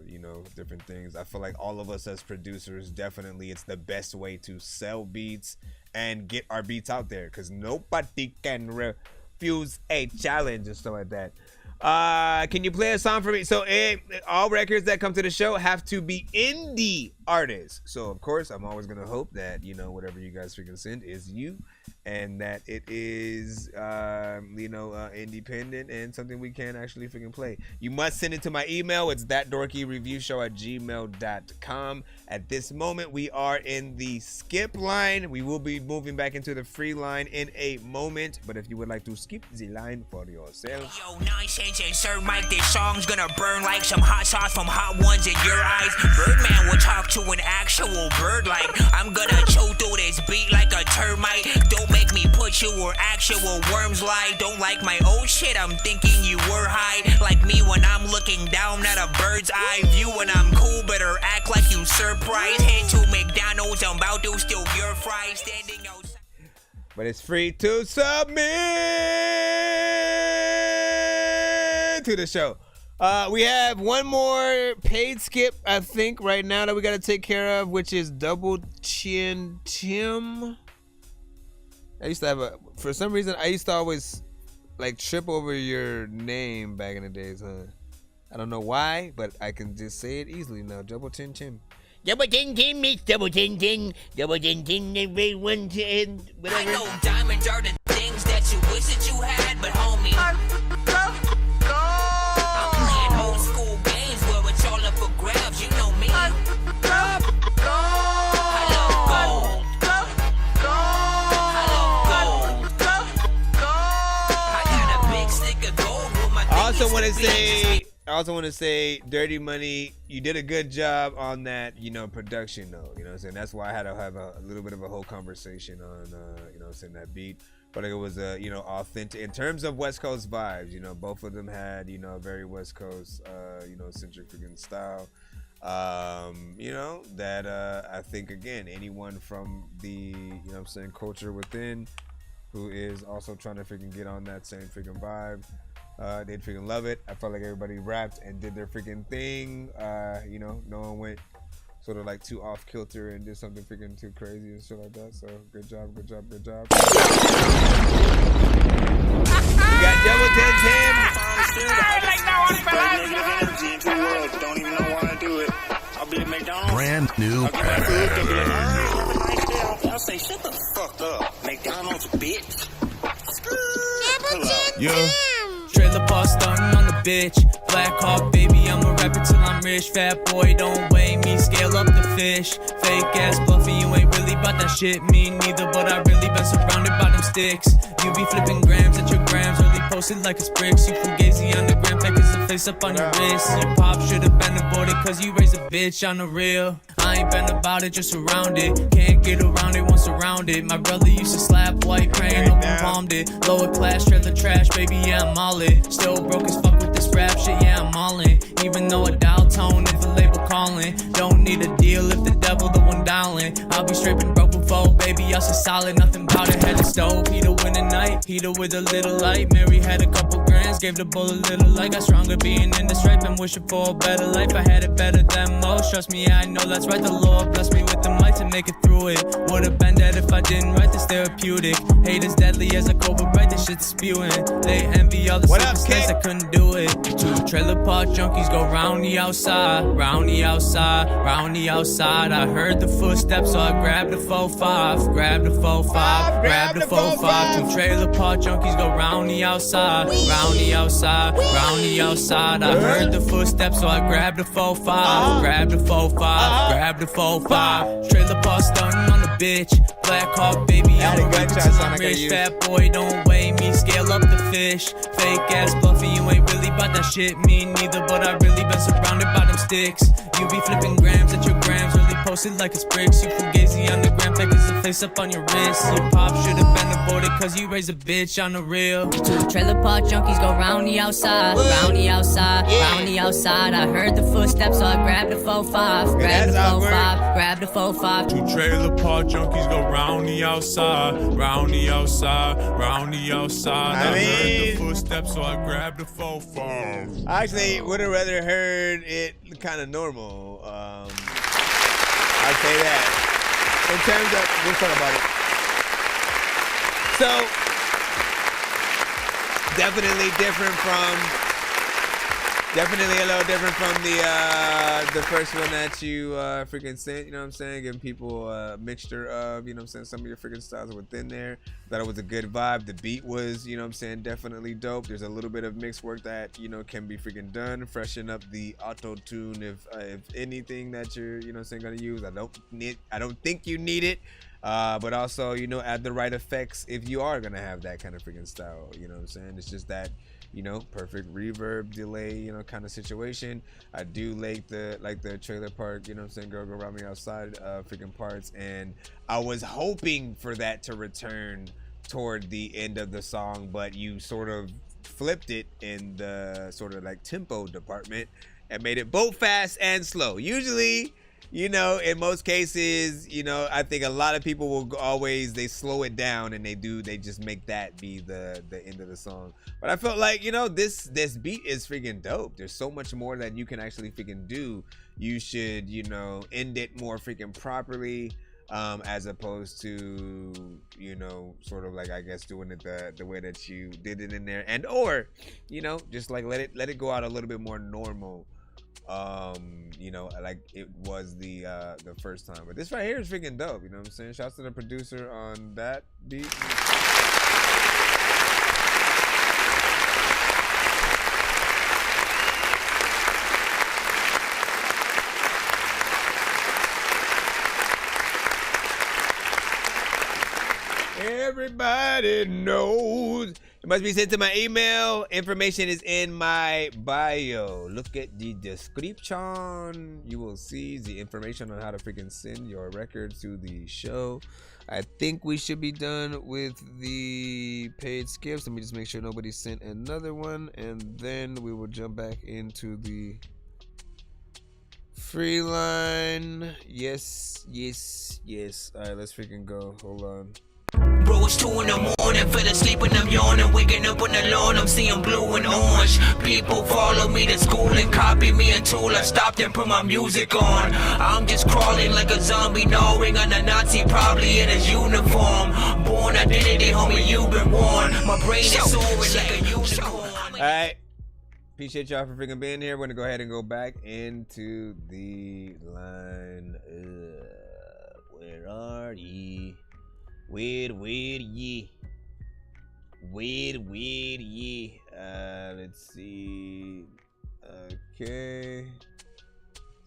you know, different things. I feel like all of us as producers, definitely it's the best way to sell beats and get our beats out there, because nobody can refuse a challenge and stuff like that. Can you play a song for me? So all records that come to the show have to be indie artists. So of course, I'm always gonna hope that, you know, whatever you guys freaking send is you, and that it is you know, independent and something we can actually freaking play. You must send it to my email. It's thatdorkyreviewshow@gmail.com. At this moment, we are in the skip line. We will be moving back into the free line in a moment, but if you would like to skip the line for yourself. Yo, Nonsenze and Sir Mike, this song's gonna burn like some hot sauce from hot ones in your eyes. Birdman will talk to an actual bird like I'm gonna chew through this beat like a termite. Don't make me put you where actual worms lie. Don't like my old shit, I'm thinking you were high. Like me when I'm looking down at a bird's eye view. When I'm cool, better act like you surprised. Head to McDonald's, I'm about to steal your fries. Standing outside. But it's free to submit to the show. We have one more paid skip, I think, right now that we got to take care of, which is Double Chin Tim. I used to have for some reason, I used to always like trip over your name back in the days, huh? I don't know why, but I can just say it easily now. Double Chin Tim. Double Chin Tim, Miss Double Chin Tim. Double Chin Tim, everyone, whatever. I know diamonds are the things that you wish that you had, but homie, I'm playing old school games where it's all up for grabs. You know me. I love gold. I got a big stick of gold with my. I also want to say, Dirty Money, you did a good job on that, you know, production though. You know what I'm saying? That's why I had to have a little bit of a whole conversation on, you know what I'm saying, that beat. But it was, you know, authentic in terms of West Coast vibes. You know, both of them had, you know, very West Coast, you know, centric freaking style. You know, that I think, again, anyone from the, you know what I'm saying, culture within who is also trying to freaking get on that same freaking vibe, they'd freaking love it. I felt like everybody rapped and did their freaking thing. You know, no one went sort of like too off kilter and did something freaking too crazy and shit like that. So good job, good job, good job. We got Double Chin Tim. Don't even know why I do it. I'll be at McDonald's. Brand new. I'll say, shut the fuck up. McDonald's, bitch. Yeah. Trailer park starting on the bitch. Black Hawk, baby, I'm a rapper till I'm rich. Fat boy, don't weigh me, scale up the fish. Fake ass Buffy, you ain't really about that shit. Me neither, but I really been surrounded by them sticks. You be flipping grams at your grams, really posted like it's bricks. You fugazi on the gram, fake as a face up on your wrist. Your pop should've been aborted, cause you raised a bitch on the real. I ain't been about it, just around it. Can't get around it once surrounded. My brother used to slap white, praying open palmed it. Lower class, trailer trash, baby, yeah, I'm all it. Still broke as fuck with this rap shit, yeah, I'm all in. Even though a dial tone if the label calling. Don't need a deal if the devil the one dialing. I'll be straight and broke before baby, I said solid, nothing about it. Had a stove, heater when the night, heater with a little light. Mary had a couple grams, gave the bull a little light. Got stronger being in the stripe and wishing for a better life. I had it better than most, trust me, I know that's right. The Lord blessed me with the might to make it through it. Would've been dead if I didn't write this therapeutic. Hate as deadly as a cobra, right? This shit's spewing. They envy all the circumstance, I couldn't do it. Two trailer park junkies go round the outside, round the outside, round the outside. I heard the footsteps, so I grabbed the 4-5, grabbed the 4-5, grabbed the 4-5. Two trailer park junkies go round the outside, round the outside, round the outside. I heard the footsteps, so I grabbed the 4-5, grabbed the 4-5, grabbed the 4-5. Trailer park stunting on the bitch, Black Hawk baby, I'm a rich fat boy, don't weigh me, scale up the fish. Fake ass bluffy, you ain't really about that shit, me neither, but I really been surrounded by them sticks. You be flipping grams at your grams, really posted like it's bricks. You fugazi on the gram, like it's a face up on your wrist. Your pop should've been aborted, cause you raised a bitch on the real. Two trailer park junkies go round the outside, round the outside, round the outside. I heard the footsteps, so I grabbed the 4-5, grabbed the 4-5, grabbed the 4-5. Two trailer park junkies go round the outside, round the outside, round the outside. I heard the footsteps, so I grabbed the 4-5. I actually would have rather heard it kind of normal. I'd say that. In terms of, we'll talk about it. So, definitely different from, definitely a little different from the first one that you freaking sent, you know what I'm saying? Giving people a mixture of, you know what I'm saying, some of your freaking styles are within there. Thought it was a good vibe. The beat was, you know what I'm saying, definitely dope. There's a little bit of mix work that, you know, can be freaking done. Freshen up the auto-tune if anything that you're, you know what I'm saying, gonna use. I don't think you need it. But also, you know, add the right effects if you are gonna have that kind of freaking style, you know what I'm saying? It's just that, you know, perfect reverb delay, you know, kind of situation. I do like the trailer park, you know what I'm saying, girl go around me outside freaking parts, and I was hoping for that to return toward the end of the song, but you sort of flipped it in the sort of like tempo department and made it both fast and slow. Usually, you know, in most cases, you know, I think a lot of people will always, they slow it down and they just make that be the end of the song. But I felt like, you know, this beat is freaking dope. There's so much more that you can actually freaking do. You should, you know, end it more freaking properly, as opposed to, you know, sort of like, I guess, doing it the way that you did it in there, and or, you know, just like let it go out a little bit more normal. You know, like it was the first time. But this right here is freaking dope, you know what I'm saying? Shouts to the producer on that beat. Everybody knows. It must be sent to my email. Information is in my bio. Look at the description. You will see the information on how to freaking send your record to the show. I think we should be done with the paid skips. Let me just make sure nobody sent another one, and then we will jump back into the free line. Yes. All right, let's freaking go. Hold on. Bro, it's 2 in the morning, fell asleep and I'm yawning. Waking up on the lawn, I'm seeing blue and orange. People follow me to school and copy me until I stopped and put my music on. I'm just crawling like a zombie, gnawing on a Nazi, probably in his uniform. Born identity, homie, you've been warned. My brain is soaring like a unicorn. Alright. Appreciate y'all for freaking being here. We're gonna go ahead and go back into the line. Where are ye? Where ye? Let's see. Okay.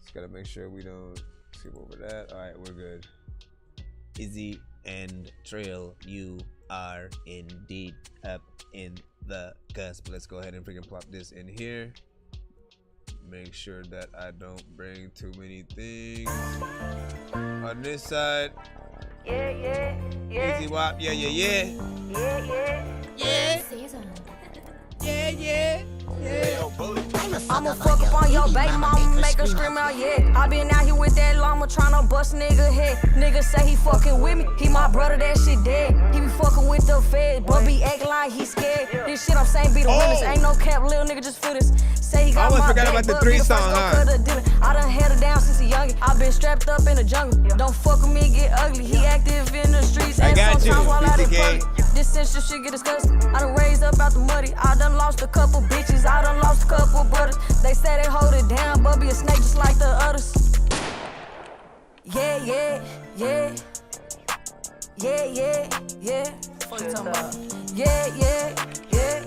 Just gotta make sure we don't skip over that. All right, we're good. Izzy and Trail, you are indeed up in the cusp. Let's go ahead and freaking plop this in here. Make sure that I don't bring too many things on this side. Yeah. Easy wop, yeah. Yeah. Yo, bullet. I'ma fuck up on your baby mama, make her scream out, yeah. I been out here with that llama tryna bust nigga head. Nigga say he fucking with me, he my brother, that shit dead. He be fucking with the fed, but be acting like he scared. This shit I'm saying be the realest, ain't no cap, little nigga, just feel this. Say he got my forgot about the 3 song, huh? I done held her down since a youngin'. I been strapped up in the jungle. Don't fuck with me, get ugly. He active in the streets, and sometimes while out in public. This sensitive shit get disgusting. I done raised up out the muddy. I done lost a couple bitches. I done lost a couple brothers. They say they hold it down, but be a snake just like the others. Yeah, yeah, yeah. Yeah, yeah, yeah. What you talking about? Yeah, yeah, yeah.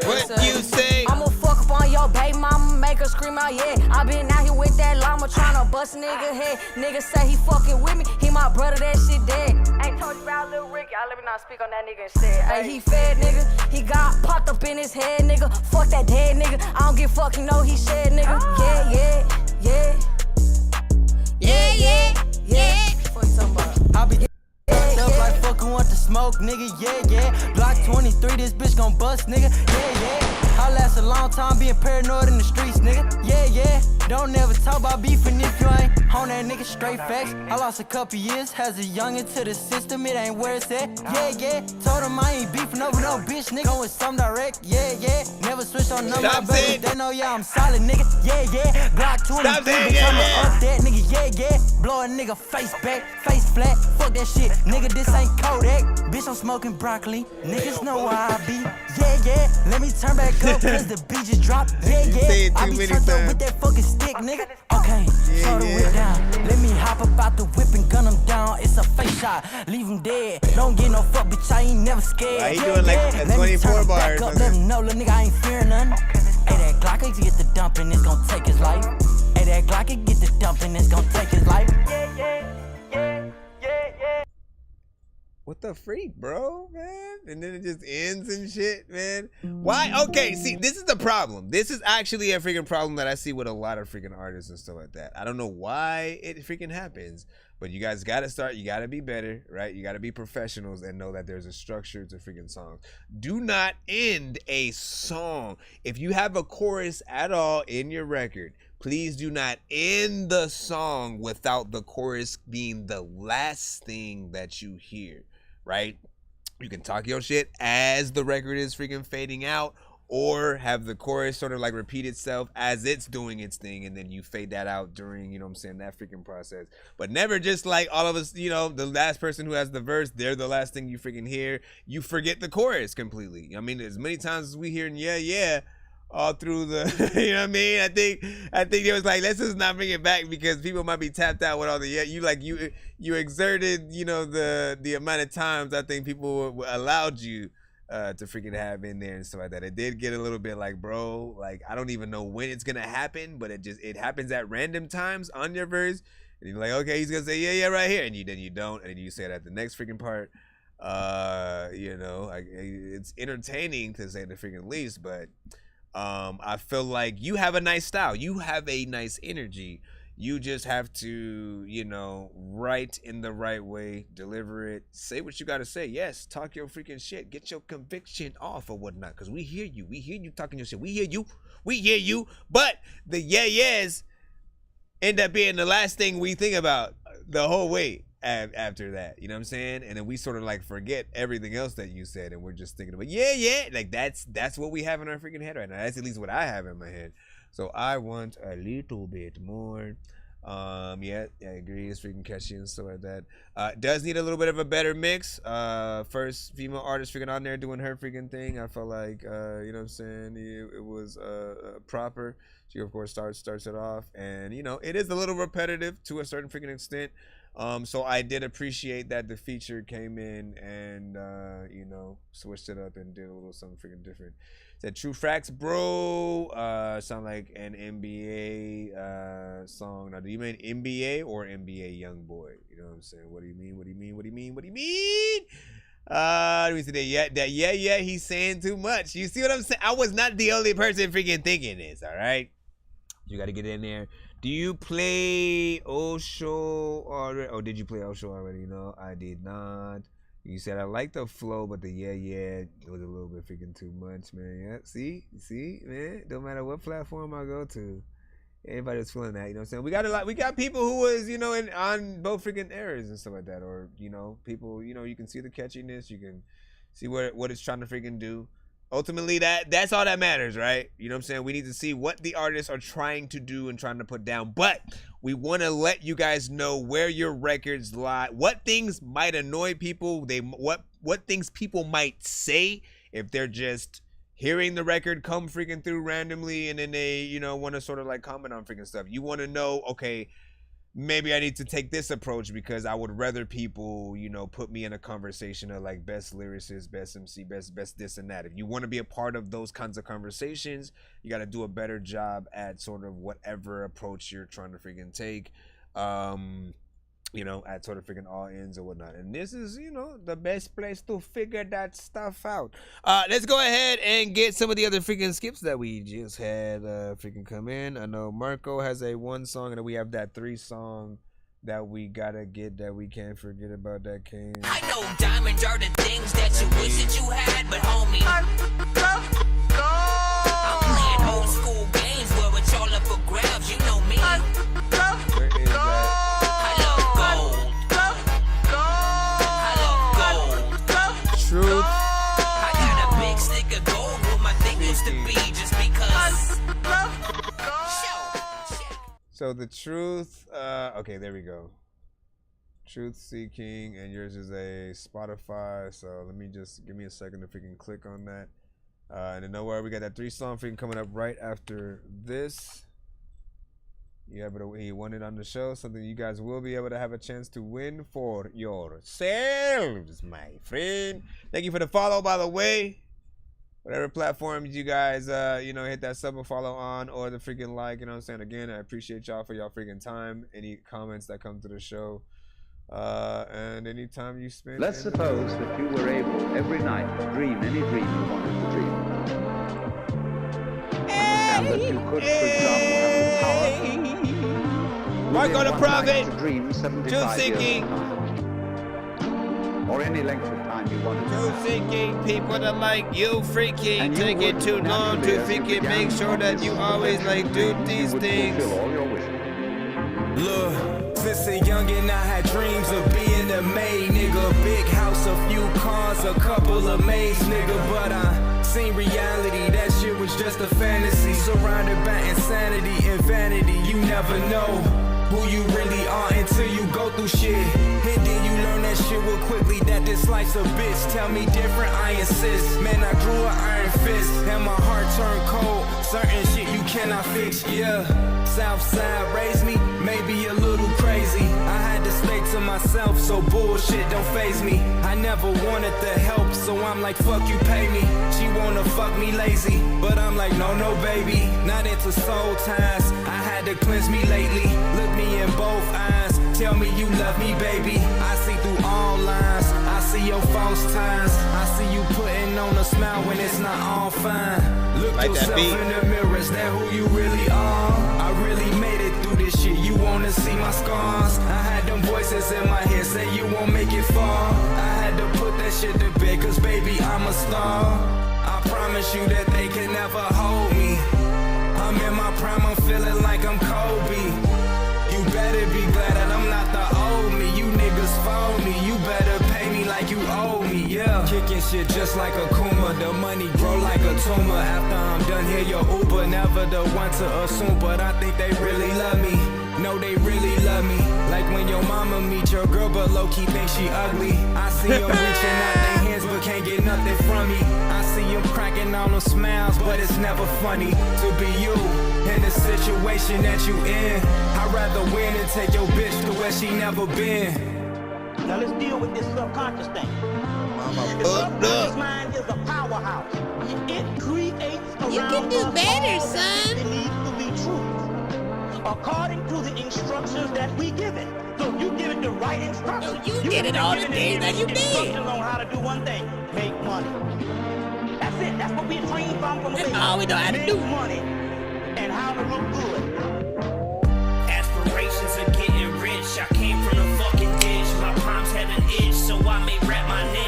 What you say? I'ma fuck up on your baby mama, make her scream out, yeah. I been out here with that llama tryna bust nigga head. Nigga say he fucking with me, he my brother, that shit dead. Ain't told you about Lil Ricky, y'all let me not speak on that nigga instead. Hey, he fed nigga, he got popped up in his head, nigga. Fuck that dead nigga, I don't give fuck, you know he shed, nigga. Yeah, yeah, yeah. Yeah, yeah, yeah. What you talking about? I be up like fucking want to smoke, nigga, yeah, yeah. Block 23, this bitch gon' bust, nigga, yeah, yeah. I last a long time being paranoid in the streets, nigga, yeah, yeah. Don't never talk about beefing if you ain't on that nigga, straight facts. I lost a couple years, as a youngin' to the system, it ain't where it's at, yeah, yeah. Told him I ain't beefing over no bitch, nigga, going some direct, yeah, yeah. Never switch on number, baby, they know, yeah, I'm solid, nigga, yeah, yeah. Glock 23, bitch, I'ma up that, nigga, yeah, yeah. Blow a nigga face back, face flat, fuck that shit, nigga, this ain't Kodak. Bitch, I'm smoking broccoli, niggas know where I be, yeah, yeah. Let me turn back up, cause the beat just dropped, yeah, yeah. I be turned up with that fucking stick, nigga. Okay, slow the whip down. Let me hop up out the whip and gun him down. It's a face shot, leave him dead. Don't get no fuck, bitch, I ain't never scared. Why he doing like a 24 bar? Let him know, little nigga, I ain't fearing none. Hey, that Glock, I get the dumping, it's gon' take his life. Hey, that Glock, I get the dumping, it's gon' take his life. Yeah, yeah, yeah, yeah, yeah. What the freak, bro, man? And then it just ends and shit, man. Why? Okay, see, this is the problem. This is actually a freaking problem that I see with a lot of freaking artists and stuff like that. I don't know why it freaking happens, but you guys gotta start, you gotta be better, right? You gotta be professionals and know that there's a structure to freaking songs. Do not end a song. If you have a chorus at all in your record, please do not end the song without the chorus being the last thing that you hear. Right? You can talk your shit as the record is freaking fading out, or have the chorus sort of like repeat itself as it's doing its thing, and then you fade that out during, you know what I'm saying, that freaking process. But never just like all of us, you know, the last person who has the verse, they're the last thing you freaking hear. You forget the chorus completely. I mean, as many times as we hear yeah, yeah, all through the, you know what I mean? I think it was like, let's just not bring it back because people might be tapped out with all the, yeah, you exerted, you know, the amount of times I think people allowed you to freaking have in there and stuff like that. It did get a little bit like, bro, like, I don't even know when it's going to happen, but it happens at random times on your verse. And you're like, okay, he's going to say, yeah, yeah, right here. And then you don't. And then you say it at the next freaking part. You know, it's entertaining to say the freaking least, but I feel like you have a nice style. You have a nice energy. You just have to, you know, write in the right way, deliver it, say what you got to say. Yes, talk your freaking shit. Get your conviction off or whatnot, because we hear you. We hear you talking your shit. We hear you. We hear you. But the yeah-yeahs end up being the last thing we think about the whole way after that. You know what I'm saying? And then we sort of like forget everything else that you said, and we're just thinking about, yeah, yeah. Like that's what we have in our freaking head right now. That's at least what I have in my head. So I want a little bit more. Yeah, I agree. It's freaking catchy and stuff like that. Does need a little bit of a better mix. First female artist freaking on there doing her freaking thing. I felt like, you know what I'm saying? It was proper. She of course starts it off, and you know it is a little repetitive to a certain freaking extent. So I did appreciate that the feature came in and you know, switched it up and did a little something freaking different. Said true facts, bro. Sound like an NBA song. Now, do you mean NBA or NBA Youngboy? You know what I'm saying? What do you mean? What do you mean? What do you mean? What do you mean? Let me see that. Yeah, he's saying too much. You see what I'm saying? I was not the only person freaking thinking this. All right, you got to get in there. Do you play Osho already? Oh, did you play Osho already? No, I did not. You said I like the flow, but the yeah was a little bit freaking too much, man. Yeah, see, man. Don't matter what platform I go to, everybody's feeling that. You know what I'm saying? We got people who was, you know, on both freaking eras and stuff like that, or you know, people, you know, you can see the catchiness, you can see what it's trying to freaking do. Ultimately, that's all that matters, right? You know what I'm saying? We need to see what the artists are trying to do and trying to put down. But we want to let you guys know where your records lie, what things might annoy people, what things people might say if they're just hearing the record come freaking through randomly and then they, you know, want to sort of like comment on freaking stuff. You want to know, okay, maybe I need to take this approach because I would rather people, you know, put me in a conversation of like best lyricist, best MC, best this and that. If you want to be a part of those kinds of conversations, you got to do a better job at sort of whatever approach you're trying to freaking take. You know, at sort of freaking all ends or whatnot. And this is, you know, the best place to figure that stuff out. Let's go ahead and get some of the other freaking skips that we just had freaking come in. I know Marco has a 1 song, and then we have that 3 song that we gotta get that we can't forget about that came. I know diamonds are the things that you wish that you had, but homie, I'm playing old school games where it's all up for grabs, you know me. Where is that? Truth. I got a big stick of gold where my thing used to be just because. So the truth, okay, there we go. Truth Seeking, and yours is a Spotify. So let me just give me a second to freaking click on that. And then nowhere we got that 3 song freaking coming up right after this. He won it on the show, something you guys will be able to have a chance to win for yourselves, my friend. Thank you for the follow, by the way. Whatever platforms you guys, you know, hit that sub and follow on, or the freaking like, you know what I'm saying? Again, I appreciate y'all for y'all freaking time. Any comments that come to the show, and any time you spend. Let's suppose that you were able every night to dream any dream you wanted to dream. And that you could, for example, have the power Mark on the Prophet, to dream 75 Truth Seeking, or any length of time you wanted. Truth Seeking, people that like you freaking take it too long to freaking make sure that you always like do these things. Look, since a youngin' I had dreams of being a maid, nigga. Big house, a few cars, a couple of maids, nigga. But I seen reality, that shit was just a fantasy. Surrounded by insanity and vanity, you never know who you really are until you go through shit. And then you learn that shit real quickly, that this life's a bitch. Tell me different, I insist. Man, I grew an iron fist, and my heart turned cold. Certain shit you cannot fix, yeah. Southside raised me, maybe a little crazy. I had to stay to myself, so bullshit don't faze me. I never wanted the help, so I'm like, fuck you, pay me. She wanna fuck me lazy, but I'm like, no, baby. Not into soul ties, I had to cleanse me lately. Look me in both eyes, tell me you love me, baby. I see through all lies, I see your false ties. I see you putting on a smile when it's not all fine. Look like yourself in the mirror, is that who you really are? I really made it through this shit, you wanna see my scars? I had them voices in my head say you won't make it far. I had to put that shit to bed, cause baby I'm a star. I promise you that they can never hold me. I'm in my prime, I'm feeling like I'm Kobe. You better be glad that I'm not the old me. You niggas phone me, you better pay me like you owe me, yeah. Kicking shit just like a Kuma, the money grow like a tumor. After I'm done here, your Uber, never the one to assume. But I think they really love me, no they really love me. Like when your mama meet your girl but low-key think she ugly. I see them reaching out their hands but can't get nothing from me. I see them cracking all them smiles but it's never funny to be you in the situation that you in. I'd rather win and take your bitch to where she never been. Now let's deal with this subconscious thing. The subconscious mind is a powerhouse. It creates around you can do better, son. It needs to be true, according to the instructions that we give it. So you give it the right instructions. No, you did it all the days that you did. Instructions on how to do one thing: make money. That's it. That's what we're trained from a baby. That's all we know how to do. Make money and how to look good. Aspirations of getting rich. I came from the fucking ditch. My primes had an itch, so I made rap my niche.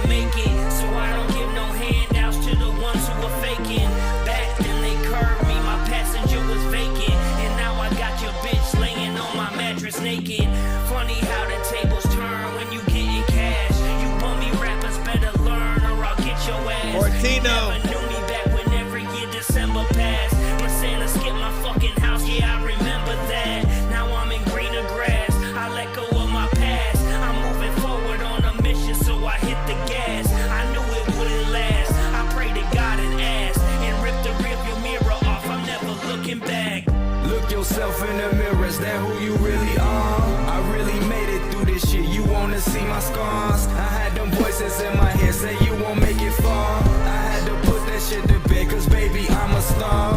I make it. So I don't give no handouts to the ones who are faking. Back then they curved me, my passenger was vacant. And now I got your bitch laying on my mattress naked. Funny how the tables turn when you getting cash. You bummy rappers better learn or I'll get your ass. Fortino. You never knew me back when every year December passed. When Santa skipped my fucking house, yeah, I remember that. Now I'm in greener grass, I let go of my past. I'm moving forward on a mission, so I hit the gas. I knew it wouldn't last, I prayed to God and asked. And ripped the rearview mirror off, I'm never looking back. Look yourself in the mirror, is that who you really are? I really made it through this shit, you wanna see my scars? I had them voices in my head say you won't make it far. I had to put that shit to bed, cause baby I'm a star.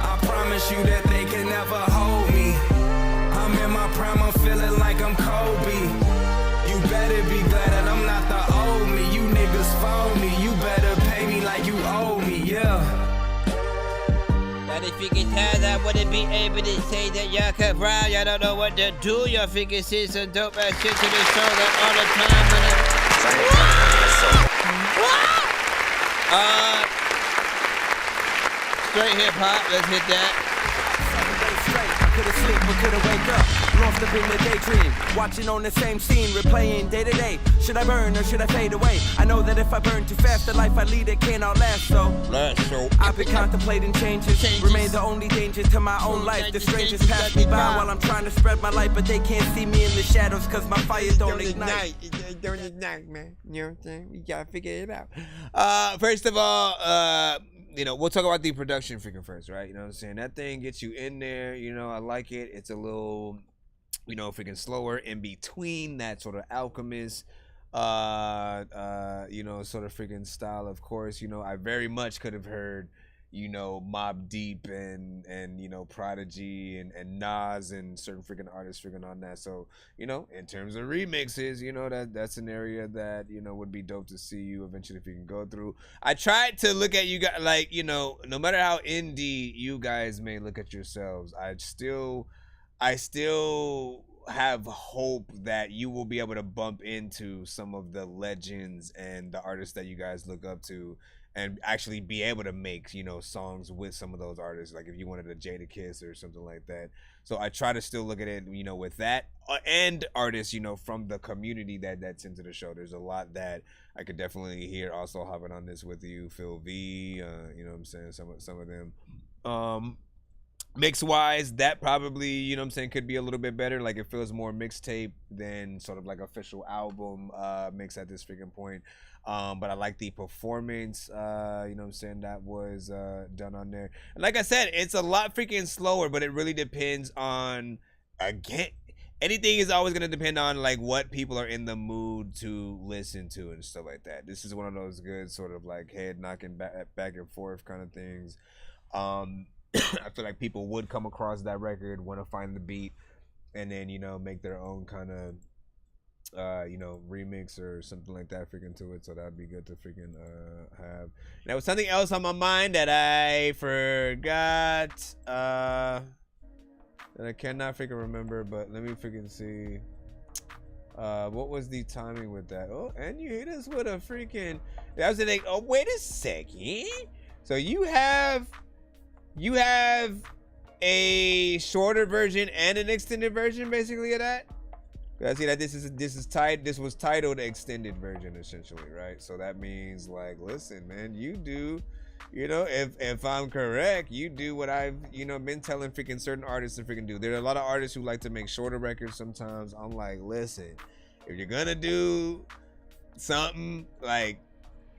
I promise you that they can never hold me. I'm in my prime, I'm feeling like I'm Kobe. You better be glad that I'm not the old me. You niggas phone me, you better pay me like you owe me, yeah. That if you can tell, I wouldn't be able to say that y'all cut brown. Y'all don't know what to do. Y'all figure see some dope ass shit to the show that all the time. Straight hip hop. Let's hit that. Could've sleep but couldn't wake up. Lost up in the daydream, watching on the same scene, replaying day to day. Should I burn or should I fade away? I know that if I burn too fast, the life I lead it can't outlast. So I've been contemplating changes. Remain the only danger to my own life. The strangers pass me by while I'm trying to spread my light, but they can't see me in the shadows cause my fire don't ignite. It don't ignite, man. You know what I'm saying? We gotta figure it out. First of all, you know, we'll talk about the production freaking first, right? You know what I'm saying? That thing gets you in there, you know, I like it. It's a little, you know, freaking slower in between that sort of Alchemist, you know, sort of freaking style. Of course, you know, I very much could have heard, you know, Mobb Deep and you know, Prodigy and Nas and certain freaking artists freaking on that. So, you know, in terms of remixes, you know, that's an area that, you know, would be dope to see you eventually if you can go through. I tried to look at you guys, like, you know, no matter how indie you guys may look at yourselves, I still have hope that you will be able to bump into some of the legends and the artists that you guys look up to and actually be able to make, you know, songs with some of those artists, like if you wanted a Jadakiss or something like that. So I try to still look at it, you know, with that and artists, you know, from the community that's into the show. There's a lot that I could definitely hear also hopping on this with you, Phil V, you know what I'm saying, some of them. Mix wise, that probably, you know what I'm saying, could be a little bit better. Like it feels more mixtape than sort of like official album mix at this freaking point. But I like the performance, you know what I'm saying, that was done on there. And like I said, it's a lot freaking slower, but it really depends on, again, anything is always going to depend on like what people are in the mood to listen to and stuff like that. This is one of those good sort of like head knocking back and forth kind of things. I feel like people would come across that record, want to find the beat, and then, you know, make their own kind of, you know, remix or something like that freaking to it. So that'd be good to freaking have. There was something else on my mind that I forgot, that I cannot freaking remember, but let me freaking see. What was the timing with that? Oh, and you hit us with a freaking, that was the thing. Oh, wait a second. So you have a shorter version and an extended version basically of that. I see that this was titled extended version essentially, right? So that means like, listen, man, you do, you know, if I'm correct, you do what I've, you know, been telling freaking certain artists to freaking do. There are a lot of artists who like to make shorter records sometimes. I'm like, listen, if you're gonna do something, like,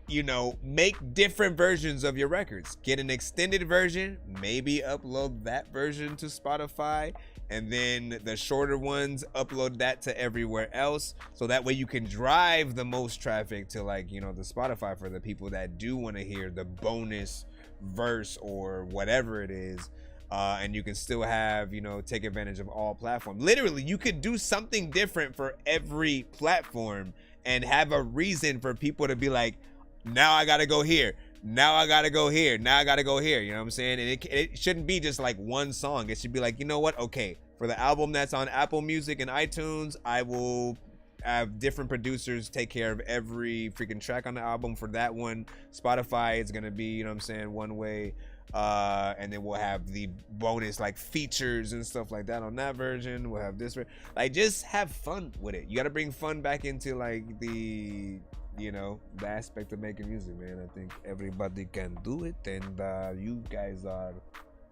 you know, make different versions of your records. Get an extended version, maybe upload that version to Spotify, and then the shorter ones, upload that to everywhere else. So that way you can drive the most traffic to, like, you know, the Spotify for the people that do want to hear the bonus verse or whatever it is. And you can still have, you know, take advantage of all platforms. Literally, you could do something different for every platform and have a reason for people to be like, now I gotta go here. Now I gotta go here. Now I gotta go here. You know what I'm saying? And it shouldn't be just like one song. It should be like, you know what? Okay, for the album that's on Apple Music and iTunes, I will have different producers take care of every freaking track on the album. For that one, Spotify, it's gonna be, you know what I'm saying, one way. And then we'll have the bonus like features and stuff like that on that version. We'll have this, like, just have fun with it. You got to bring fun back into like the, you know, the aspect of making music, man. I think everybody can do it, and you guys are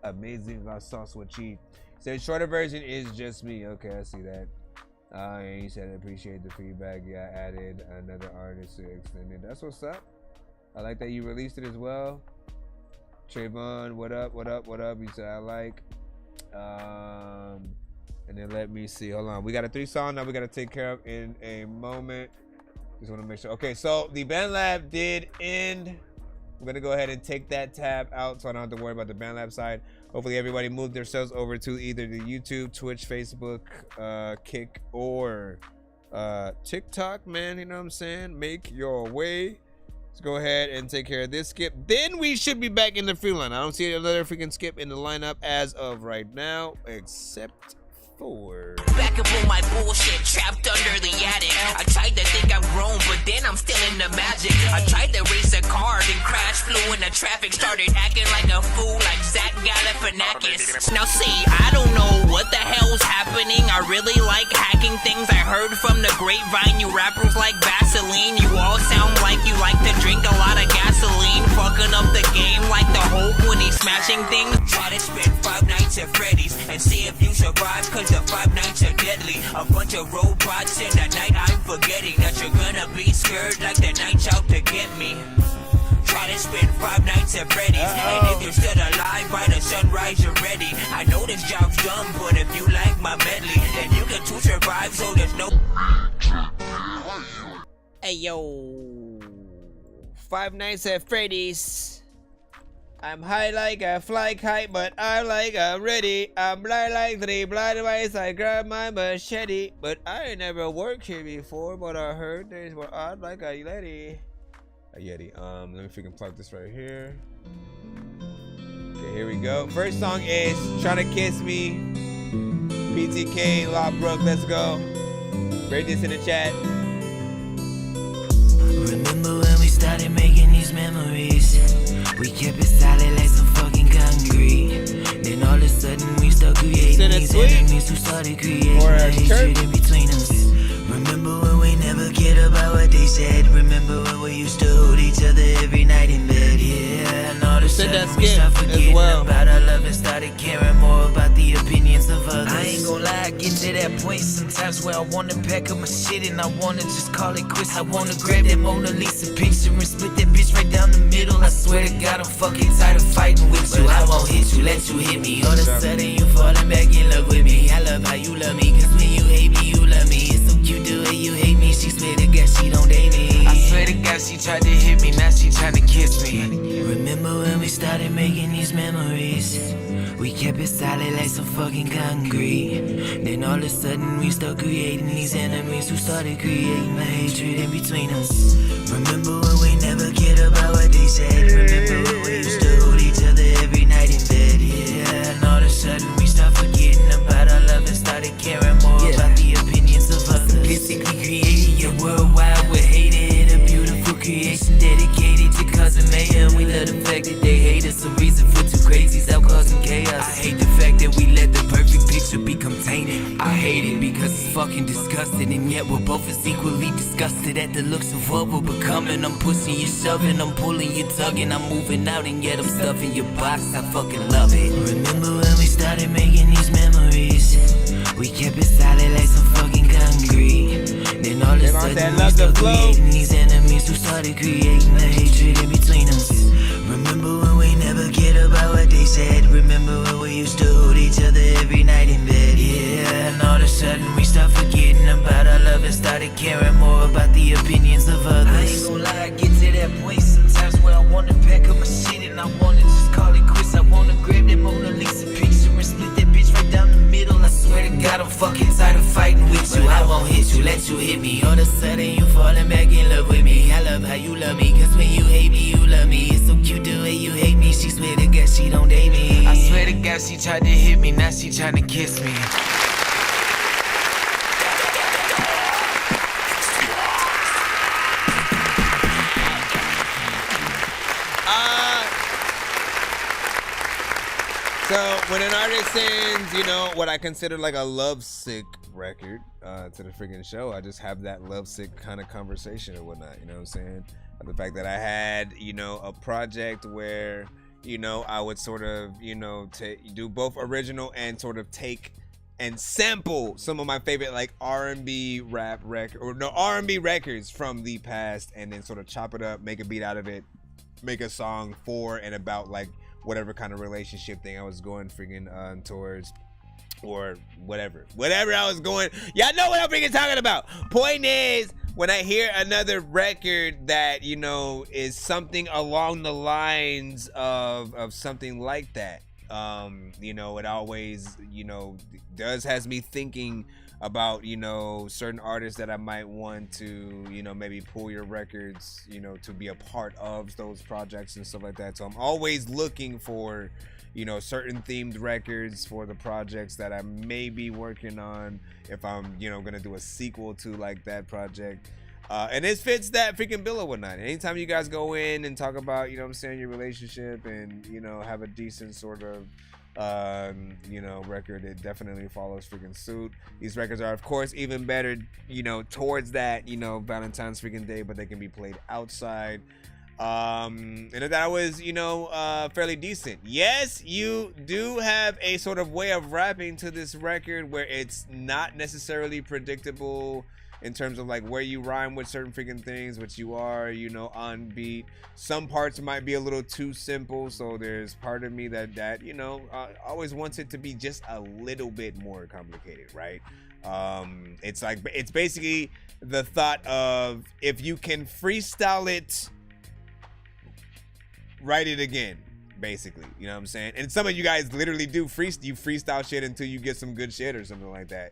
amazing. Sauce with cheese. So the shorter version is just me. Okay, I see that. And you said appreciate the feedback. Yeah, added another artist to extend it. That's what's up. I like that you released it as well. Trayvon, what up, what up, what up? You said I like. And then let me see. Hold on. We got a 3-song now we got to take care of in a moment. Just want to make sure. Okay, so the BandLab did end. I'm going to go ahead and take that tab out so I don't have to worry about the BandLab side. Hopefully everybody moved themselves over to either the YouTube, Twitch, Facebook, Kick, or TikTok, man. You know what I'm saying? Make your way. Let's go ahead and take care of this skip. Then we should be back in the free line. I don't see another freaking skip in the lineup as of right now, except for... Back up on my bullshit, trapped under the attic. I tried to think I'm grown, but then I'm still in the magic. I tried to race a car, then crash, flew in the traffic. Started acting like a fool, like Zach Galifianakis. Now see, I don't know what the hell's happening. I really like hacking things. I heard from the grapevine, you rappers like Vaseline. You all sound like you like to drink a lot of gasoline. Fucking up the game like the Hulk when he's smashing things. Try to spend 5 nights at Freddy's and see if you survive, cause the 5 nights are deadly. A bunch of robots in the night, I'm forgetting that you're gonna be scared like the night's out to get me. Try to spend 5 nights at Freddy's, and if you're still alive by the sunrise, you're ready. I know this job's done, but if you like my medley, then you can too survive, so there's no... Hey yo, 5 nights at Freddy's. I'm high like a fly kite, but I'm like I'm ready. I'm blind like 3 blind mice. I grab my machete, but I ain't never worked here before. But I heard things were odd like a Yeti. A Yeti. Let me freaking plug this right here. Okay, here we go. First song is "Trying to Kiss Me." PTK, Lawbrook. Let's go. Rate this in the chat. Remember when we started making these memories? We kept it solid like some fucking concrete. Then all of a sudden we start creating these enemies who started creating hatred in between us. Remember when we never cared about what they said? Remember when we used to hold each other every night in bed? Yeah, and all of a sudden we started forgetting about our love and started caring more about the opinions of others. I ain't gon' lie, I get to that point sometimes where I wanna pack up my shit and I wanna just call it quits. I wanna grab that Mona Lisa picture and split that bitch right down the middle. I swear to God, I'm fucking tired of fighting with you. I won't hit you, let you hit me. All of a sudden you falling back in love with me. I love how you love me, cause when you hate me, you love me. It's so cute the way you hate me. She swear to God she don't date me. I swear to God she tried to hit me, now she trying to kiss me. Remember when we started making these memories? We kept it solid like some fucking concrete. Then all of a sudden we start creating these enemies who started creating the hatred in between us. Remember when we never cared about what they said? Remember when we used to hold each other every night in bed? Yeah, and all of a sudden we start forgetting about our love and started caring more about the opinions of others. Simplistically created, yeah, worldwide we're hated. A beautiful creation dedicated to causing mayhem. We love the fact that they hate us. A reason for 2 crazies out causing chaos. I hate the fact that we let the perfect picture become tainted. I hate it because it's fucking disgusting, and yet we're both as equally disgusted at the looks of what we're becoming. I'm pushing you, shoving, I'm pulling you, tugging. I'm moving out and yet I'm stuffing your box. I fucking love it. Remember when we started making these memories? We kept it solid like some fucking concrete. Then all of a sudden we started creating these enemies who started creating the hatred in between us. Remember when we never cared about what they said? Remember when we used to hold each other every night in bed? Yeah, and all of a sudden we started forgetting about our love and started caring more about the opinions of others. I ain't gon' lie, I get to that point sometimes where I wanna pack up my shit and I wanna just call it quits. I wanna grab that Mona Lisa picture and split that bitch right down the middle. I swear to God, I'm fucking tired of fighting with you. I won't hit you, let you hit me. All of a sudden you falling back in love with me. I love how you love me, cause when you hate me, you love me. It's so cute the way you hate me. She swear to God she don't date me. I swear to God she tried to hit me, now she trying to kiss me. So when an artist sends, you know, what I consider like a lovesick record to the freaking show, I just have that lovesick kind of conversation and whatnot, you know what I'm saying? The fact that I had, you know, a project where, you know, I would sort of, you know, do both original and sort of take and sample some of my favorite like R&B rap record or no R&B records from the past, and then sort of chop it up, make a beat out of it, make a song for and about like whatever kind of relationship thing I was going freaking towards, or whatever I was going. Y'all know what I'm freaking talking about. Point is, when I hear another record that, you know, is something along the lines of something like that, you know, it always, you know, has me thinking about, you know, certain artists that I might want to, you know, maybe pull your records, you know, to be a part of those projects and stuff like that. So I'm always looking for, you know, certain themed records for the projects that I may be working on if I'm, you know, gonna do a sequel to like that project. And this fits that freaking bill or whatnot. Anytime you guys go in and talk about, you know what I'm saying, your relationship and, you know, have a decent sort of, you know, record, it definitely follows freaking suit. These records are, of course, even better, you know, towards that, you know, Valentine's freaking Day, but they can be played outside. And that was, you know, fairly decent. Yes, you do have a sort of way of rapping to this record where it's not necessarily predictable in terms of like where you rhyme with certain freaking things, which you are, you know, on beat. Some parts might be a little too simple, so there's part of me that you know, always wants it to be just a little bit more complicated, right? It's like, it's basically the thought of, if you can freestyle it, write it again, basically, you know what I'm saying? And some of you guys literally do freestyle shit until you get some good shit or something like that.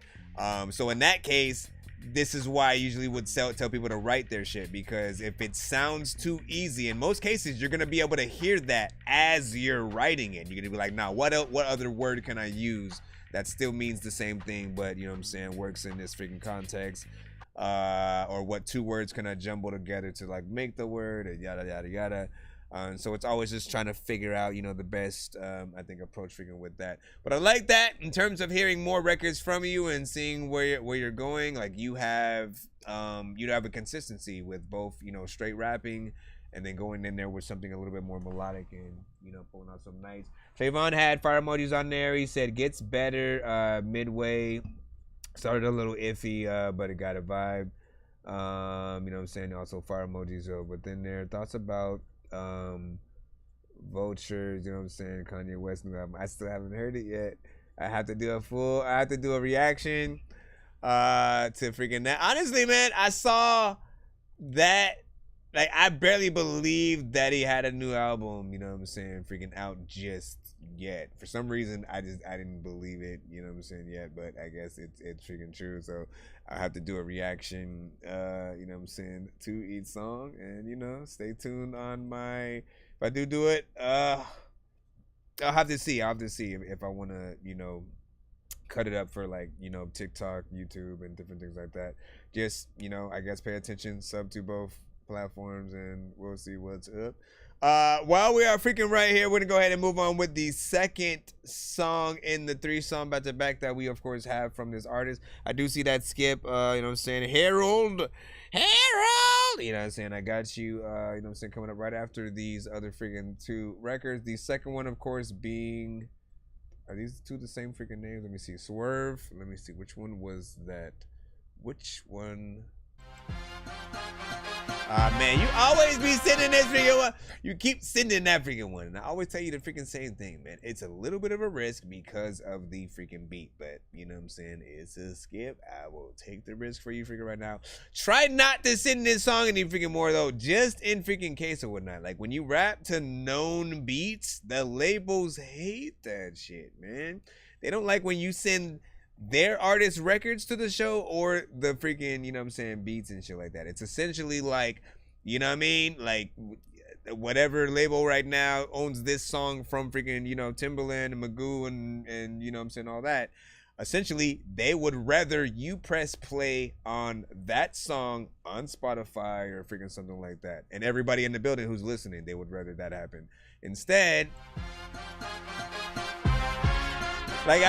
So in that case, this is why I usually would tell people to write their shit, because if it sounds too easy, in most cases, you're gonna be able to hear that as you're writing it. You're gonna be like, nah, what other word can I use that still means the same thing, but, you know what I'm saying, works in this freaking context? Or what two words can I jumble together to like make the word, and yada, yada, yada. So it's always just trying to figure out, you know, the best, I think, approach freaking with that. But I like that in terms of hearing more records from you and seeing where you're going. Like, you have a consistency with both, you know, straight rapping and then going in there with something a little bit more melodic and, you know, pulling out some nice. Trayvon had fire emojis on there. He said gets better midway. Started a little iffy, but it got a vibe. You know what I'm saying? Also fire emojis within there. Thoughts about Vultures, you know what I'm saying, Kanye West new album. I still haven't heard it yet. I have to do a reaction to freaking that. Honestly, man, I saw that, like, I barely believed that he had a new album, you know what I'm saying, freaking out just yet. For some reason, I didn't believe it, you know what I'm saying, yet, but I guess it's freaking true. So I have to do a reaction, you know what I'm saying, to each song, and, you know, stay tuned on my, if I do it, I'll have to see if I want to, you know, cut it up for, like, you know, TikTok, YouTube, and different things like that. Just, you know, I guess pay attention, sub to both platforms, and we'll see what's up. While we are freaking right here, we're gonna go ahead and move on with the second song in the 3-song back-to-back that we of course have from this artist. I do see that skip, you know what I'm saying, Harold, you know what I'm saying, I got you, you know what I'm saying, coming up right after these other freaking two records. The second one, of course, being, are these two the same freaking names? Let me see, Swerve, let me see, which one was that? Which one? Man, you always be sending this freaking one. You keep sending that freaking one. And I always tell you the freaking same thing, man. It's a little bit of a risk because of the freaking beat. But, you know what I'm saying? It's a skip. I will take the risk for you freaking right now. Try not to send this song any freaking more, though. Just in freaking case or whatnot. Like, when you rap to known beats, the labels hate that shit, man. They don't like when you send their artist records to the show or the freaking, you know what I'm saying, beats and shit like that. It's essentially like, you know what I mean, like whatever label right now owns this song from freaking, you know, Timbaland and Magoo and you know what I'm saying, all that. Essentially, they would rather you press play on that song on Spotify or freaking something like that. And everybody in the building who's listening, they would rather that happen. Instead, Like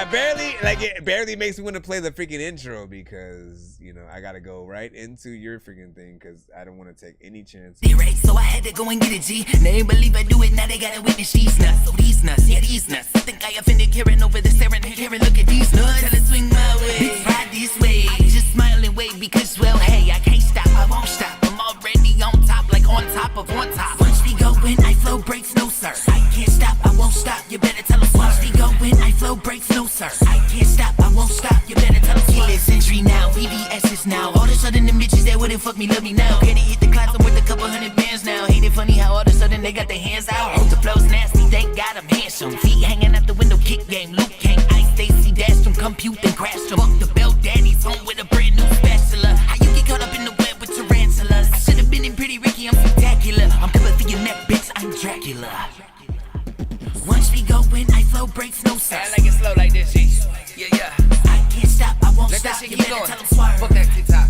it barely makes me want to play the freaking intro because, you know, I gotta go right into your freaking thing because I don't want to take any chances. They right, so I had to go and get a G. They ain't believe I do it, now they gotta witness these nuts. So these nuts, yeah, these nuts. I think I offended Karen over the staring and Karen, look at these nuts. Tell her swing my way, bitch, ride this way. I just smile and wave because, well, hey, I can't stop, I won't stop. I'm already on top, like on top of on top. Once we go in, I flow breaks, no sir. I can't stop, I won't stop, you better tell us. Once we go in, I flow breaks, no sir. I can't stop, I won't stop, you better tell us. Keyless entry now, VVS's now. All of a sudden the bitches that wouldn't fuck me love me now. Can't hit the closet with a couple hundred bands now. Ain't it funny how all of a sudden they got their hands out? Hope the flow's nasty, thank God I'm handsome. Feet hanging out the window, kick game. Luke King, Ice Stacy dashed him, compute and crashed him. Fuck the bell daddy's home with a brand new spatula. How you get caught up in the web with tarantulas? I should've been in Pretty Ricky, I'm spectacular. I'm coming for your neck, bitch, I'm Dracula. Once we go in, I flow breaks, no sir. I like it slow like this shit. Yeah. I can't stop, I won't stop. That shit keep going. Fuck that TikTok.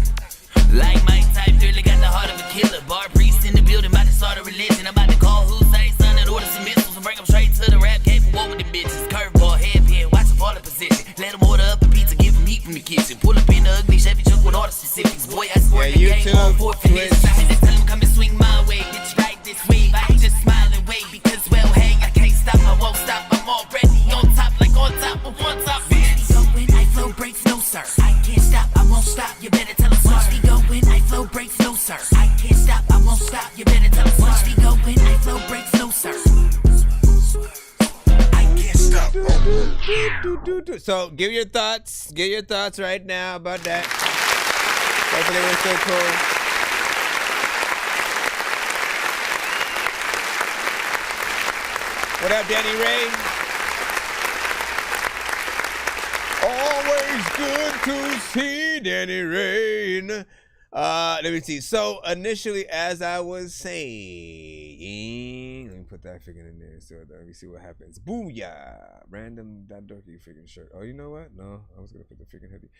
Like my type, really got the heart of a killer. Bar priest in the building, about to start a religion. I'm about to call Hussein, son, and order some missiles and bring them straight to the rap game for war with the bitches. Curveball, headband, watch them fall in position. Let them order up a pizza, give them heat from the kitchen. Pull up in the ugly Chevy truck with all the specifics. Boy, I sport the game on for this. I had to tell them come and swing my way. Bitch, right this wave. I ain't just smiling way because, well, hey, I can't stop, I won't stop. I'm already on top, like on top of one top. Bitch, go in, I flow breaks, no sir. I can't stop, I won't stop. You better tell us. Once we go in, I flow breaks, no sir. I can't stop, I won't stop. You better tell us. Once we go in, I flow breaks, no sir. I can't stop. So give your thoughts right now about that. Hopefully it was so cool. What up, Danny Ray? Always good to see Danny Rain. Let me see. So initially, as I was saying, let me put that figure in there. So let me see what happens. Booyah! Random that Dorky freaking shirt. Oh, you know what? No, I was gonna put the freaking hoodie.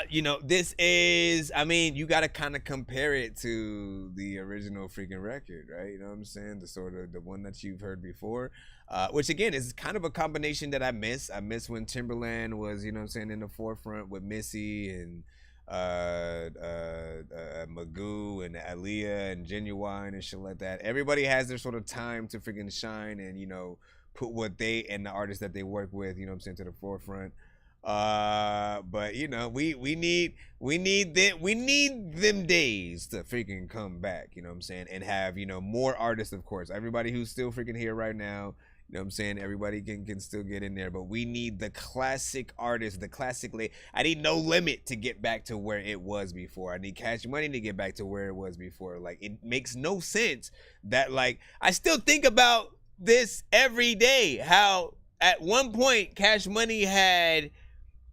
You know, this is, I mean, you gotta kind of compare it to the original freaking record, right? You know what I'm saying? The sort of the one that you've heard before, which again is kind of a combination that I miss. I miss when Timberland was, you know what I'm saying, in the forefront with Missy and Magoo and Aaliyah and Genuine and shit like that. Everybody has their sort of time to freaking shine and, you know, put what they and the artists that they work with, you know what I'm saying, to the forefront. But you know, we need them days to freaking come back, you know what I'm saying, and have, you know, more artists, of course. Everybody who's still freaking here right now, you know what I'm saying, everybody can still get in there, but we need the classic artists, the classically. I need No Limit to get back to where it was before. I need Cash Money to get back to where it was before. Like, it makes no sense that, like, I still think about this every day, how at one point Cash Money had,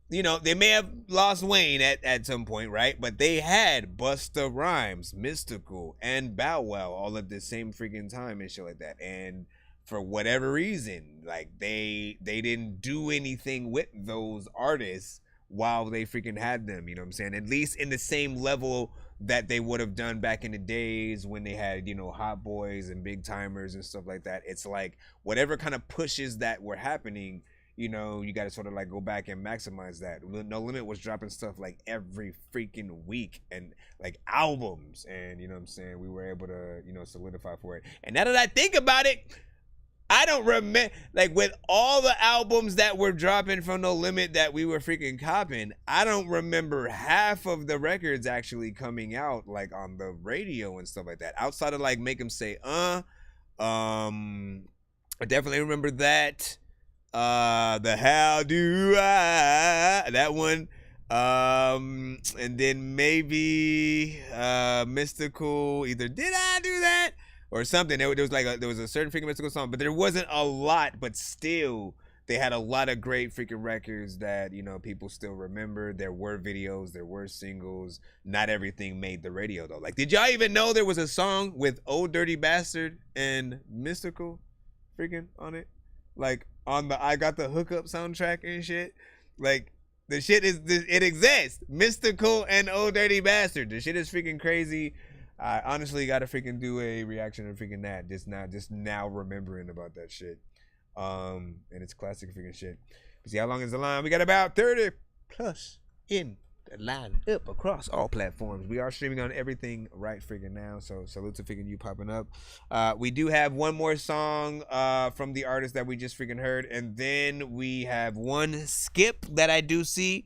you know, they may have lost Wayne at some point, right? But they had Busta Rhymes, Mystical, and Bow Wow all at the same freaking time and shit like that. And for whatever reason, like, they didn't do anything with those artists while they freaking had them, you know what I'm saying? At least in the same level that they would have done back in the days when they had, you know, Hot Boys and Big Timers and stuff like that. It's like whatever kind of pushes that were happening, you know, you got to sort of like go back and maximize that. No Limit was dropping stuff like every freaking week and like albums, and you know what I'm saying, we were able to, you know, solidify for it. And now that I think about it, I don't remember, like, with all the albums that were dropping from No Limit that we were freaking copping, I don't remember half of the records actually coming out like on the radio and stuff like that, outside of like Make 'Em Say I definitely remember that. The How Do I, that one, and then maybe Mystical, either Did I Do That or something. There was like there was a certain freaking Mystical song, but there wasn't a lot, but still they had a lot of great freaking records that, you know, people still remember. There were videos, there were singles. Not everything made the radio though. Like, did y'all even know there was a song with Old Dirty Bastard and Mystical freaking on it? Like, on the I Got the Hookup soundtrack and shit. Like, the shit is, it exists. Mystical and Old Dirty Bastard. The shit is freaking crazy. I honestly gotta freaking do a reaction to freaking that. Just now remembering about that shit. And it's classic freaking shit. See how long is the line? We got about 30 plus in the line up across all platforms. We are streaming on everything right freaking now. So salute to freaking you popping up. We do have one more song from the artist that we just freaking heard, and then we have one skip that I do see.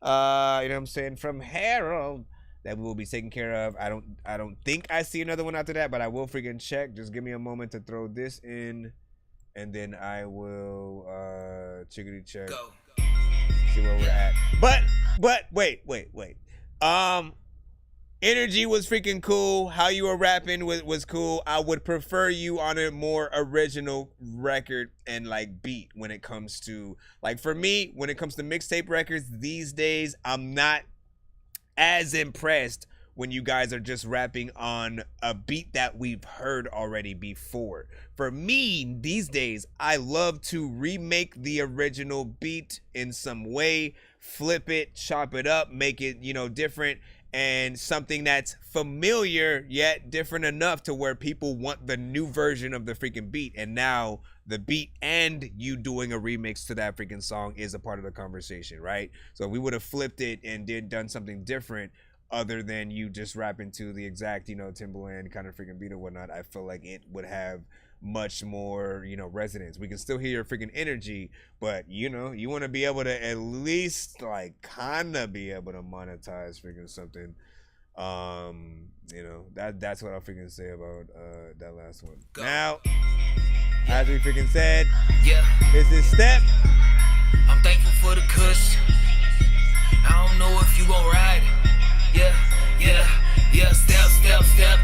You know what I'm saying, from Harold, that we will be taking care of. I don't think I see another one after that, but I will freaking check. Just give me a moment to throw this in, and then I will chickadee check. Go. See where we're at. But wait. Energy was freaking cool. How you were rapping was cool. I would prefer you on a more original record and like beat when it comes to, like, for me, when it comes to mixtape records these days, I'm not as impressed when you guys are just rapping on a beat that we've heard already before. For me, these days, I love to remake the original beat in some way, flip it, chop it up, make it, you know, different, and something that's familiar yet different enough to where people want the new version of the freaking beat. And now the beat and you doing a remix to that freaking song is a part of the conversation, right? So we would have flipped it and done something different other than you just rapping to the exact, you know, Timbaland kind of freaking beat or whatnot. I feel like it would have much more, you know, resonance. We can still hear your freaking energy, but, you know, you want to be able to at least like kind of be able to monetize freaking something. You know, that's what I'll freaking say about that last one. Go. Now, as we freaking said, this is Step. I'm thankful for the kush. I don't know if you gon' ride it. Yeah, step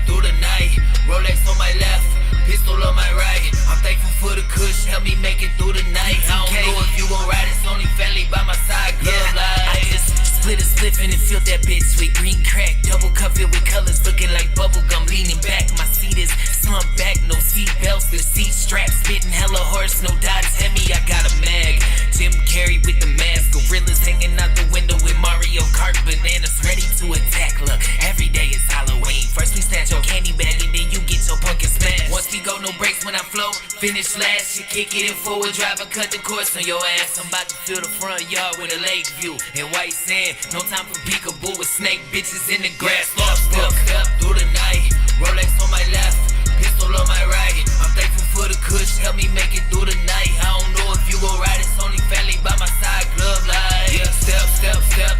through the night. Rolex on my left, pistol on my right. I'm thankful for the kush, help me make it through the night. I don't know if you gon' ride, it's only family by my side. Glove light. I just split a spliff and filled that bitch with green crack. Double cup filled with colors, looking like bubble gum. Leaning back, my seat is slumped back, no seat belts, the seat straps. Spitting hella horse, no dots, heavy, I got a mag. Jim Carrey with the mask, gorillas hanging out the window with Mario Kart bananas ready to attack. Look, every day is Halloween. First we snatch your candy bag and then you get your pumpkin smash. Once we go, no brakes when I flow. Finish last, you kick it in forward drive, I cut the course on your ass. I'm about to fill the front yard with a lake view and white sand. No time for peekaboo with snake bitches in the grass. Step through the night. Rolex on my left, pistol on my right. I'm thankful for the kush, help me make it through the night. I don't know if you gon' ride, it's only family by my side. Glove light. Yeah, step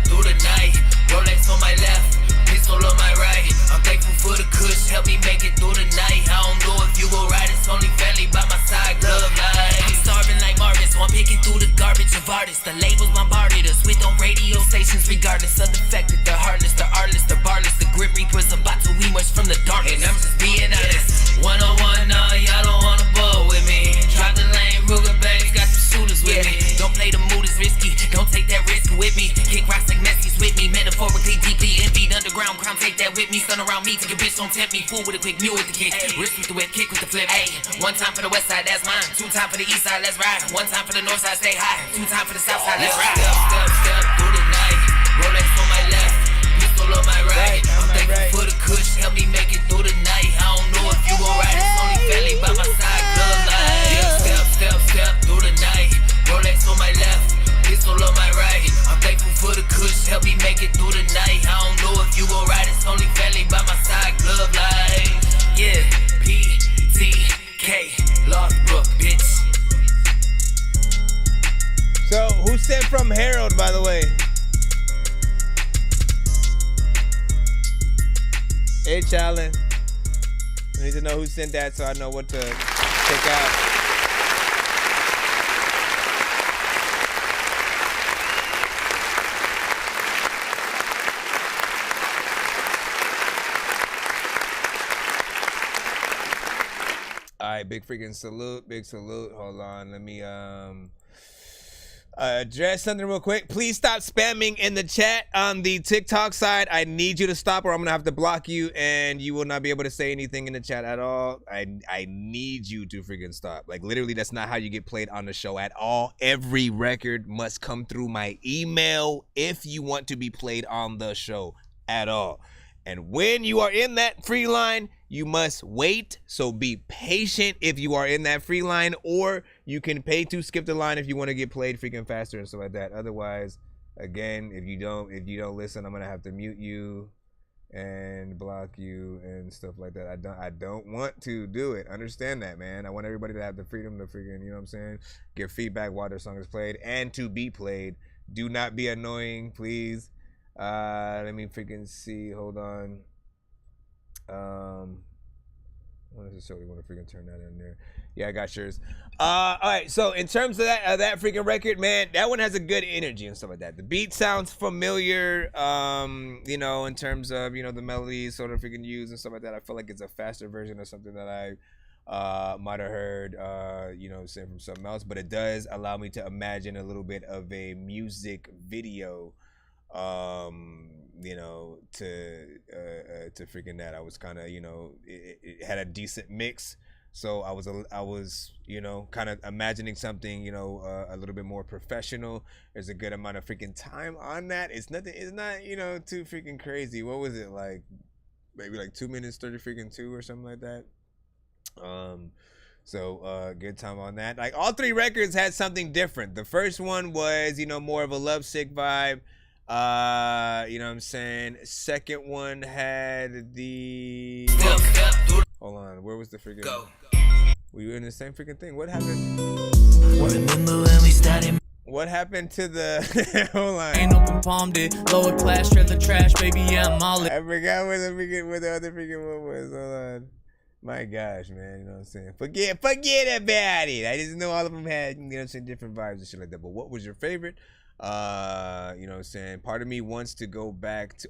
through the night. Rolex on my left, pistol on my right. I'm thankful for the kush, help me make it through the night. I don't know if you gon' ride, it's only family by my side. Glove light. I'm starving like Marvin, so I'm picking through the garbage of artists. The labels bombarded us with on radio stations, regardless of the fact that they're heartless, they're artless, they're barless. The grim reapers about to emerge from the darkness. And I'm just being honest. 101, nah, y'all don't wanna ball with me. Drop the lane, Ruger bangs, got the shooters with me. Don't play the mood, is risky. Don't take that risk with me. Kick rocks like Messi's with me. Metaphorically, deeply envied. Underground crime, take that with me. Stun around me, take a bitch, don't tempt me. Fool with a quick mule with the kick. Wrist with the whip, kick with the flip. Ayy, one time for the west side, that's mine. Two time for the east side, let's ride. One time for the north side, stay high. Two time for the south side, let's ride. Step through the night. Rolex on my left, pistol on my right. I'm thankful for the kush, help me make it through the night. I don't know if you gon' ride, it's only family by my side. Glove light. Yeah, step through the night. Rolex on my left, pistol on my right. I'm thankful for the kush, help me make it through the night. I don't know if you gon' ride, it's only family by my side. Glove light. Yeah, PTK, Lothbrook, bitch. So, who sent from Harold, by the way? Hey, Challen. I need to know who sent that so I know what to check out. All right, big freaking salute, big salute. Hold on, let me address something real quick. Please stop spamming in the chat on the TikTok side. I need you to stop or I'm gonna have to block you and you will not be able to say anything in the chat at all. I need you to freaking stop. Like, literally, that's not how you get played on the show at all. Every record must come through my email if you want to be played on the show at all. And when you are in that free line, you must wait. So be patient if you are in that free line, or you can pay to skip the line if you want to get played freaking faster and stuff like that. Otherwise, again, if you don't listen, I'm gonna have to mute you and block you and stuff like that. I don't want to do it. Understand that, man. I want everybody to have the freedom to freaking, you know what I'm saying, give feedback while their song is played and to be played. Do not be annoying, please. Let me freaking see. Hold on. I want to show you. Want to freaking turn that in there. Yeah, I got yours. All right. So in terms of that freaking record, man, that one has a good energy and stuff like that. The beat sounds familiar. You know, in terms of, you know, the melodies sort of freaking used and stuff like that. I feel like it's a faster version of something that I might have heard, you know, say from something else. But it does allow me to imagine a little bit of a music video. You know, to freaking that. I was kind of, you know, it had a decent mix, so I was, you know, kind of imagining something, you know, a little bit more professional. There's a good amount of freaking time on that. It's not, you know, too freaking crazy. What was it, like maybe like 2 minutes 30 freaking 2 or something like that. So good time on that. Like all three records had something different. The first one was, you know, more of a lovesick vibe. You know what I'm saying? Second one had the... Hold on, where was the freaking... We were in the same freaking thing. What happened? What happened to the... Hold on. Ain't open palmed it, lower class, trailer trash, baby, yeah, I'm all it. I forgot what the other freaking one was. Hold on. My gosh, man, you know what I'm saying? Forget about it. I just know all of them had, you know what I'm saying, different vibes and shit like that. But what was your favorite? You know what I'm saying? Part of me wants to go back to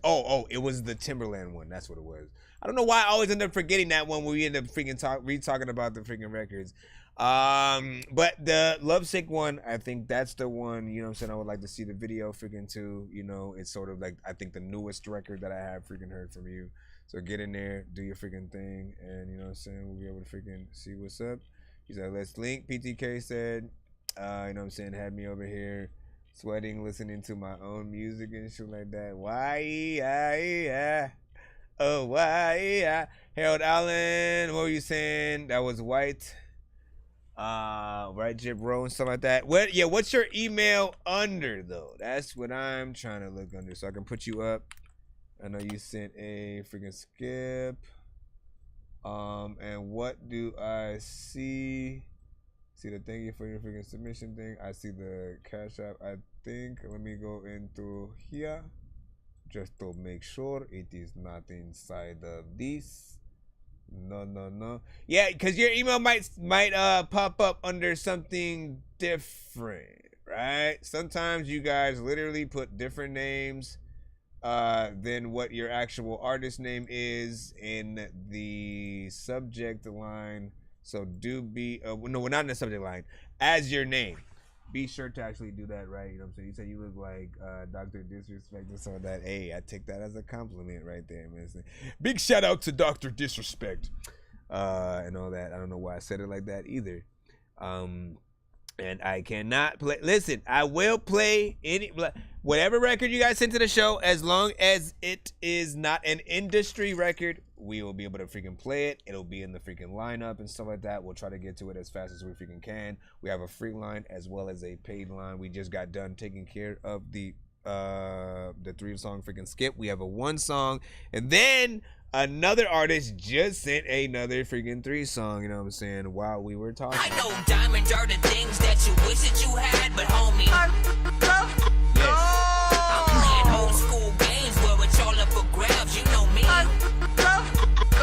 it was the Timberland one. That's what it was. I don't know why I always end up forgetting that one when we end up freaking talking about the freaking records. But the Lovesick one, I think that's the one, you know what I'm saying, I would like to see the video freaking too. You know, it's sort of like, I think the newest record that I have freaking heard from you. So get in there, do your freaking thing, and you know what I'm saying, we'll be able to freaking see what's up. He said, let's link. PTK said, you know what I'm saying, had me over here sweating, listening to my own music and shit like that. Why? Oh, why? Harold Allen, what were you saying? That was White. Right, Jib Rowe and stuff like that. What's your email under though? That's what I'm trying to look under so I can put you up. I know you sent a freaking skip. And what do I see? See the thank you for your freaking submission thing. I see the Cash App. I think let me go into here just to make sure it is not inside of this. No. Yeah, because your email might pop up under something different, right? Sometimes you guys literally put different names than what your actual artist name is in the subject line. So do be no, not in the subject line, as your name. Be sure to actually do that, right? You know what I'm saying? You said you look like Dr. Disrespect and some of that. Hey, I take that as a compliment right there, man. Big shout out to Dr. Disrespect and all that. I don't know why I said it like that either. And I cannot play. Listen, I will play whatever record you guys send to the show, as long as it is not an industry record. We will be able to freaking play it. It'll be in the freaking lineup and stuff like that. We'll try to get to it as fast as we freaking can. We have a free line as well as a paid line. We just got done taking care of the 3-song freaking skip. We have a 1-song, and then another artist just sent another freaking 3-song, you know what I'm saying, while we were talking. I know diamonds are the things that you wish that you had, but homie, I'm playing old school games where it's all up for grabs, you know me. I love gold.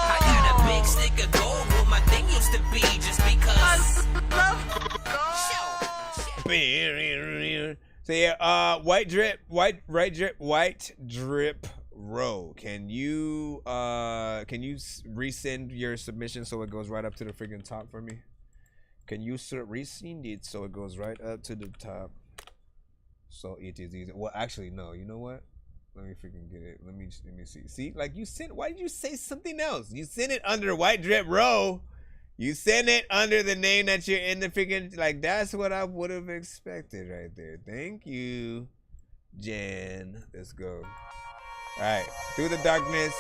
I got a big stick of gold where my thing used to be just because. So yeah, White Drip Row. Can you resend your submission so it goes right up to the freaking top for me? Can you resend it so it goes right up to the top? So it is easy. Well, actually, no. You know what? Let me freaking get it. Let me see. See, like you sent. Why did you say something else? You sent it under White Drip Row. You send it under the name that you're in the freaking, like, that's what I would have expected right there. Thank you, Jen. Let's go. All right, Through the Darkness.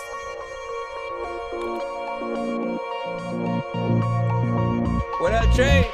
What up, Trey?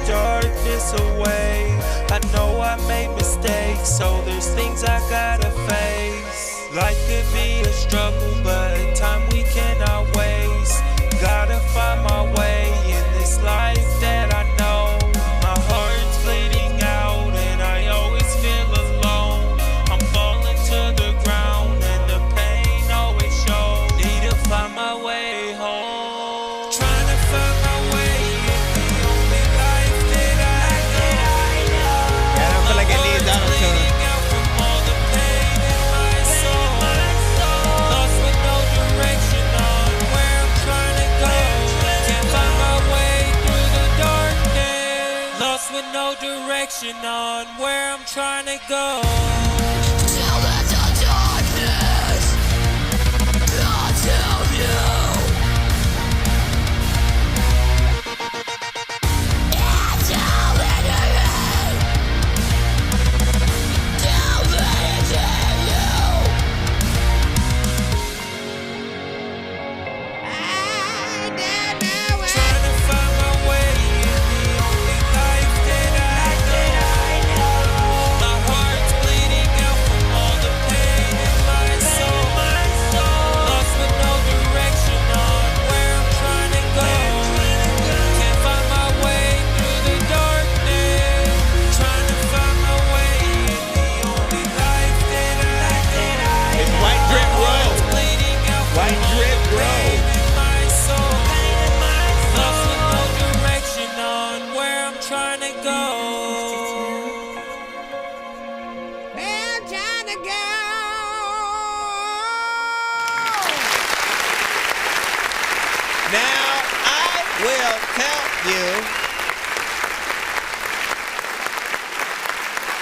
Darkness away. I know I made mistakes, so there's things I gotta face. Life could be a struggle, but time we cannot waste. Gotta find my way in this life that I know. My heart's bleeding out, and I always feel alone. I'm falling to the ground, and the pain always shows. Need to find my way home. Trying to find my way in the only life that I know. I don't feel like it needs auto-tune. Lost with no direction on where I'm trying to go. Can't find my way through the darkness. Lost with no direction on where I'm trying to go. Till the darkness, I'll tell you.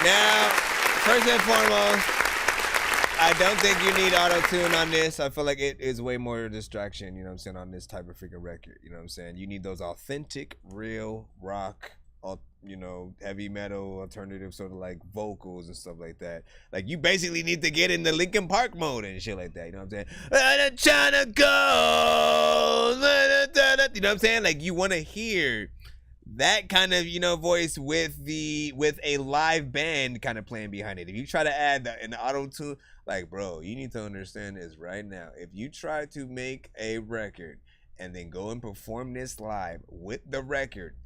Now, first and foremost, I don't think you need auto-tune on this. I feel like it is way more a distraction, you know what I'm saying, on this type of freaking record. You know what I'm saying? You need those authentic, real rock, you know, heavy metal, alternative sort of like vocals and stuff like that. Like, you basically need to get in the Linkin Park mode and shit like that. You know what I'm saying? I'm trying to go. You know what I'm saying? Like, you want to hear that kind of, you know, voice with a live band kind of playing behind it. If you try to add an auto-tune, like, bro, you need to understand this right now. If you try to make a record and then go and perform this live with the record,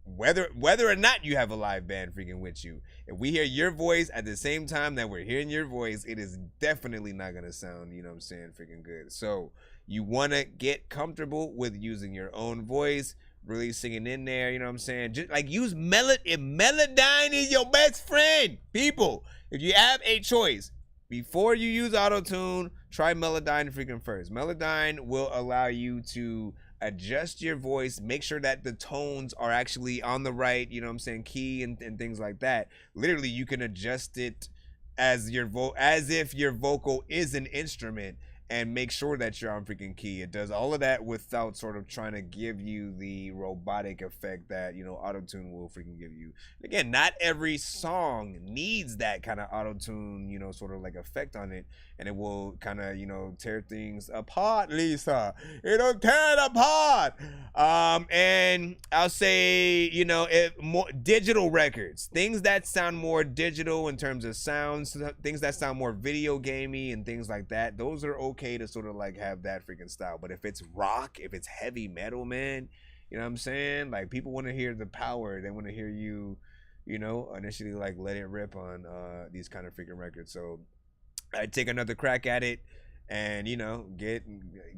whether or not you have a live band freaking with you, if we hear your voice at the same time that we're hearing your voice, it is definitely not gonna sound, you know what I'm saying, freaking good. So you want to get comfortable with using your own voice, really singing in there, you know what I'm saying? Just like use Melodyne is your best friend. People, if you have a choice, before you use auto-tune, try Melodyne freaking first. Melodyne will allow you to adjust your voice, make sure that the tones are actually on the right, you know what I'm saying, key and things like that. Literally, you can adjust it as if your vocal is an instrument, and make sure that you're on freaking key. It does all of that without sort of trying to give you the robotic effect that, you know, auto-tune will freaking give you. Again, not every song needs that kind of auto-tune, you know, sort of like effect on it, and it will kind of, you know, tear things apart, Lisa. It'll tear it apart. And I'll say, you know, more digital records, things that sound more digital in terms of sounds, things that sound more video gamey and things like that, those are okay to sort of like have that freaking style. But if it's rock, if it's heavy metal, man, you know what I'm saying? Like, people want to hear the power. They want to hear you, you know, initially like let it rip on these kind of freaking records. So I take another crack at it. And, you know, get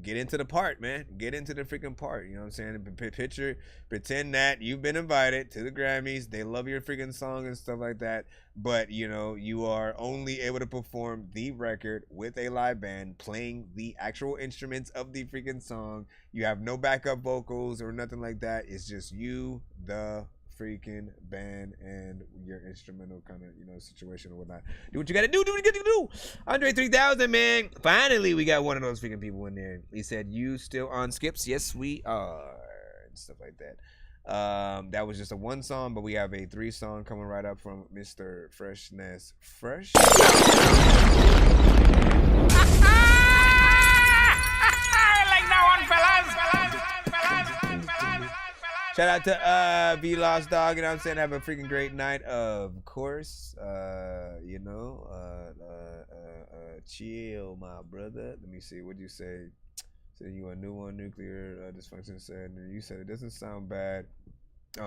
into the part, man. Get into the freaking part. You know what I'm saying? Pretend that you've been invited to the Grammys. They love your freaking song and stuff like that. But, you know, you are only able to perform the record with a live band playing the actual instruments of the freaking song. You have no backup vocals or nothing like that. It's just you, the freaking band, and your instrumental kind of, you know, situation or whatnot. Do what you gotta do. Do what you gotta do. Andre 3000, man. Finally, we got one of those freaking people in there. He said, "You still on skips?" Yes, we are, and stuff like that. That was just a 1 song, but we have a 3 song coming right up from Mr. Freshness Fresh. Like that one, fellas. Shout out to V Lost Dog, you know what I'm saying? Have a freaking great night, of course. You know, chill, my brother. Let me see, what'd you say? Said you a new one, nuclear dysfunction said, and you said it doesn't sound bad,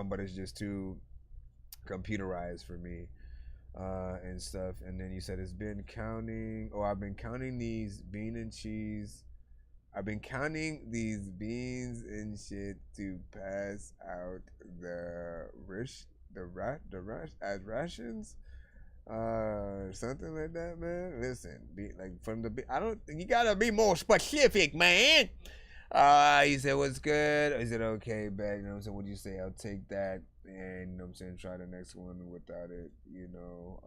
but it's just too computerized for me, and stuff. And then you said it's been counting, I've been counting these bean and cheese. I've been counting these beans and shit to pass out the rations, something like that, man. Listen, you gotta be more specific, man. He said, "What's good?" He said, "Okay, back." You know what I'm saying? What'd you say? I'll take that, and you know what I'm saying, try the next one without it. You know,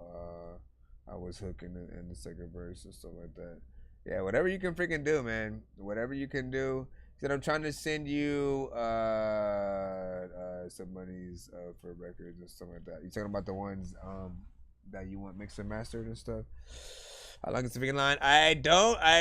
I was hooking in the second verse and stuff like that. Yeah, whatever you can freaking do, man. Whatever you can do. He said, "I'm trying to send you some monies for records and stuff like that." You talking about the ones that you want mixed and mastered and stuff? How long is the freaking line? I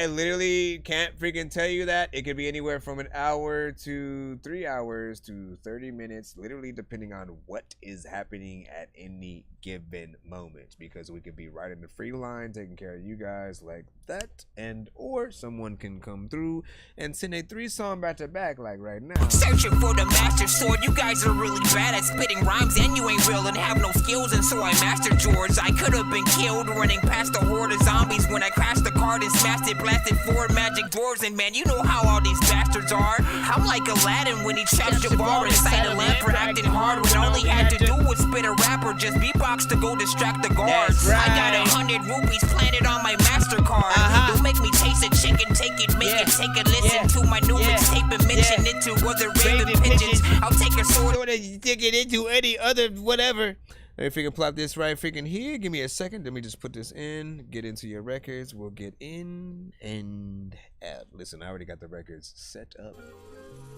literally can't freaking tell you that. It could be anywhere from an hour to 3 hours to 30 minutes, literally depending on what is happening at any given moment, because we could be right in the free line taking care of you guys like that, and or someone can come through and send a 3-song back to back like right now. Searching for the master sword. You guys are really bad at spitting rhymes, and you ain't real and have no skills, and so I mastered yours. I could have been killed running past a horde of zombies when I crashed the card and smashed it, blasted 4 magic doors, and man, you know how all these bastards are. I'm like Aladdin when he trapped Jabbar inside a lamp for acting hard when all he had to do was spit a rap or just beatbox to go distract the guards. Right. I got 100 rupees planted on my MasterCard. Don't make me taste a chicken, take it, make it, take a listen to my new mixtape and mention it to other raven pigeons. I'll take a sword. Take it into any other whatever. If we can plop this right freaking here, give me a second. Let me just put this in, get into your records. We'll get in and out. Listen, I already got the records set up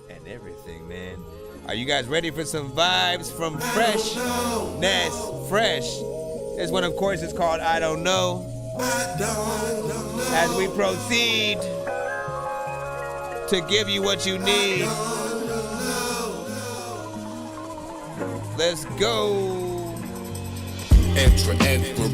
and everything, man. Are you guys ready for some vibes from Freshness Fresh? This one, of course, is called I Don't Know. As we proceed to give you what you need, let's go. Extra,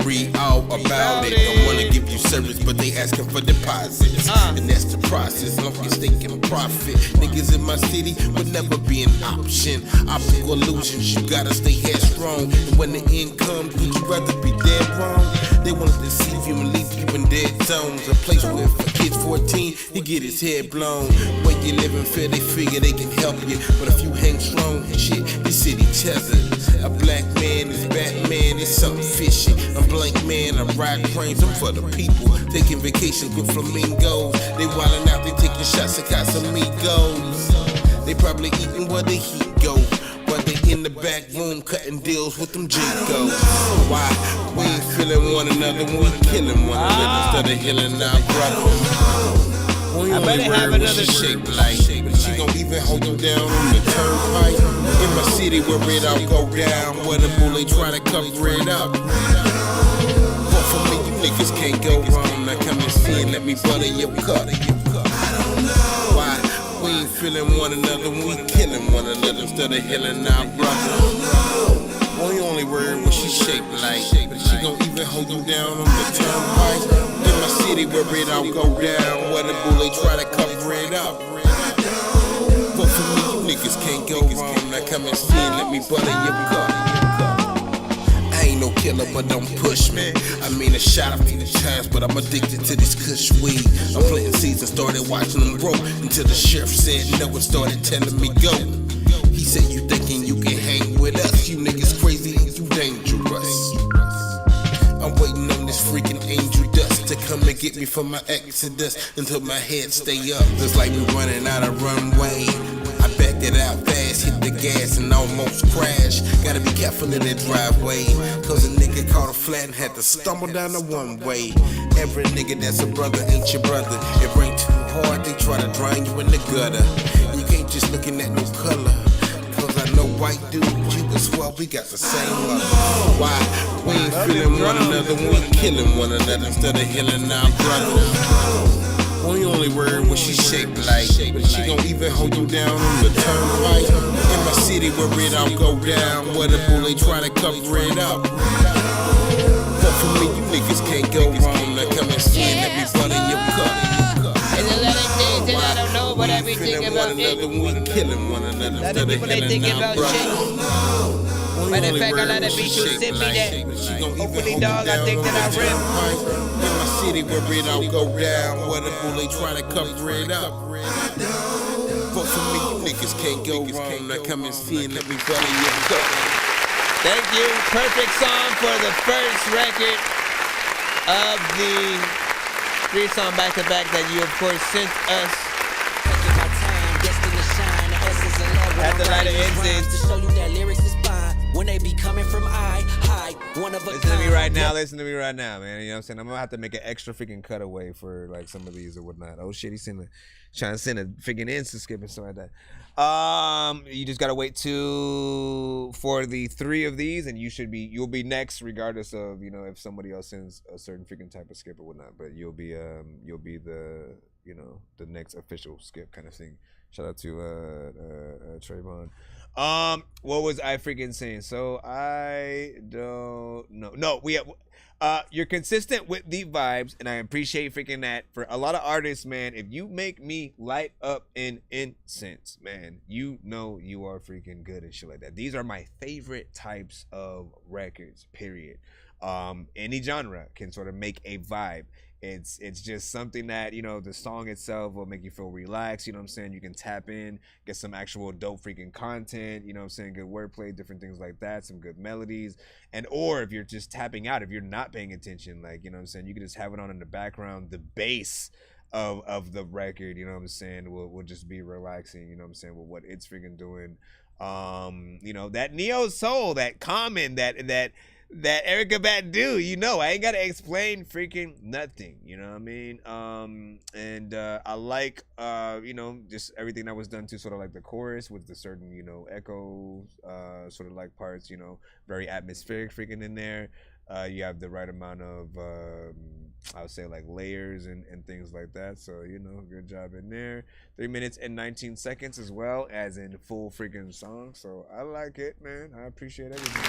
read all about it. Don't wanna give you service, but they asking for deposits. And that's the process, long as they can profit. Niggas in my city would never be an option. Optical illusions, you gotta stay headstrong. And when the end comes, would you rather be dead wrong? They wanna deceive you and leave you in dead zones. A place where for kids 14, he get his head blown. When you living fair, they figure they can help you. But if you hang strong, shit, this city tethered. A black man is Batman, it's something fishy. I'm blank man, I ride cranes, I'm for the people. Taking vacations with flamingos. They wildin' out, they taking shots at Casamigos. They probably eating where the heat go. But they in the back room cutting deals with them Jingos. Why? We ain't feeling one another, we killing one another instead of healing our brothers. We I only better have worry what another she shape like. But she gon' even hold you down on the turnpike. In my city where it all go down, where the bully try to cover it up. But for me, you niggas can't go wrong. Now come and see and let me butter your cup. Why? We ain't feeling one another, we killing one another instead of healing our brother. We only worry what she shape like. But she gon' even hold you down on the turnpike. In my city where it all go down, where the bully try to cover it up. But for me, you niggas can't go wrong. Now come and see and let me butter your cup. I ain't no killer, but don't push me. I mean, a shot a few times, but I'm addicted to this kush weed. I'm planting seeds and started watching them grow until the sheriff said no and started telling me go. He said, you thinking you can hang with us? You niggas crazy and you dangerous. I'm waiting on this freaking angel dust to come and get me from my exodus until my head stay up. It's like we running out of runway. I backed it out fast, hit the gas and almost crashed. Gotta be careful in that driveway, cause a nigga caught a flat and had to stumble down the one way. Every nigga that's a brother ain't your brother. It rain too hard, they try to drown you in the gutter. You can't just looking at no color, cause I know white dude, you as well, we got the same love. Why? We ain't feeling one another, we killing one another instead of healing our brother. We only worry what she shape like. But she gon' even hold you down on the turnpike. In my city where it all go down, where the bully try to cover it up. But for me, you niggas can't go wrong. Now come and see and let me butter your cup. There's a lot of things that I don't know, but I be thinking about it. We killing one another A lot of people ain't thinking about shit. Matter of fact, a lot of people send me that. Hopefully, dog, I think that I rip. In my city where it all go down, where the bully try to cover it up. But for me, you niggas can't go wrong. Now come and see and let me butter your cup. Thank you. Perfect song for the first record of the 3-song back-to-back that you, of course, sent us. Had the light of incense. To show you that lyrics is fine when they be coming from high, one of a Listen to me right now. Listen to me right now, man. You know what I'm saying? I'm gonna have to make an extra freaking cutaway for like some of these or whatnot. Oh shit, he's trying to send a freaking instant skip and stuff like that. You just gotta wait for the 3 of these, and you'll be next, regardless of if somebody else sends a certain freaking type of skip or whatnot. But you'll be the the next official skip kind of thing. Shout out to Trayvon. What was I freaking saying? So I don't know. No, you're consistent with the vibes, and I appreciate freaking that. For a lot of artists, man, if you make me light up in incense, man, you know you are freaking good and shit like that. These are my favorite types of records, period. Any genre can sort of make a vibe. It's just something that, the song itself will make you feel relaxed, you know what I'm saying? You can tap in, get some actual dope freaking content, you know what I'm saying? Good wordplay, different things like that, some good melodies. Or if you're just tapping out, if you're not paying attention, like, you know what I'm saying? You can just have it on in the background. The bass of the record, you know what I'm saying, will just be relaxing, you know what I'm saying, with what it's freaking doing. That neo soul, that Common, that Erica Badu, I ain't gotta explain freaking nothing, you know what I mean? I like, just everything that was done to sort of like the chorus with the certain, echo, sort of like parts, very atmospheric freaking in there. You have the right amount of, I would say like layers and things like that. So, good job in there. 3 minutes and 19 seconds as well as in full freaking song. So I like it, man. I appreciate everything.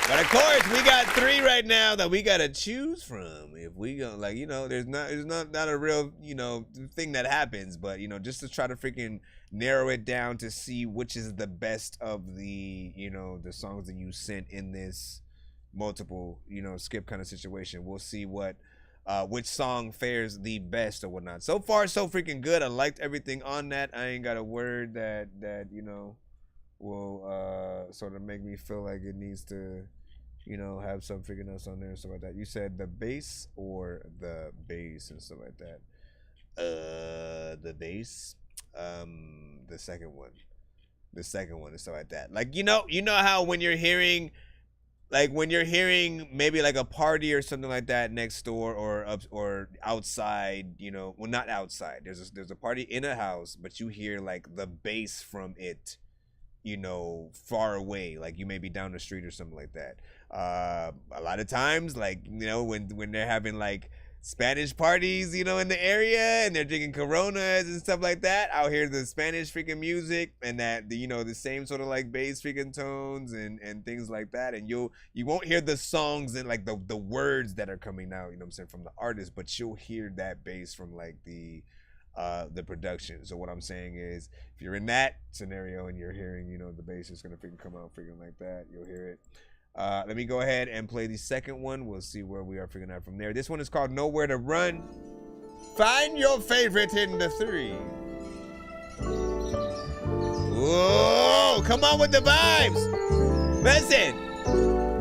But of course, we got 3 right now that we gotta choose from. If we go, there's not a real, thing that happens. But just to try to freaking narrow it down to see which is the best of the, the songs that you sent in this multiple, skip kind of situation. We'll see which song fares the best or whatnot. So far, so freaking good. I liked everything on that. I ain't got a word that will sort of make me feel like it needs to, have some freaking else on there and stuff like that. You said the bass or the bass and stuff like that. The bass. the second one and stuff like that. Like, you know how when you're hearing maybe like a party or something like that next door or outside, well, not outside. There's a party in a house, but you hear like the bass from it, far away. Like you may be down the street or something like that. A lot of times, like, when they're having like Spanish parties, in the area, and they're drinking Coronas and stuff like that, I'll hear the Spanish freaking music and that the same sort of like bass freaking tones and things like that, and you won't hear the songs and like the words that are coming out, from the artist, but you'll hear that bass from like the production. So what I'm saying is, if you're in that scenario and you're hearing, the bass is gonna freaking come out freaking like that, you'll hear it. Let me go ahead and play the second one. We'll see where we are figuring out from there. This one is called Nowhere to Run. Find your favorite in the 3. Whoa, come on with the vibes. Listen.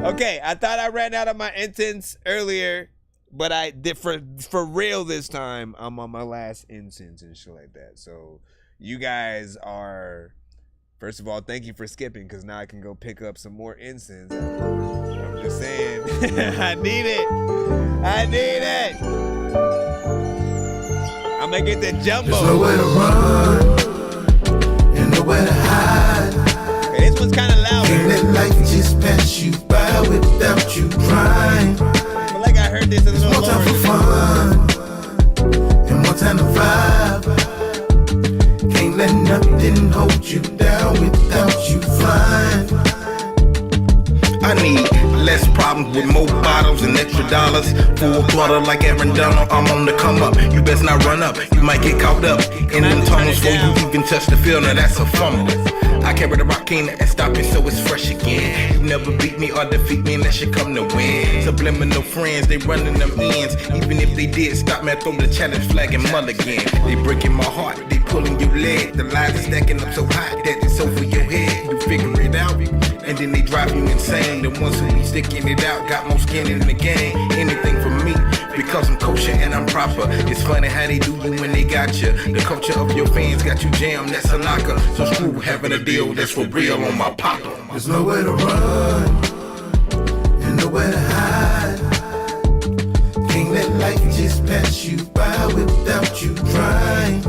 Okay, I thought I ran out of my incense earlier, but I did for real this time. I'm on my last incense and shit like that. So you guys are... First of all, thank you for skipping, because now I can go pick up some more incense. I'm just saying. I need it. I'm going to get the jumbo. There's nowhere to run and nowhere to hide. Okay, this one's kind of loud. Can't let life just pass you by without you trying. I feel like I heard this a little more time for fun and more time to vibe. Can't let nothing hold you down without you flying. I need less problems with more bottles and extra dollars. Full throttle like Aaron Donald, I'm on the come up. You best not run up, you might get caught up in them tunnels before you even touch the field. Now that's a fumble. I carry the rock cane and stop it so it's fresh again. You never beat me or defeat me unless you come to win. Subliminal friends, they running them ends. Even if they did stop me, I throw the challenge flag and mulligan. They breaking my heart, they pulling your leg. The lines are stacking up so high that it's over your head. You figure it out, and then they drive you insane. The ones who be sticking it out got more skin in the game. Anything for me, because I'm kosher and I'm proper. It's funny how they do you when they got you. The culture of your fans got you jammed, that's a knocker. So screw having a deal that's for real on my papa. There's nowhere to run and nowhere to hide. Can't let life just pass you by without you trying.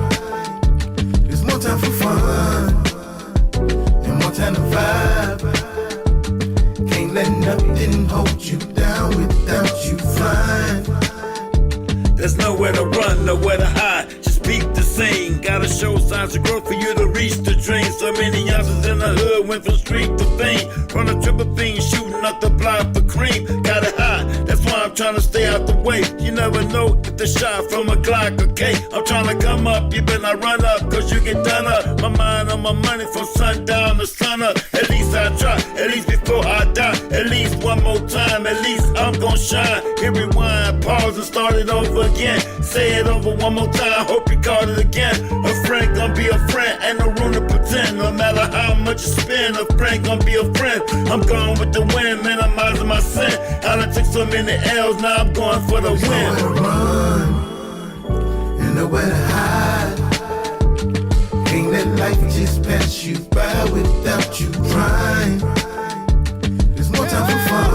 There's more time for fun and more time to vibe. Can't let nothing hold you down without you flying. There's nowhere to run, nowhere to hide. Just peep the scene. Gotta show signs of growth for you to reach the dream. So many ounces in the hood went from street to fame. From the triple beam, shooting up the block for cream. Gotta hide, that's why I'm trying to stay out the way. You never know if the shot from a Glock or K. I'm trying to come up, you better not run up, cause you get done up. My mind on my money from sundown to sun up. At least I try, at least before I die. At least one more time, at least I'm gonna shine. Hit rewind, pause and start it over again. Say it over one more time, hope you caught it again. A friend gonna be a friend, ain't no room to pretend. No matter how much you spend, a friend gonna be a friend. I'm going with the wind, minimizing my sin. I done took so many L's, now I'm going for the win. Nowhere to run and nowhere to hide. Can't let life just pass you by without you trying. There's more time for fun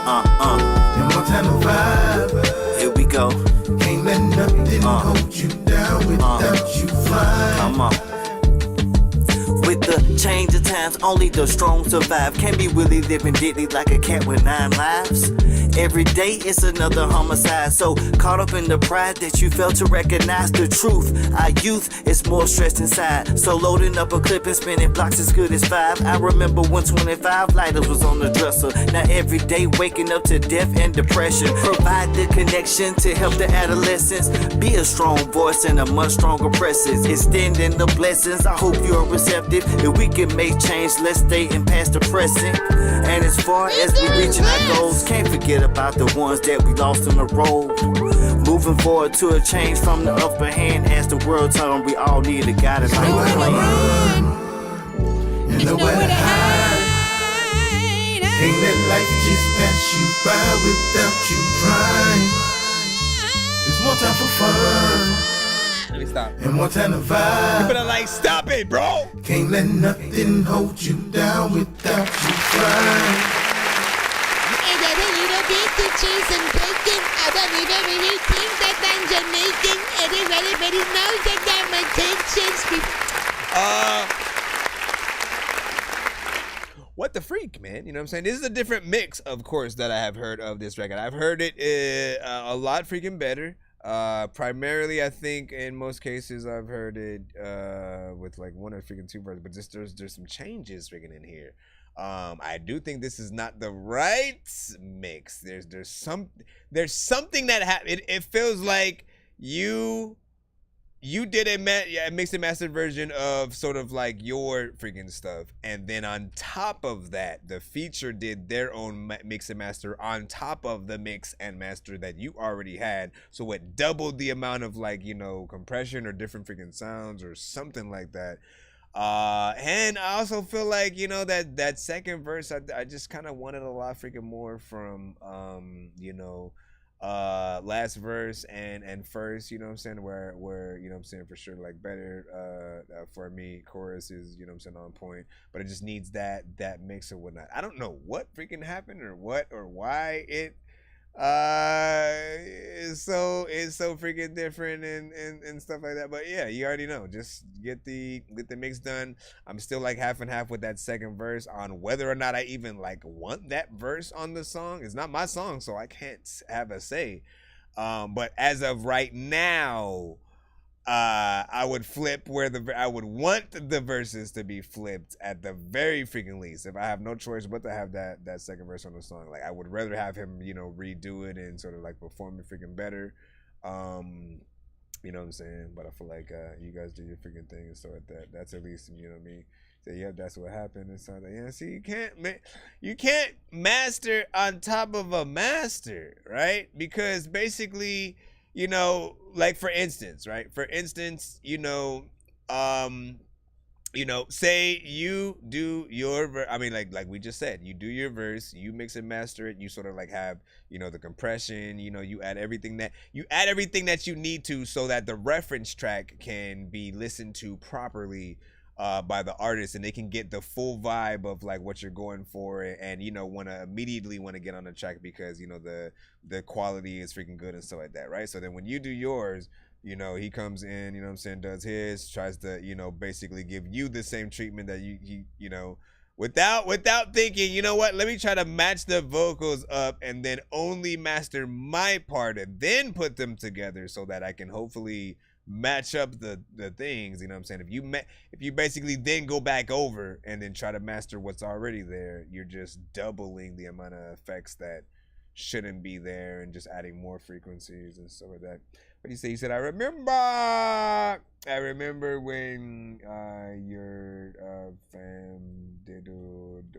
and more time to vibe. Here we go. Can't let nothing hold you down without you flying. Come on. With the change of times, only the strong survive. Can't be really living deadly like a cat with 9 lives. Every day it's another homicide. So caught up in the pride that you fail to recognize the truth. Our youth is more stressed inside. So loading up a clip and spinning blocks as good as 5. I remember when 25 lighters was on the dresser. Now every day waking up to death and depression. Provide the connection to help the adolescents. Be a strong voice and a much stronger presence. Extending the blessings, I hope you're receptive. If we can make change, let's stay in past the present. And as far as we reaching our goals, can't forget about the ones that we lost on the road. Moving forward to a change from the upper hand. As the world turns, we all need a guidance like a plan. And nowhere to hide. Can't let life just pass you by without you trying. There's more time for fun stop. And one time to vibe. You better like stop it, bro. Can't let nothing hold you down without you trying. And I don't need a bit to chase and taking. I don't need everything that I'm Jamaican. Everybody knows that I'm attention. What the freak, man? You know what I'm saying? This is a different mix, of course, that I have heard of this record. I've heard it a lot freaking better. Primarily, I think in most cases I've heard it with like one or freaking two verses, but just there's some changes freaking in here. I do think this is not the right mix. There's something that happened. It feels like you did a mix and master version of sort of like your freaking stuff, and then on top of that, the feature did their own mix and master on top of the mix and master that you already had, so it doubled the amount of like, you know, compression or different freaking sounds or something like that. And I also feel like, you know, that second verse, I just kind of wanted a lot freaking more from you know, last verse and first, you know what I'm saying, where you know what I'm saying, for sure, like better for me, chorus is, you know what I'm saying, on point, but it just needs that mix or whatnot. I don't know what freaking happened or what or why it is so freaking different and stuff like that. But yeah, you already know, just get the mix done. I'm still like half and half with that second verse on whether or not I even like want that verse on the song. It's not my song, so I can't have a say, but as of right now, I would flip where I would want the verses to be flipped at the very freaking least. If I have no choice but to have that second verse on the song, like I would rather have him, you know, redo it and sort of like perform it freaking better. You know what I'm saying? But I feel like you guys do your freaking thing and so that's at least, you know what I mean. Say, yeah, that's what happened and so like, yeah. See, you can't master on top of a master, right? Because basically, you know, like for instance, you know, say you do your I mean, like we just said, you do your verse, you mix and master it, you sort of like have, you know, the compression, you know, you add everything that you need to so that the reference track can be listened to properly by the artist, and they can get the full vibe of like what you're going for, and you know, immediately want to get on the track because, you know, the quality is freaking good and stuff like that, right? So then when you do yours, you know, he comes in, you know what I'm saying, does his, tries to, you know, basically give you the same treatment that you know, without thinking, you know what, let me try to match the vocals up and then only master my part and then put them together so that I can hopefully match up the things, you know what I'm saying. If you basically then go back over and then try to master what's already there, you're just doubling the amount of effects that shouldn't be there and just adding more frequencies and stuff like that. What do you say? He said, I remember when your fam dude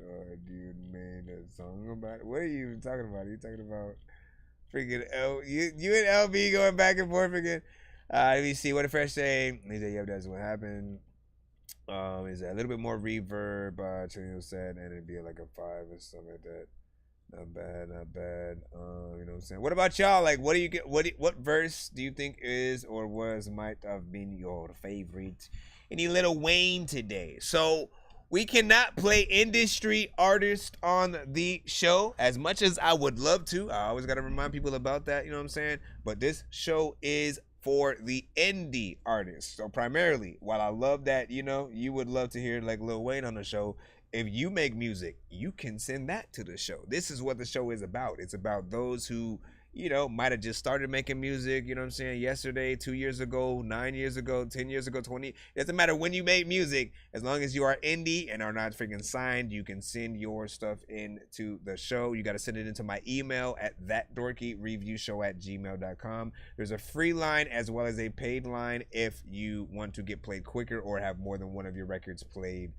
made a song about it. What are you even talking about? Are you talking about freaking you and LB going back and forth again? Let me see what did Fresh say. He said, yep, that's what happened. Is a little bit more reverb, Geniuz said, and it'd be like a 5 or something like that. Not bad. You know what I'm saying? What about y'all? Like, what do you get? What verse do you think is or might have been your favorite? Any Lil Wayne today? So we cannot play industry artists on the show as much as I would love to. I always got to remind people about that. You know what I'm saying? But this show is for the indie artists. So primarily, while I love that, you know, you would love to hear like Lil Wayne on the show, if you make music, you can send that to the show. This is what the show is about. It's about those who, you know, might have just started making music, you know what I'm saying, yesterday, 2 years ago, 9 years ago, 10 years ago, 20. It doesn't matter when you made music. As long as you are indie and are not freaking signed, you can send your stuff into the show. You got to send it into my email at thatdorkyreviewshow@gmail.com. There's a free line as well as a paid line if you want to get played quicker or have more than one of your records played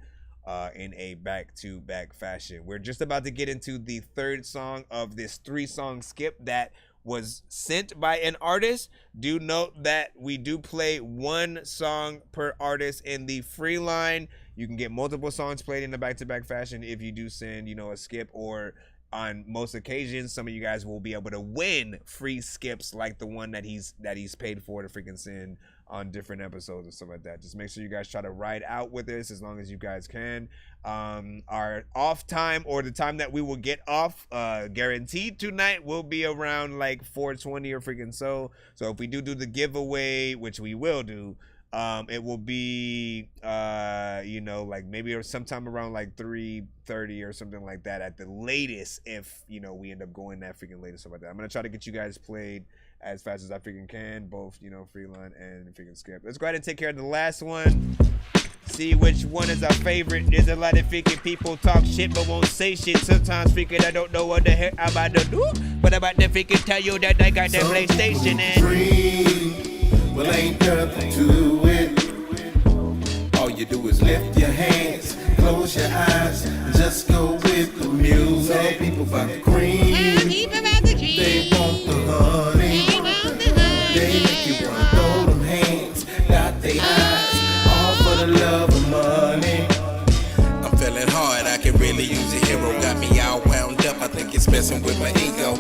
in a back-to-back fashion. We're just about to get into the third song of this 3-song skip that was sent by an artist. Do note that we do play 1 song per artist in the free line. You can get multiple songs played in a back-to-back fashion if you do send, you know, a skip or on most occasions, some of you guys will be able to win free skips like the one that he's paid for to freaking send on different episodes and stuff like that. Just make sure you guys try to ride out with this as long as you guys can. Our off time, or the time that we will get off, guaranteed tonight, will be around like 4:20 or freaking so. So if we do the giveaway, which we will do, it will be you know, like maybe sometime around like 3:30 or something like that at the latest, if you know we end up going that freaking late or something like that. I'm gonna try to get you guys played as fast as I freaking can, both, you know, Freeline and freaking Skip. Let's go ahead and take care of the last one. See which one is our favorite. There's a lot of freaking people talk shit but won't say shit. Sometimes freaking I don't know what the heck I'm about to do, but I'm about to freaking tell you that I got that PlayStation and well, ain't nothing to it. All you do is lift your hands, close your eyes, and just go with the music. People about the cream, they want the honey, they make you wanna throw them hands, dot their eyes, all for the love of money. I'm feeling hard, I can really use a hero. Got me all wound up, I think it's messing with my ego.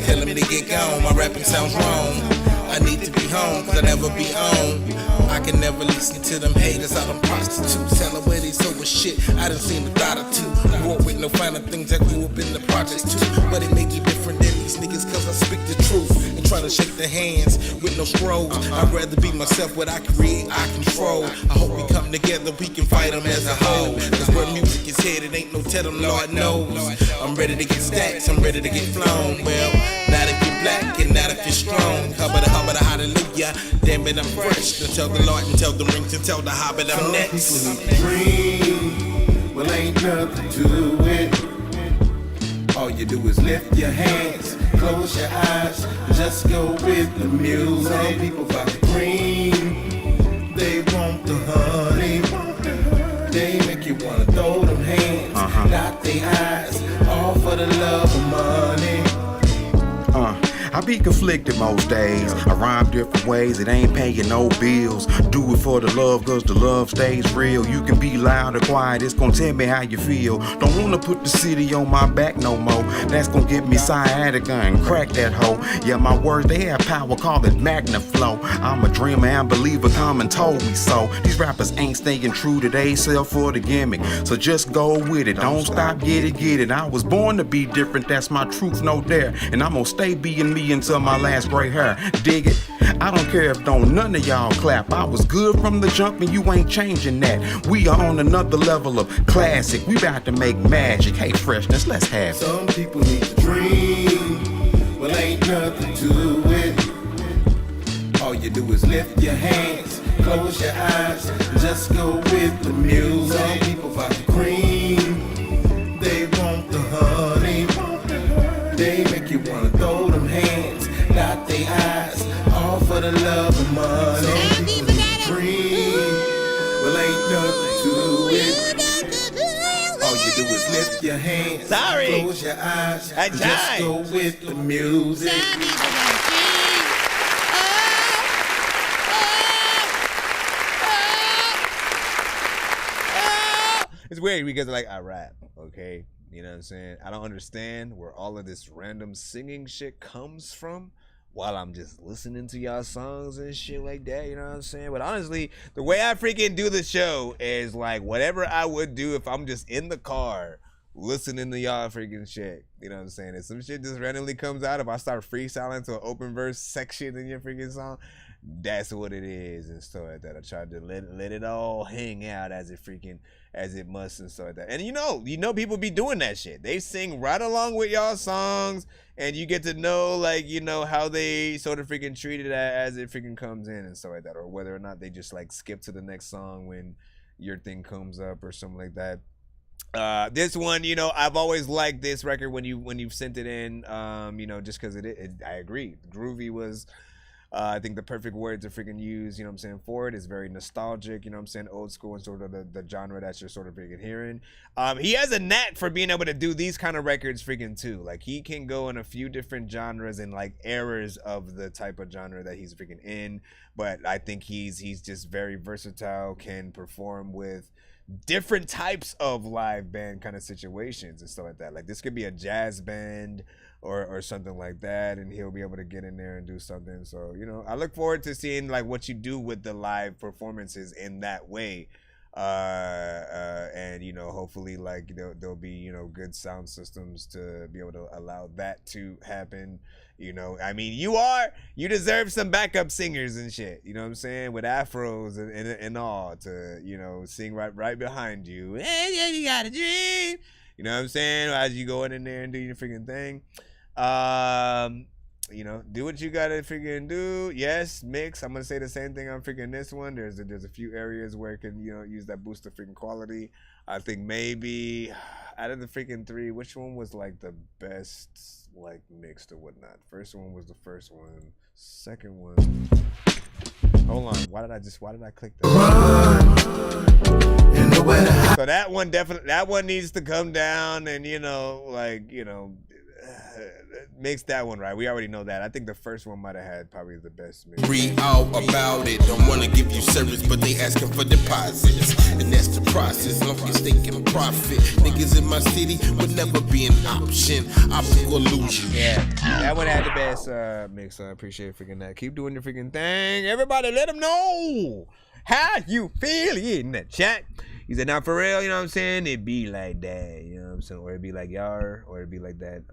Tell him to get gone, my rapping sounds wrong. I need to be home, cause I never be on. I can never listen to them haters, all them prostitutes. Tell them where they so with shit, I done seen a lot of two. Grew up with no finer things, I grew up in the projects too. But it make you different than these niggas, cause I speak the truth. And trying to shake their hands with no scrolls. I'd rather be myself, what I create, I control. I hope we come together, we can fight them as a whole. Cause where music is headed, ain't no tell them, Lord knows. I'm ready to get stacks, I'm ready to get flown. Well, not if you're black and not if you're strong. Hubba the hallelujah, damn it, I'm fresh. To tell the Lord and tell the rings and tell the hobbit I'm next. People need to dream, well ain't nothing to it. All you do is lift your hands, close your eyes, just go with the music. People about the cream, they want the honey, they make you wanna throw them hands, dot their eyes, all for the love of money. I be conflicted most days. I rhyme different ways, it ain't paying no bills. Do it for the love, cause the love stays real. You can be loud or quiet, it's gonna tell me how you feel. Don't wanna put the city on my back no more. That's gonna give me sciatica and crack that hoe. Yeah, my words, they have power, call it magna flow. I'm a dreamer and believer, come and told me so. These rappers ain't staying true to they self for the gimmick. So just go with it, don't stop, get it. I was born to be different, that's my truth, no dare. And I'm gonna stay being me until my last gray hair. Dig it? I don't care if don't none of y'all clap. I was good from the jump and you ain't changing that. We are on another level of classic. We about to make magic. Hey, freshness, let's have it. Some people need to dream, well ain't nothing to it. All you do is lift your hands, close your eyes, just go with the music. Some people about the cream, they want the honey, they make you wanna throw them hands, dot their eyes, all for the love of money. Some people need to dream, well ain't nothing to it. All you do is lift your hands, close your eyes, just go with the music. It's weird because like I rap, okay? You know what I'm saying? I don't understand where all of this random singing shit comes from while I'm just listening to y'all songs and shit like that, you know what I'm saying? But honestly, the way I freaking do the show is like whatever I would do if I'm just in the car listening to y'all freaking shit. You know what I'm saying? If some shit just randomly comes out, if I start freestyling to an open verse section in your freaking song, that's what it is and stuff like that. I tried to let it all hang out as it must and stuff like that. And you know people be doing that shit. They sing right along with y'all songs and you get to know like, you know, how they sort of freaking treat it as it freaking comes in and stuff like that. Or whether or not they just like skip to the next song when your thing comes up or something like that. This one, you know, I've always liked this record when you've sent it in, you know, just because I agree. Groovy was I think the perfect word to freaking use, you know what I'm saying, for it is very nostalgic, you know what I'm saying, old school and sort of the genre that you're sort of freaking hearing. He has a knack for being able to do these kind of records freaking too. Like he can go in a few different genres and like eras of the type of genre that he's freaking in. But I think he's just very versatile, can perform with different types of live band kind of situations and stuff like that. Like this could be a jazz band or something like that, and he'll be able to get in there and do something. So, you know, I look forward to seeing like what you do with the live performances in that way. And you know, hopefully like there'll be, you know, good sound systems to be able to allow that to happen. You know, I mean, you deserve some backup singers and shit, you know what I'm saying, with afros and all to, you know, sing right behind you. Hey, you got a dream, you know what I'm saying, as you go in there and do your freaking thing. You know, do what you gotta freaking do. Yes, mix. I'm gonna say the same thing on freaking this one. There's a few areas where it can, you know, use that boost of freaking quality. I think maybe out of the freaking 3, which one was like the best, like mixed or whatnot? First one was the first one. Second one. Hold on. Why did I click that? So that one needs to come down and, you know, like, you know, makes that one right. We already know that. I think the first one might have had probably the best mix. Read all about it. Don't want to give you service, but they asking for deposits. And that's the process. Long as they can profit. Niggas in my city would never be an option. Optical illusion. Yeah, that one had the best mix. So I appreciate freaking that. Keep doing your freaking thing. Everybody let them know how you feel in the chat. He said, now for real, you know what I'm saying? It be like that, you know what I'm saying? Or it'd be like yar, or it'd be like that.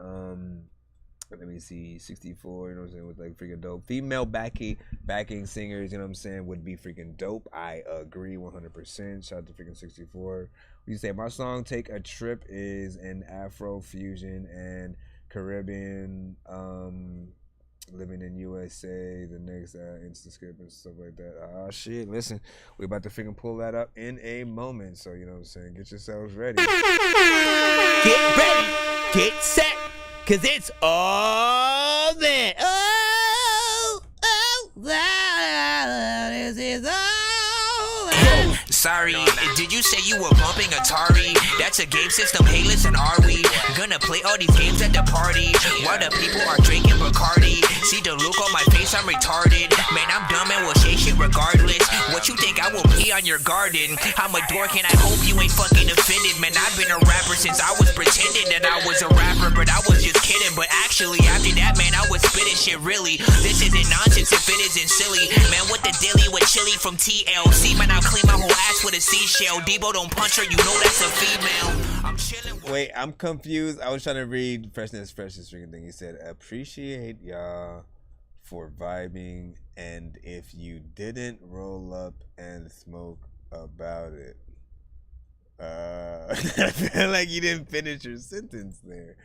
Let me see, 64, you know what I'm saying, with like freaking dope. Female backing singers, you know what I'm saying, would be freaking dope. I agree 100%. Shout out to freaking 64. You say my song Take a Trip is an Afro fusion and Caribbean, living in USA, the next instant skip and stuff like that. Oh shit, listen, we about to freaking pull that up in a moment. So you know what I'm saying, get yourselves ready. Get ready, get set, cause it's all there. This is all. Sorry, did you say you were bumping Atari? That's a game system, hey listen, are we gonna play all these games at the party? While the people are drinking Bacardi. See the look on my face, I'm retarded. Man, I'm dumb and will say shit regardless. What you think I will pee on your garden? I'm a dork and I hope you ain't fucking offended. Man, I've been a rapper since I was pretending that I was a rapper, but I was just kidding. But actually, after that, man, I was spitting shit really. This isn't nonsense if it isn't silly. Man, what the dilly with chili from TLC? Man, I'll clean my whole ass with a seashell. Debo don't punch her, you know that's a female. I'm chilling. Wait, I'm confused. I was trying to read Freshness freaking thing. He said, appreciate y'all for vibing, and if you didn't roll up and smoke about it. I feel like you didn't finish your sentence there.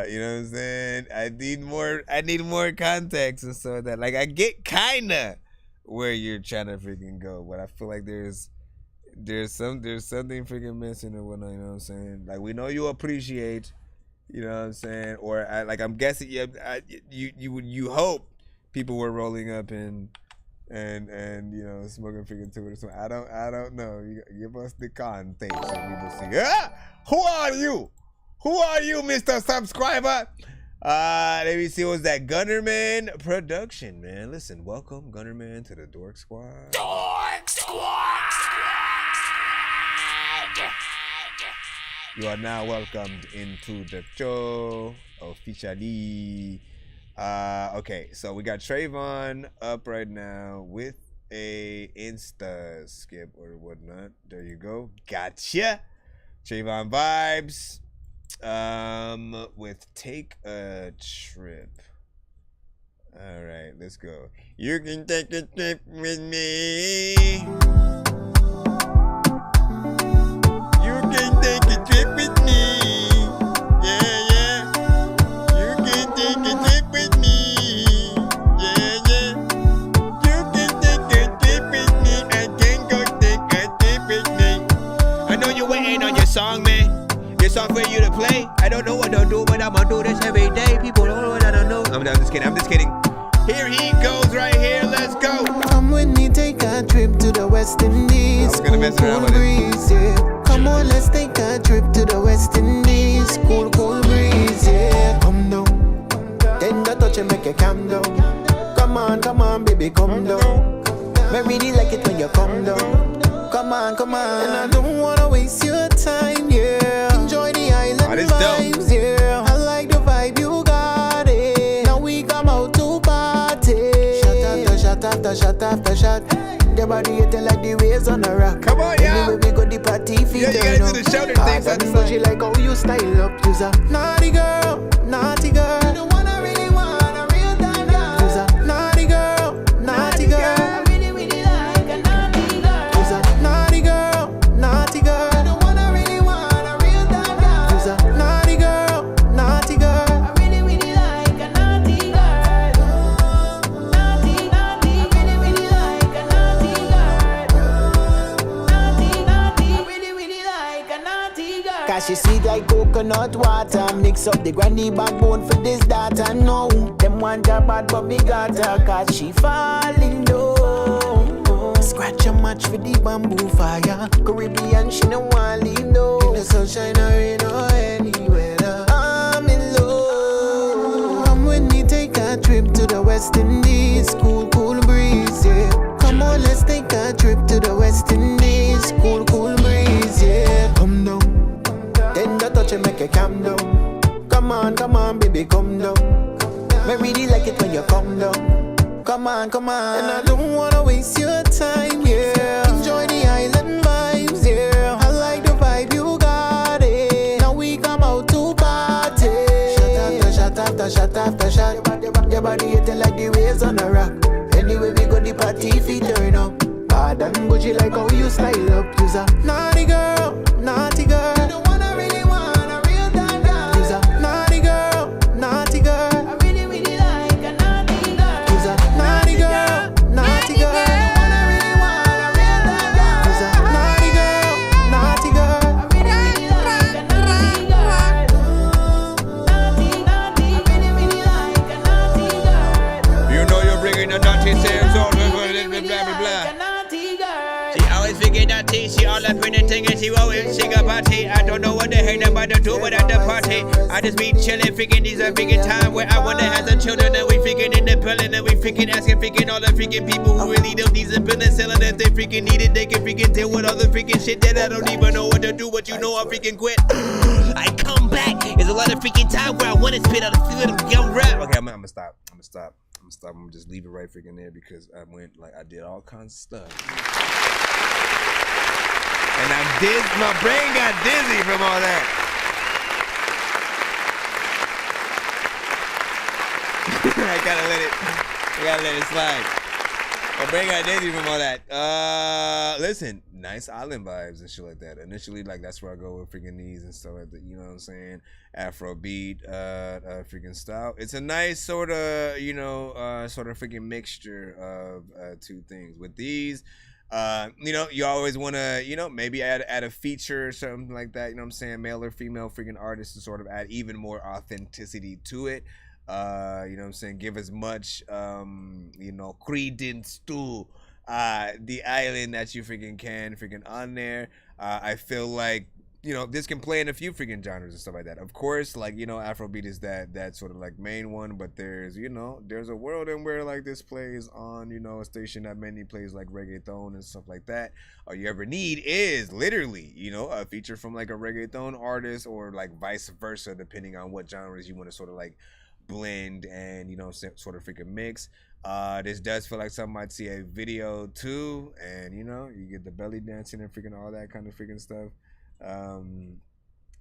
You know what I'm saying? I need more context and so that, like, I get kinda where you're trying to freaking go, but I feel like there's something freaking missing or whatnot, you know what I'm saying? Like, we know you appreciate, you know what I'm saying? Or I'm guessing you hope people were rolling up and you know, smoking freaking to it or something. I don't know. You give us the context so we will see. Who are you? Who are you, Mr. Subscriber? Let me see. What's that? Gunnerman Production, man. Listen, welcome, Gunnerman, to the Dork Squad. Dork Squad! You are now welcomed into the show officially. Okay, so we got Trayvon up right now with a Insta skip or whatnot. There you go. Gotcha. Trayvon vibes. With Take a Trip. All right, let's go. You can take a trip with me. You can take a trip with me. Yeah, yeah. You can take a trip with me. Yeah, yeah. You can take a trip with me. I can go take a trip with me. I know you're waiting on your song, man. This song for you to play. I don't know what to do, but I'm gonna do this every day. People don't know what I don't know. I'm just kidding. Here he goes right here. Let's go. Come with me, take a trip to the West Indies. I'm gonna mess around with breeze, yeah. Come on, let's take a trip to the West Indies. Cool breeze, yeah. Come down. Tender touch and make you calm down. Come on, baby, come down. Me really like it when you come down. Come on, come on. And I don't wanna waste your time, yeah. Enjoy the island vibes, yeah. I like the vibe, you got it. Now we come out to party. Shot after shot after shot after shot. Your body hitting like the waves on a rock. Come on, yeah. Anyway, we got the party feet. Yeah, you gotta do the shoulder things on the side. She like how you style up. You's a naughty girl, naughty girl. The one I really want, a real damn girl. You's a naughty girl, naughty girl. I really, really like a naughty girl. You's a naughty girl, naughty girl. The one I really want, a real damn girl. You's a naughty girl, naughty girl. I really, really like a naughty girl. Naughty, naughty, I really, really like a naughty girl. Naughty, naughty, I really, really like a naughty girl. Cause she sweet like coconut water. Mix up the granny backbone for this data. No, them want her bad but me got her. Cause she falling low. Scratch a match for the bamboo fire. Caribbean, she no want leave no. In the sunshine or rain or any weather, I'm in love. Come with me, take a trip to the West Indies. Cool, cool breeze, yeah. Come on, let's take a trip to the West Indies. Cool, cool breeze, yeah. Come down. Then the touch and make you calm down. Come on, baby, come down. Me really like it when you come down. Come on, come on. And I don't wanna waste your time, yeah. Enjoy the island vibes, yeah. I like the vibe, you got it. Now we come out to party. Shot after shot after shot after shot. Your body hitting like the waves on a rock. Anyway, we got the party feet turn up. Bad and bougie like how you style up. You's a naughty girl, naughty girl. The one I really want, a real damn girl. You's a naughty girl, naughty girl. I really, really like a naughty girl. You's a naughty girl, naughty girl. The one I really want, a real damn girl. You's a naughty girl, naughty girl. I really, really like a naughty girl. Naughty, naughty, I really, really like a naughty girl. You know you're bringing the naughty sales on, blah, blah, blah, blah. She always figure naughty, she all up in the thing and she always sing a party. I don't know what the heck I'm about to do without the party. I just be chillin', freaking these are freaking time where I wanna have some children and we freaking in the building and we freaking asking freaking all the freaking people who really don't need the building selling if they freaking need it. They can freaking deal with all the freaking shit that I don't even know what to do, but you know I freaking quit. I come back. There's a lot of freaking time where I wanna spit out a few young rap. Okay, I'm gonna stop. I'm gonna just leave it right freaking there because I did all kinds of stuff. And my brain got dizzy from all that. I gotta let it slide. My brain got dizzy from all that. Listen, nice island vibes and shit like that. Initially, like that's where I go with freaking knees and stuff like that. You know what I'm saying? Afrobeat, freaking style. It's a nice sort of, sort of freaking mixture of two things. With these, you always want to, maybe add a feature or something like that. You know what I'm saying? Male or female freaking artists to sort of add even more authenticity to it. You know what I'm saying? Give as much, credence to the island that you freaking on there. I feel like, this can play in a few freaking genres and stuff like that. Of course, like, Afrobeat is that sort of like main one, but there's a world in where like this plays on, a station that mainly plays like reggaeton and stuff like that. All you ever need is literally, a feature from like a reggaeton artist or like vice versa, depending on what genres you want to sort of like blend and, sort of freaking mix. This does feel like something I'd see a video too, and you get the belly dancing and freaking all that kind of freaking stuff.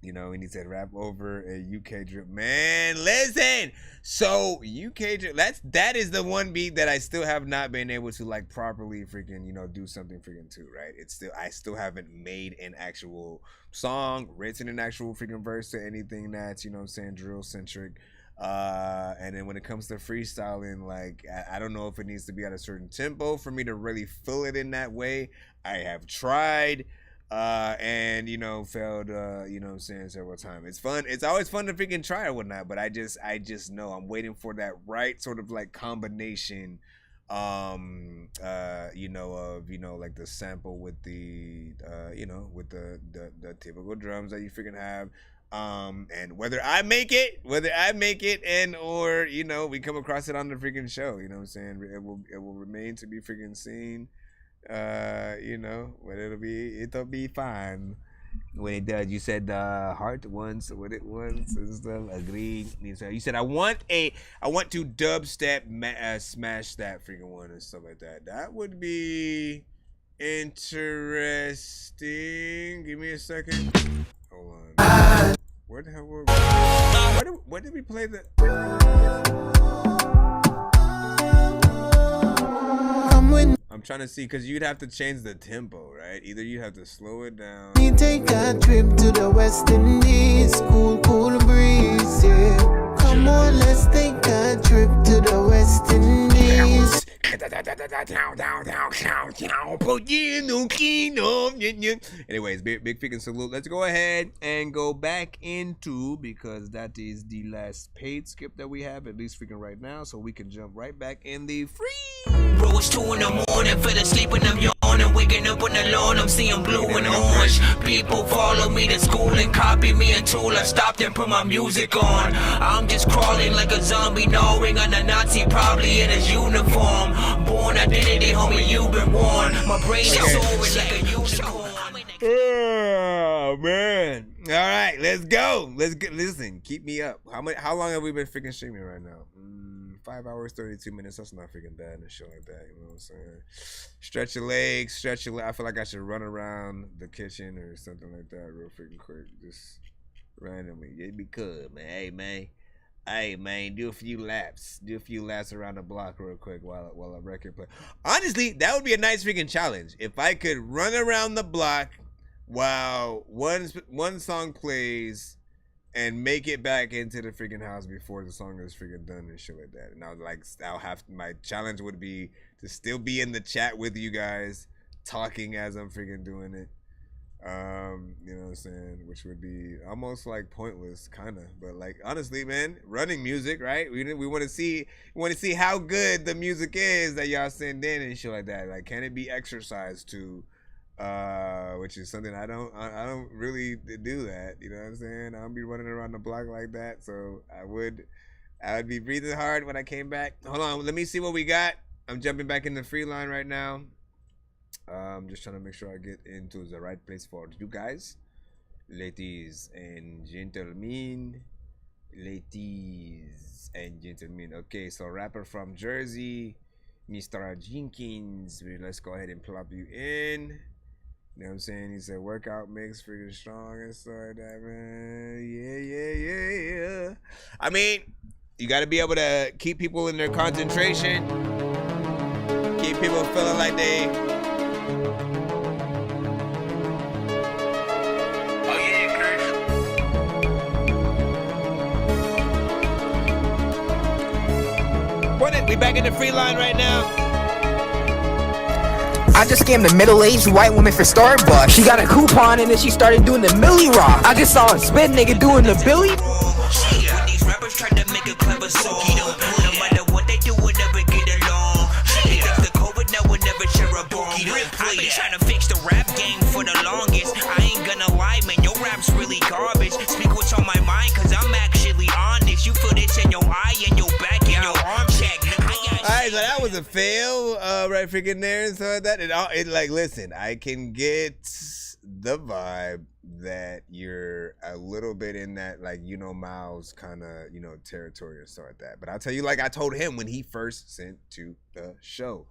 We need to rap over a UK drip. Man, listen. So UK drip, that is the one beat that I still have not been able to like properly freaking, do something freaking to, right? I still haven't made an actual song, written an actual freaking verse to anything that's, drill centric. And then when it comes to freestyling, like I don't know if it needs to be at a certain tempo for me to really feel it in that way. I have tried. And failed several times. It's fun, it's always fun to freaking try or whatnot, but I just know I'm waiting for that right sort of like combination of like the sample with the with the typical drums that you freaking have, and whether I make it and or we come across it on the freaking show, it will remain to be freaking seen. You know, but it'll be fine. When it does, you said heart once, what it wants and stuff. Agreed. You said I want to dubstep smash that freaking one and stuff like that. That would be interesting. Give me a second. Hold on. Where the hell were we? Where did we play that? I'm trying to see, because you'd have to change the tempo, right? Either you have to slow it down. We take a trip to the West Indies, cool breeze, yeah. Come on, let's take a trip to the West Indies. Anyways, big freaking salute. Let's go ahead and go back into, because that is the last paid skip that we have, at least freaking right now, so we can jump right back in the free. Bro, it's 2 in the morning, fell asleep and I'm yawning, waking up on the lawn, I'm seeing blue and orange. People follow me to school and copy me until I stopped and put my music on. I'm just crawling like a zombie, gnawing on a Nazi, probably in his uniform. Born identity, homie, you've been warned. My brain is soaring like a unicorn. Oh man! All right, let's go. Listen, keep me up. How long have we been freaking streaming right now? 5 hours, 32 minutes. That's not freaking bad and shit like that. You know what I'm saying? Stretch your legs. I feel like I should run around the kitchen or something like that real freaking quick, just randomly. It'd be good, man. Hey man, do a few laps around the block real quick while a record play. Honestly, that would be a nice freaking challenge if I could run around the block while one song plays and make it back into the freaking house before the song is freaking done and shit like that. And my challenge would be to still be in the chat with you guys, talking as I'm freaking doing it. You know what I'm saying? Which would be almost like pointless, kinda. But like honestly, man, running music, right? We want to see how good the music is that y'all send in and shit like that. Like, can it be exercised to? Which is something I don't really do that. You know what I'm saying? I don't be running around the block like that. So I would be breathing hard when I came back. Hold on, let me see what we got. I'm jumping back in the free line right now. I'm just trying to make sure I get into the right place for you guys, ladies and gentlemen. Okay, so rapper from Jersey, Mr. Jenkins. Let's go ahead and plop you in. You know what I'm saying? He said workout mix freaking strong and stuff like that, man. Yeah. I mean, you got to be able to keep people in their concentration. Keep people feeling like they... We back in the free line right now. I just scammed a middle-aged white woman for Starbucks. She got a coupon and then she started doing the Millie Rock. I just saw a spit nigga doing the Billy. These rappers try to make a clever song. No matter what they do, we'll never get along. They fix the COVID, now we'll never share a bomb. I've been trying to fix the rap game for the longest. I ain't gonna lie, man, your rap's really garbage. Speak what's on my mind, cause I'm actually honest. You feel this in your eye and your back and your arm check. Alright, so that was a fail, right freaking there and stuff like that. It like, listen, I can get the vibe that you're a little bit in that, like, you know, Miles kind of, you know, territory or stuff like that. But I'll tell you, like I told him when he first sent to the show,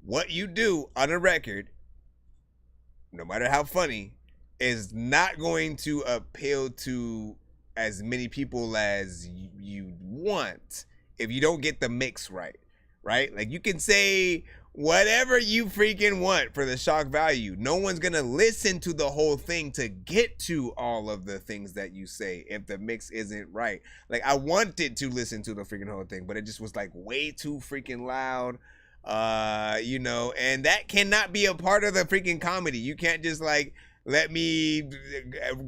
what you do on a record, no matter how funny, is not going to appeal to as many people as you want if you don't get the mix right. Right? Like, you can say whatever you freaking want for the shock value. No one's gonna listen to the whole thing to get to all of the things that you say if the mix isn't right. Like, I wanted to listen to the freaking whole thing, but it just was like way too freaking loud. You know, and that cannot be a part of the freaking comedy. You can't just like let me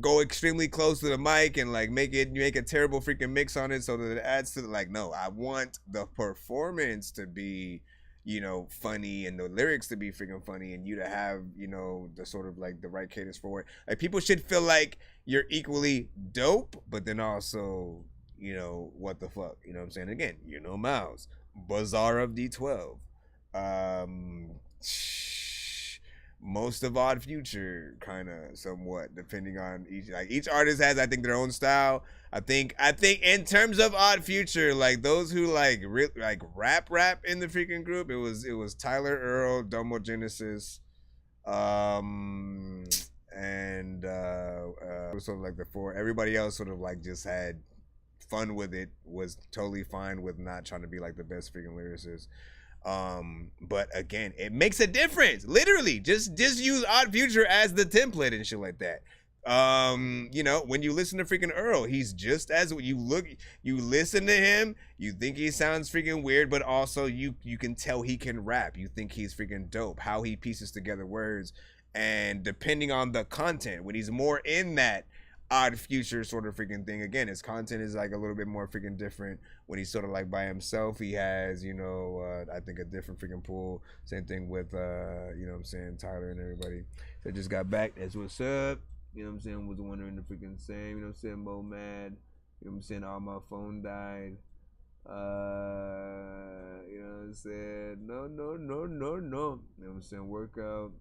go extremely close to the mic and like make a terrible freaking mix on it so that it adds to the, like, no, I want the performance to be, you know, funny and the lyrics to be freaking funny and you to have, you know, the sort of like the right cadence for it. Like, people should feel like you're equally dope, but then also, you know, what the fuck, you know what I'm saying? Again, you know, Miles, Bazaar of D12. most of Odd Future, kind of somewhat, depending on each artist has, I think, their own style. I think in terms of Odd Future, like those who like rap in the freaking group, it was Tyler, Earl, Domo Genesis, and sort of like the four. Everybody else sort of like just had fun with it, was totally fine with not trying to be like the best freaking lyricist. But again, it makes a difference. Literally, just use Odd Future as the template and shit like that. You know, when you listen to freaking Earl, he's just as you listen to him, you think he sounds freaking weird, but also you can tell he can rap. You think he's freaking dope, how he pieces together words, and depending on the content, when he's more in that Odd Future sort of freaking thing, again, his content is like a little bit more freaking different. When he's sort of like by himself, he has, you know, I think a different freaking pool. Same thing with you know what I'm saying, Tyler and everybody that just got back. That's what's up. You know what I'm saying? Was wondering the freaking same. You know what I'm saying? Mo mad. You know what I'm saying? All my phone died. You know what I'm saying? No. You know what I'm saying? Workout.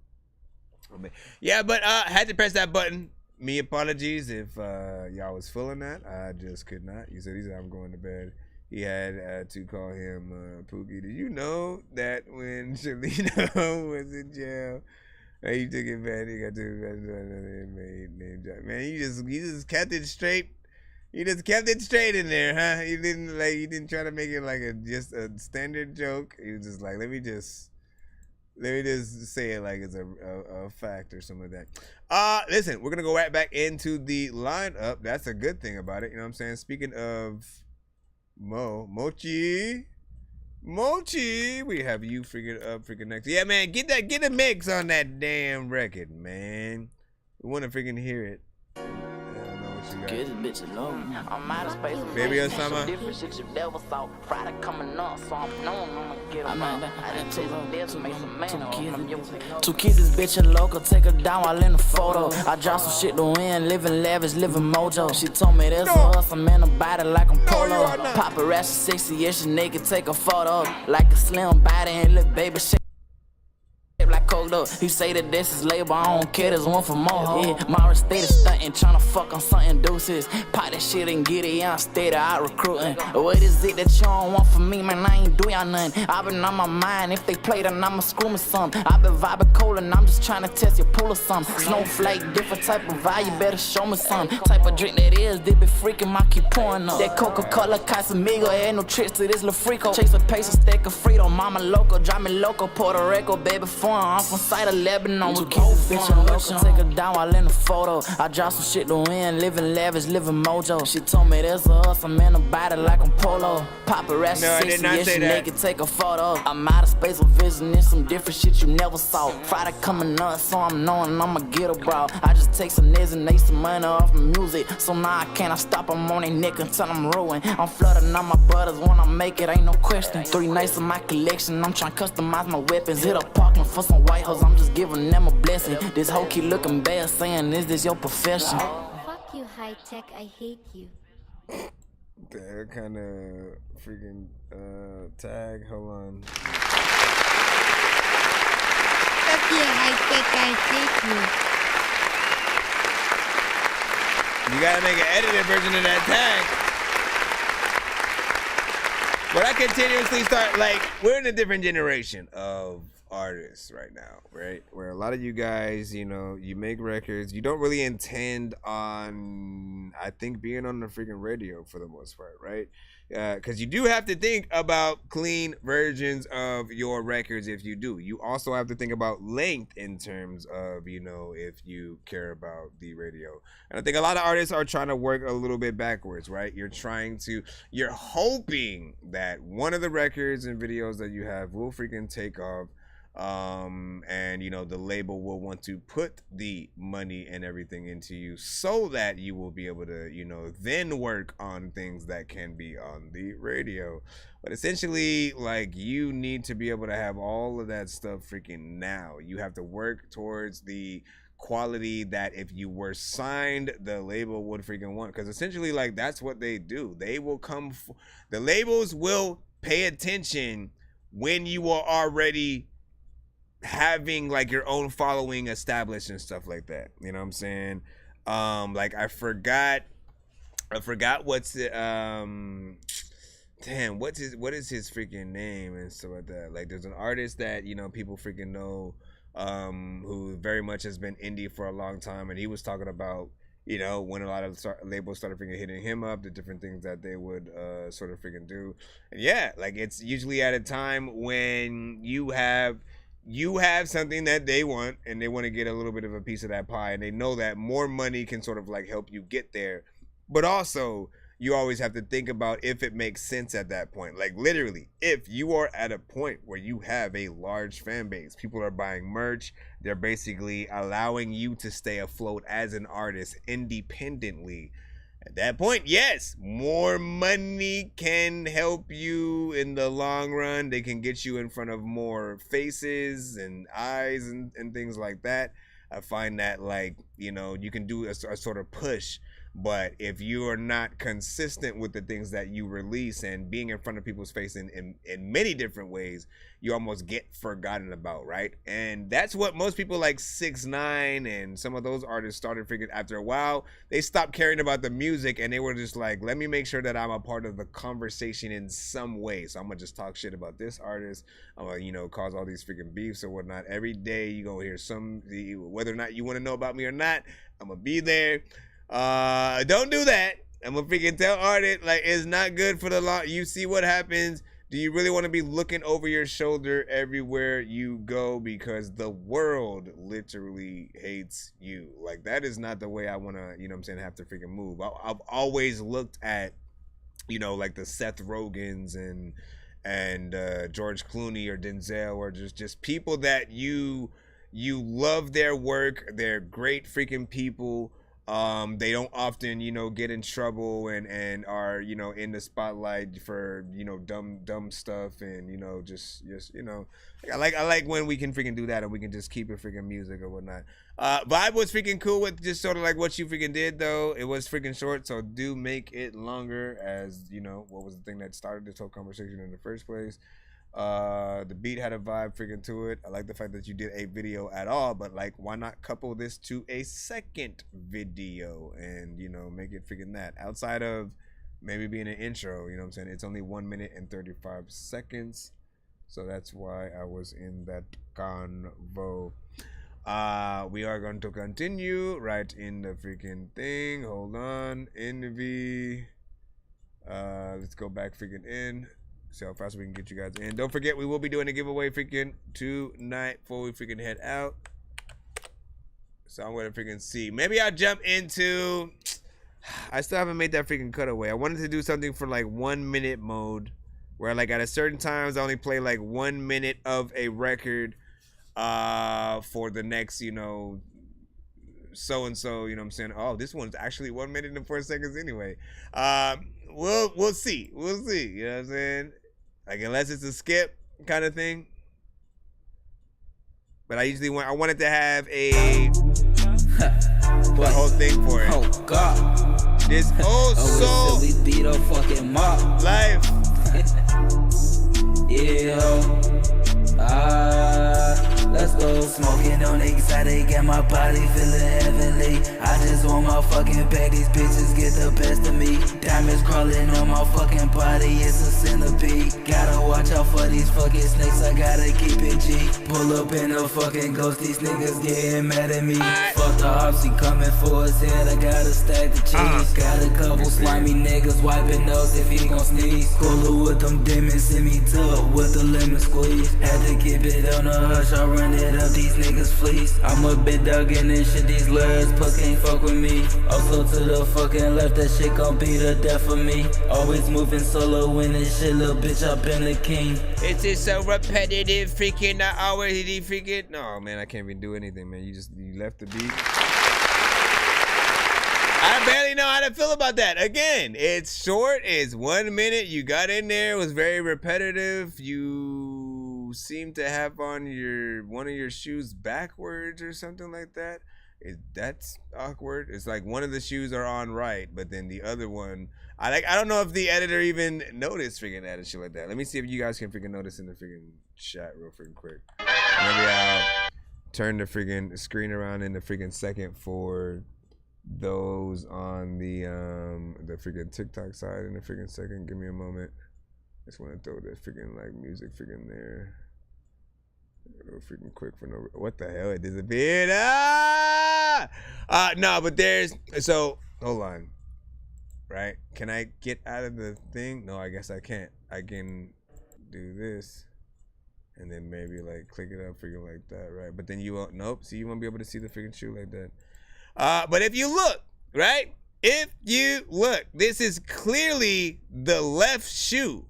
Oh, man. Yeah, but had to press that button. Me apologies if y'all was feeling that. I just could not. He said I'm going to bed. He had to call him Pookie. Did you know that when Shalino was in jail, he took it back? He got to another inmate named Jack. Man, you just kept it straight. You just kept it straight in there, huh? You didn't try to make it like just a standard joke. He was just like, let me just say it like it's a fact or something like that. Listen, we're gonna go right back into the lineup. That's a good thing about it. You know what I'm saying? Speaking of Mochi, we have you freaking next. Yeah, man, get a mix on that damn record, man. We want to freaking hear it. Get this bitch alone. I'm out of space. Baby or summer. Different shit you never saw. Friday coming up, so I'm knowing I'm gonna get them up. I done chased some deaths, make some man on. Two kids, this bitch in local, take her down while in the photo. I drop some shit to win, living lavish, living mojo. She told me there's a hustle, man, a body like I'm polo. Paparazzi 60-ish, naked, take a photo. Like a slim body and little baby shit. Like cold up. He say that this is labor, I don't care, there's one for more. Yeah, Mara stated stunting, tryna fuck on something deuces. Pop that shit and get it, yeah, I'm steady out recruiting. What is it that you don't want from me, man? I ain't do y'all nothing. I been on my mind, if they play, then I'ma screw me some. I been vibing cold and I'm just tryna test your pool or something. Snowflake, different type of vibe, you better show me some. Type of drink that is, they be freaking, I keep pouring up. That Coca-Cola, Casamigo, ain't no tricks to this little freako. Chase a pace, a stack of Frito, mama loco, drive me loco, Puerto Rico, baby foreign. I'm from side of Lebanon, we keep this bitch in local. Take her down while in the photo. I drop some shit to win, living lavish, living mojo. She told me there's a hustle, man, a body like I'm polo. Paparazzi 60-ish, naked, take a photo. I'm out of space with vision, and some different shit you never saw. Friday coming up, so I'm knowing I'ma get a bro. I just take some niggas and make some money off my music. So now I can't stop, I'm on their neck until I'm ruined. I'm flooding on my brothers when I make it, ain't no question. 3 nights in my collection, I'm trying to customize my weapons. Hit up Parkland for some white hoes, I'm just giving them a blessing. This hoe keep looking bad, saying, is this your profession? Fuck you, high tech, I hate you. That kind of freaking tag, hold on. Fuck you, high tech, I hate you. You gotta make an edited version of that tag. But I continuously start, like, we're in a different generation of artists right now, right? Where a lot of you guys, you know, you make records, you don't really intend on, I think, being on the freaking radio for the most part, right? Because you do have to think about clean versions of your records if you do. You also have to think about length in terms of, you know, if you care about the radio. And I think a lot of artists are trying to work a little bit backwards, right? You're hoping that one of the records and videos that you have will freaking take off. And you know, the label will want to put the money and everything into you so that you will be able to, you know, then work on things that can be on the radio. But essentially, like, you need to be able to have all of that stuff freaking now. You have to work towards the quality that if you were signed, the label would freaking want. Because essentially, like, that's what they do. They will come, the labels will pay attention when you are already having like your own following established and stuff like that. You know what I'm saying? Like I forgot what's it, damn, what is his freaking name and stuff like that. Like there's an artist that, you know, people freaking know, who very much has been indie for a long time, and he was talking about, you know, when a lot of labels started freaking hitting him up, the different things that they would sort of freaking do. And yeah, like it's usually at a time when you have something that they want, and they want to get a little bit of a piece of that pie, and they know that more money can sort of like help you get there. But also, you always have to think about if it makes sense at that point. Like literally, if you are at a point where you have a large fan base, people are buying merch, they're basically allowing you to stay afloat as an artist independently. At that point, yes, more money can help you in the long run. They can get you in front of more faces and eyes and things like that. I find that, like, you know, you can do a sort of push. But if you are not consistent with the things that you release and being in front of people's face in many different ways, you almost get forgotten about, right? And that's what most people like 6ix9ine and some of those artists started figuring. After a while, they stopped caring about the music, and they were just like, let me make sure that I'm a part of the conversation in some way. So I'm gonna just talk shit about this artist. I'm gonna, you know, cause all these freaking beefs or whatnot. Every day you gonna hear whether or not you want to know about me or not, I'm gonna be there. Don't do that. I'm gonna freaking tell artists, like, it's not good for the long. You see what happens. Do you really want to be looking over your shoulder everywhere you go, because the world literally hates you? Like, that is not the way I want to, you know what I'm saying, have to freaking move. I've always looked at, you know, like the Seth Rogans and George Clooney or Denzel, or just people that you love their work. They're great freaking people. They don't often, you know, get in trouble and are, you know, in the spotlight for, you know, dumb stuff, and, you know, just you know, I like when we can freaking do that, and we can just keep it freaking music or whatnot. Vibe was freaking cool with just sort of like what you freaking did, though. It was freaking short, so do make it longer, as, you know, what was the thing that started this whole conversation in the first place. The beat had a vibe freaking to it. I like the fact that you did a video at all, but like, why not couple this to a second video and, you know, make it freaking that, outside of maybe being an intro, you know what I'm saying? It's only 1 minute and 35 seconds, so that's why I was in that convo. We are going to continue right in the freaking thing. Hold on, envy. Let's go back freaking in. See how fast we can get you guys in. Don't forget, we will be doing a giveaway freaking tonight before we freaking head out. So I'm gonna freaking see. Maybe I'll jump into. I still haven't made that freaking cutaway. I wanted to do something for like 1 minute mode, where like at a certain times I only play like 1 minute of a record for the next, you know, so and so, you know what I'm saying? Oh, this one's actually 1 minute and 4 seconds anyway. We'll see. We'll see. You know what I'm saying? Like, unless it's a skip kind of thing. But I usually wanted to have the whole thing for it. Oh God. This old soul we beat a fucking mob. Life. Yeah. Let's go. Smoking on the exotic, got my body feeling heavenly. I just want my fucking bag, these bitches get the best of me. Diamonds crawling on my fucking body, it's a centipede. Gotta watch out for these fucking snakes, I gotta keep it G. Pull up in a fucking ghost, these niggas getting mad at me. Fuck the ops, he coming for his head, I gotta stack the cheese. Got a couple slimy niggas wiping nose if he gon' sneeze. Cooler with them demons, send me to with the lemon squeeze. Had to keep it on the hush, I run it up, these niggas fleece. I'm a bit dug in this shit, these lures, puss can't fuck with me. Also to the fucking left, that shit gon' be the death of me. Always moving solo in this shit, little bitch, I've been the king. It's just so repetitive, freaking, I already freaking. No, man, I can't even do anything, man. You left the beat. I barely know how to feel about that. Again, it's short, it's 1 minute. You got in there, it was very repetitive. You seem to have on one of your shoes backwards or something like that. That's awkward. It's like one of the shoes are on right, but then the other one, I don't know if the editor even noticed freaking that and shit like that. Let me see if you guys can freaking notice in the freaking chat real freaking quick. Maybe I'll turn the freaking screen around in the freaking second for those on the freaking TikTok side in a freaking second. Give me a moment. Just want to throw this freaking like music freaking there. Real freaking quick for no. What the hell? It disappeared. No, but there's so hold on. Right? Can I get out of the thing? No, I guess I can't. I can do this. And then maybe like click it up freaking like that, right? But then you won't, nope, see, you won't be able to see the freaking shoe like that. But if you look, right? If you look, this is clearly the left shoe,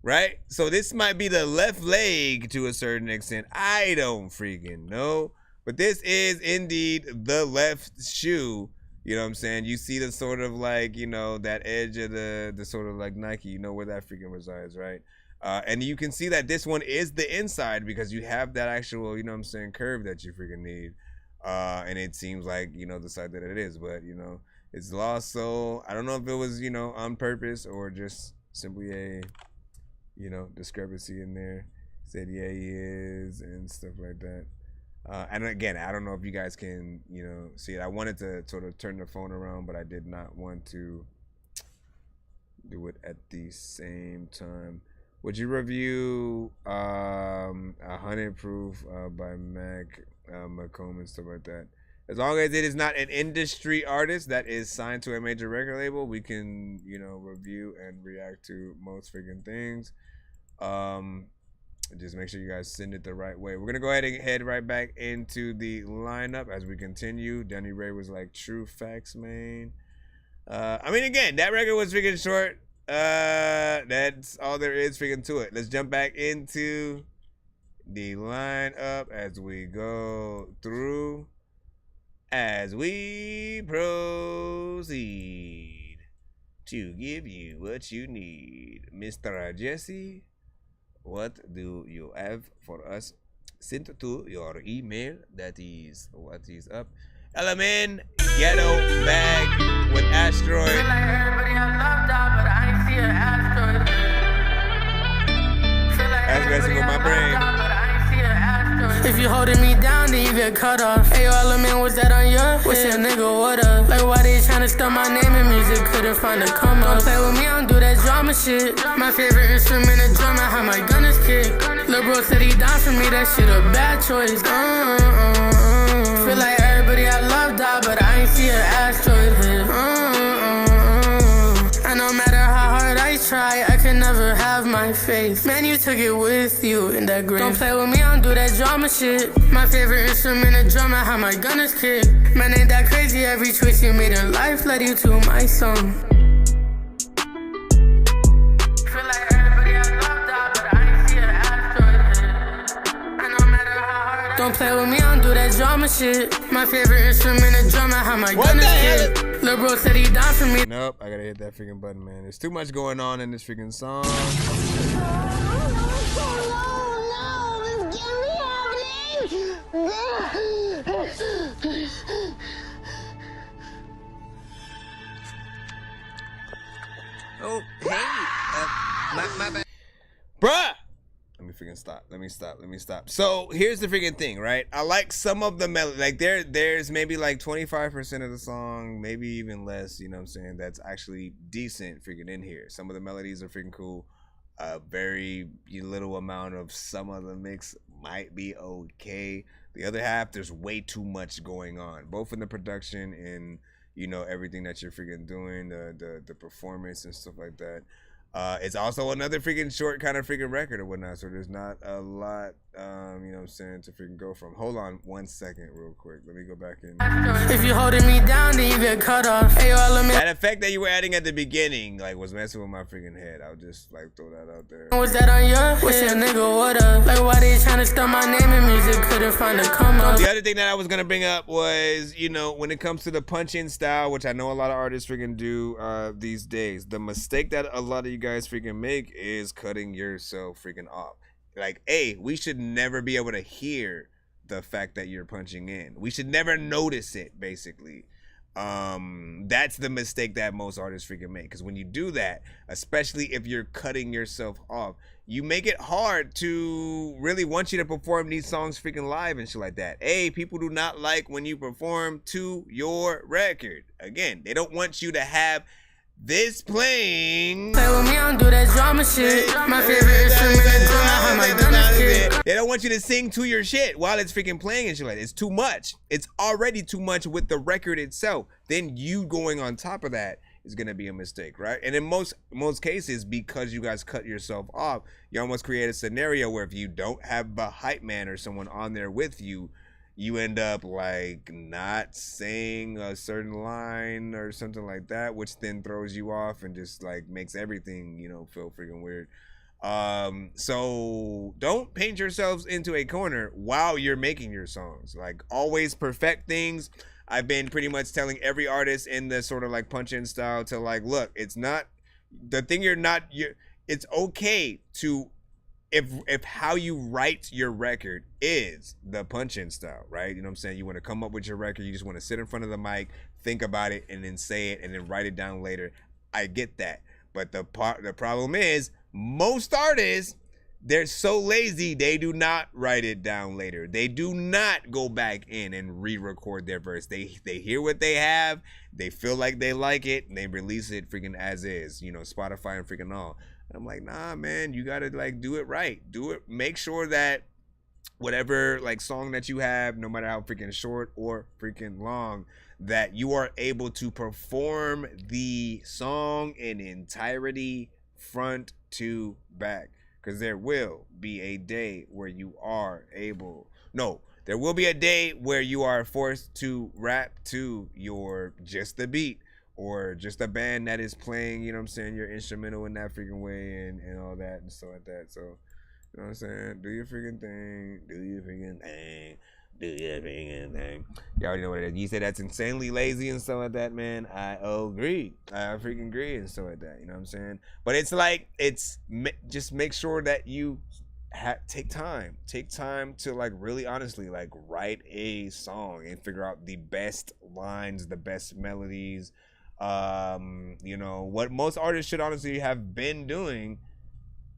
right? So this might be the left leg to a certain extent. I don't freaking know. But this is indeed the left shoe. You know what I'm saying? You see the sort of like, you know, that edge of the sort of like Nike, you know where that freaking resides, right? And you can see that this one is the inside because you have that actual, you know what I'm saying, curve that you freaking need. And it seems like, you know, the side that it is, but, you know, it's lost. So I don't know if it was, you know, on purpose or just simply a, you know, discrepancy in there. Said, yeah, he is and stuff like that. And again, I don't know if you guys can, you know, see it. I wanted to sort of turn the phone around, but I did not want to do it at the same time. Would you review 100 Proof by Mac McComb and stuff like that? As long as it is not an industry artist that is signed to a major record label, we can, you know, review and react to most freaking things. Just make sure you guys send it the right way. We're gonna go ahead and head right back into the lineup as we continue. Danny Ray was like, true facts, man. I mean, again, that record was freaking short. That's all there is freaking to it. Let's jump back into the lineup as we go through, as we proceed to give you what you need. Mr. Jesse, what do you have for us? Send to your email. That is what is up. Element Ghetto Bag with Asteroid. Feel like everybody I love died, but I ain't see an asteroid. Feel like everybody I love died, but I ain't see an asteroid. If you holding me down, then you get cut off. Hey, yo, Element, was that on your? Wish a nigga would've. Like, why they tryna start my name in music? Couldn't find a come up. Don't play with me, I don't do that drama shit. My favorite instrument is drum, I have my gun is kick. Lil' bro said he down for me, that shit a bad choice. Feel like everybody I love died, but I ain't see an asteroid hit. And no matter how hard I try, I can never have my faith. Man, you took it with you in that grave. Don't play with me, I don't do that drama shit. My favorite instrument is drum, I have my gun is kick. Man, ain't that crazy? Every choice you made in life led you to my song. Feel like everybody I love died, but I ain't see an asteroid hit. And no matter how hard don't play with me, I don't do that drama shit. My favorite instrument is drum, I have my gun is kick. Lil' bro said he down for me. Nope, I gotta hit that freaking button, man. There's too much going on in this freaking song. Oh, hey, my bad. Bruh! Let me stop. So here's the freaking thing, right? I like some of the melody. Like there's maybe like 25% of the song, maybe even less, you know what I'm saying, that's actually decent freaking in here. Some of the melodies are freaking cool. Very little amount of some of the mix might be okay. The other half, there's way too much going on, both in the production and, you know, everything that you're freaking doing, the performance and stuff like that. It's also another freaking short kind of freaking record or whatnot, so there's not a lot, you know what I'm saying, to freaking go from. Hold on 1 second real quick. Let me go back in. If you holding me down, then you get cut off. Hey, yo, Element. That effect that you were adding at the beginning, like, was messing with my freaking head. I'll just, like, throw that out there. Was that on your? Wish a nigga would've. Like, why they tryna start my name in music? Couldn't find a come up. The other thing that I was gonna bring up was, you know, when it comes to the punch-in style, which I know a lot of artists freaking do these days, the mistake that a lot of you guys freaking make is cutting yourself freaking off. Like, A, we should never be able to hear the fact that you're punching in. We should never notice it, basically. That's the mistake that most artists freaking make, because when you do that, especially if you're cutting yourself off, you make it hard to really want you to perform these songs freaking live and shit like that. People do not like when you perform to your record. Again, they don't want you to have this playing. Play with me, I don't do that drama shit. My favorite instrument is drum. I have my gunner's kit. They don't want you to sing to your shit while it's freaking playing and shit like that. It's too much. It's already too much with the record itself. Then you going on top of that is gonna be a mistake, right? And in most cases, because you guys cut yourself off, you almost create a scenario where if you don't have a hype man or someone on there with you, you end up like not saying a certain line or something like that, which then throws you off and just like makes everything, you know, feel freaking weird. So don't paint yourselves into a corner while you're making your songs. Like, always perfect things. I've been pretty much telling every artist in the sort of like punch-in style to like, look, it's not the thing it's okay to, if how you write your record is the punch-in style, right? You know what I'm saying? You want to come up with your record, you just want to sit in front of the mic, think about it, and then say it, and then write it down later. I get that. But the problem is, most artists, they're so lazy, they do not write it down later. They do not go back in and re-record their verse. They hear what they have, they feel like they like it, and they release it freaking as is, you know, Spotify and freaking all. I'm like, nah, man, you gotta like do it right. Do it. Make sure that whatever like song that you have, no matter how freaking short or freaking long, that you are able to perform the song in entirety, front to back. Because there will be a day where you are able. No, there will be a day where you are forced to rap to your just the beat. Or just a band that is playing, you know what I'm saying, your instrumental in that freaking way and all that and stuff like that. So, you know what I'm saying? Do your freaking thing. Do your freaking thing. Do your freaking thing. You already know what it is. You say that's insanely lazy and stuff like that, man. I agree. I freaking agree and stuff like that. You know what I'm saying? But it's like, just make sure that you take time. Take time to like really honestly like write a song and figure out the best lines, the best melodies. You know, what most artists should honestly have been doing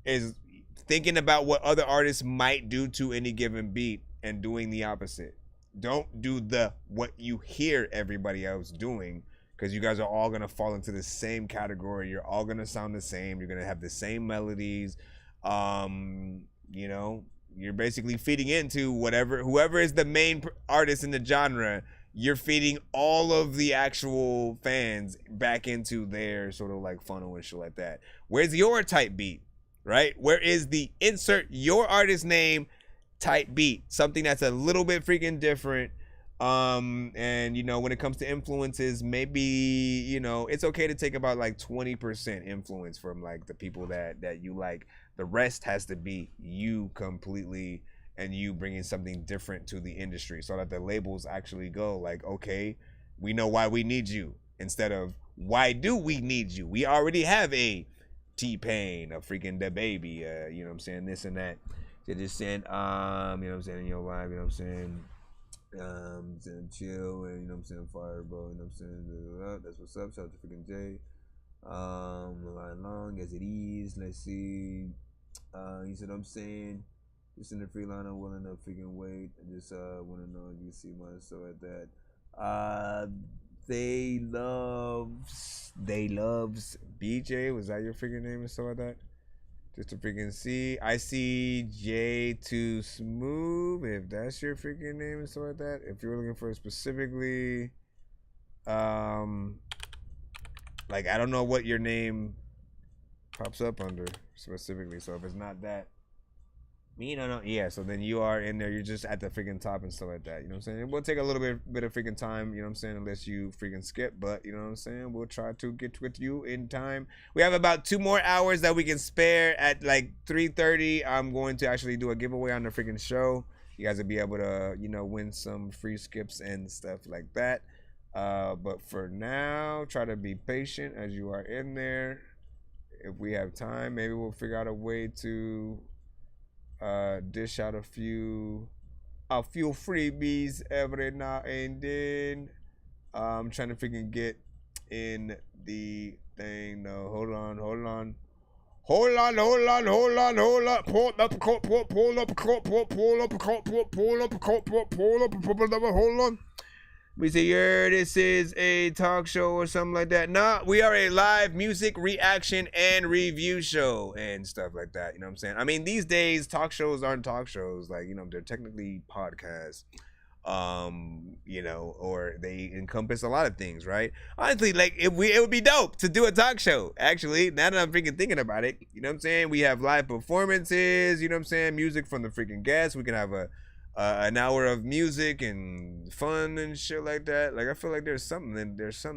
is thinking about what other artists might do to any given beat and doing the opposite. Don't do what you hear everybody else doing, because you guys are all gonna fall into the same category. You're all gonna sound the same. You're gonna have the same melodies. You know, you're basically feeding into whoever is the main artist in the genre. You're feeding all of the actual fans back into their sort of like funnel and shit like that. Where's your type beat, right? Where is the insert your artist name type beat? Something that's a little bit freaking different. And you know, when it comes to influences, maybe, you know, it's okay to take about like 20% influence from like the people that you like. The rest has to be you completely, and you bringing something different to the industry, so that the labels actually go like, okay, we know why we need you, instead of why do we need you? We already have a T-Pain, a freaking Da Baby, you know what I'm saying, this and that. So just saying, you know what I'm saying, in your life, you know what I'm saying, chill, and you know what I'm saying, fire, bro, you know what I'm saying, that's what's up, shout out to freaking Jay. Long as it is, let's see, you see what I'm saying, just in the free line, I'm willing to freaking wait. I just want to know if you see my stuff like that. They loves BJ. Was that your freaking name and stuff like that? Just to freaking see. I see J2 Smooth. If that's your freaking name and stuff like that. If you're looking for specifically, like, I don't know what your name pops up under specifically. So if it's not that, me, no, yeah, so then you are in there, you're just at the freaking top and stuff like that, you know what I'm saying? It will take a little bit of freaking time, you know what I'm saying, unless you freaking skip, but you know what I'm saying, we'll try to get with you in time. We have about 2 more hours that we can spare. At like 3:30, I'm going to actually do a giveaway on the freaking show. You guys will be able to, you know, win some free skips and stuff like that. But for now, try to be patient as you are in there. If we have time, maybe we'll figure out a way to dish out a few freebies every now and then. I'm trying to freaking get in the thing. No, hold on. Pull on. We say, this is a talk show or something like that. Nah, we are a live music reaction and review show and stuff like that. You know what I'm saying? I mean, these days, talk shows aren't talk shows. Like, you know, they're technically podcasts. You know, or they encompass a lot of things, right? Honestly, like, it would be dope to do a talk show, actually, now that I'm freaking thinking about it. You know what I'm saying? We have live performances, you know what I'm saying? Music from the freaking guests. We can have an hour of music and fun and shit like that. Like, I feel like there's something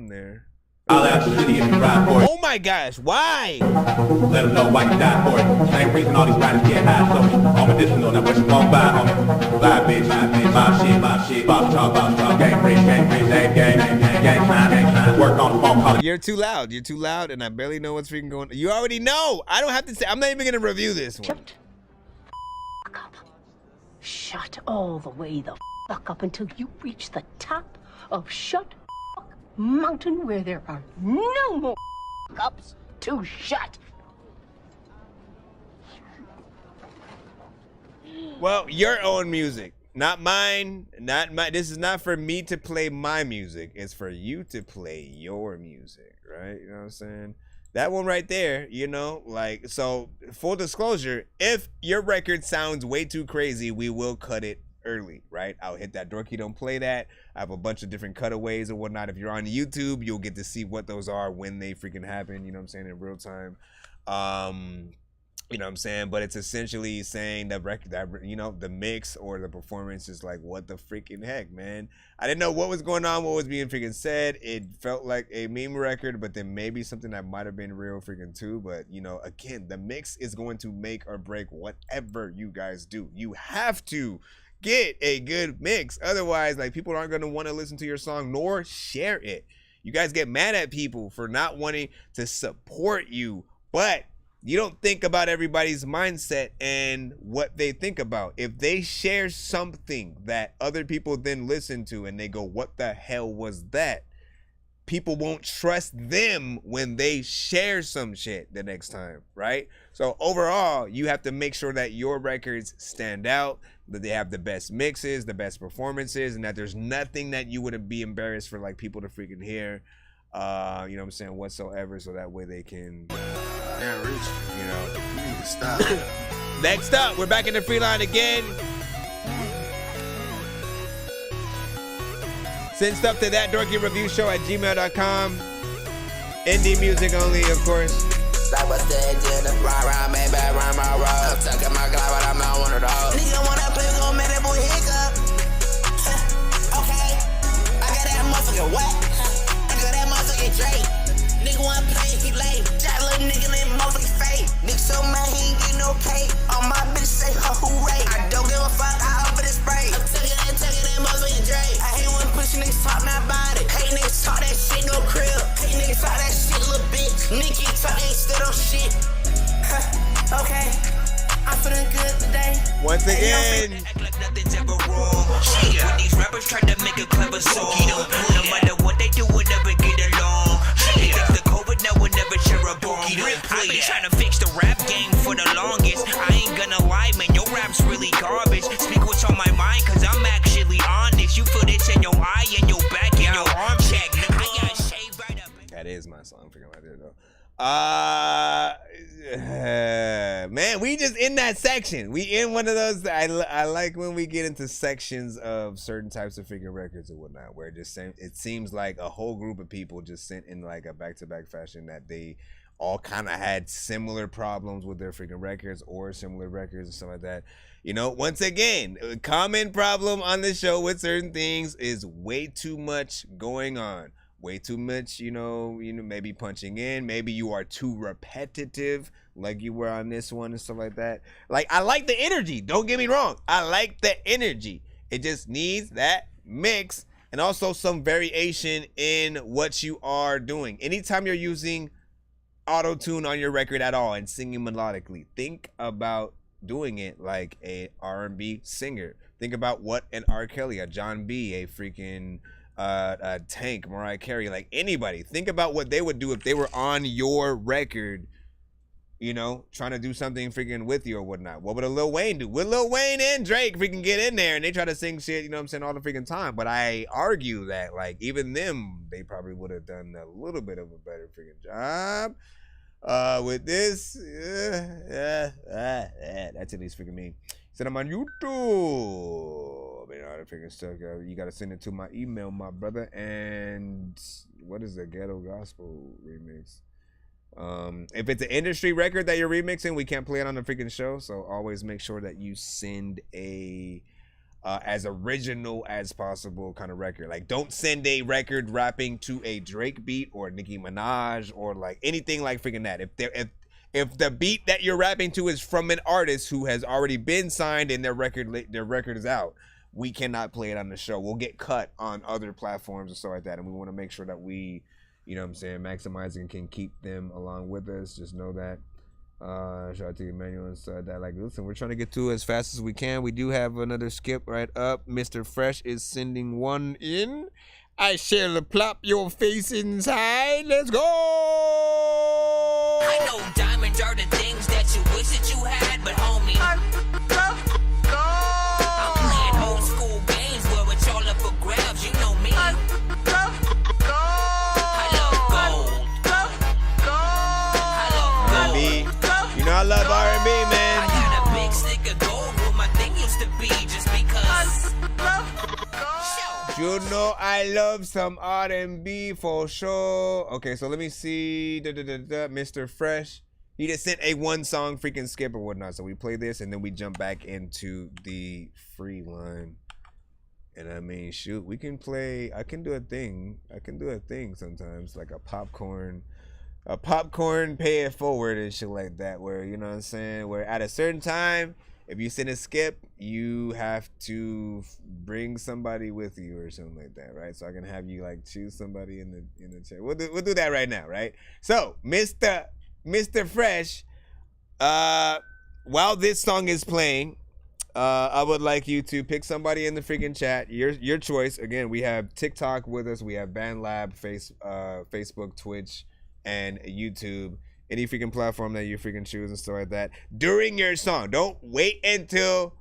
there. Oh my gosh, why? Let them know why you died for it. Same reason all these riders get high, so all medicinal, now what you gon' buy, homie? Fly bitch, my shit, bob talk, gang rich, gang time, work on the phone call. You're too loud, and I barely know what's freaking going on. You already know. I don't have to say, I'm not even gonna review this one. Shut all the way the fuck up until you reach the top of Shut Mountain, where there are no more ups to shut. Well, your own music, not mine, this is not for me to play my music. It's for you to play your music, right? You know what I'm saying? That one right there, you know, like, so full disclosure, if your record sounds way too crazy, we will cut it early, right? I'll hit that Dorky don't play that. I have a bunch of different cutaways and whatnot. If you're on YouTube, you'll get to see what those are when they freaking happen, you know what I'm saying, in real time. You know what I'm saying? But it's essentially saying that you know, the mix or the performance is like, what the freaking heck, man? I didn't know what was going on, what was being freaking said. It felt like a meme record, but then maybe something that might have been real freaking too. But, you know, again, the mix is going to make or break whatever you guys do. You have to get a good mix. Otherwise, like, people aren't going to want to listen to your song nor share it. You guys get mad at people for not wanting to support you, but you don't think about everybody's mindset and what they think about. If they share something that other people then listen to and they go, what the hell was that? People won't trust them when they share some shit the next time, right? So overall, you have to make sure that your records stand out, that they have the best mixes, the best performances, and that there's nothing that you wouldn't be embarrassed for, like, people to freaking hear, you know what I'm saying, whatsoever, so that way they can, yeah, Rich, you know, you need to stop. Next up, we're back in the free line again. Send stuff to that Dorky Review Show at gmail.com. Indie music only, of course. Like what's the agenda? Rah, baby, rah. I'm tucking my glove, but I'm not one of those. Nigga wanna play, gon' make that boy hiccup. Okay, I got that motherfucking whack. I got that motherfucking Drake. Nigga wanna play, he lame. Jack little nigga in motherfucking fade. Nigga so mad, he ain't getting no pay. All my bitches say her hooray. I don't give a fuck, I offer the spray. I'm tucking that motherfucking Drake. I hate when pussy niggas talk not about it. Hate niggas talk that shit, no crib. Hate niggas talk that shit, little bitch. Nigga talk ain't still on shit. Okay, I'm feeling good today. Once again. Act like nothing's ever wrong. Shit, when these rappers try to make a clever song, no matter what they do, we'll never get along. Shit, if the COVID now we'll never share a bomb. I've been trying to fix the rap game for the longest. I ain't gonna lie, man, your rap's really garbage. Speak what's on my mind, cause I'm actually honest. You feel this in your eye, in your back, in your arm check. I got shaved right up. That is my song, freaking right there, though. Man, we just in that section. We in one of those. I like when we get into sections of certain types of freaking records or whatnot, where it seems like a whole group of people just sent in like a back-to-back fashion that they all kind of had similar problems with their freaking records or similar records and stuff like that. You know, once again, a common problem on the show with certain things is way too much going on. Way too much, you know, maybe punching in. Maybe you are too repetitive, like you were on this one and stuff like that. Like, I like the energy. Don't get me wrong. I like the energy. It just needs that mix and also some variation in what you are doing. Anytime you're using auto-tune on your record at all and singing melodically, think about doing it like a R&B singer. Think about what an R. Kelly, a John B, a freaking Tank, Mariah Carey, like anybody. Think about what they would do if they were on your record, you know, trying to do something freaking with you or whatnot. What would a Lil Wayne do? Would Lil Wayne and Drake freaking get in there and they try to sing shit, you know what I'm saying, all the freaking time? But I argue that, like, even them, they probably would have done a little bit of a better freaking job with this. That's at least freaking me. Said I'm on YouTube. You know, all the freaking stuff. You got to send it to my email, my brother. And what is the Ghetto Gospel remix? If it's an industry record that you're remixing, we can't play it on the freaking show. So always make sure that you send a as original as possible kind of record. Like, don't send a record rapping to a Drake beat or Nicki Minaj or like anything like freaking that. If the beat that you're rapping to is from an artist who has already been signed and their record is out, we cannot play it on the show. We'll get cut on other platforms and stuff like that. And we want to make sure that we, you know what I'm saying, maximize and can keep them along with us. Just know that. Shout out to Emmanuel inside that. Like, listen, we're trying to get to it as fast as we can. We do have another skip right up. Mr. Fresh is sending one in. I shall plop your face inside. Let's go! I know diamonds are the things that you wish that you had, but homie, I'm playing old school games where it's all up for grabs. You know me. I love gold. R&B. You know I love R&B, man. I got a big stick of gold where my thing used to be just because. You know I love some R&B for sure. Okay, so let me see. Mr. Fresh. He just sent a one song freaking skip or whatnot. So we play this and then we jump back into the free line. And I mean, shoot, we can play. I can do a thing sometimes, like a popcorn pay it forward and shit like that, where, you know what I'm saying, where at a certain time, if you send a skip, you have to bring somebody with you or something like that, right? So I can have you like choose somebody in the chat. We'll do that right now, right? So Mr. Fresh, while this song is playing, I would like you to pick somebody in the freaking chat. Your choice. Again, we have TikTok with us. We have BandLab, Facebook, Twitch, and YouTube. Any freaking platform that you freaking choose and stuff like that. During your song, don't wait until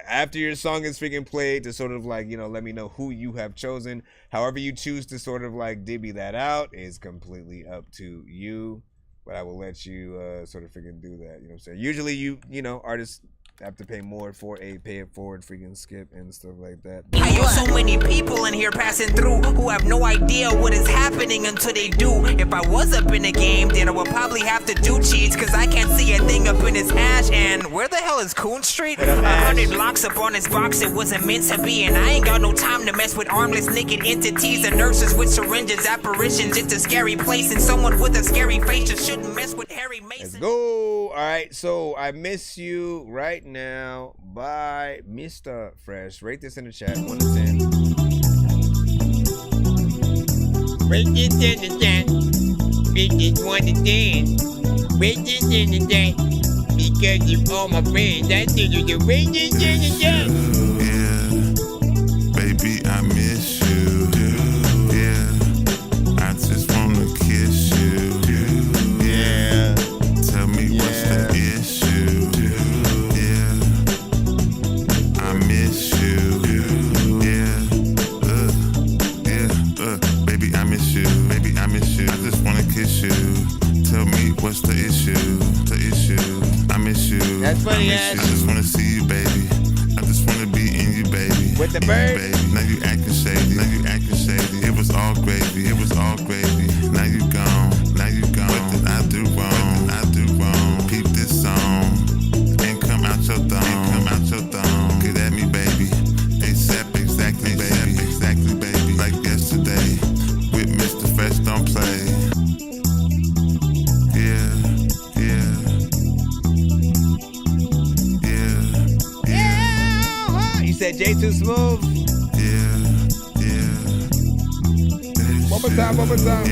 after your song is freaking played to sort of like, you know, let me know who you have chosen. However you choose to sort of like divvy that out is completely up to you. But I will let you sort of freaking do that. You know what I'm saying? Usually you know, artists have to pay more for a pay it forward freaking skip and stuff like that. I hear so many people in here passing through who have no idea what is happening until they do. If I was up in the game, then I would probably have to do cheats, cause I can't see a thing up in his hash. And where the hell is Coon Street? 100 blocks up on his box, it wasn't meant to be. And I ain't got no time to mess with armless naked entities and nurses with syringes, apparitions. It's a scary place, and someone with a scary face just shouldn't mess with Harry Mason. Let's go. All right, so I Miss You right now by Mr. Fresh. Rate this in the chat, 1 to 10. Rate this in the chat. Rate this 1 to 10. Rate this in the chat. Because you all my friends, I need you to rate this in the chat. Yeah, baby, I miss you. Yeah, I just wanna kiss you. Yeah, tell me what's the issue. Yeah, I miss you. Yeah, baby, I miss you. Baby, I miss you. I just wanna kiss you. Tell me what's the issue. The issue. I miss you. That's funny, I just wanna see you, baby. I just wanna be in you, baby. With the bird. Now you acting shady. Now you acting shady. It was all gravy. It was all gravy. Now you gone. Now you gone. What did I do wrong? What did I do wrong? Peep this song and come out your thong. Come out your thong. Get at me, baby. ASAP, exactly, baby. Exactly, baby. Like yesterday with Mr. Fresh, don't play. Yeah, yeah. You said J too smooth. Yeah. One more time.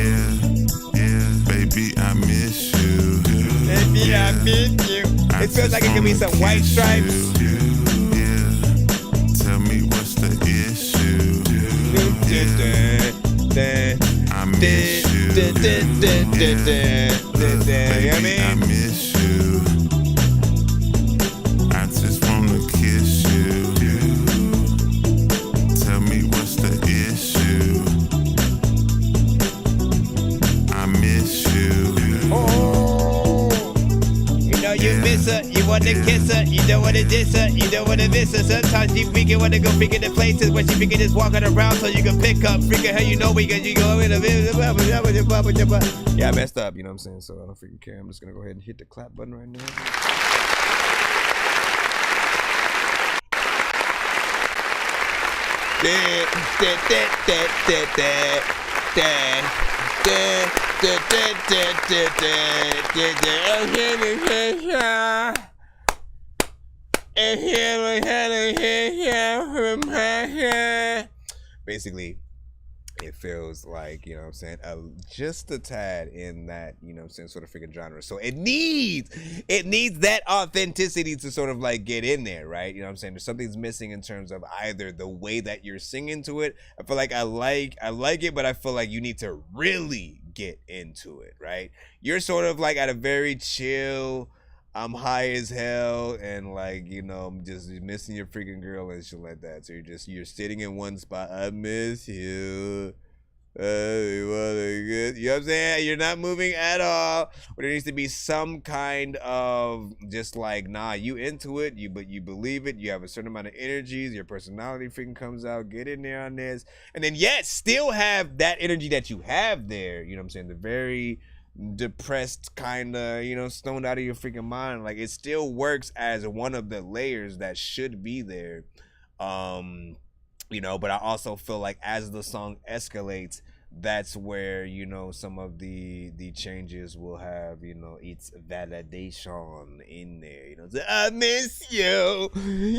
Yeah, baby, I miss you. Baby, I miss you. It feels like it could be some white stripes. Yeah, tell me what's the issue. I miss you. Baby, I miss you. I just wanna kiss you. Tell me what's the issue. I miss you. You know you miss her, you wanna kiss her, you don't wanna diss her, you don't wanna miss her. Sometimes you freaking wanna go freaking to places where she freaking just walking around so you can pick up freaking her, you know we can you go in a yeah, I messed up, you know what I'm saying? So I don't freaking care. I'm just gonna go ahead and hit the clap button right now. Basically, it feels like, you know what I'm saying, just a tad in that, you know what I'm saying, sort of freaking genre. So it needs that authenticity to sort of like get in there, right? You know what I'm saying? There's something's missing in terms of either the way that you're singing to it. I feel like I like it, but I feel like you need to really get into it, right? You're sort of like at a very chill, I'm high as hell, and like, you know, I'm just missing your freaking girl and shit like that. So you're sitting in one spot. I miss you. You know what I'm saying? You're not moving at all. But there needs to be some kind of just like, nah, you into it, but you believe it. You have a certain amount of energies. Your personality freaking comes out. Get in there on this, and then yes, still have that energy that you have there. You know what I'm saying? The very depressed kind of, you know, stoned out of your freaking mind. Like it still works as one of the layers that should be there. You know, but I also feel like as the song escalates, that's where, you know, some of the changes will have, you know, its validation in there, you know. So, I miss you.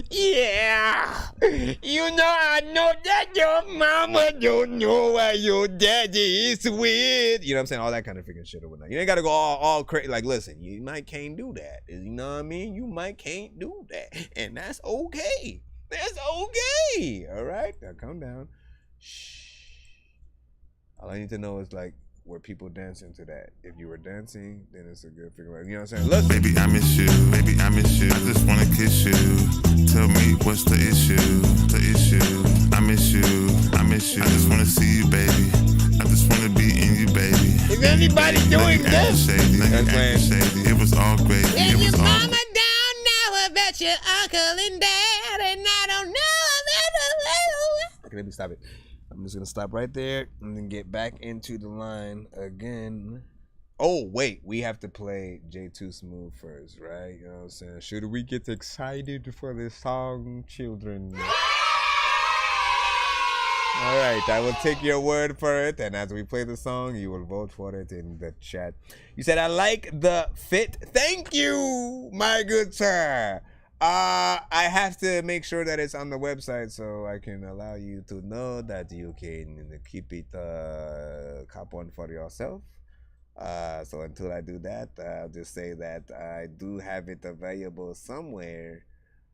Yeah. You know, I know that your mama don't know where your daddy is with. You know what I'm saying? All that kind of freaking shit or whatnot. You ain't got to go all crazy. Like, listen, you might can't do that. You know what I mean? You might can't do that. And that's okay. That's okay. All right? Now calm down. Shh. All I need to know is like were people dancing to that. If you were dancing, then it's a good figure. You know what I'm saying? Look, baby, I miss you. Baby, I miss you. I just wanna kiss you. Tell me what's the issue. The issue. I miss you. I miss you. I just wanna see you, baby. I just wanna be in you, baby. Is anybody doing this? It was all great. If your mama down now about your uncle and dad, and I don't know about okay, let me stop it. I'm just gonna stop right there and then get back into the line again. Oh wait, we have to play J2 Smooth first, right? You know what I'm saying? Should we get excited for this song, children? All right, I will take your word for it, and as we play the song, you will vote for it in the chat. You said, I like the fit. Thank you, my good sir. I have to make sure that it's on the website so I can allow you to know that you can keep it cop one for yourself. So until I do that, I'll just say that I do have it available somewhere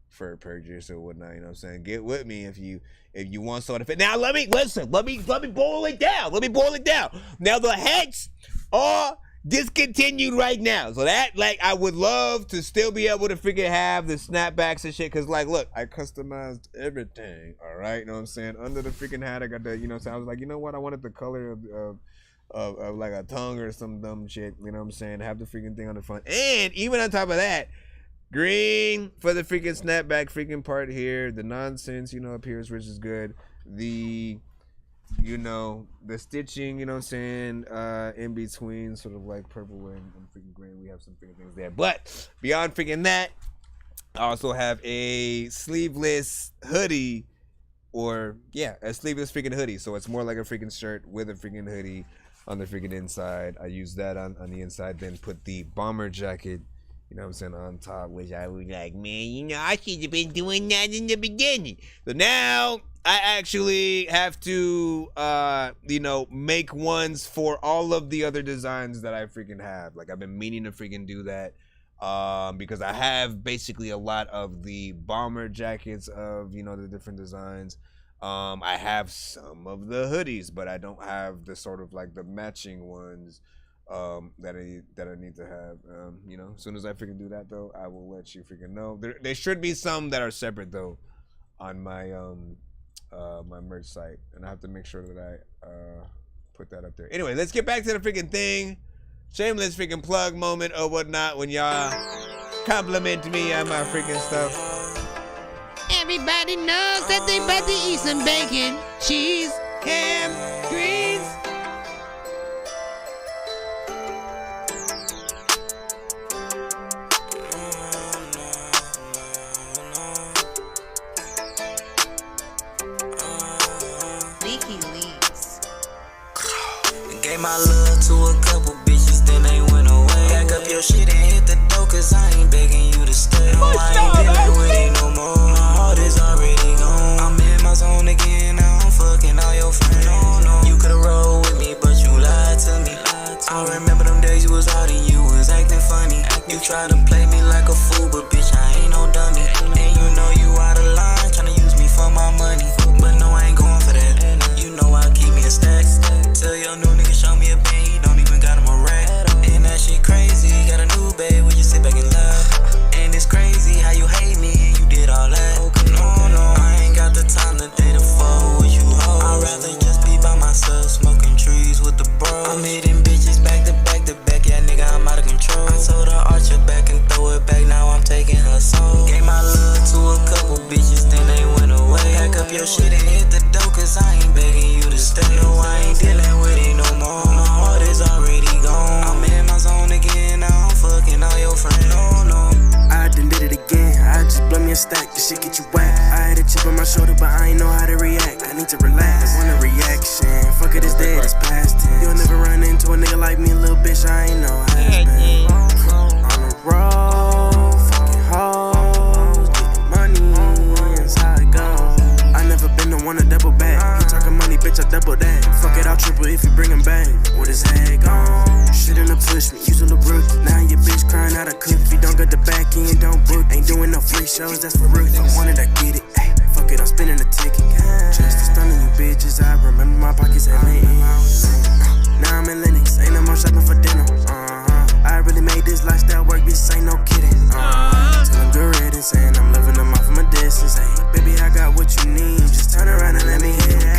for purchase or whatnot. You know what I'm saying? Get with me if you want sort of fit. Now let me boil it down. Let me boil it down. Now the hats are discontinued right now, so that, like, I would love to still be able to freaking have the snapbacks and shit, because like, look, I customized everything. All right, you know what I'm saying? Under the freaking hat, I got the, you know what I'm saying? I was like, you know what, I wanted the color of like a tongue or some dumb shit, you know what I'm saying? Have the freaking thing on the front, and even on top of that, green for the freaking snapback freaking part here. The nonsense, you know, appears, which is good. The, you know, the stitching, you know what I'm saying, in between sort of like purple and freaking green, we have some freaking things there. But beyond freaking that, I also have a sleeveless hoodie, or yeah, a sleeveless freaking hoodie. So it's more like a freaking shirt with a freaking hoodie on the freaking inside. I use that on the inside, then put the bomber jacket, you know what I'm saying, on top, which I was like, man, you know, I should have been doing that in the beginning. So now I actually have to, you know, make ones for all of the other designs that I freaking have. Like, I've been meaning to freaking do that, because I have basically a lot of the bomber jackets of, you know, the different designs. I have some of the hoodies, but I don't have the sort of like the matching ones that I need to have. You know, as soon as I freaking do that though, I will let you freaking know. There should be some that are separate though on my my merch site, and I have to make sure that I put that up there. Anyway, let's get back to the freaking thing. Shameless freaking plug moment or whatnot when y'all compliment me on my freaking stuff. Everybody knows that they about to eat some bacon, cheese, ham, greens. Gave my love to a couple bitches, then they went away. Pack up your shit and hit the door, cause I ain't begging you to stay. No, I ain't dealing with it no more. My heart is already gone. I'm in my zone again, now I'm fucking all your friends. No, you could've rolled with me, but you lied to me. I remember them days you was out and you was acting funny. You tried to play me like a fool, but bitch, I ain't no dummy. And you know you out of line, tryna use me for my money. But no, I ain't going for that. You know I keep me a stack. Tell your new nigga show me a pen, he don't even got him a rack. And that shit crazy, got a new babe, will you sit back and laugh? And it's crazy how you hate me and you did all that. No, I ain't got the time today to fall with you hoes. I'd rather just be by myself, smoking trees with the bros. I'm hitting bitches back to back to back, yeah nigga, I'm out of control. I told her arch her back and throw it back, now I'm taking her soul. Gave my love to a couple bitches, then they went away. Pack up your shit and hit the door, cause I ain't begging you to stay. No, I ain't dealing with it no more. My heart is already gone. I'm in my zone again, now I'm fucking all your friends. No. I done did it again. I just blow me a stack, this shit get you whack. I had a chip on my shoulder, but I ain't know how to react. I need to relax, I want a reaction. Fuck it, it's dead, it's past tense. You'll never run into a nigga like me, little bitch, I ain't know has been. On the road, fucking hoes, getting money, that's how it goes. I never been the one to double back. You talking money, bitch, I double that. Fuck it, I'll triple if you bring him back. With his head gone, shouldn't have pushed me, using the rookie. Now your bitch crying out a cook. If you don't got the back end, don't book. Ain't doing no free shows, that's for real. If I wanted, I get it. Ay, fuck it, I'm spinning the ticket. Just to stunning you bitches, I remember my pockets at Lincoln. Now I'm in Linux, ain't no more shopping for dinner. I really made this lifestyle work, bitch, ain't no kidding. Tell them good riddance, saying I'm loving them off from a distance. Hey, baby, I got what you need, just turn around and let me hit it.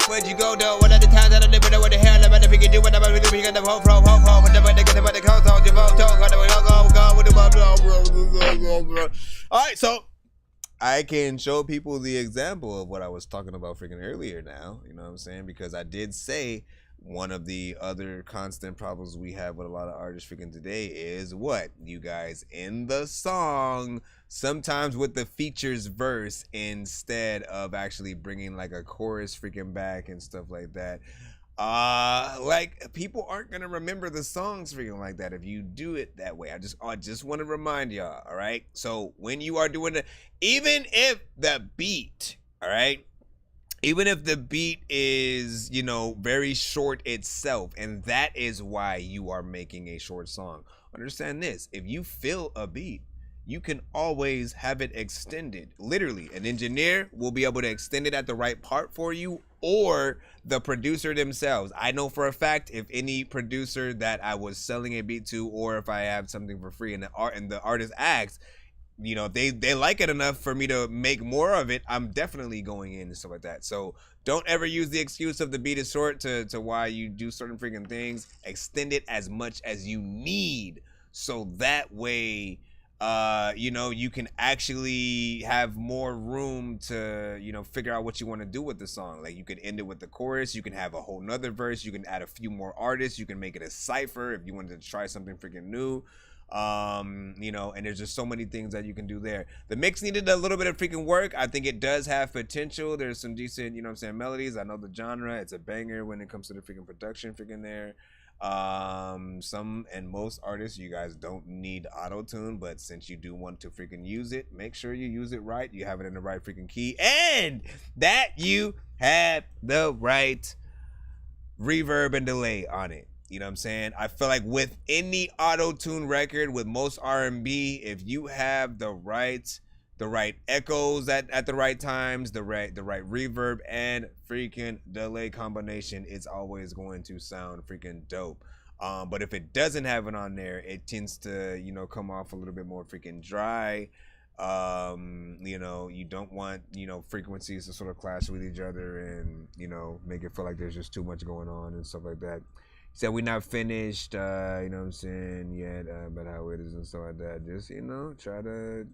Where'd you go though? What are the times that I never know what the hell I'm about to figure do? What I'm about to do? You got the whole pro, what the fuck they get about the cold talk, the vote talk, Alright, so I can show people the example of what I was talking about freaking earlier now. You know what I'm saying? Because I did say one of the other constant problems we have with a lot of artists freaking today is what? You guys in the song, sometimes with the features verse instead of actually bringing like a chorus freaking back and stuff like that. Like people aren't gonna remember the songs freaking like that if you do it that way. I just want to remind y'all, all right? So when you are doing it, even if the beat, all right, even if the beat is, you know, very short itself, and that is why you are making a short song. Understand this, if you fill a beat, you can always have it extended. Literally, an engineer will be able to extend it at the right part for you, or the producer themselves. I know for a fact if any producer that I was selling a beat to, or if I have something for free and the artist asks, you know, they like it enough for me to make more of it, I'm definitely going in and stuff like that. So don't ever use the excuse of the beat is short to why you do certain freaking things. Extend it as much as you need, so that way you know, you can actually have more room to, you know, figure out what you want to do with the song. Like you could end it with the chorus, you can have a whole nother verse, you can add a few more artists, you can make it a cipher if you wanted to try something freaking new. You know, and there's just so many things that you can do there. The mix needed a little bit of freaking work. I think it does have potential. There's some decent, you know what I'm saying, melodies. I know the genre, it's a banger when it comes to the freaking production freaking there. Some and most artists, you guys don't need auto-tune, but since you do want to freaking use it, make sure you use it right, you have it in the right freaking key, and that you have the right reverb and delay on it. You know what I'm saying? I feel like with any auto-tune record, with most R&B, if you have the right the right echoes at the right times, the right reverb and freaking delay combination, it's always going to sound freaking dope. But if it doesn't have it on there, it tends to, you know, come off a little bit more freaking dry. You know, you don't want, you know, frequencies to sort of clash with each other and, you know, make it feel like there's just too much going on and stuff like that. So we're not finished, you know what I'm saying, yet, about how it is and stuff like that. Just, you know, try to,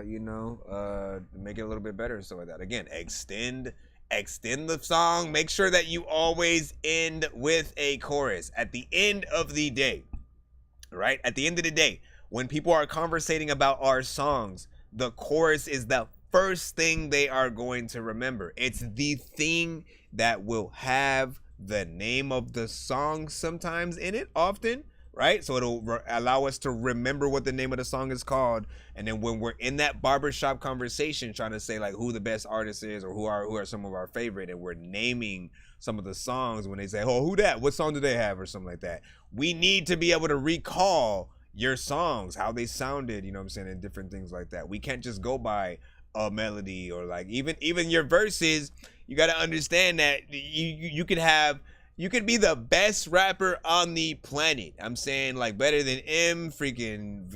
you know, make it a little bit better and stuff like that. Again, extend the song. Make sure that you always end with a chorus at the end of the day, right? At the end of the day, when people are conversating about our songs, the chorus is the first thing they are going to remember. It's the thing that will have the name of the song sometimes in it, often, right? So it'll allow us to remember what the name of the song is called. And then when we're in that barbershop conversation trying to say like who the best artist is or who are some of our favorite, and we're naming some of the songs, when they say, oh, who that? What song do they have? Or something like that. We need to be able to recall your songs, how they sounded, you know what I'm saying, and different things like that. We can't just go by a melody or like even your verses. You got to understand that you could be the best rapper on the planet. I'm saying like better than freaking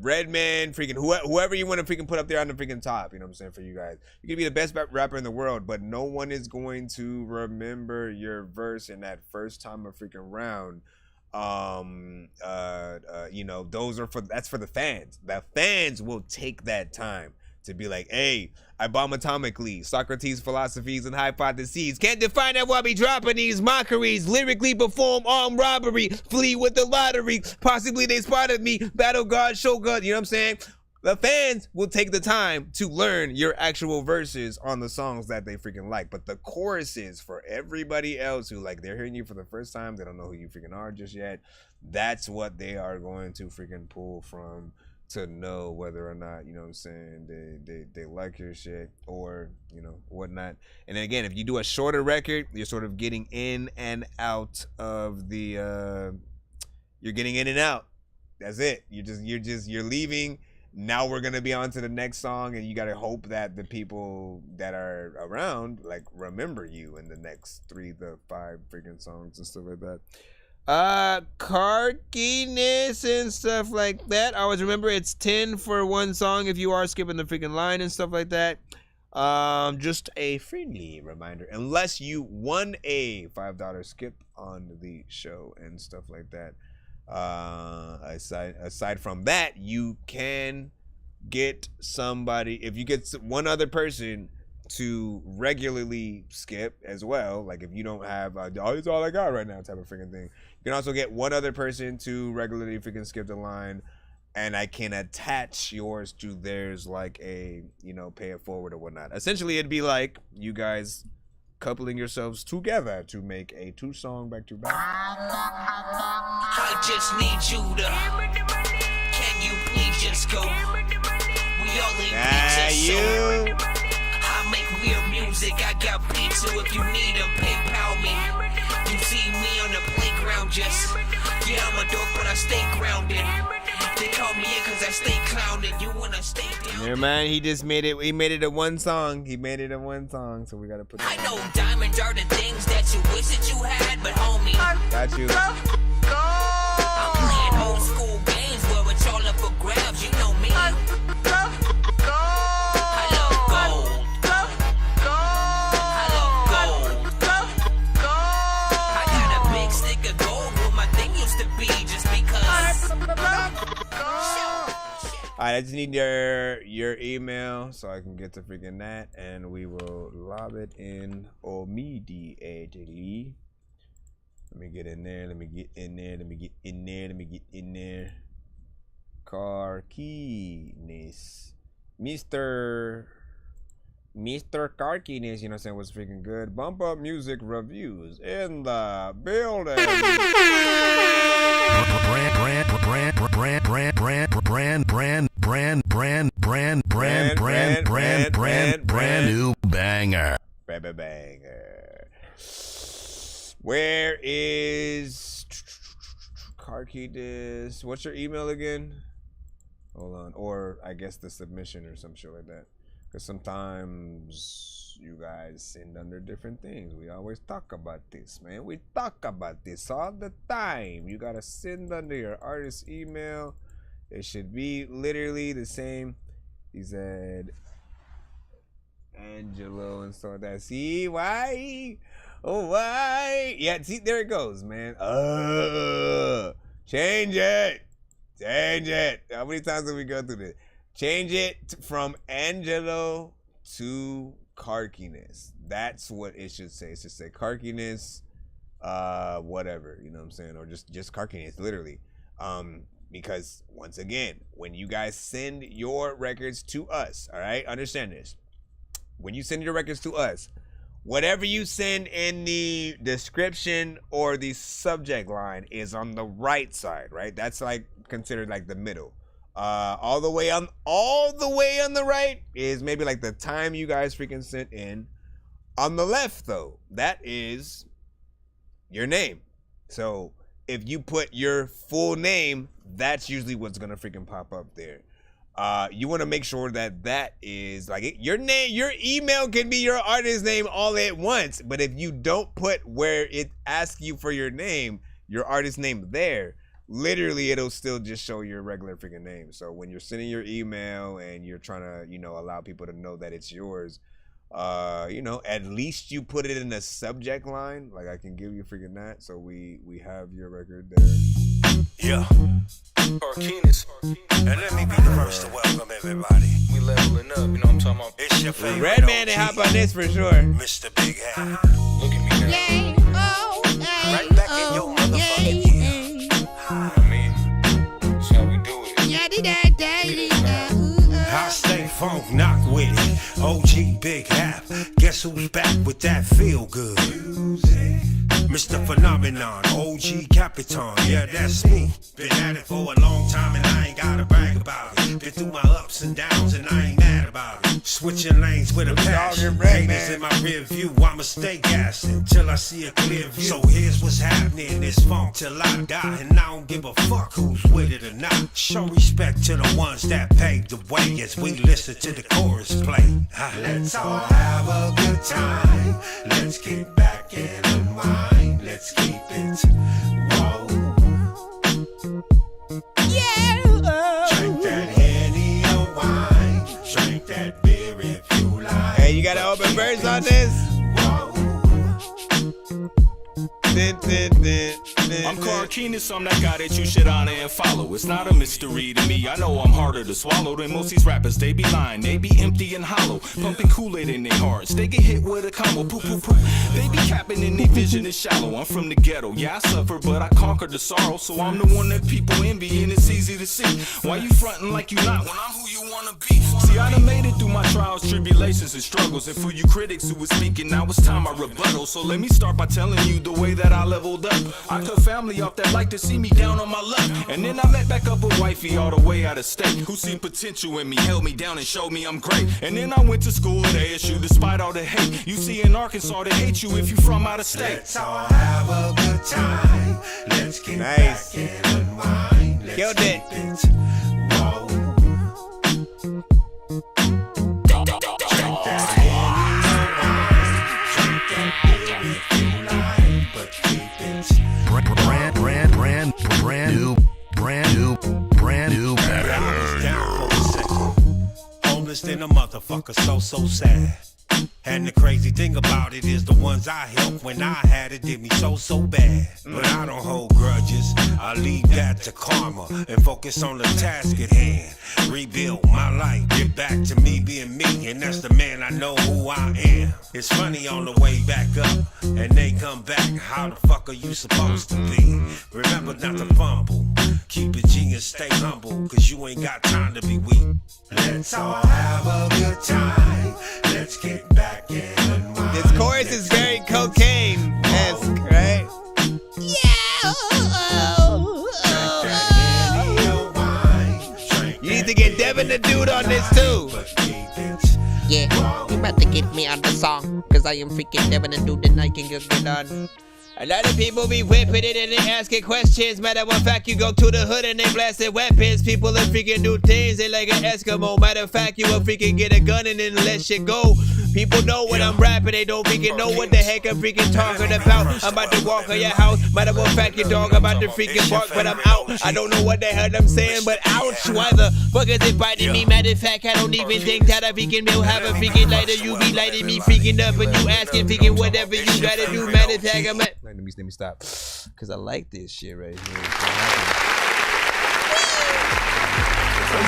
Redman, freaking whoever you want to freaking put up there on the freaking top. You know what I'm saying, for you guys. You could be the best rapper in the world, but no one is going to remember your verse in that first time of freaking round. You know, that's for the fans. The fans will take that time to be like, hey, I bomb atomically, Socrates' philosophies and hypotheses can't define that while be dropping these mockeries, lyrically perform armed robbery, flee with the lottery, possibly they spotted me, battle god, show god, you know what I'm saying? The fans will take the time to learn your actual verses on the songs that they freaking like. But the choruses for everybody else who like they're hearing you for the first time, they don't know who you freaking are just yet. That's what they are going to freaking pull from to know whether or not, you know what I'm saying, they like your shit or, you know, whatnot. And then again, if you do a shorter record, you're sort of getting in and out of the you're getting in and out. That's it. You're leaving. Now we're gonna be on to the next song, and you gotta hope that the people that are around like remember you in the next 3 to 5 freaking songs and stuff like that. Carkiness and stuff like that. I always remember it's 10 for one song if you are skipping the freaking line and stuff like that. Just a friendly reminder, unless you won a $5 skip on the show and stuff like that. Aside from that, you can get somebody, if you get one other person to regularly skip as well, like if you don't have oh, it's all I got right now type of freaking thing, you can also get one other person to regularly freaking skip the line, and I can attach yours to theirs like a, you know, pay it forward or whatnot. Essentially it'd be like you guys coupling yourselves together to make a 2-song back-to-back. I just need you to. Can you please just go? We all in pizza, so I make weird music. I got beats, so if you need them, PayPal me. You see me on the playground, just yeah, I'm a dork, but I stay grounded. They call me in cause I stay clowning. You wanna stay down? Yeah, man, he just made it. He made it a one song. He made it a one song, so we gotta put. I know diamonds are the things that you wish that you had, but homie, got you. I'm playing old school games where it's all up for grabs. You know me. I love gold. I love gold. I got a big stick of gold where my thing used to be, just because. Alright, I just need your email so I can get to freaking that, and we will lob it in immediately. Let me get in there. Let me get in there. Let me get in there. Let me get in there. Carkiness, Mr. Carkiness, you know what I'm saying, was freaking good. Bump Up Music Reviews in the building. Brand new banger. Banger. Where is Carkiness? What's your email again? Hold on. Or I guess the submission or some shit like that. Because sometimes you guys send under different things. We always talk about this, man. We talk about this all the time. You gotta send under your artist email. It should be literally the same. He said Angelo and stuff like that. See why? Oh, why? Yeah, see, there it goes, man. Change it. Change it. How many times have we go through this? Change it from Angelo to Carkiness. That's what it should say. It should say Carkiness, whatever, you know what I'm saying? Or just Carkiness, literally. Because once again, when you guys send your records to us, all right, understand this. When you send your records to us, whatever you send in the description or the subject line is on the right side, right? That's like considered like the middle. All the way on the right is maybe like the time you guys freaking sent in. On the left though, that is your name. So if you put your full name, that's usually what's gonna freaking pop up there. You want to make sure that that is like your name. Your email can be your artist name all at once, but if you don't put where it asks you for your name, your artist name there, literally it'll still just show your regular freaking name. So when you're sending your email and you're trying to, you know, allow people to know that it's yours, you know, at least you put it in the subject line. Like I can give you freaking that. So we have your record there. Yeah. Dorkiest. And let me be the first to welcome everybody. We leveling up, you know what I'm talking about? It's your favorite Red Man to hop on this for sure. Mr. Big Hat. Look at me now. Right back in your motherfucking ear. I mean, that's how we do it. I stay funk, knock with it. OG Big Hat. Guess who's back with that feel good? Mr. Phenomenon, OG Capitan, yeah, that's me. Been at it for a long time and I ain't gotta brag about it. Been through my ups and downs and I ain't mad about it. Switching lanes with a passion. Haters in my rear view, I'ma stay gassing till I see a clear view. So here's what's happening, it's funk till I die. And I don't give a fuck who's with it or not. Show respect to the ones that paved the way as we listen to the chorus play. Let's all have a good time. Let's get back and unwind. Let's keep it. Whoa. Yeah. Drink that Henny or wine. Drink that beer if you like. Hey, you got an open verse on this? I'm Dorkiest, I'm that guy that you should honor and follow. It's not a mystery to me, I know I'm harder to swallow than most these rappers. They be lying, they be empty and hollow, pumping Kool-Aid in their hearts. They get hit with a combo, poo poo poo. They be capping and their vision is shallow. I'm from the ghetto, yeah I suffer, but I conquered the sorrow. So I'm the one that people envy and it's easy to see. Why you frontin' like you not when I'm who you wanna be? See, I done made it through my trials, tribulations, and struggles. And for you critics who was speaking, now it's time I rebuttal. So let me start by telling you the way that I leveled up. I cut family off that like to see me down on my luck. And then I met back up with wifey all the way out of state, who seen potential in me, held me down and showed me I'm great. And then I went to school at ASU despite all the hate. You see in Arkansas they hate you if you from out of state. Let's all have a good time. Let's get back and unwind. Let's Killed it. Whoa. Brand new, Down for a second. Homeless than a motherfucker, so sad. And the crazy thing about it is the ones I helped when I had it did me so bad. But I don't hold grudges, I leave that to karma and focus on the task at hand. Rebuild my life, get back to me being me, and that's the man I know who I am. It's funny on the way back up, and they come back, how the fuck are you supposed to be? Remember not to fumble, keep it G and stay humble, cause you ain't got time to be weak. Let's all have a good time, let's get back and unwind. This chorus is very cocaine-esque, right? You need to get Devin the Dude on this too. Yeah, you about to get me on the song, cause I am freaking Devin the Dude and I can get on. A lot of people be whipping it and they asking questions. Matter of fact, you go to the hood and they blasting weapons. People are freaking do things, they like an Eskimo. Matter of fact, you will freaking get a gun and then let shit go. People know when I'm rapping, they don't freaking know what the heck I'm freaking talking about. I'm about to walk on your house. Matter of fact, your dog about to freaking bark, but I'm out. I don't know what the hell I'm saying, but ouch. Why the fuck is it biting me? Matter of fact, I don't even think that I freaking will have a freaking lighter. You be lighting me freaking up and you asking freaking whatever you gotta do. Matter of fact, I'm at. Let me stop, cause I like this shit right here. Let's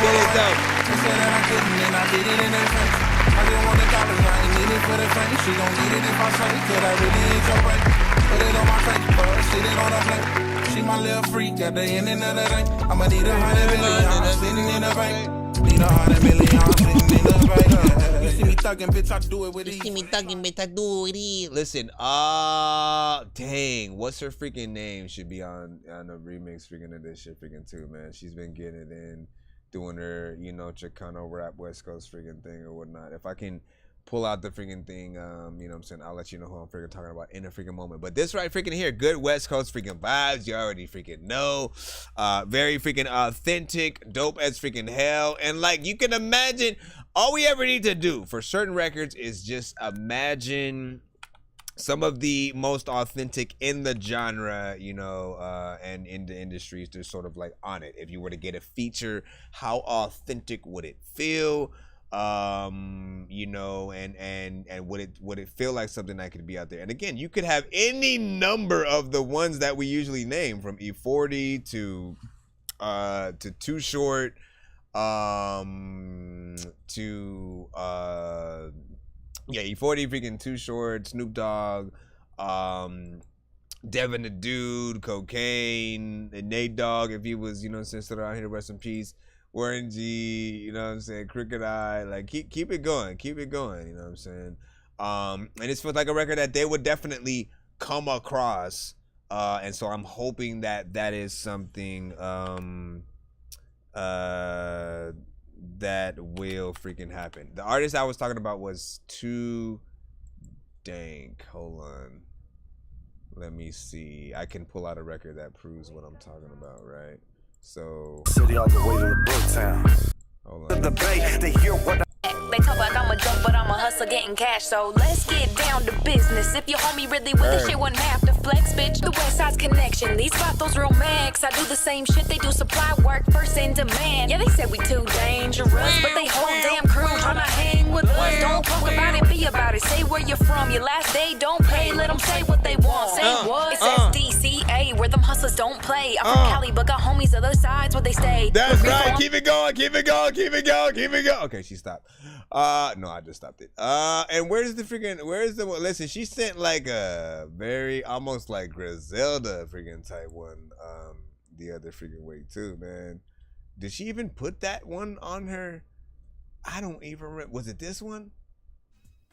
get it though. She said that I couldn't and I did it in her face. I didn't want the dollars, I ain't need it for the fame. She gon' need it if I say, cause I really ain't your babe. Put it on my face, but sit it on her plate. She my little freak at the end of the day. I'ma need 100 million, I'm sitting in the bank. Need 100 million, I'm sitting in the bank. You see me thugging, bitch, I do it with ease. You see me thugging, bitch, I do it with ease. Listen, dang, what's her freaking name? Should be on a remix freaking of this shit freaking too, man. She's been getting it in, doing her, you know, Chicano rap West Coast freaking thing or whatnot. If I can pull out the freaking thing, you know what I'm saying, I'll let you know who I'm freaking talking about in a freaking moment. But this right freaking here, good West Coast freaking vibes, you already freaking know. Very freaking authentic, dope as freaking hell. And like you can imagine, all we ever need to do for certain records is just imagine some of the most authentic in the genre, you know, and in the industries, they're sort of like on it. If you were to get a feature, how authentic would it feel? You know, and would it feel like something that could be out there? And again, you could have any number of the ones that we usually name, from E40 to Too Short, yeah, E40 freaking Too Short, Snoop Dogg, Devin the Dude, Cocaine, and Nate Dogg, if he was, you know, still around here, rest in peace. Warren G, you know what I'm saying, Crooked Eye, like keep it going, you know what I'm saying. And it feels like a record that they would definitely come across, and so I'm hoping that that is something that will freaking happen. The artist I was talking about was Too Dank. Hold on, let me see. I can pull out a record that proves what I'm talking about, right? So city all the way to the Brooktown. Hold on. The Bay, they hear what They talk like I'm a joke, but I'm a hustler getting cash. So let's get down to business. If your homie really with it, shit wouldn't have to flex, bitch. The West Side's connection. These vatos real max. I do the same shit. They do supply work, first in demand. Yeah, they said we too dangerous, but they whole damn crew tryna hang with us. Don't talk about it, be about it. Say where you're from. Your last day don't pay. Let them say what they want. Say what? It's SDCA, where them hustlers don't play. I'm from Cali, but got homies other sides where they stay. That's right. Keep it going. Keep it going. Keep it going. Keep it going. Okay, she stopped. No, I just stopped it. And where's the listen, she sent like a very almost like Griselda freaking type one the other freaking week too, man. Did she even put that one on her? I don't even remember. Was it this one?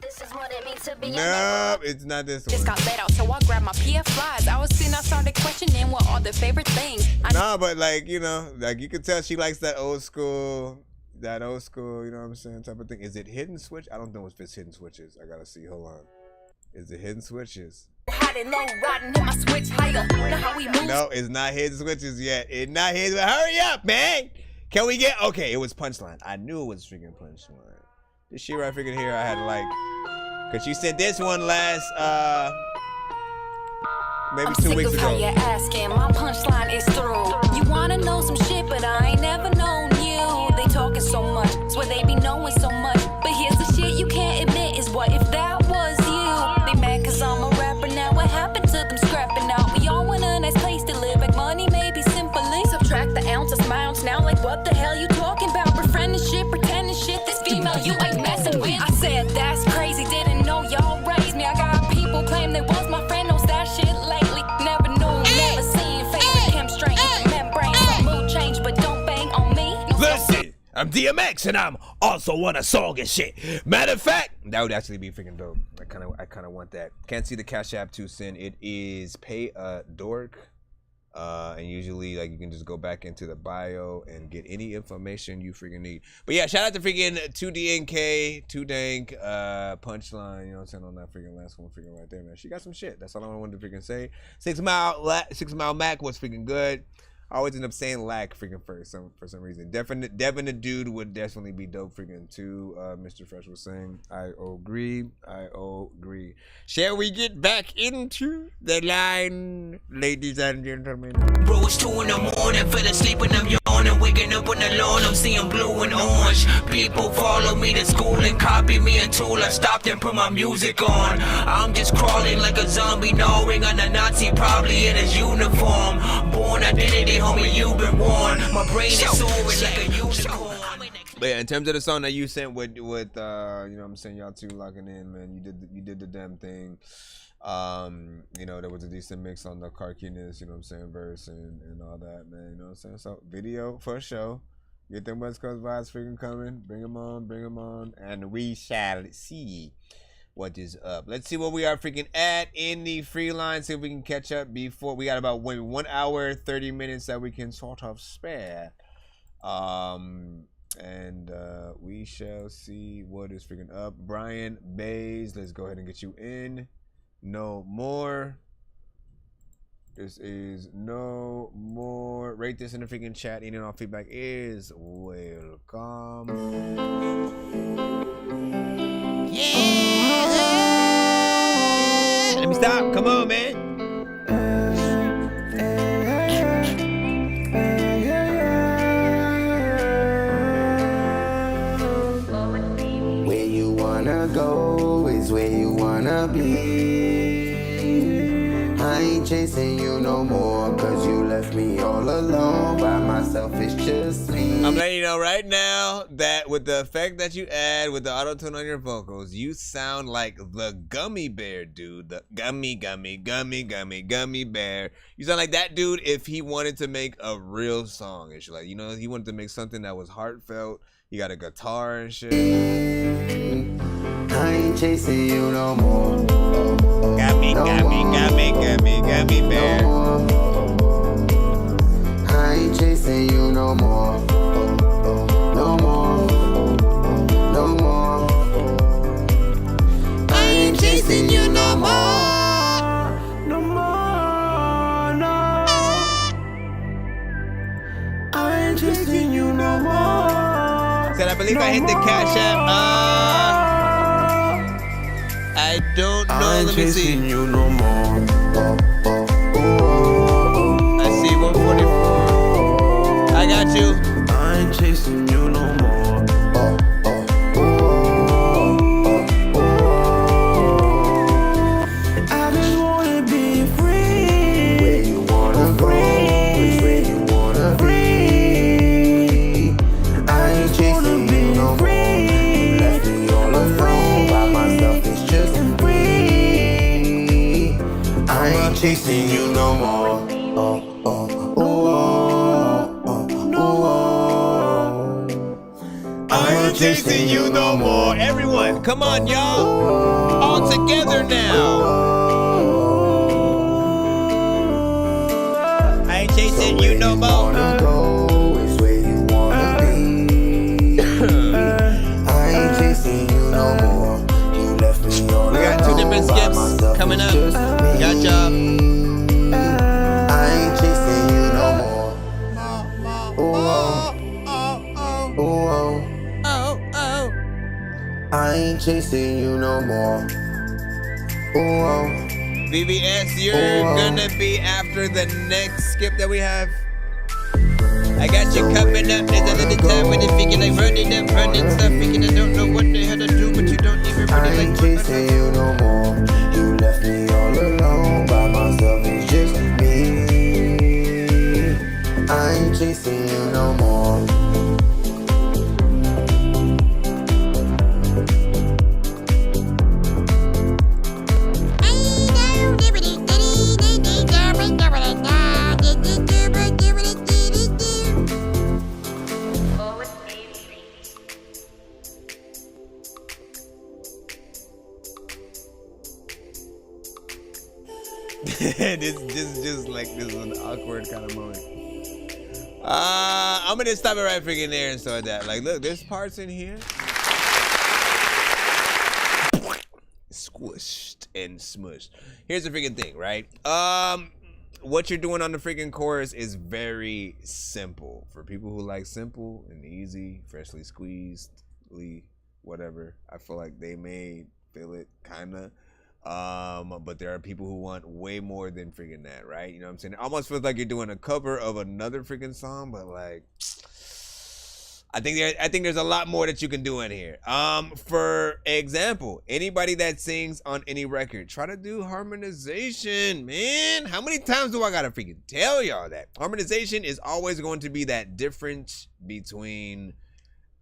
This is what it means to be No, it's not this one. Just got let out, so I grabbed my PF flies. I was sitting, I started questioning what are their favorite things. Nah, but like, you know, like you could tell she likes that old school, you know what I'm saying, type of thing. Is it hidden switch? I don't know if it's hidden switches. I gotta see. Hold on. Is it hidden switches? Hot and low, riding in my switch higher. Know how we move. No, it's not hidden switches yet. It's not hidden. Hurry up, man. Can we get? Okay, it was Punchline. I knew it was freaking Punchline. This shit right freaking here, I had to like, cause she sent this one last, maybe 2 weeks ago. How you asking? My punchline is through. You wanna know some shit, but I ain't never known you. They talking so much, swear they be knowing so much. But here's the shit you can't admit is what if that was you? They mad cause I'm a rapper now. What happened to them scrapping out? We all want a nice place to live, like money maybe simply. Subtract the ounces, my ounce now. Like what the hell you talking about? Befriending shit, pretending shit. This female you ain't messing with. I said that's crazy, didn't know y'all raised me. I got people claim they was my friend, knows that shit lately. Never knew, never seen. Favorite chemistry, membrane, some mood change, but don't bang on me. Listen, I'm DMX and I'm also on a song and shit. Matter of fact, that would actually be freaking dope. I kind of want that. Can't see the Cash App to send. It is Pay Dork. And usually, like, you can just go back into the bio and get any information you freaking need. But yeah, shout out to freaking 2DNK, 2Dank, Punchline, you know what I'm saying, on that freaking last one freaking right there, man. She got some shit. That's all I wanted to freaking say. 6 Mile Mac was freaking good. I always end up saying Lack freaking first for some reason. Devin the Dude would definitely be dope freaking too. Mr. Fresh was saying. I agree. Shall we get back into the line, ladies and gentlemen? Bro, it's 2 in the morning, fell asleep and I'm yawning, waking up on the lawn, I'm seeing blue and orange. People follow me to school and copy me until I stopped and put my music on. I'm just crawling like a zombie, gnawing on a Nazi, probably in his uniform. Born identity, homie, you've been warned. My brain is soaring like a unicorn. But yeah, in terms of the song that you sent with you know what I'm saying, y'all two locking in, man, you did the damn thing. You know, there was a decent mix on the Geniuz, you know what I'm saying, verse and all that, man, you know what I'm saying. So video for sure. Get them West Coast vibes freaking coming. Bring them on, and we shall see what is up. Let's see what we are freaking at in the free line. See if we can catch up before we got about 1 hour 30 minutes that we can sort of spare. And we shall see what is freaking up. Brian Bays, let's go ahead and get you in. No more. This is no more. Rate this in the freaking chat. Any and all feedback is welcome. Yeah. Let me stop. Come on, man. Where you wanna go is where you wanna be. I ain't chasing you no more, cause you left me all alone by myself, it's just me. I'm letting you know right now that with the effect that you add with the auto-tune on your vocals, you sound like the gummy bear dude. The gummy bear. You sound like that dude if he wanted to make a real song. It's like, you know, he wanted to make something that was heartfelt. You got a guitar and shit. I ain't chasing you no more. Gummy bear. I ain't chasing you no more. No more. I ain't chasing you no more. No more, no. I ain't chasing you no more. Said I believe I hit the cash app. I don't know. Let me see. You no more. I see 144. I got you. I ain't chasing you no more. I just wanna be free. Where you wanna go is where you wanna be. I ain't chasing you no more. You left me all alone by myself. It's just free. I ain't chasing you no more. I ain't chasing you no more. Everyone, come on, y'all. All together now. I ain't chasing you no more. Go is where you wanna be. I ain't chasing you no more. You left me all alone. We got 2 different skips coming up. Got y'all. I ain't chasing you no more. I ain't chasing you no more. VVS, you're gonna be after the next skip that we have. I got you coming up. There's a little time when you're thinking like running stuff, thinking I don't know what the hell to do, but you don't even really I ain't like chasing you no more. You left me all alone by myself. It's just me. I ain't chasing you no more. just like this is an awkward kind of moment. I'm gonna stop it right freaking there and start that. Like, look, there's parts in here. Squished and smushed. Here's the freaking thing, right? What you're doing on the freaking chorus is very simple. For people who like simple and easy, freshly squeezed, whatever, I feel like they may feel it, kinda. But there are people who want way more than freaking that, right? You know what I'm saying? It almost feels like you're doing a cover of another freaking song, but like, I think there's a lot more that you can do in here. For example, anybody that sings on any record, try to do harmonization, man. How many times do I gotta freaking tell y'all that? Harmonization is always going to be that difference between,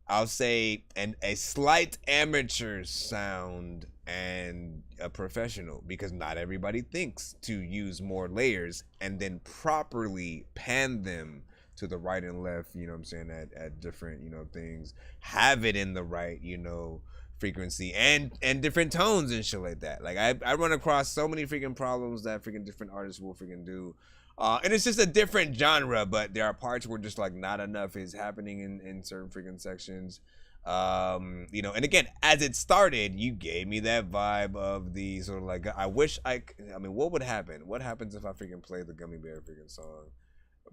I'll say, a slight amateur sound and a professional, because not everybody thinks to use more layers and then properly pan them to the right and left, you know what I'm saying, at different, you know, things, have it in the right, you know, frequency and different tones and shit like that. Like I run across so many freaking problems that freaking different artists will freaking do. And it's just a different genre, but there are parts where just like not enough is happening in certain freaking sections. You know, and again, as it started, you gave me that vibe of the sort of like, I mean, what would happen? What happens if I freaking play the Gummy Bear freaking song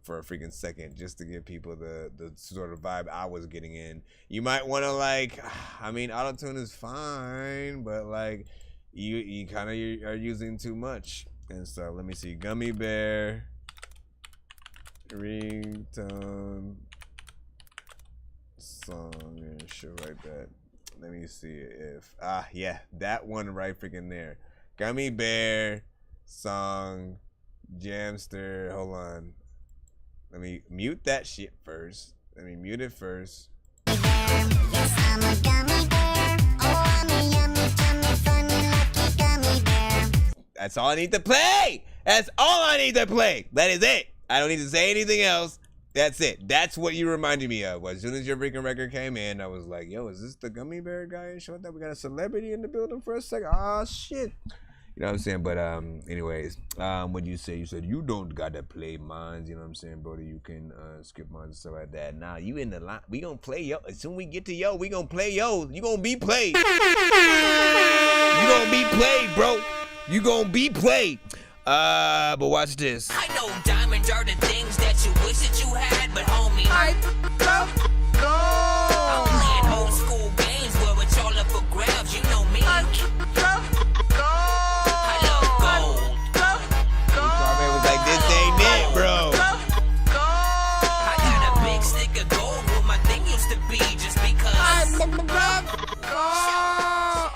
for a freaking second, just to give people the sort of vibe I was getting in? You might want to like, I mean, autotune is fine, but like you kind of are using too much. And so let me see, Gummy Bear ringtone song and shit like that. Let me see if yeah, that one right freaking there. Gummy Bear song Jamster. Hold on. Let me mute that shit first. Let me mute it first. Yes, I'm a gummy bear. Oh, I'm a yummy, tummy, funny, lucky gummy bear. That's all I need to play. That's all I need to play. That is it. I don't need to say anything else. That's it. That's what you reminded me of. As soon as your freaking record came in, I was like, yo, is this the Gummy Bear guy and shit like that? We got a celebrity in the building for a second. Ah, shit. You know what I'm saying? But anyways, what you say? You said you don't gotta play mines. You know what I'm saying, brother? You can skip mines and stuff like that. Nah, you in the line. We gonna play yo. As soon as we get to yo, we gonna play yo. You gonna be played. You gonna be played, bro. You gonna be played. But watch this. I know diamonds are the things that you wish that you had, but homie, I love gold. I'm playing old school games where it's all up for grabs. You know me. I love gold. Carmen was like, this ain't it, bro. I got a big stick of gold where my thing used to be, just because I love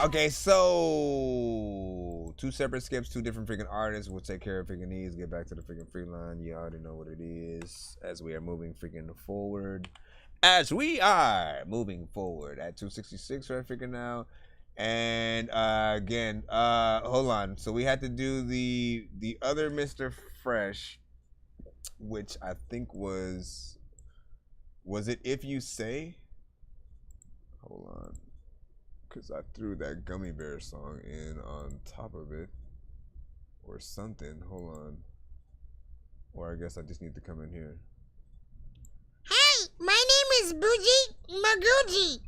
gold. Okay, so 2 separate skips, 2 different freaking artists. We'll take care of freaking these. Get back to the freaking free line. You already know what it is. As we are moving freaking forward. As we are moving forward at 266 right freaking now. And again, hold on. So we had to do the other Mr. Fresh, which I think was it If You Say? Hold on. Because I threw that Gummy Bear song in on top of it. Or something. Hold on. Or I guess I just need to come in here. Hi, my name is Bougie Maguji.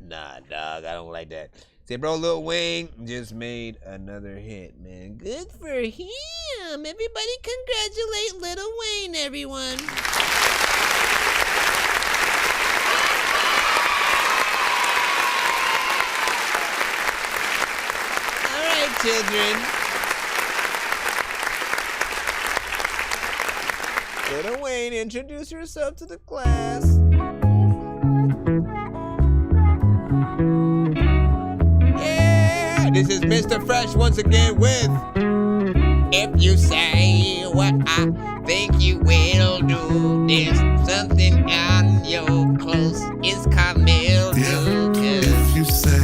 Nah, dog, I don't like that. Say, bro, Lil Wayne just made another hit, man. Good for him. Everybody congratulate Lil Wayne, everyone. Children. Little Wayne, introduce yourself to the class. Yeah, this is Mr. Fresh once again with If You Say What I Think You Will Do. There's something on your clothes. It's called mildew. If you say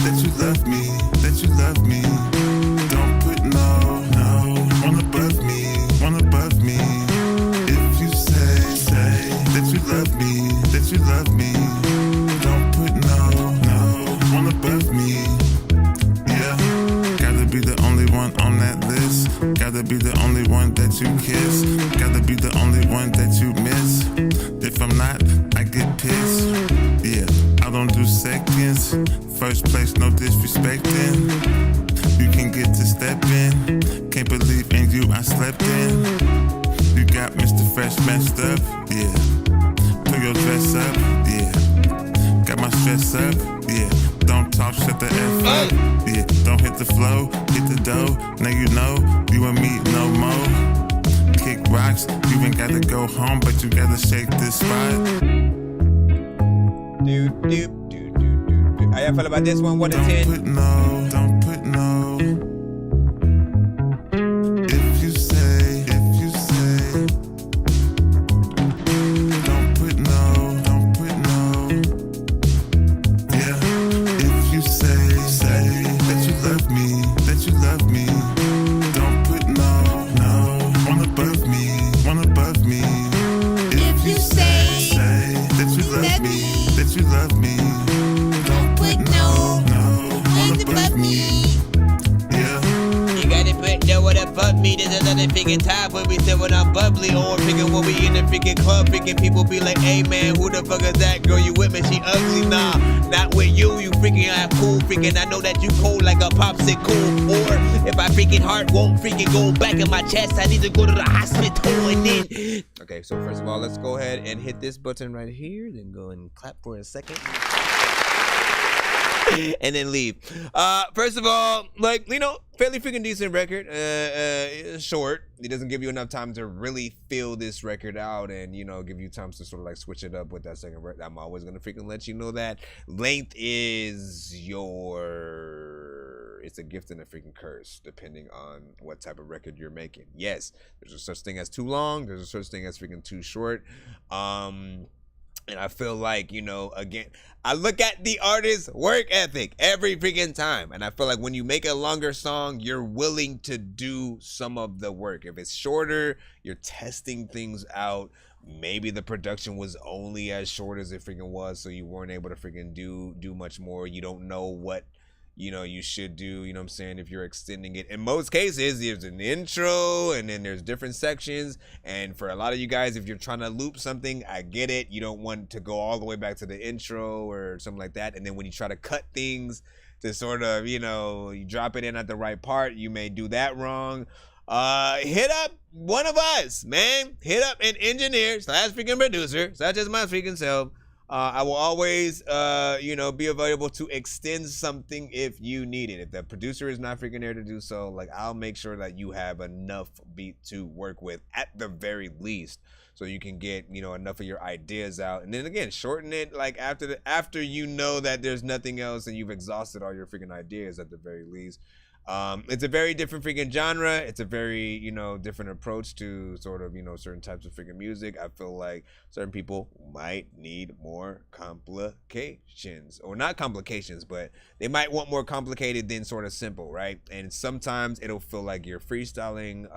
that you love me, that you love me, don't put no one above me, one above me. If you say that you love me, that you love me, don't put no one above me. Yeah, gotta be the only one on that list. Gotta get pissed. Yeah, I don't do seconds. First place, no disrespecting. You can get to stepping. Can't believe in you, I slept in. You got Mr. Fresh messed up. Yeah, pull your dress up. Yeah, got my stress up. Yeah, don't talk, shut the F up. Yeah, don't hit the flow, hit the dough. Now you know, you and me no more. Kick rocks, you ain't gotta go home, but you gotta shake this spot. How y'all feel about this one? 1 to 10? Don't put no, don't put no. If you say, don't put no, don't put no. Yeah, if you say that you love me, that you love me. Don't put no, one above me. If you say that you love me, that you love me. Don't put no, one above me. Yeah. You gotta put no one above me. There's another freaking time when we said when I'm bubbly, or freaking when we in the freaking club, freaking people be like, hey man, who the fuck is that girl you with me? She ugly, nah, not with you. You freaking are cool, freaking. I know that you cold like a popsicle. Or if my freaking heart won't freaking go back in my chest, I need to go to the hospital and then. Okay, so first of all, let's go ahead and hit this button right here, then go and clap for a second. And then leave. First of all, like, you know, fairly freaking decent record. Short. It doesn't give you enough time to really feel this record out and, you know, give you time to sort of like switch it up with that second record. I'm always gonna freaking let you know that length is it's a gift and a freaking curse, depending on what type of record you're making. Yes, there's a such thing as too long. There's a such thing as freaking too short. And I feel like, you know, again, I look at the artist's work ethic every freaking time. And I feel like when you make a longer song, you're willing to do some of the work. If it's shorter, you're testing things out. Maybe the production was only as short as it freaking was, so you weren't able to freaking do much more. You don't know what, you know, you should do, you know what I'm saying, if you're extending it. In most cases, there's an intro and then there's different sections. And for a lot of you guys, if you're trying to loop something, I get it. You don't want to go all the way back to the intro or something like that. And then when you try to cut things to sort of, you know, you drop it in at the right part, you may do that wrong. Hit up one of us, man. Hit up an engineer / freaking producer, such as my freaking self. I will always, you know, be available to extend something if you need it. If the producer is not freaking there to do so, like, I'll make sure that you have enough beat to work with at the very least, so you can get, you know, enough of your ideas out. And then again, shorten it like after you know that there's nothing else and you've exhausted all your freaking ideas at the very least. It's a very different freaking genre. It's a very, you know, different approach to sort of, you know, certain types of freaking music. I feel like certain people might need more complications, or not complications, but they might want more complicated than sort of simple, right? And sometimes it'll feel like you're freestyling,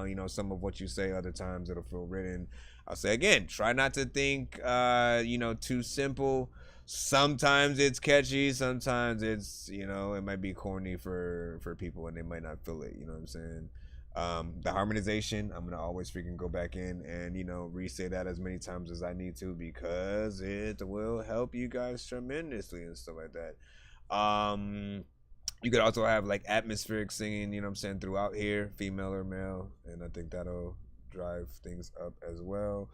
you know, some of what you say. Other times it'll feel written. I'll say again, try not to think, you know, too simple. Sometimes it's catchy, sometimes it's, you know, it might be corny for people and they might not feel it, you know what I'm saying? The harmonization, I'm gonna always freaking go back in and, you know, re-say that as many times as I need to, because it will help you guys tremendously and stuff like that. You could also have like atmospheric singing, you know what I'm saying, throughout here, female or male, and I think that'll drive things up as well.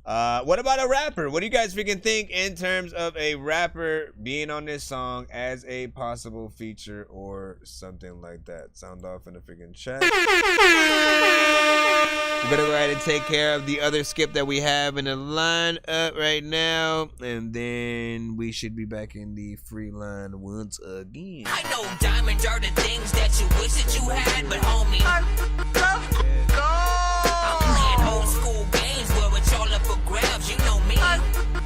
What about a rapper? What do you guys freaking think in terms of a rapper being on this song as a possible feature or something like that? Sound off in the freaking chat. We better go ahead and take care of the other skip that we have in the lineup right now, and then we should be back in the free line once again. I know diamonds are the things that you wish that you had, but homie, I'm playing old school games where it's all up for grabs. You know me. I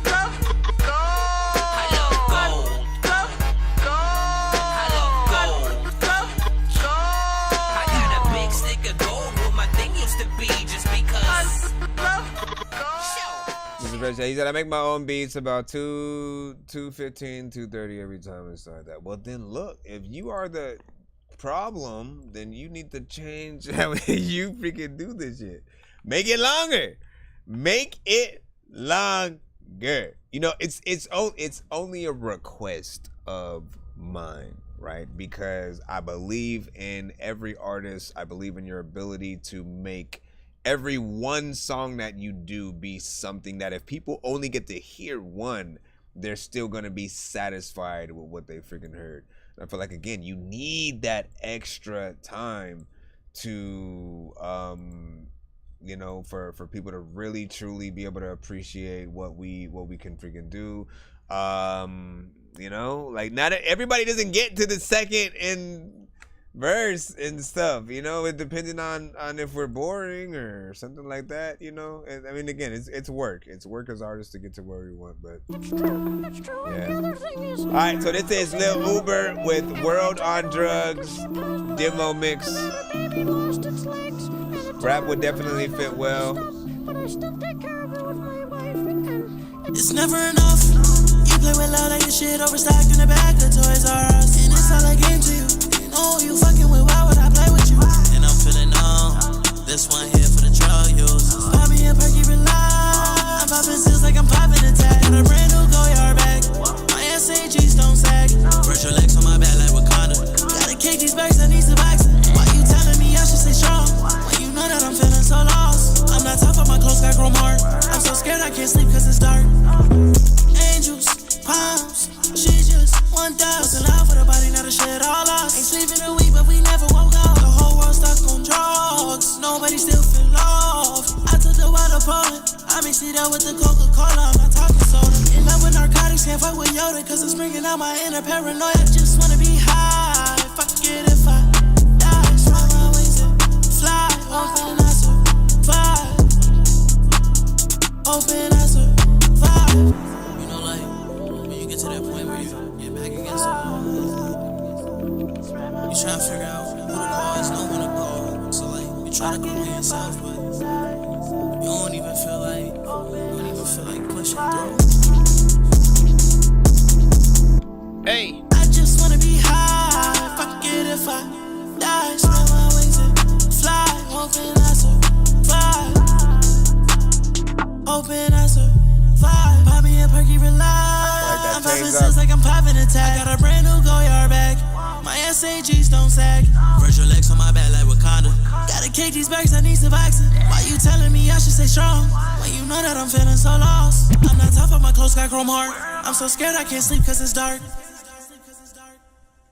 love gold. I love gold. I got a big stick of gold where my thing used to be, just because. He said I make my own beats about 2:15, 2:30 every time and stuff like that. Well, then look, if you are the problem, then you need to change how you freaking do this shit. Make it longer. Make it longer. you know, it's only a request of mine, right? Because I believe in every artist. I believe in your ability to make every one song that you do be something that if people only get to hear one, they're still gonna be satisfied with what they freaking heard. And I feel like, again, you need that extra time to you know, for people to really truly be able to appreciate what we can freaking do. You know, like not everybody doesn't get to the second and verse and stuff, you know, it depending on if we're boring or something like that, you know. And I mean, again, it's work as artists to get to where we want, but yeah. All right, so this is Lil Uber with World on Drugs demo mix. Rap would definitely fit well. It's never enough. You play with love like the shit overstocked in the back of Toys R Us, and it's all a game to you. Oh, you fucking with, why would I play with you? And I'm feeling on. This one here for the drug users. Pop me a perky rely. I'm popping seals like I'm popping a tag. Got a brand new go-yard bag. My SAGs don't sag. Virtual X on my back like Wakanda. Gotta kick these bags, I need some boxing. Why you telling me I should stay strong? When you know that I'm feeling so lost. I'm not tough, but my clothes got grown hard. I'm so scared I can't sleep cause it's dark. Angels, palms, she just 1,000 out for the body, now the shit all lost. Ain't sleeping a week, but we never woke up. The whole world stuck on drugs, nobody still feel love. I took the water Poland, I mix it up with the Coca-Cola, I'm not talking soda. In love with narcotics, can't fuck with Yoda, cause it's bringing out my inner paranoia. I just wanna be high, fuck it if I die. Spread my wings and fly, hoping I survive. Hoping I survive. You know, like, when you get to that point where you get back against the wall, you try to figure out who to call, is no one to call. So, like, you try to call yourself, but you don't even feel like pushing through. Hey, I just wanna be high, fuck it if I die. Spread my wings and fly, hoping I survive. Hoping I survive. Pop me a perky rely. I'm popping seals like I'm popping a tag. I got a brand new go-yard bag. My SAGs don't sag. Virtual X on my back like Wakanda. Gotta kick these bags, I need some boxing. Why you telling me I should stay strong? When you know that I'm feeling so lost. I'm not tough, but my clothes got chrome heart. I'm so scared I can't sleep cause it's dark.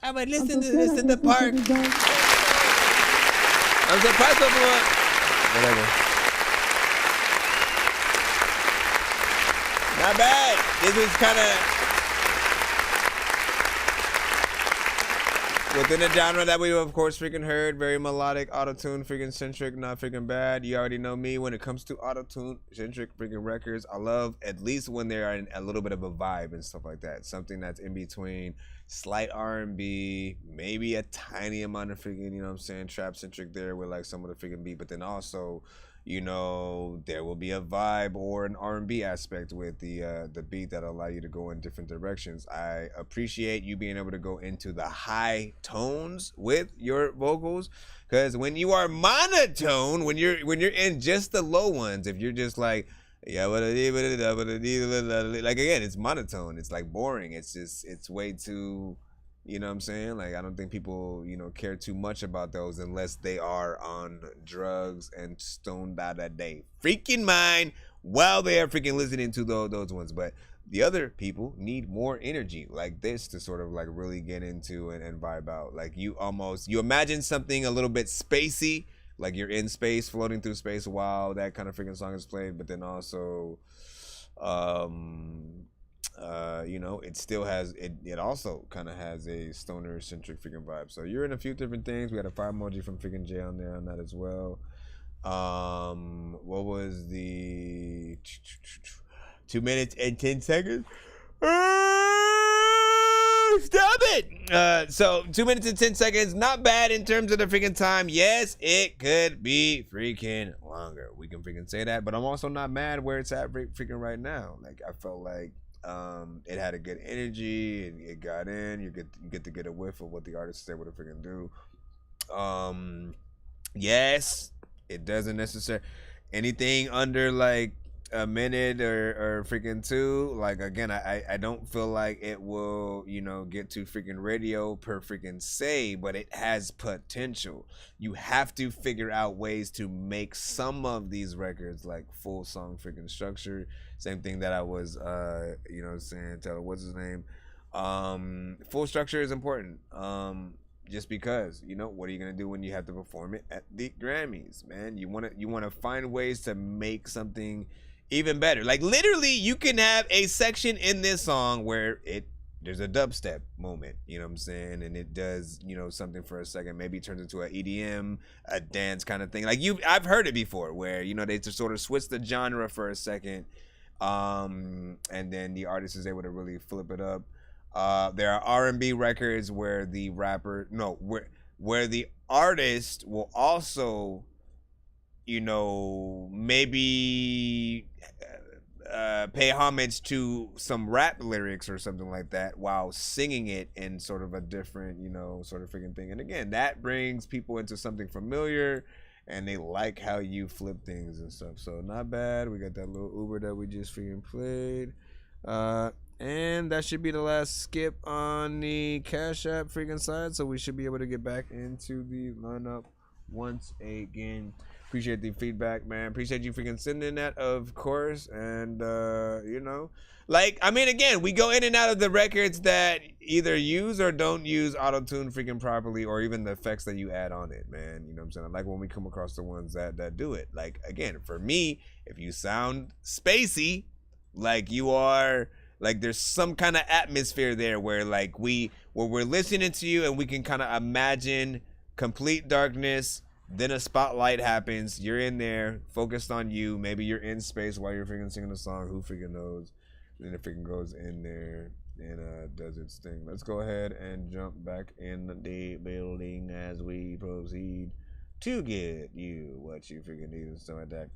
I would listen to this in the park. I'm surprised of what. Whatever. Not bad. This was kind of within a genre that we of course freaking heard. Very melodic, auto-tune, freaking centric, not freaking bad. You already know me when it comes to auto-tune centric freaking records. I love at least when they're in a little bit of a vibe and stuff like that. Something that's in between slight R&B, maybe a tiny amount of freaking, you know what I'm saying, trap centric there with like some of the freaking beat, but then also, you know, there will be a vibe or an R&B aspect with the beat that allow you to go in different directions. I appreciate you being able to go into the high tones with your vocals, because when you are monotone, when you're in just the low ones, if you're just like like again, it's monotone, it's like boring, it's way too, you know what I'm saying? Like, I don't think people, you know, care too much about those unless they are on drugs and stoned out that day freaking mind while they are freaking listening to those ones. But the other people need more energy like this to sort of like really get into and vibe out. Like you imagine something a little bit spacey, like you're in space, floating through space while that kind of freaking song is played, but then also you know, it still has it also kind of has a stoner centric freaking vibe. So you're in a few different things. We had a fire emoji from freaking Jay on there on that as well. What was the 2 minutes and 10 seconds? Stop it! So 2 minutes and 10 seconds, not bad in terms of the freaking time. Yes, it could be freaking longer. We can freaking say that, but I'm also not mad where it's at freaking right now. Like, I felt like it had a good energy, and it got in. You get to get a whiff of what the artist is able to freaking do. Yes, it doesn't necessarily anything under like a minute or freaking two, like again, I don't feel like it will, you know, get to freaking radio per freaking se, but it has potential. You have to figure out ways to make some of these records like full song freaking structure. Same thing that I was you know saying, tell what's his name. Full structure is important. Just because, you know, what are you gonna do when you have to perform it at the Grammys, man? You wanna find ways to make something even better. Like literally, you can have a section in this song where there's a dubstep moment, you know what I'm saying, and it does, you know, something for a second, maybe turns into a EDM, a dance kind of thing. Like I've heard it before, where you know they just sort of switch the genre for a second, and then the artist is able to really flip it up. There are R&B records where the where the artist will also, you know, maybe pay homage to some rap lyrics or something like that while singing it in sort of a different, you know, sort of freaking thing. And again, that brings people into something familiar, and they like how you flip things and stuff. So not bad. We got that little Uber that we just freaking played. And that should be the last skip on the Cash App freaking side. So we should be able to get back into the lineup once again. Appreciate the feedback, man. Appreciate you freaking sending that, of course. And, you know, like, I mean, again, we go in and out of the records that either use or don't use auto-tune freaking properly, or even the effects that you add on it, man. You know what I'm saying? I like when we come across the ones that do it. Like, again, for me, if you sound spacey, like you are... Like there's some kind of atmosphere there where like we're listening to you and we can kind of imagine complete darkness, then a spotlight happens, you're in there, focused on you, maybe you're in space while you're freaking singing the song, who freaking knows, then it freaking goes in there and does its thing. Let's go ahead and jump back in the building as we proceed to get you what you freaking need and stuff like that.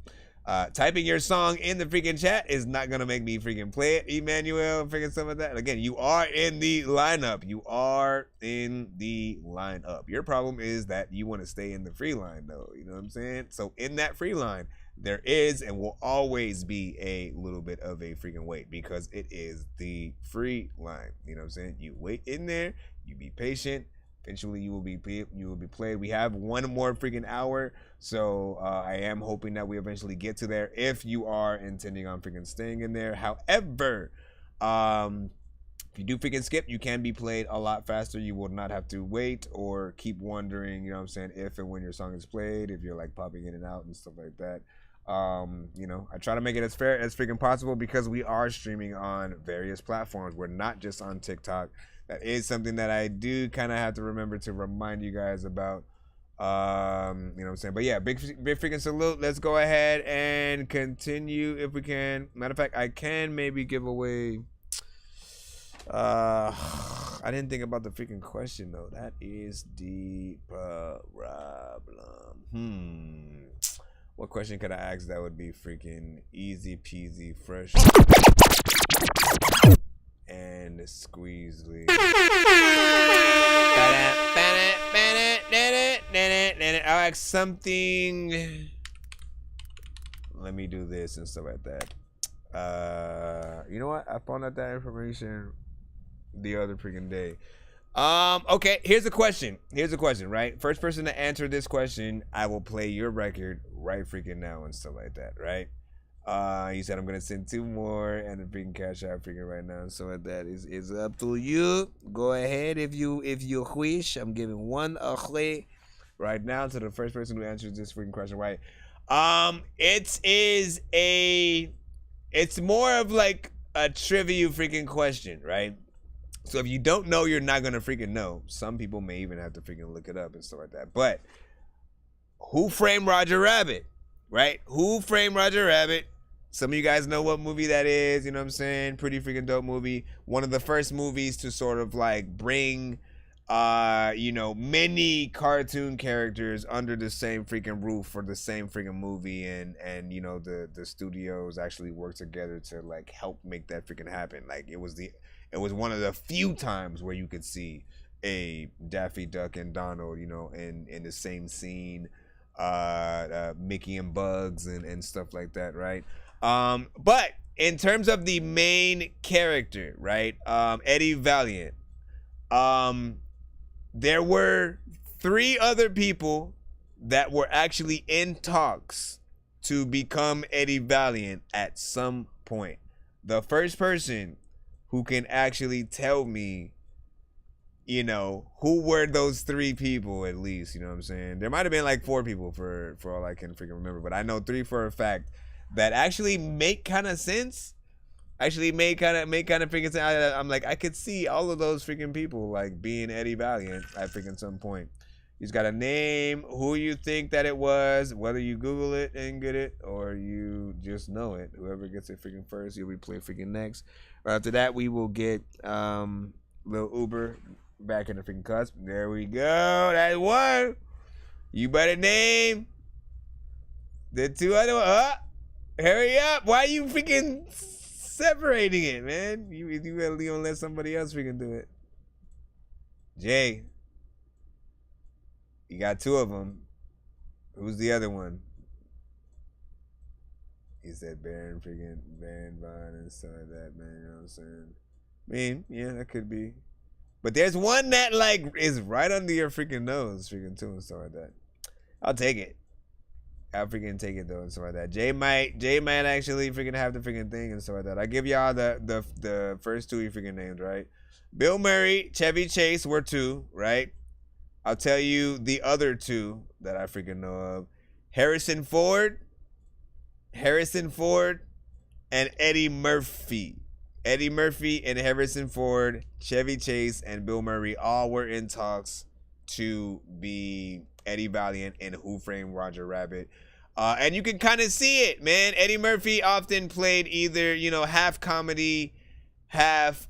Typing your song in the freaking chat is not gonna make me freaking play it, Emmanuel, freaking stuff like that. Again, you are in the lineup. You are in the lineup. Your problem is that you want to stay in the free line, though. You know what I'm saying? So in that free line, there is and will always be a little bit of a freaking wait because it is the free line. You know what I'm saying? You wait in there. You be patient. Eventually, you will be played. We have one more freaking hour, so I am hoping that we eventually get to there. If you are intending on freaking staying in there, however, if you do freaking skip, you can be played a lot faster. You will not have to wait or keep wondering, you know what I'm saying, if and when your song is played. If you're like popping in and out and stuff like that. You know, I try to make it as fair as freaking possible because we are streaming on various platforms. We're not just on TikTok. That is something that I do kind of have to remember to remind you guys about. You know what I'm saying? But yeah, big freaking salute. Let's go ahead and continue if we can. Matter of fact, I can maybe give away. I didn't think about the freaking question though. That is the problem. What question could I ask that would be freaking easy peasy fresh and squeezely? I'll ask something. Let me do this and stuff like that. You know what? I found out that information the other freaking day. Okay, here's a question, right? First person to answer this question, I will play your record right freaking now and stuff like that, right? You said I'm gonna send 2 more and the freaking Cash App freaking right now, so that is up to you. Go ahead if you wish. I'm giving 1 away right now to the first person who answers this freaking question right. It's more of like a trivia freaking question, right? So if you don't know, you're not gonna freaking know. Some people may even have to freaking look it up and stuff like that. But who framed Roger Rabbit? Right? Who framed Roger Rabbit? Some of you guys know what movie that is, you know what I'm saying? Pretty freaking dope movie. One of the first movies to sort of like bring you know, many cartoon characters under the same freaking roof for the same freaking movie, and you know, the studios actually work together to like help make that freaking happen. Like it was one of the few times where you could see a Daffy Duck and Donald, you know, in the same scene, Mickey and Bugs and stuff like that, right? But in terms of the main character, right? Eddie Valiant. There were 3 other people that were actually in talks to become Eddie Valiant at some point. The first person who can actually tell me, you know, who were those 3 people at least, you know what I'm saying? There might have been like 4 people for all I can freaking remember, but I know 3 for a fact that actually make kind of sense. Actually make kind of freaking sense. I'm like, I could see all of those freaking people like being Eddie Valiant at freaking some point. He's got a name, who you think that it was, whether you Google it and get it or you just know it. Whoever gets it freaking first, you'll be playing freaking next. Right after that, we will get Lil Uber back in the freaking cusp. There we go. That's one. You better name the 2 other ones. Hurry up. Why are you freaking separating it, man? You gonna let somebody else freaking do it. Jay. You got 2 of them. Who's the other one? He said Baron Vaughn and stuff like that, man. You know what I'm saying? I mean, yeah, that could be. But there's one that like is right under your freaking nose, freaking too, and stuff like that. I'll take it. I'll freaking take it though, and stuff like that. Jay might actually freaking have the freaking thing and stuff like that. I give y'all the first 2 you freaking named, right? Bill Murray, Chevy Chase were 2, right? I'll tell you the other 2 that I freaking know of. Harrison Ford, and Eddie Murphy. Eddie Murphy and Harrison Ford, Chevy Chase, and Bill Murray all were in talks to be Eddie Valiant in Who Framed Roger Rabbit. And you can kind of see it, man. Eddie Murphy often played either, you know, half comedy, half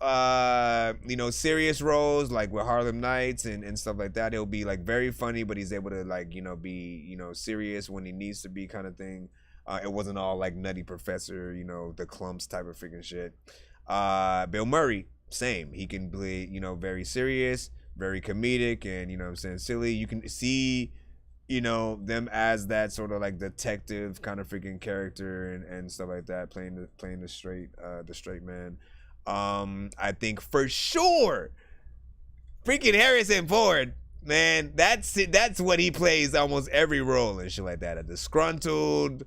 serious roles, like with Harlem Nights and stuff like that. He'll be like very funny, but he's able to like, you know, be, you know, serious when he needs to be, kind of thing. It wasn't all like Nutty Professor, you know, the Clumps type of freaking shit. Bill Murray, same. He can play, you know, very serious, very comedic, and, you know what I'm saying, silly. You can see, you know, them as that sort of like detective kind of freaking character and stuff like that, playing the straight man. I think for sure, freaking Harrison Ford, man, that's it. That's what he plays almost every role and shit like that. A disgruntled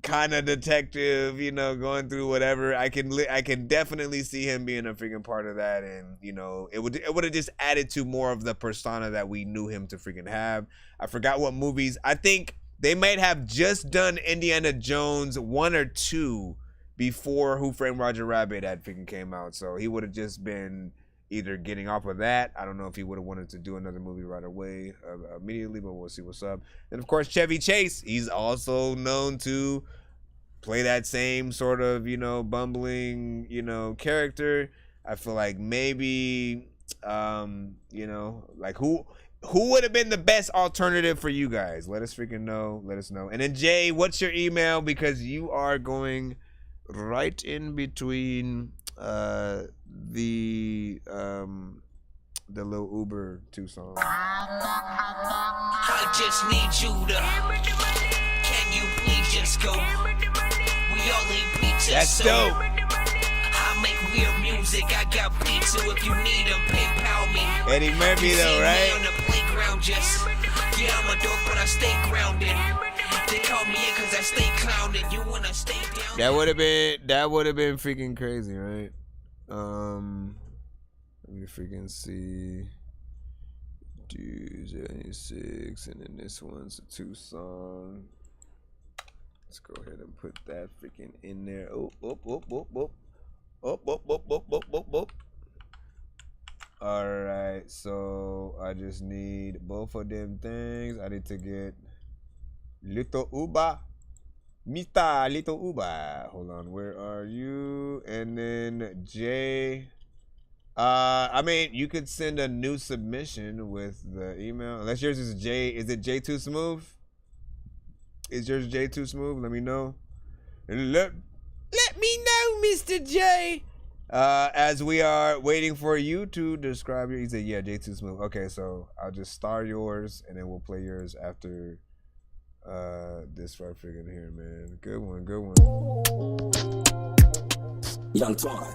kind of detective, you know, going through whatever. I can definitely see him being a freaking part of that, and you know, it would have just added to more of the persona that we knew him to freaking have. I forgot what movies. I think they might have just done Indiana Jones 1 or 2 before Who Framed Roger Rabbit had freaking came out, so he would have just been either getting off of that. I don't know if he would have wanted to do another movie right away, immediately, but we'll see what's up. And of course, Chevy Chase, he's also known to play that same sort of, you know, bumbling, you know, character. I feel like maybe, you know, like who would have been the best alternative for you guys? Let us freaking know. Let us know. And then Jay, what's your email? Because you are going right in between the Lil Uber 2 songs. I just need you to. Can you please just go? We all need pizza. That's dope. I make weird music. I got beats, so if you need them, PayPal me. Eddie Murphy though, right? On the playground, just yeah, I'm a dork, but I stay grounded. They call me in 'cause I stay clowning. You wanna stay down? That would have been freaking crazy, right? Let me freaking see. Dude, 96, and then this one's a 2 song. Let's go ahead and put that freaking in there. Alright, so I just need both of them things. I need to get Little Uba. Mr. Little Uba. Hold on, where are you? And then Jay. I mean, you could send a new submission with the email. Unless yours is J. Is it J Too Smooth? Is yours J Too Smooth? Let me know. Let me know, Mr. J. As we are waiting for you to describe your. He said, yeah, J Too Smooth. Okay, so I'll just star yours and then we'll play yours after this right freaking here, man. Good one, good one. Young Twan.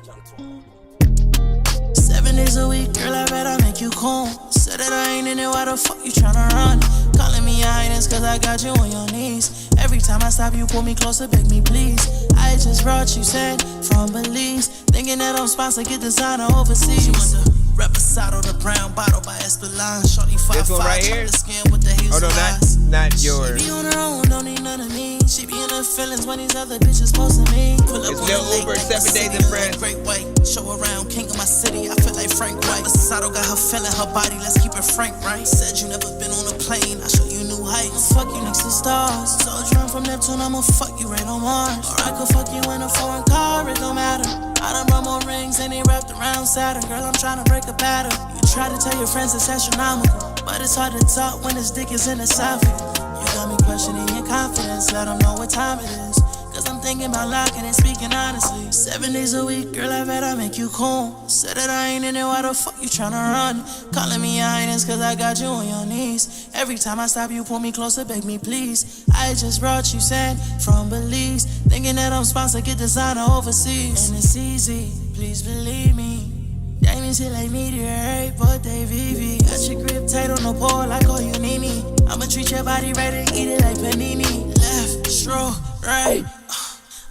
7 days a week, girl, I bet I make you cool. Said that I ain't in it, why the fuck you tryna run? Calling me your highness, cause I got you on your knees. Every time I stop, you pull me closer, beg me please. I just brought you sand from Belize. Thinking that I'm sponsored, get designer overseas. She want the Reposado, the brown bottle by Espelon. Shorty 5'5", This one right here? the skin with the hazel Oh no, eyes. not yours. She be on her own, don't need none of me. She be in her feelings when these other bitches posting me. Pull up It's on Lil the lake, Uber, like 7 days city, in France. Great white, show around, king of my city. I feel like Frank White. Reposado got her feeling her body. Let's keep it frank, right? Said you never been on a plane. I show you new heights. Fuck you next to stars. So drunk from Neptune, I'ma fuck you right on Mars. Or I could fuck you in a foreign car. It don't matter. I done brought more rings and they wrapped around Saturn. Girl, I'm trying to break a pattern. You try to tell your friends it's astronomical, but it's hard to talk when this dick is in the socket. You got me questioning your confidence. Let them know what time it is, cause I'm thinking about locking and speaking honestly. 7 days a week, girl, I bet I make you cool. Said that I ain't in it, why the fuck you tryna run? Calling me your highness, cause I got you on your knees. Every time I stop, you pull me closer, beg me please. I just brought you sand from Belize. Thinking that I'm sponsored, get designer overseas. And it's easy, please believe me. Diamonds hit like meteorite, but they VV. Got your grip tight on the pole, I call you Nini. I'ma treat your body right and eat it like panini. Left, stroke, right.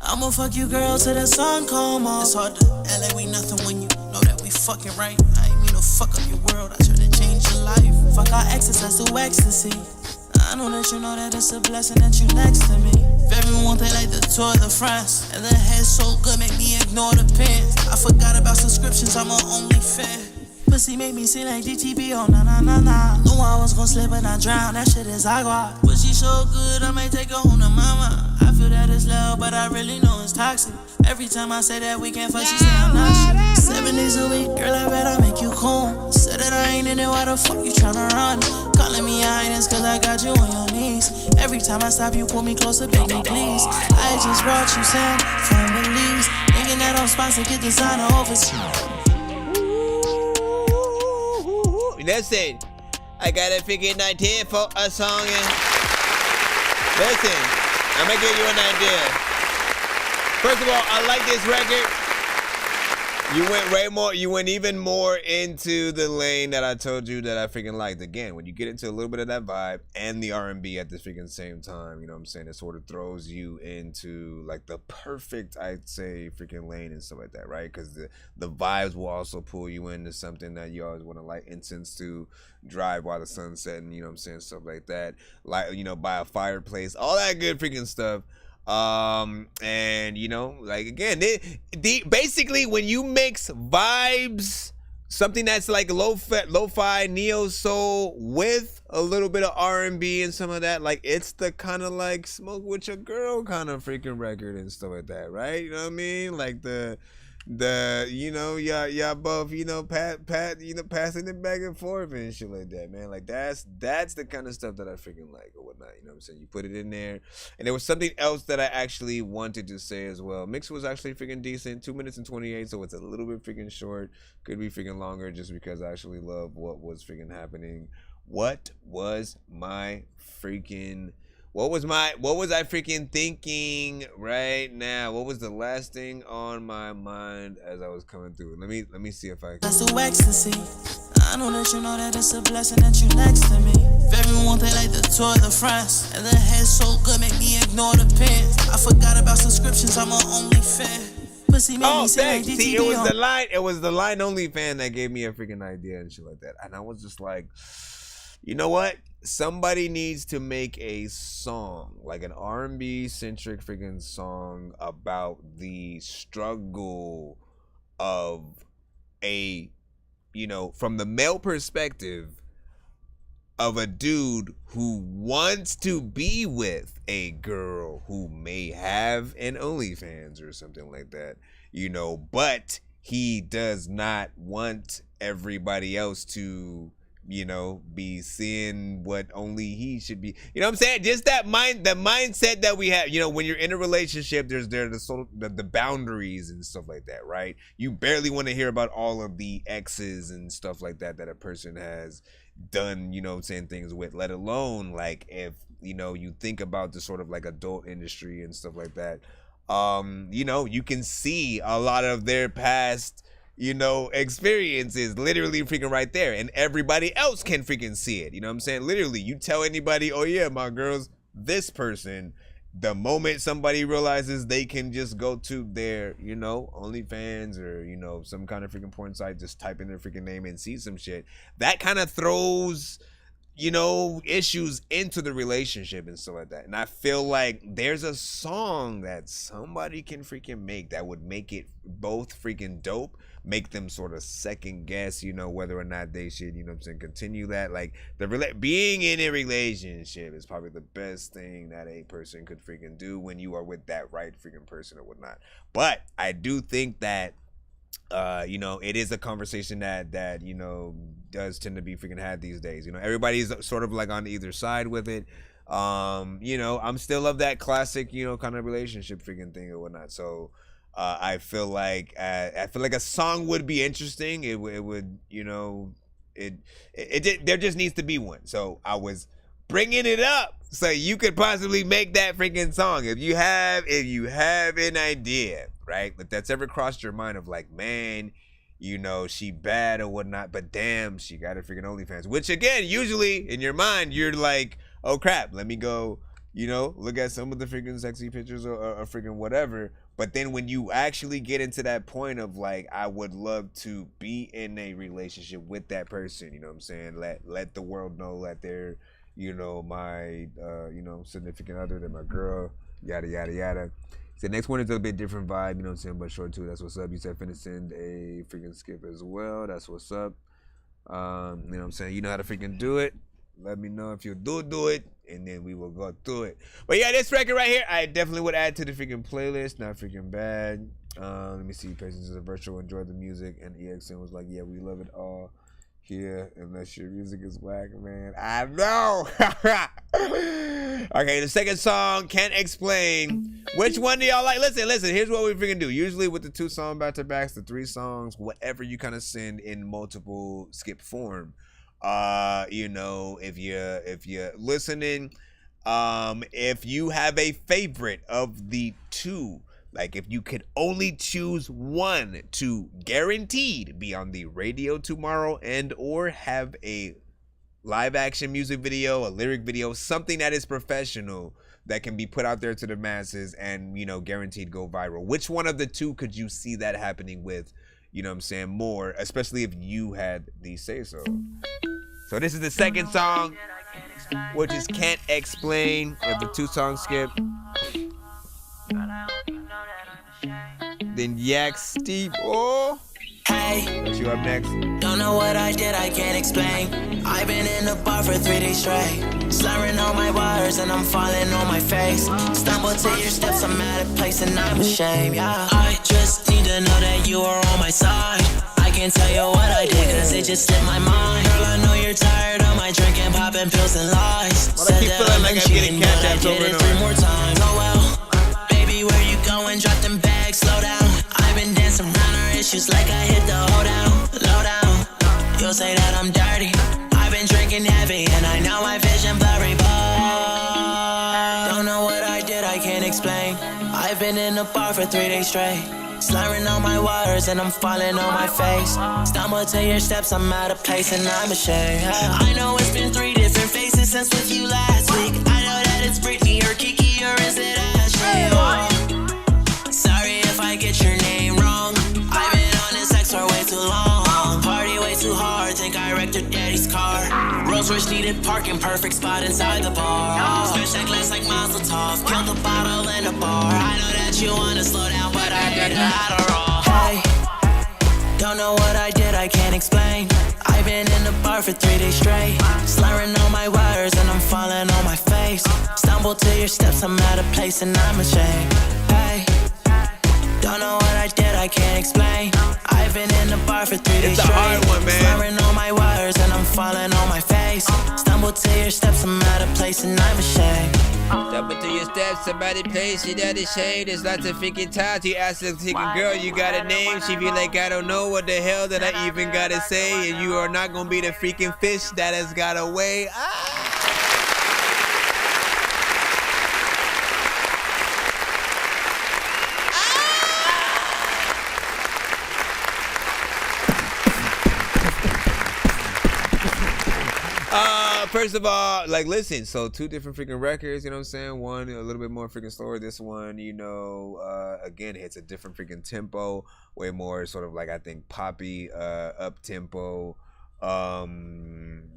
I'ma fuck you, girl, till the sun come on. It's hard to LA, we nothing when you know that we fucking right. I ain't mean to fuck up your world, I try to change your life. Fuck our exes, let's do ecstasy. I know that you know that it's a blessing that you next to me. If everyone they like the Tour de France, and the head so good make me ignore the pins. I forgot about subscriptions, I'm a only fan. Pussy made me sing like DTB, oh na na na na. Knew I was gon' slip and I drown, that shit is agua. Pussy so good, I might take her home to mama. I feel that it's love, but I really know it's toxic. Every time I say that we can't fuck, she say I'm not shit. 7 days a week, girl, I bet I make you cool. Said that I ain't in it, why the fuck you tryna run? Calling me your highness, cause I got you on your knees. Every time I stop, you pull me closer, beg me please. I just brought you sand from Belize. Thinking that I'm sponsored, get designer overseas. Listen, I got a freaking idea for a song. Listen, I'm gonna give you an idea. First of all, I like this record. You went even more into the lane that I told you that I freaking liked. Again, when you get into a little bit of that vibe and the R&B at the freaking same time, you know what I'm saying? It sort of throws you into like the perfect, I'd say, freaking lane and stuff like that, right? Because the vibes will also pull you into something that you always want to light incense to, drive while the sun's setting, you know what I'm saying? Stuff like that. Like, you know, by a fireplace, all that good freaking stuff. And you know, like again, basically when you mix vibes, something that's like lo-fi neo soul with a little bit of R&B and some of that, like it's the kind of like smoke with your girl kind of freaking record and stuff like that, right? You know what I mean? Like the you know, y'all both, you know, pat you know, passing it back and forth and shit like that, man. Like that's the kind of stuff that I freaking like or whatnot, you know what I'm saying? You put it in there. And there was something else that I actually wanted to say as well. Mix was actually freaking decent, 2 minutes and 28, so it's a little bit freaking short. Could be freaking longer just because I actually love what was freaking happening. What was I freaking thinking right now? What was the last thing on my mind as I was coming through? Let me see if I can. That's the ecstasy. I know that you know that it's a blessing that you next to me. If everyone they like the Tour de France, and the head so good make me ignore the pins. I forgot about subscriptions, I'm a only fan. Pussy made me sing like DTB. See, it was the line only fan that gave me a freaking idea and shit like that. And I was just like, you know what? Somebody needs to make a song, like an R&B centric freaking song about the struggle of a, you know, from the male perspective of a dude who wants to be with a girl who may have an OnlyFans or something like that, you know, but he does not want everybody else to, you know, be seeing what only he should be. You know what I'm saying? Just that the mindset that we have, you know, when you're in a relationship, there's the boundaries and stuff like that, right? You barely want to hear about all of the exes and stuff like that a person has done, you know what I'm saying, things with, let alone like if you know, you think about the sort of like adult industry and stuff like that, you know, you can see a lot of their past, you know, experiences literally freaking right there, and everybody else can freaking see it. You know what I'm saying? Literally, you tell anybody, oh yeah, my girl's this person, the moment somebody realizes they can just go to their, you know, OnlyFans or, you know, some kind of freaking porn site, just type in their freaking name and see some shit, that kind of throws, you know, issues into the relationship and stuff like that. And I feel like there's a song that somebody can freaking make that would make it both freaking dope, make them sort of second guess, you know, whether or not they should, you know what I'm saying, continue that. Like, being in a relationship is probably the best thing that a person could freaking do when you are with that right freaking person or whatnot. But I do think that, you know, it is a conversation that, you know, does tend to be freaking had these days. You know, everybody's sort of like on either side with it. You know, I'm still of that classic, you know, kind of relationship freaking thing or whatnot. So, I feel like a song would be interesting. It would, you know, there just needs to be one. So I was bringing it up so you could possibly make that freaking song if you have an idea, right? If that's ever crossed your mind of like, man, you know, she bad or whatnot, but damn, she got a freaking OnlyFans. Which again, usually in your mind, you're like, oh crap, let me go, you know, look at some of the freaking sexy pictures or freaking whatever. But then when you actually get into that point of like, I would love to be in a relationship with that person, you know what I'm saying? Let the world know that they're, you know, my, you know, significant other, they're my girl, yada, yada, yada. So the next one is a bit different vibe, you know what I'm saying, but short too, that's what's up. You said finna send a freaking skip as well, that's what's up. You know what I'm saying? You know how to freaking do it. Let me know if you do it, and then we will go through it. But yeah, this record right here, I definitely would add to the freaking playlist. Not freaking bad. Let me see. Patience is a virtual. Enjoy the music. And EXN was like, yeah, we love it all here, unless your music is whack, man. I know. Okay, the second song, Can't Explain. Which one do y'all like? Listen, here's what we freaking do. Usually with the 2 song back-to-backs, the 3 songs, whatever you kind of send in multiple skip form. You know, if you're listening, if you have a favorite of the 2, like if you could only choose one to guaranteed be on the radio tomorrow and or have a live action music video, a lyric video, something that is professional that can be put out there to the masses and, you know, guaranteed go viral, which one of the 2 could you see that happening with? You know what I'm saying? More, especially if you had the say-so. So this is the second song, which is Can't Explain. If the 2 songs skip. Then Yak Steve. Oh. Hey. What's you up next? Don't know what I did, I can't explain. I've been in the bar for 3 days straight. Slurring on my wires and I'm falling on my face. Stumble to your steps, I'm at a place and I'm ashamed, yeah. I just need to know that you are on my side. I can't tell you what I did cause it just slipped my mind. Girl, I know you're tired of my drinking, popping pills and lies. Well, I keep feeling like I'm getting cash apps over and over. 3 more times, oh well. Baby, where you going? Drop them bags, slow down. I've been dancing around our issues like I hit the hoedown, low down. You'll say that I'm dirty. I've been drinking heavy and I know my vision blurry, but don't know what I did, I can't explain. I've been in the bar for 3 days straight. Slurring on my wires and I'm falling on my face. Stumble to your steps, I'm out of place and I'm ashamed. I know it's been 3 different faces since with you last week. I know that it's Britney or Kiki or is it Ashley? Oh, sorry if I get your name wrong. I've been on this sex for way too long. Party way too hard, think I wrecked her daddy's car. Rolls Royce needed parking, perfect spot inside the bar. Stretch that glass like Mazel Tov, killed the bottle in the bar. I know that you wanna slow down, but I did it Adderall. Hey, don't know what I did, I can't explain. I've been in the bar for 3 days straight. Slurring on my wires and I'm falling on my face. Stumble to your steps, I'm out of place and I'm ashamed. Hey, don't know what I did, I can't explain. I've been in the bar for 3 days straight. Slurring on my wires and I'm falling on my face. Stumble to your steps, I'm out of place and I'm ashamed. Stumble to your steps, somebody place you that is shade. There's lots of freaking times you ask the freaking girl, you got a name. She be like, I don't know what the hell that I even gotta say. And you are not gonna be the freaking fish that has got away. First of all, like, listen, so 2 different freaking records, you know what I'm saying? One a little bit more freaking slower. This one, you know, again, hits a different freaking tempo, way more sort of like, I think, poppy, up tempo. Man,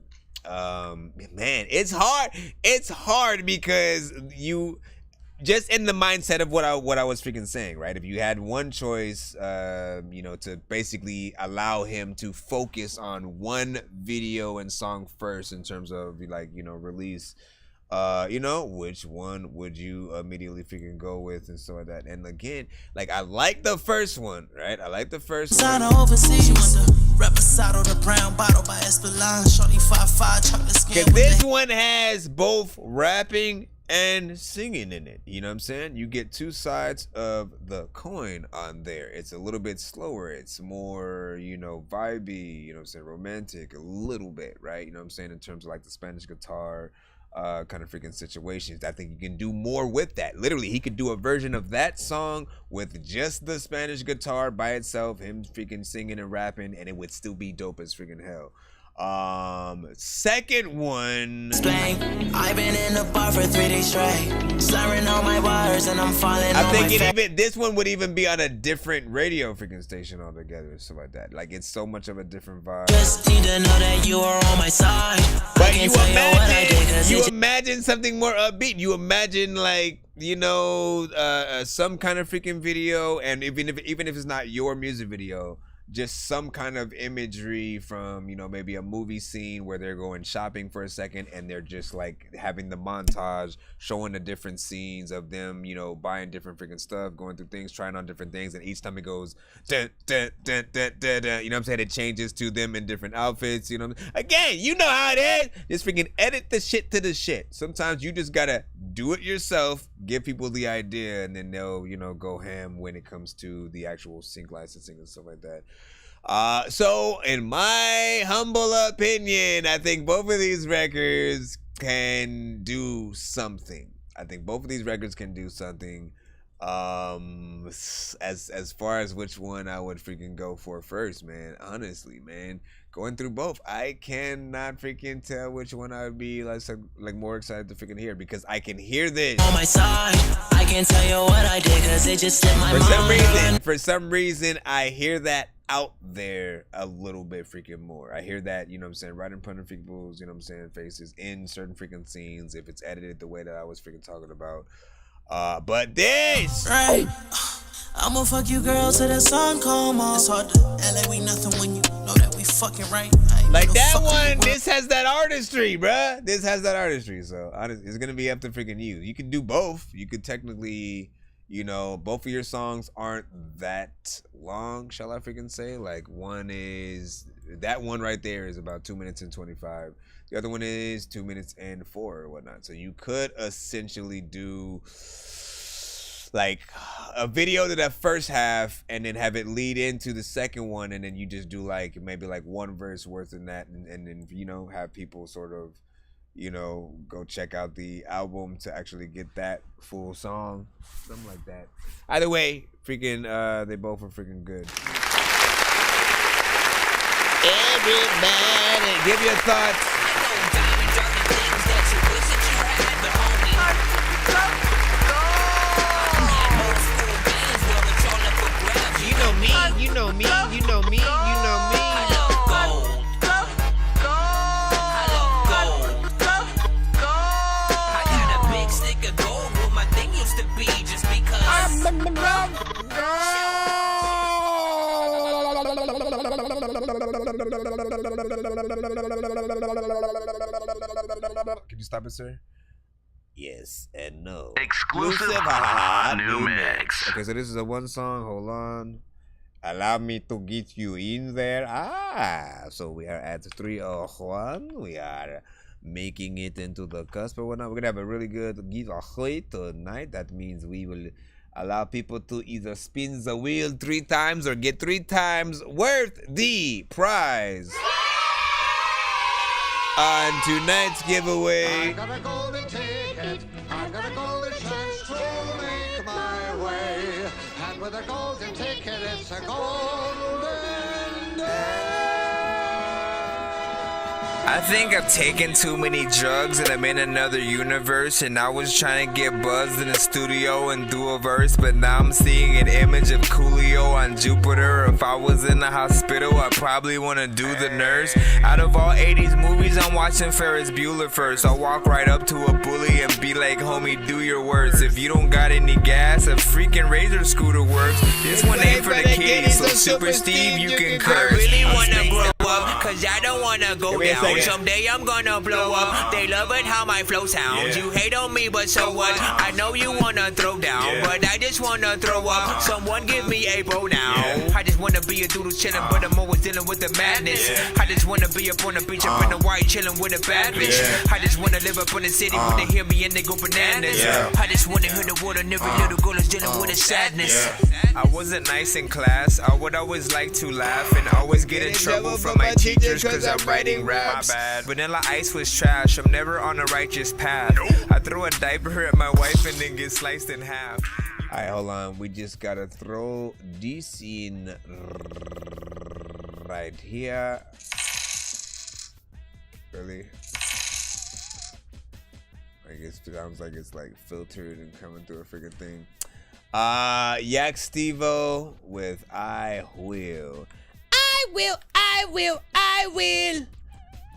it's hard. It's hard because you just in the mindset of what I was freaking saying, right? If you had one choice, you know, to basically allow him to focus on one video and song first in terms of like, you know, release, you know, which one would you immediately freaking go with and stuff like that? And again, like, I like the first one, right? I like the first one. Overseas, Reposado, the brown bottle by Espelon, shorty 5'5", chocolate skin. Cause this one has both rapping and singing in it, you know what I'm saying? You get 2 sides of the coin on there. It's a little bit slower. It's more, you know, vibey, you know what I'm saying, romantic a little bit, right? You know what I'm saying, in terms of like the Spanish guitar kind of freaking situations. I think you can do more with that. Literally, he could do a version of that song with just the Spanish guitar by itself, him freaking singing and rapping, and it would still be dope as freaking hell. Second one. Explain. I've been in the bar for 3 days straight, slurring all my words, and I'm falling. I think this one would even be on a different radio freaking station altogether, or stuff like that. Like, it's so much of a different vibe. Just need to know that you are on my side. But you imagine something more upbeat. You imagine, like, you know, some kind of freaking video, and even if it's not your music video, just some kind of imagery from, you know, maybe a movie scene where they're going shopping for a second and they're just like having the montage showing the different scenes of them, you know, buying different freaking stuff, going through things, trying on different things, and each time it goes dun, dun, dun, dun, dun, dun, you know what I'm saying, it changes to them in different outfits, you know. Again, you know how it is. Just freaking edit the shit to the shit. Sometimes you just gotta do it yourself, give people the idea, and then they'll, you know, go ham when it comes to the actual sync licensing and stuff like that. So in my humble opinion, I think both of these records can do something. As far as which one I would freaking go for first, man, honestly, man, going through both, I cannot freaking tell which one I would be like more excited to freaking hear, because I can hear this on my side. I can tell you what I did, cause it just slipped my mind. For some reason, I hear that out there a little bit freaking more. I hear that, you know what I'm saying, right in front of people's, you know what I'm saying, faces in certain freaking scenes, if it's edited the way that I was freaking talking about. But this, right, I'ma fuck you girl till the sun come on. It's hard to LA, we nothing when you know that we fucking right. Like that one, this has that artistry, bruh. This has that artistry, so it's gonna be up to freaking you. You can do both. You could technically, you know, both of your songs aren't that long, shall I freaking say? Like, that one right there is about 2 minutes and 25. The other one is 2 minutes and 4 or whatnot. So you could essentially do like a video to that first half and then have it lead into the second one, and then you just do like maybe like one verse worth in that, and then, you know, have people sort of, you know, go check out the album to actually get that full song, something like that. Either way, freaking they both are freaking good. Everybody, give your thoughts. You know me. Can you stop it, sir? Yes and no. Exclusive new mix. Okay, so this is a one song. Hold on. Allow me to get you in there. So we are at 3:01. We are making it into the cusp or whatnot. We're gonna have a really good giveaway tonight. That means we will allow people to either spin the wheel 3 times or get 3 times worth the prize on tonight's giveaway. I got a golden ticket, I got a golden chance to make my way. And with a golden ticket, it's a golden day. I think I've taken too many drugs and I'm in another universe, and I was trying to get buzzed in the studio and do a verse, but now I'm seeing an image of Coolio on Jupiter. If I was in the hospital, I'd probably want to do the nurse. Out of all 80s movies, I'm watching Ferris Bueller first. I'll walk right up to a bully and be like, homie, do your worst. If you don't got any gas, a freaking Razor scooter works. This one ain't for the kiddies, so Super Steve, you can curse. I really wanna grow up, cause I don't wanna go down. Someday I'm gonna blow up. They love it how my flow sounds. You hate on me, but so what? I know you wanna throw down, but I just wanna throw up. Someone give me a bro now. I just wanna be a doodle chillin', but I'm always dealing with the madness. I just wanna be up on the beach, up in the white, chillin' with a bad bitch. I just wanna live up in the city when they hear me and they go bananas. I just wanna hear the word and every little girl is dealing with a sadness. I wasn't nice in class. I would always like to laugh and always get in trouble from my teachers cause I'm writing raps. Vanilla Ice was trash. I'm never on a righteous path. I throw a diaper at my wife and then get sliced in half. Alright, hold on. We just gotta throw this scene right here. Really? Like it sounds like it's like filtered and coming through a freaking thing. Yak Stevo with I Will. I will, I will, I will.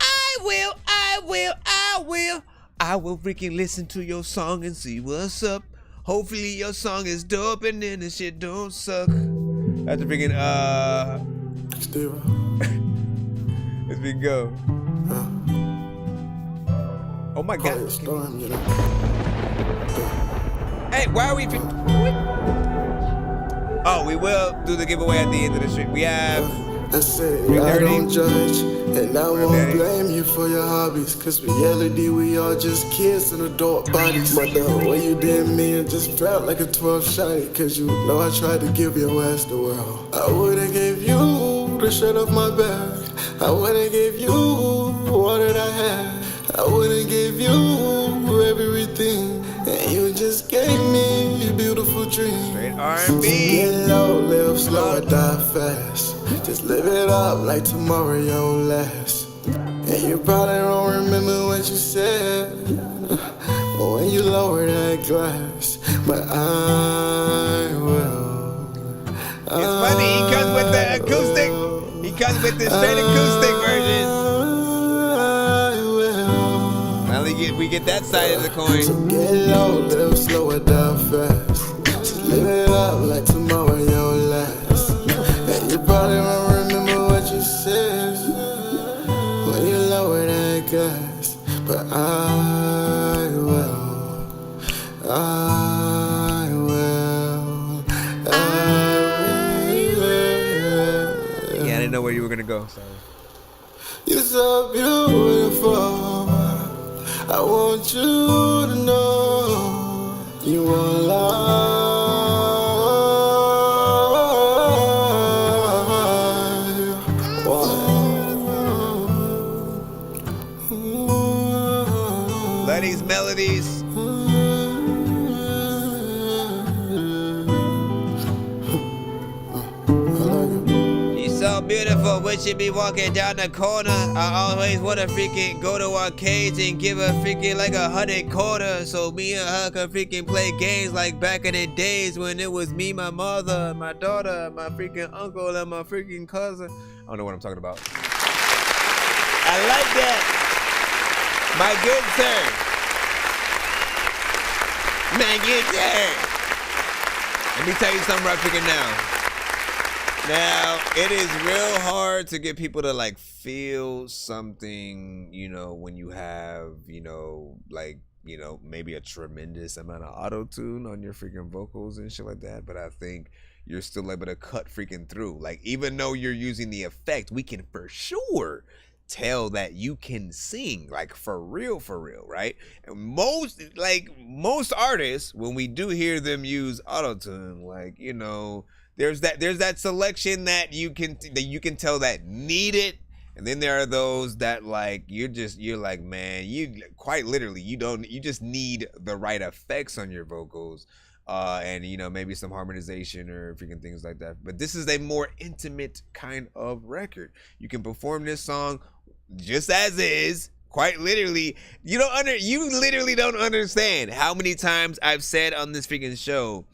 I will, I will, I will. I will freaking listen to your song and see what's up. Hopefully your song is dope and then the shit don't suck. That's the freaking Stevo. Let's be go. Oh my god. Hey, why are we? Oh, we will do the giveaway at the end of the stream. We have. I said, I don't judge, and I won't blame you for your hobbies. Cause reality, we all just kids in adult bodies. But the way you did me, it just felt like a 12 shiny. Cause you know I tried to give your ass the world. I would've gave you the shirt off my back. I would've gave you all that I had. I would've gave you everything. And you just gave me a beautiful dream. Straight R&B. Get low, live slow, or die fast. Just live it up like tomorrow your last. And you probably don't remember what you said, but when you lower that glass, but I will. It's funny, he comes with the acoustic. He comes with the straight acoustic version. We get that side of the coin. So get low, live slow, or die fast. Just live it up like tomorrow your last. And you probably won't remember what you said when you lower that gas, but I will. I will. Yeah, I didn't know where you were gonna go. Sorry. You're so beautiful. I want you to know you won't lie. Letty's melodies. So beautiful, we should be walking down the corner. I always wanna freaking go to arcades and give her freaking like 100 quarters, so me and her could freaking play games like back in the days when it was me, my mother, my daughter, my freaking uncle, and my freaking cousin. I don't know what I'm talking about. I like that. My good sir. My good sir. Let me tell you something right freaking now. Now, it is real hard to get people to like feel something, you know, when you have, you know, like, you know, maybe a tremendous amount of auto-tune on your freaking vocals and shit like that. But I think you're still able to cut freaking through. Like, even though you're using the effect, we can for sure tell that you can sing, like for real, right? And most artists, when we do hear them use auto-tune, like, you know, there's that selection that you can tell that need it, and then there are those that like you're like, man, you quite literally you just need the right effects on your vocals, and you know, maybe some harmonization or freaking things like that. But this is a more intimate kind of record. You can perform this song just as is. Quite literally, you literally don't understand how many times I've said on this freaking show,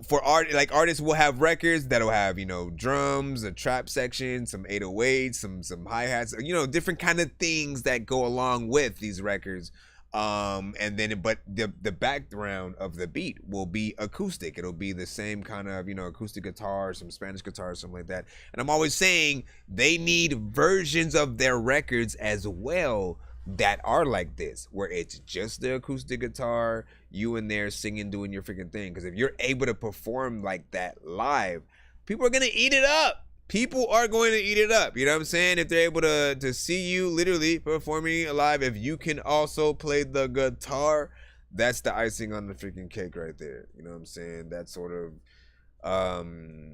for artists will have records that'll have, drums, a trap section, some 808s, some hi-hats, different kind of things that go along with these records. And then, but the background of the beat will be acoustic. It'll be the same kind of, acoustic guitar, some Spanish guitar, something like that. And I'm always saying they need versions of their records as well that are like this, where it's just the acoustic guitar, you in there singing, doing your freaking thing. Because if you're able to perform like that live, people are going to eat it up. People are going to eat it up. You know what I'm saying? If they're able to see you literally performing live, if you can also play the guitar, that's the icing on the freaking cake right there. You know what I'm saying? That sort of,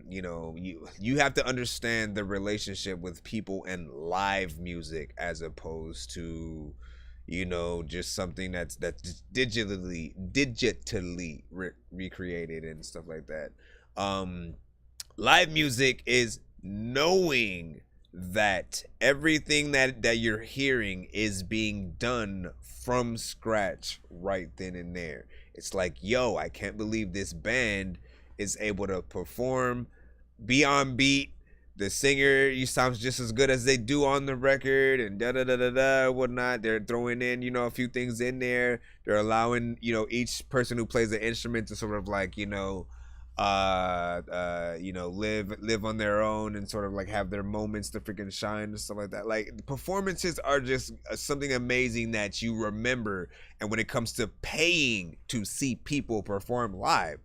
you have to understand the relationship with people and live music as opposed to, just something that's just digitally recreated and stuff like that. Live music is knowing that everything that you're hearing is being done from scratch right then and there. It's like, yo, I can't believe this band is able to perform, be on beat. The singer sounds just as good as they do on the record, and whatnot. They're throwing in, a few things in there. They're allowing, each person who plays the instrument to sort of like, live on their own and sort of like have their moments to freaking shine and stuff like that. Like, performances are just something amazing that you remember. And when it comes to paying to see people perform live,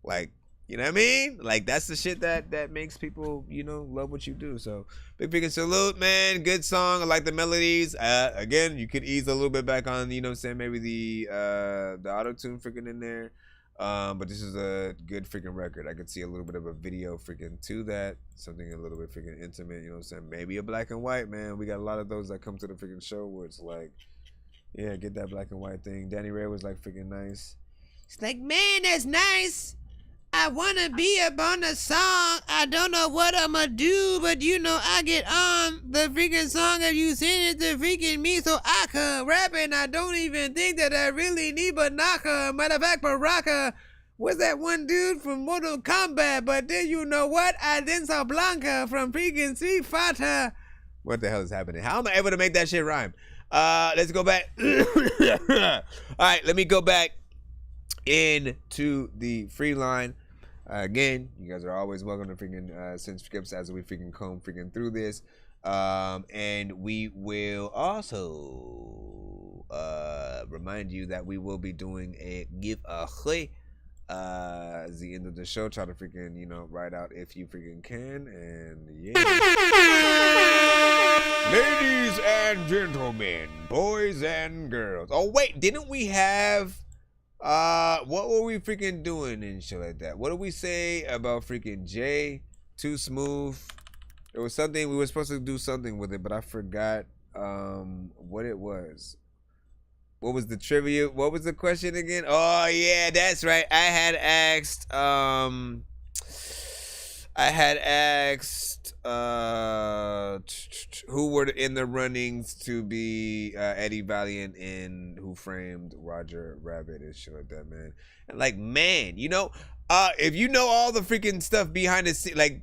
like, you know what I mean? Like, that's the shit that makes people, love what you do. So big freaking salute, man. Good song. I like the melodies. Again, you could ease a little bit back on, maybe the auto-tune freaking in there. But this is a good freaking record. I could see a little bit of a video freaking to that. Something a little bit freaking intimate, Maybe a black and white, man. We got a lot of those that come to the freaking show where it's like, yeah, get that black and white thing. Danny Ray was like freaking nice. It's like, man, that's nice. I wanna be up on the song. I don't know what I'ma do, but I get on the freaking song if you send it to freaking me so I can rap, and I don't even think that I really need Banaka. Matter of fact, Baraka was that one dude from Mortal Kombat, but then you know what? I then saw Blanca from freaking Street Fighter. What the hell is happening? How am I able to make that shit rhyme? Let's go back. All right, let me go back into the free line. Again, you guys are always welcome to freaking send scripts as we freaking comb freaking through this. And we will also remind you that we will be doing a giveaway at the end of the show. Try to freaking, write out if you freaking can. And yeah. Ladies and gentlemen, boys and girls. Oh, wait, didn't we have... what were we freaking doing and shit like that? What did we say about freaking Jay? Too Smooth? There was something, we were supposed to do something with it, but I forgot what it was. What was the trivia? What was the question again? Oh yeah, that's right. I had asked who were in the runnings to be Eddie Valiant in Who Framed Roger Rabbit and shit like that, man. And like, man, if you know all the freaking stuff behind the scenes, like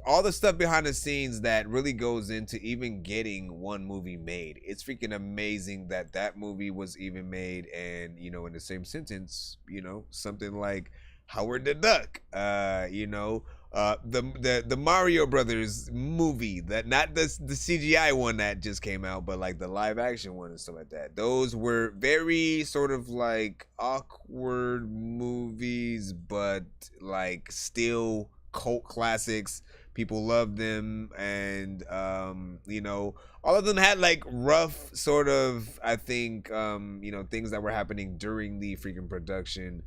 all the stuff behind the scenes that really goes into even getting one movie made, it's freaking amazing that movie was even made. And in the same sentence, something like Howard the Duck, the Mario Brothers movie, that not the CGI one that just came out, but like the live action one and stuff like that. Those were very sort of like awkward movies, but like still cult classics. People loved them, and all of them had like rough sort of, I think, things that were happening during the freaking production.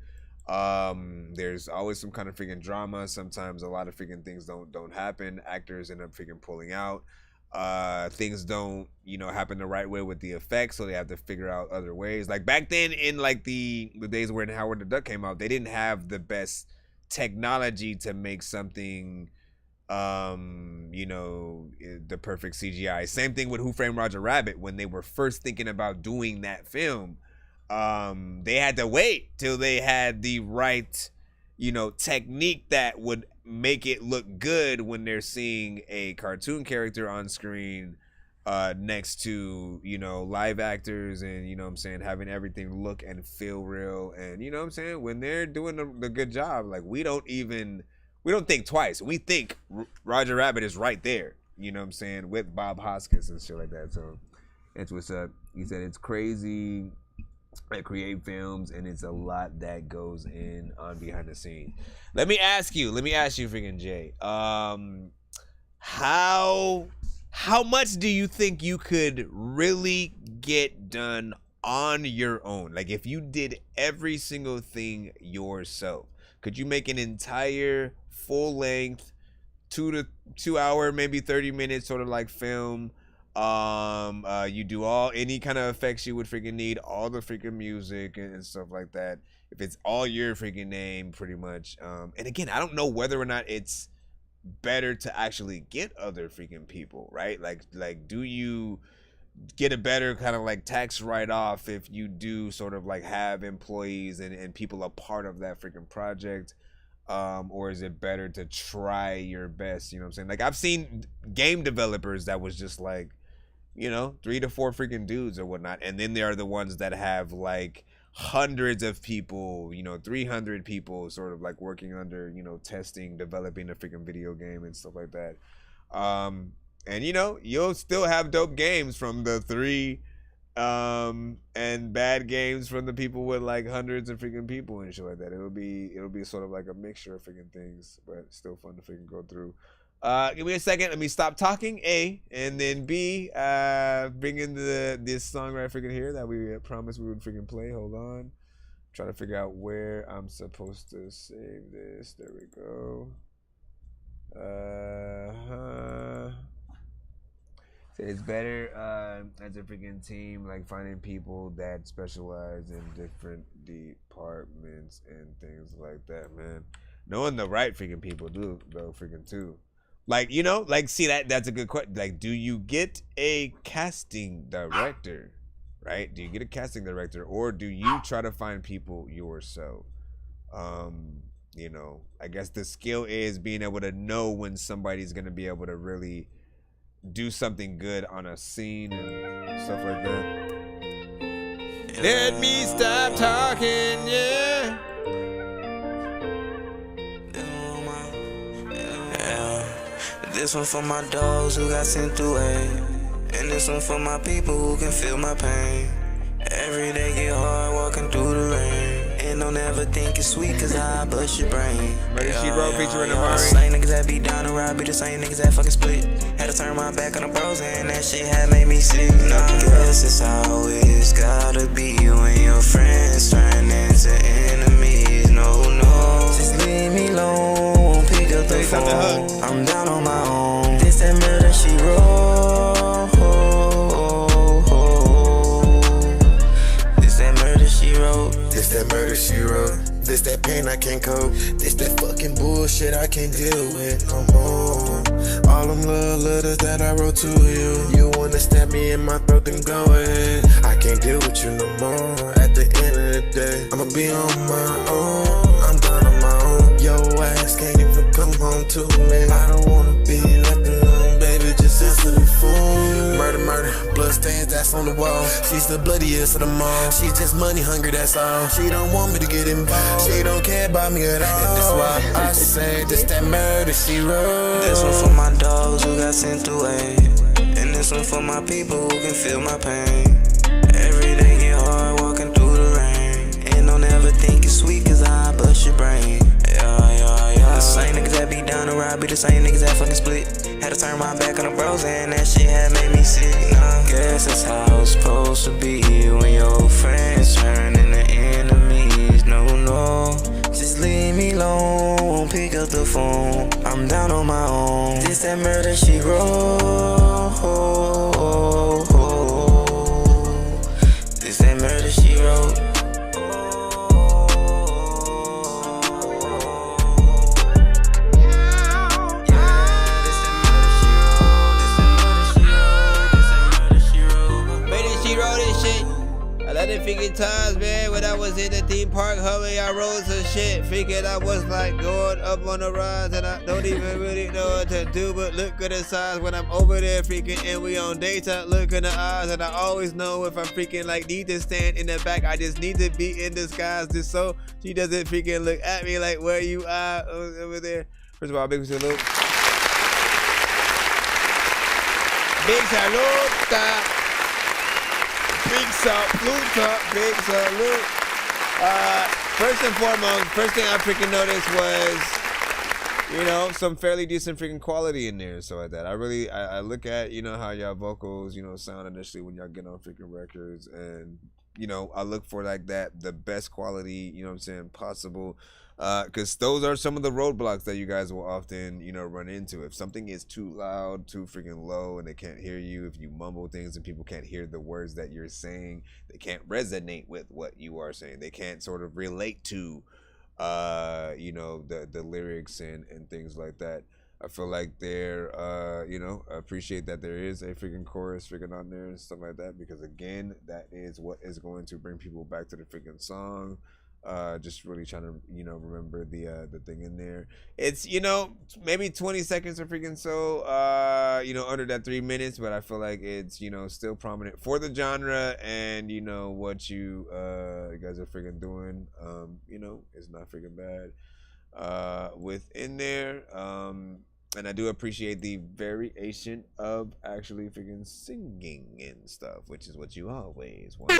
There's always some kind of freaking drama. Sometimes a lot of freaking things don't happen. Actors end up freaking pulling out. Things don't happen the right way with the effects, so they have to figure out other ways. Like back then in like the days when Howard the Duck came out, they didn't have the best technology to make something you know, the perfect CGI. Same thing with Who Framed Roger Rabbit. When they were first thinking about doing that film, they had to wait till they had the right, you know, technique that would make it look good when they're seeing a cartoon character on screen next to, you know, live actors, and, you know what I'm saying, having everything look and feel real. And, you know what I'm saying, when they're doing the good job, like, we don't think twice. We think Roger Rabbit is right there, you know what I'm saying, with Bob Hoskins and shit like that. So that's what's up. He said it's crazy to create films, and it's a lot that goes in on behind the scenes. Let me ask you, freaking Jay, how much do you think you could really get done on your own? Like, if you did every single thing yourself, could you make an entire full length 2 hour, maybe 30 minutes sort of like film? You do any kind of effects you would freaking need, all the freaking music and stuff like that. If it's all your freaking name, pretty much. And again, I don't know whether or not it's better to actually get other freaking people, right? Like do you get a better kind of like tax write-off if you do sort of like have employees and people a part of that freaking project? Or is it better to try your best? You know what I'm saying? Like, I've seen game developers that was just like, you know, 3 to 4 freaking dudes or whatnot. And then there are the ones that have like hundreds of people, you know, 300 people sort of like working under, you know, testing, developing a freaking video game and stuff like that. And, you know, you'll still have dope games from the 3 and bad games from the people with like hundreds of freaking people and shit like that. It'll be sort of like a mixture of freaking things, but still fun to freaking go through. Give me a second. Let me stop talking, A, and then B, bring in this song right freaking here that we promised we would freaking play. Hold on. Try to figure out where I'm supposed to save this. There we go. So it's better as a freaking team, like finding people that specialize in different departments and things like that, man. Knowing the right freaking people do, though, freaking too. Like, you know, like, see, that's a good question. Like, do you get a casting director, right? Do you get a casting director, or do you try to find people yourself? You know, I guess the skill is being able to know when somebody's going to be able to really do something good on a scene and stuff like that. Let me stop talking, yeah. This one for my dogs who got sent away, and this one for my people who can feel my pain. Every day get hard walking through the rain, and don't ever think it's sweet cause I bust your brain. She wrote featuring Amari. Same niggas that be down the ride be the same niggas that fucking split. Had to turn my back on the bros and that shit had made me sick. I guess it's how it's gotta be when your friends turn into enemies. No, just leave me alone, pick up the phone. I'm down on my own. This that murder she wrote. This that murder she wrote. This that murder she wrote. This that pain I can't cope. This that fucking bullshit I can't deal with no more. All them little letters that I wrote to you. You wanna stab me in my throat, then go ahead. I can't deal with you no more. At the end of the day, I'ma be on my own. I'm down on my own. Your ass can't even come home to me. I don't wanna be left alone, baby, just answer the phone. Murder, blood stains, that's on the wall. She's the bloodiest of them all. She's just money hungry, that's all. She don't want me to get involved. She don't care about me at all. And that's why I say this that murder she wrote. This one for my dogs who got sent away, and this one for my people who can feel my pain. Every day get hard walking through the rain, and don't ever think it's sweet cause I bust your brain. The same niggas that be down the ride be the same niggas that fucking split. Had to turn my back on the bros and that shit had made me sick. Nah, guess that's how it's supposed to be when your friends turn into enemies. No, just leave me alone, won't pick up the phone. I'm down on my own. This that murder she wrote. This that murder she wrote. in the theme park, hurry, I rode some shit. Thinking I was like going up on the rise, and I don't even really know what to do, but look at the size when I'm over there freaking, and we on data, look in the eyes, and I always know if I'm freaking like need to stand in the back, I just need to be in disguise just so she doesn't freaking look at me like where you are over there. First of all, big salute. Big salute. Big salute. Big salute. First and foremost, first thing I freaking noticed was, you know, some fairly decent freaking quality in there and stuff like that. I look at, you know, how y'all vocals, you know, sound initially when y'all get on freaking records, and, you know, I look for like that, the best quality, you know what I'm saying, possible. Because those are some of the roadblocks that you guys will often, you know, run into. If something is too loud, too freaking low, and they can't hear you, if you mumble things and people can't hear the words that you're saying, they can't resonate with what you are saying. They can't sort of relate to, you know, the lyrics and things like that. I feel like they're, you know, I appreciate that there is a freaking chorus freaking on there and stuff like that, because again, that is what is going to bring people back to the freaking song. Just really trying to, you know, remember the thing in there. It's, you know, maybe 20 seconds or freaking so, you know, under that 3 minutes, but I feel like it's, you know, still prominent for the genre, and, you know, what you guys are freaking doing, you know, is not freaking bad within there. And I do appreciate the variation of actually freaking singing and stuff, which is what you always want.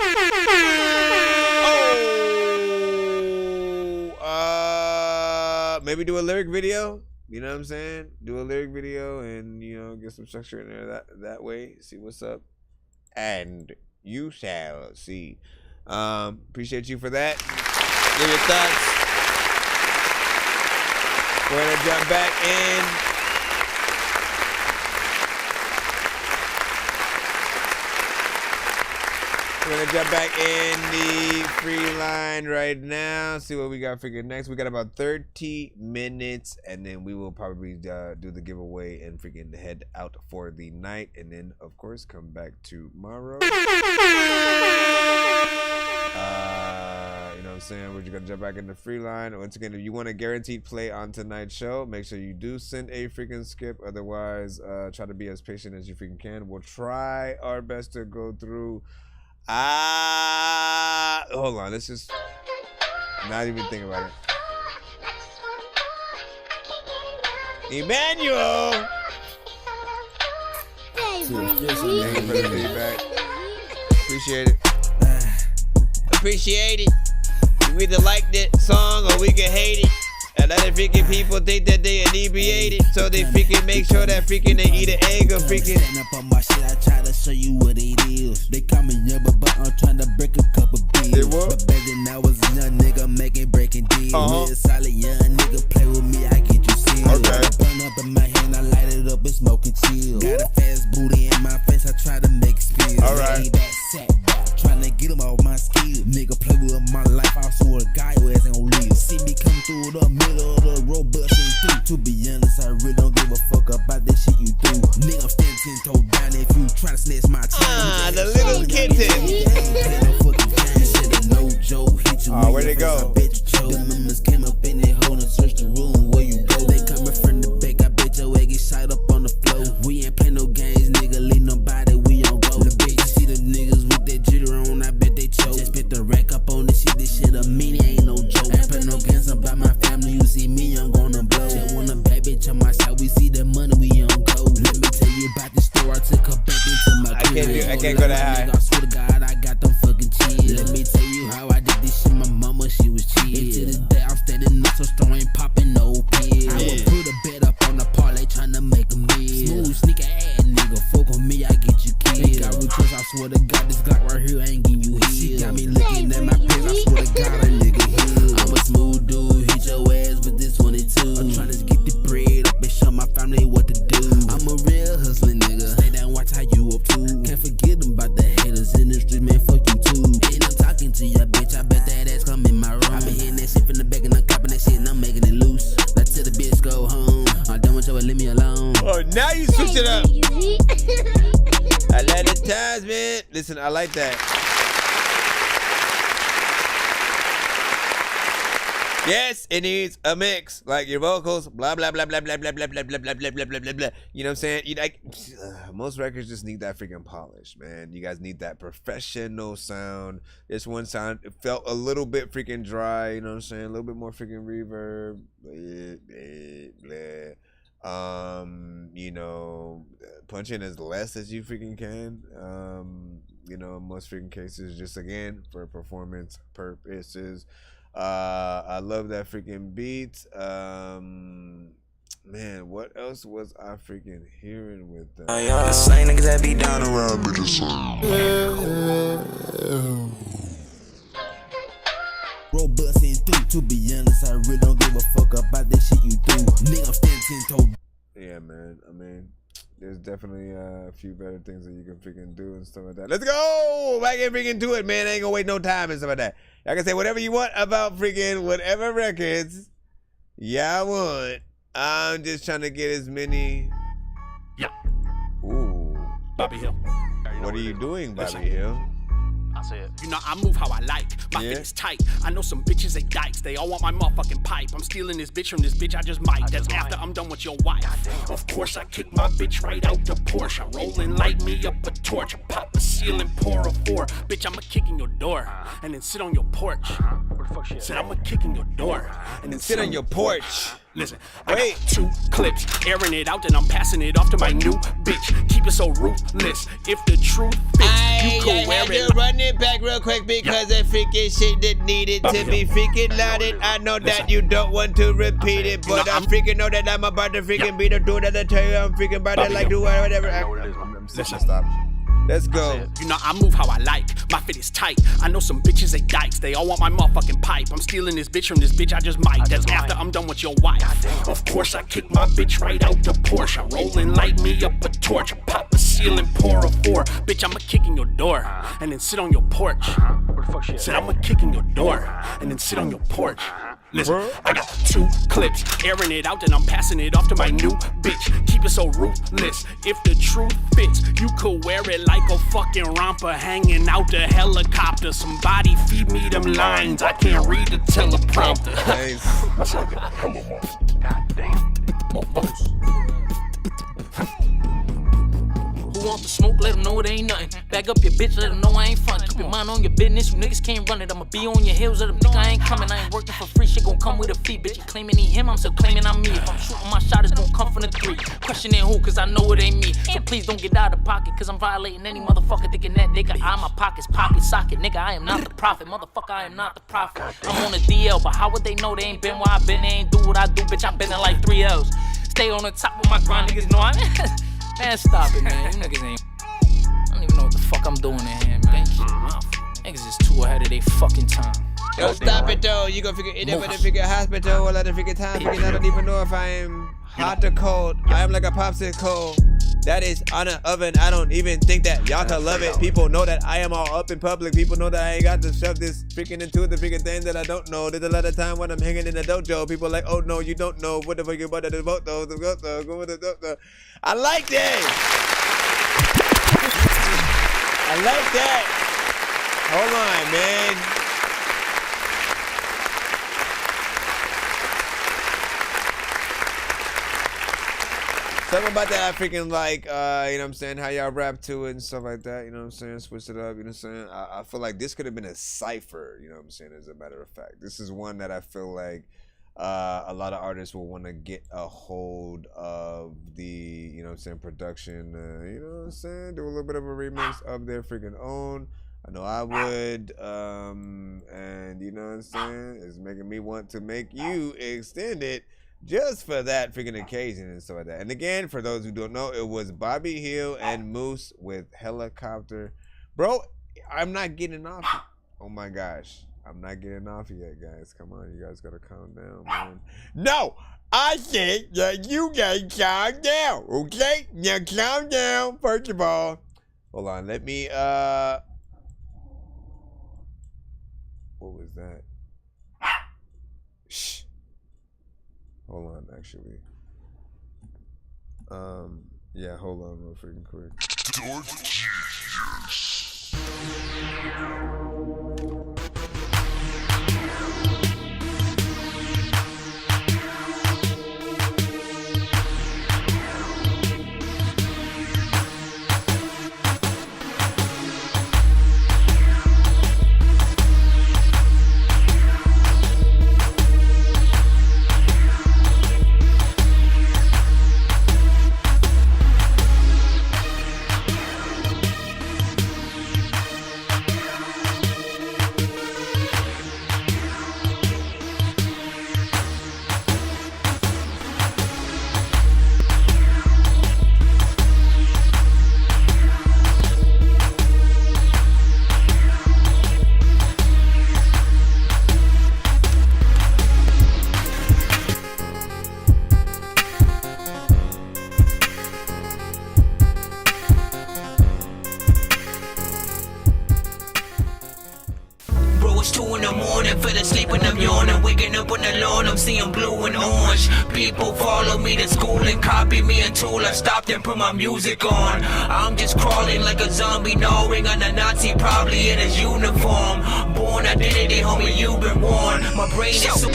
Maybe do a lyric video. You know what I'm saying? Do a lyric video and, you know, get some structure in there that way. See what's up. And you shall see. Appreciate you for that. Give your thoughts. We're gonna jump back in. We're gonna jump back in the free line right now. See what we got freaking next. We got about 30 minutes, and then we will probably do the giveaway and freaking head out for the night, and then of course come back tomorrow. You know what I'm saying? We're just gonna jump back in the free line. Once again, if you want a guaranteed play on tonight's show, make sure you do send a freaking skip. Otherwise, try to be as patient as you freaking can. We'll try our best to go through. Hold on, let's just not even think about it. Emmanuel! Thank you for the feedback. Appreciate it. Appreciate it. You either like that song or we can hate it. A lot of freaking people think that they inebriated, so they freaking make sure that freaking they eat an egg or freaking. Stand up on my shit, I try to show you what it is. They call me Yubba, but I'm trying to break a couple bills. But back then I was a young nigga making breaking deals. Me a solid young nigga, play with me, I get you sealed. Burn up in my hand, I light it up and smoke and chill. Got a fast booty in my face, I try to make spill. Alright. That set back, trying to get him off my skill. Nigga play with my life, I swear to God, your ass ain't gon' live. See me come through the middle of the road, busting through. To be honest, I really don't give a fuck about that shit you do. Nigga, I'm standing 10 toes down if you try to snatch my chain. The little kitten. No Joe, hit you. Where'd they go? The members came up in that hole and searched the room where you go. They coming from the back, I bet your egg get shot up on the floor. We ain't play no games, nigga, leave nobody, we on go. The bitch, see the niggas with that jitter on, I bet they choke. Just spit the rack up on this shit a meanie, ain't no joke. Ain't play no games about my family, you see me, I'm gonna blow. Just want a bad bitch on my side, we see the money, we on go. Let me tell you about the store, I took her back into my crib. I can't go that high. I swear to God, I got them fucking cheese. Let me tell you how I did this shit, my mama, she was cheese. And to this day, I'm standing up so strong, ain't popping no pills. I would put a bet up on the parlay, tryna make a meal. Smooth, sneaker ass nigga, fuck on me, I get you killed. Got request, I swear to God, this Glock right here ain't getting you healed. She got me looking at my pants, I swear to God, a nigga healed. I'm a smooth dude, hit your ass with this 22. I'm tryna get the bread up and show my family what to do. I'm a real hustling nigga, stay down, watch how you up too. Can't forget about the haters in the street, man, fuck you too. And I'm talking to ya, bitch, I bet that ass come in my room. I been hitting that shit from the back and I'm copping that shit and I'm making it loose. Now till the bitch go home, I'm done with you, leave me alone. Oh, now you switch it up. I like the times, man. Listen, I like that. Yes, it needs a mix. Like your vocals, blah blah blah blah blah blah blah blah blah blah blah blah blah blah blah. You know what I'm saying? You like most records just need that freaking polish, man. You guys need that professional sound. This one sound it felt a little bit freaking dry. You know what I'm saying? A little bit more freaking reverb. You know, punch in as less as you freaking can. You know, in most freaking cases, just again for performance purposes. I love that freaking beat. Man, what else was I freaking hearing with that? The same niggas that be down around me the Bro, bustin' through, to be honest, I really don't give a fuck about that shit you do. Nigga, I'm standing 10 toes. Yeah, man. I mean, there's definitely a few better things that you can freaking do and stuff like that. Let's go! Back and freaking do it, man. I ain't gonna wait no time and stuff like that. Y'all can say whatever you want about freaking whatever records y'all want. I'm just trying to get as many. Yeah. Ooh. Bobby Hill. What are you doing, Bobby Hill? I said, you know, I move how I like. My fit is tight. I know some bitches, they dykes. They all want my motherfucking pipe. I'm stealing this bitch from this bitch, I just might. That's after I'm done with your wife. Of course, I kick my bitch right out the Porsche. I roll and light me up a torch. I pop a seal and pour a four. Bitch, I'ma kick in your door and then sit on your porch. Said I'ma kick in your door and then sit on your porch. Listen, I got 2 clips, airing it out, and I'm passing it off to my new bitch. Keep it so ruthless. If the truth fits, you can wear it. Run it back real quick because that freaking shit that needed to be freaking loaded. I know that you don't want to repeat it, but I freaking know that I'm about to freaking beat a dude that I tell you I'm freaking about to like do whatever. Listen, stop. Let's go. You know, I move how I like. My fit is tight. I know some bitches, they dykes. They all want my motherfucking pipe. I'm stealing this bitch from this bitch, I just might. That's after I'm done with your wife. Of course, I kick my bitch right out the Porsche. I roll and light me up a torch. I pop a seal and pour a four. Bitch, I'ma kick in your door and then sit on your porch. Said I'ma kick in your door and then sit on your porch. Listen, I got 2 clips, airing it out, and I'm passing it off to my new bitch. Keep it so ruthless. If the truth fits, you could wear it like a fucking romper hanging out the helicopter. Somebody feed me them lines. I can't read the teleprompter. Who want the smoke? Let them know it ain't nothing. Back up your bitch, let them know I ain't frontin'. Keep your mind on your business, you niggas can't run it. I'ma be on your heels, let them think I ain't coming. I ain't working for free, shit gon' come with a fee. Bitch, you claiming he him, I'm still claiming I'm me. If I'm shooting my shot, it's gon' come from the 3. Questioning who, cause I know it ain't me. So please don't get out of pocket, cause I'm violating any motherfucker thinking that nigga. I my pockets, pocket, socket. Nigga, I am not the prophet. Motherfucker, I am not the prophet. I'm on a DL, but how would they know they ain't been where I been? They ain't do what I do, bitch, I been in like 3 L's. Stay on the top of my grind, niggas know I man, stop it, man. You niggas ain't. I don't even know what the fuck I'm doing in here, man. Niggas is too ahead of they fucking time. Yo, stop it though. You gonna figure it out, figure hospital, or let it figure time. Because I don't even know if I am hot or cold. I am like a popsicle. That is on an oven. I don't even think that y'all can love it. People know that I am all up in public. People know that I ain't got to shove this freaking into the freaking thing that I don't know. There's a lot of time when I'm hanging in the dojo. People like, oh no, you don't know. What the fuck you about to vote though? Go with the I like that. I like that. Hold on, man. Something about that I freaking like, you know what I'm saying, how y'all rap to it and stuff like that, you know what I'm saying, switch it up, you know what I'm saying. I feel like this could have been a cipher, you know what I'm saying, as a matter of fact. This is one that I feel like a lot of artists will want to get a hold of the, you know what I'm saying, production, you know what I'm saying, do a little bit of a remix of their freaking own. I know I would, and you know what I'm saying, it's making me want to make you extend it just for that freaking occasion and stuff like that. And again, for those who don't know, it was Bobby Hill and Moose with Helicopter. Bro, I'm not getting off. Oh my gosh. I'm not getting off yet, guys. Come on, you guys gotta calm down, man. No, I said that you guys calm down, okay? Now calm down, first of all. Hold on, let me, what was that? Shh. Hold on, actually. Yeah, hold on real freaking quick. almost 2 in the morning. Fell asleep and I'm yawning. Waking up on the lawn, I'm seeing blue and orange. People follow me to school and copy me until I stopped and put my music on. I'm just crawling like a zombie, gnawing on a Nazi, probably in his uniform. Born identity, homie, you've been warned. My brain is so...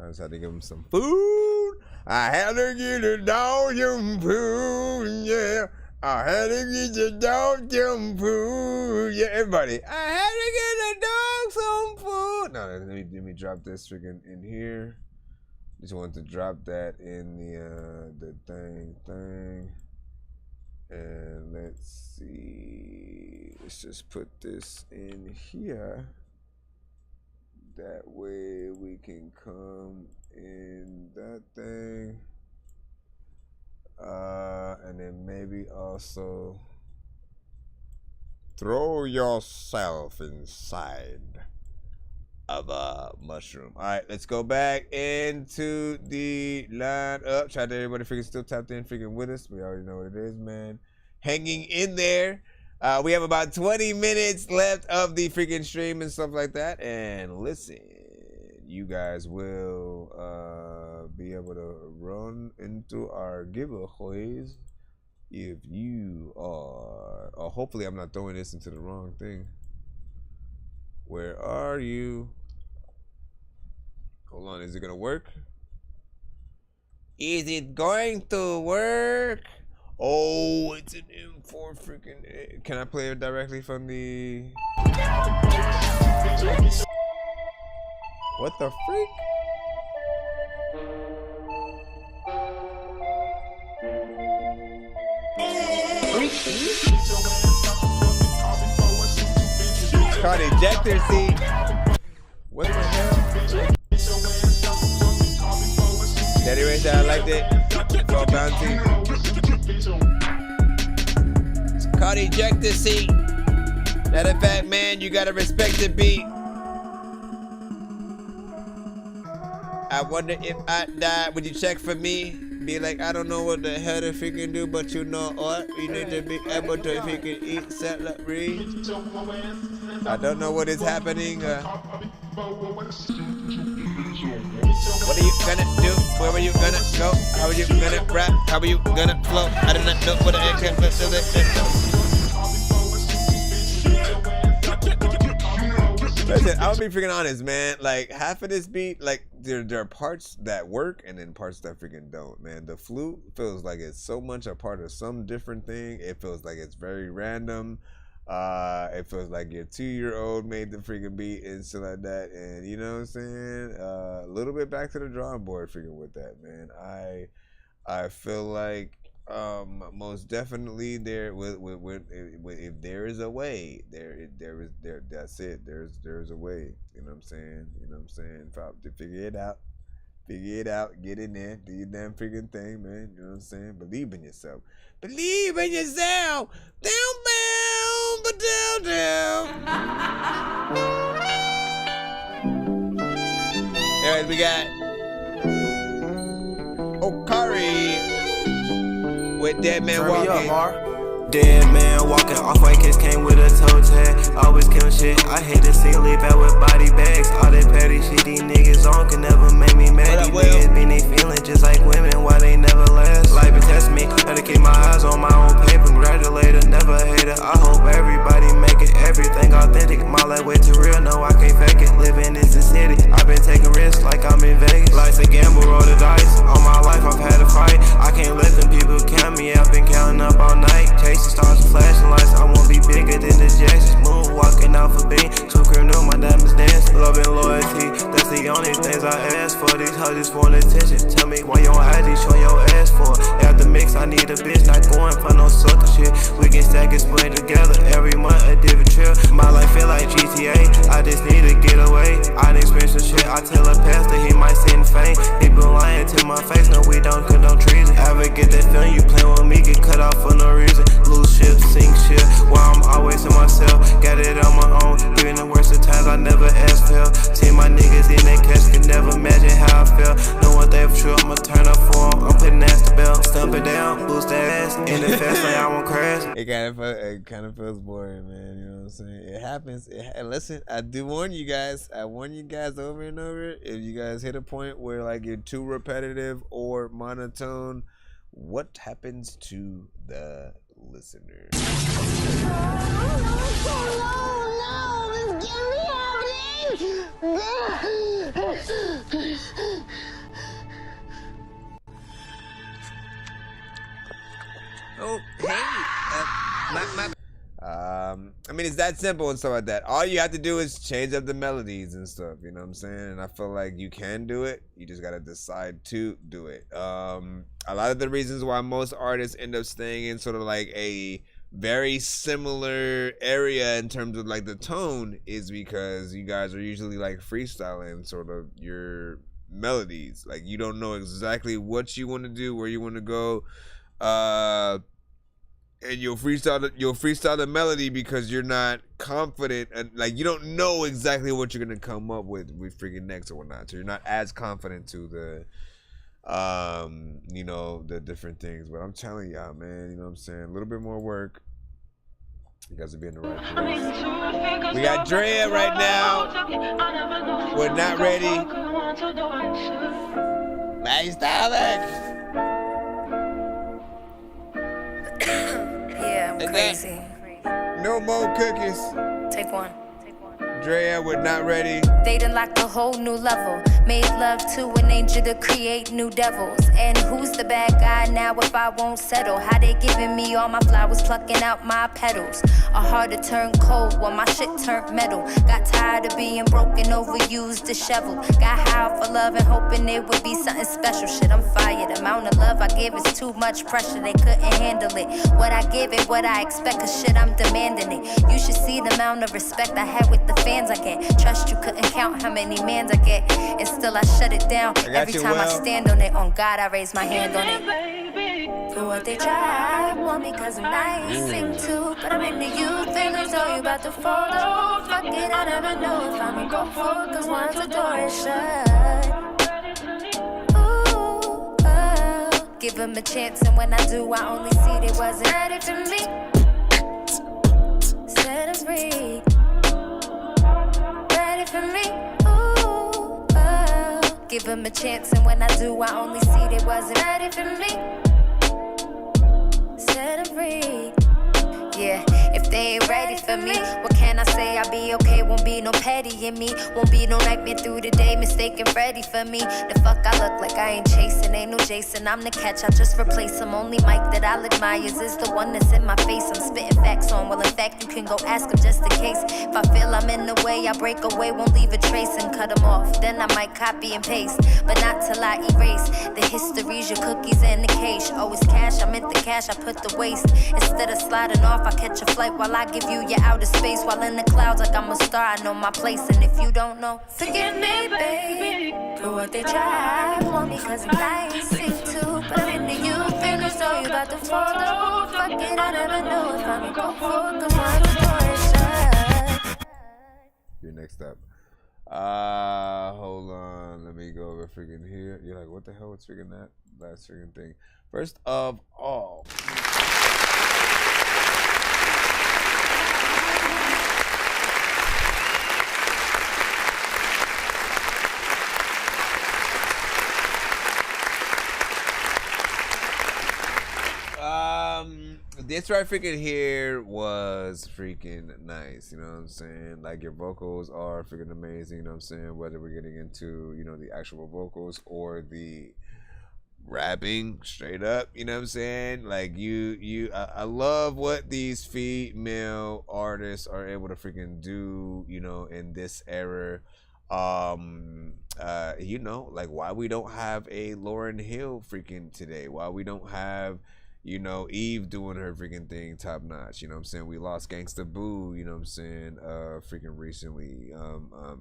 I just had to give him some food. I had to get the dog some food, yeah. I had to get the dog some food, yeah. Everybody, I had to get the dog some food. No, let me drop this freaking in here. Just wanted to drop that in the thing. And let's see. Let's just put this in here. That way we can come in that thing. And then maybe also throw yourself inside of a mushroom. All right, let's go back into the lineup. Shout out to everybody freaking still tapped in, freaking with us. We already know what it is, man. Hanging in there. We have about 20 minutes left of the freaking stream and stuff like that. And listen, you guys will be able to run into our giveaways if you are. Oh, hopefully I'm not throwing this into the wrong thing. Where are you? Hold on, is it gonna work? Is it going to work? Oh, it's an M4 freaking. Can I play it directly from the? What the freak? Called ejector seat. What the hell? Daddy Ray said I liked it. It's all bouncy. It's called ejector seat. Matter of fact, man, you gotta respect the beat. I wonder if I died, would you check for me? Be like, I don't know what the hell if he can do, but you know what? You need to be able to if he can eat celery. I don't know what is happening. What are you gonna do? Where are you gonna go? How are you gonna rap? How are you gonna flow? I do not know what the heck can Listen, I'll be freaking honest, man. Like, half of this beat, like, there are parts that work and then parts that freaking don't, man. The flute feels like it's so much a part of some different thing. It feels like it's very random. It feels like your 2-year-old made the freaking beat and stuff like that. And you know what I'm saying? A little bit back to the drawing board freaking with that, man. I feel like most definitely there if there is a way, that's it. There's a way. You know what I'm saying? To figure it out, get in there, do your damn freaking thing, man. You know what I'm saying? Believe in yourself. Believe in yourself. Down. Alright, we got Okari with Dead Man Walking. Dead man walking, off-white case came with a toe tag. Always killing shit, I hate to see leave out with body bags. All that petty shit these niggas on can never make me mad. These niggas be they feeling just like women, why they never last? Life is testing me, gotta keep my eyes on my own paper. Congratulator, never hate it. I hope everybody make it, everything authentic. My life way too real, no I can't fake it. Living in the city, I've been taking risks like I'm in Vegas. Life's a gamble, roll the dice. All my life I've had to fight. I can't let them people count me, I've been counting up all night. Chasing stars and flashing lights, I won't be bigger than the Jacksons. Moon walking out for being too criminal, my diamonds dance. Love and loyalty, that's the only things I ask for. These hoes just want attention. Tell me why your IG show your ass for. After mix, I need a bitch, not going for no sucker shit. We can stack and split together every month, a different trip. My life feel like GTA, I just need to get away. I done experienced some shit, I tell a pastor he might sit in fame. People lying to my face, no we don't condone treason. Ever get that feeling you playing with me, get cut off for no reason. Lose ship, sink ship, while I'm always to myself. Got it on my own, even the worst of times I never asked for help. See my niggas in that cash, could never imagine how I felt. No one thing for sure, I'ma turn up for 'em. I'm putting ass to belt, stump it down, boost that ass. And it feels like I won't crash. It kind of feels boring, man. You know what I'm saying? It happens. And listen, I do warn you guys. I warn you guys over and over. If you guys hit a point where like you're too repetitive or monotone, what happens to the listener? Oh, hey. I mean, it's that simple and stuff like that. All you have to do is change up the melodies and stuff, you know what I'm saying? And I feel like you can do it. You just got to decide to do it. A lot of the reasons why most artists end up staying in sort of like a very similar area in terms of like the tone is because you guys are usually like freestyling sort of your melodies. Like you don't know exactly what you want to do, where you want to go. And you'll freestyle the melody because you're not confident and like you don't know exactly what you're gonna come up with freaking next or whatnot. So you're not as confident to the you know, the different things. But I'm telling y'all, man, you know what I'm saying? A little bit more work. You guys will be in the right place. We got Drea right now. We're not ready. Nice dialect. Yeah, I'm crazy. No more cookies. Take one. Drea, we're not ready. They done locked a whole new level. Made love to an angel to create new devils. And who's the bad guy now if I won't settle? How they giving me all my flowers, plucking out my petals? A heart to turn cold when my shit turned metal. Got tired of being broken, overused, disheveled. Got high for love and hoping it would be something special. Shit, I'm fired. The amount of love I give is too much pressure. They couldn't handle it. What I give it, what I expect, cause shit, I'm demanding it. You should see the amount of respect I had with the fans I get. Trust you couldn't count how many mans I get. And still I shut it down. Every time I stand on it, on God I raise my hand on it. For what they try, want me cause I'm nice, sing too. But I'm into you, fingers so you about to fall off. Fuck it, I never know if I'm go for. Cause once the door is shut, ooh, oh. Give them a chance and when I do I only see they wasn't ready for me. Set them free. Ready for me, ooh, oh. Give them a chance and when I do I only see they wasn't ready for me. Set them free. Yeah, if they ain't ready for me, what can I say? I'll be okay, won't be no petty in me. Won't be no nightmare through the day, mistaken ready for me. The fuck I look like I ain't chasing, ain't no Jason. I'm the catch, I just replace him. Only Mike that I'll admire is the one that's in my face. I'm spitting facts on, well in fact you can go ask him just in case. If I feel I'm in the way, I break away, won't leave a trace and cut him off. Then I might copy and paste, but not till I erase the histories, your cookies in the cage. Always cash, I meant the cash, I put the waste. Instead of sliding off, I catch a flight while I give you your outer space. While in the clouds like I'm a star, I know my place. And if you don't know, forgive me, baby, for what they try. Want me cause I'm nice, sing too. But I'm into you, fingers so you about to fall off. Fuck it, I never know if I'm go for. Cause once the door is shut. You're next up. Hold on. Let me go over freaking here. You're like, what the hell was freaking that? Last freaking thing. First of all. This right freaking here was freaking nice, you know what I'm saying? Like your vocals are freaking amazing, you know what I'm saying? Whether we're getting into, you know, the actual vocals or the rapping straight up, you know what I'm saying? Like I love what these female artists are able to freaking do, you know, in this era. You know, like why we don't have a Lauryn Hill freaking today, why we don't have, you know, Eve doing her freaking thing top notch, you know what I'm saying? We lost Gangsta Boo, you know what I'm saying, freaking recently.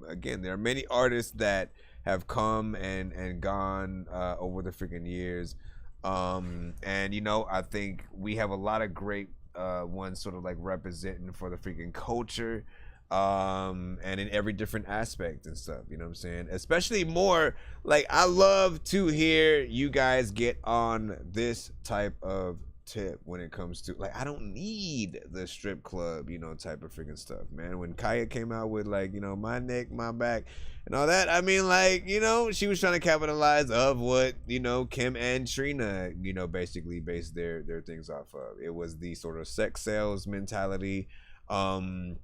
Again, there are many artists that have come and gone over the freaking years. And, you know, I think we have a lot of great ones sort of like representing for the freaking culture. And in every different aspect and stuff, you know what I'm saying? Especially more, like, I love to hear you guys get on this type of tip when it comes to like I don't need the strip club, you know, type of freaking stuff, man. When Kaya came out with like, you know, my neck, my back, and all that, I mean, like, you know, she was trying to capitalize of what, you know, Kim and Trina, you know, basically based their things off of. It was the sort of sex sales mentality, and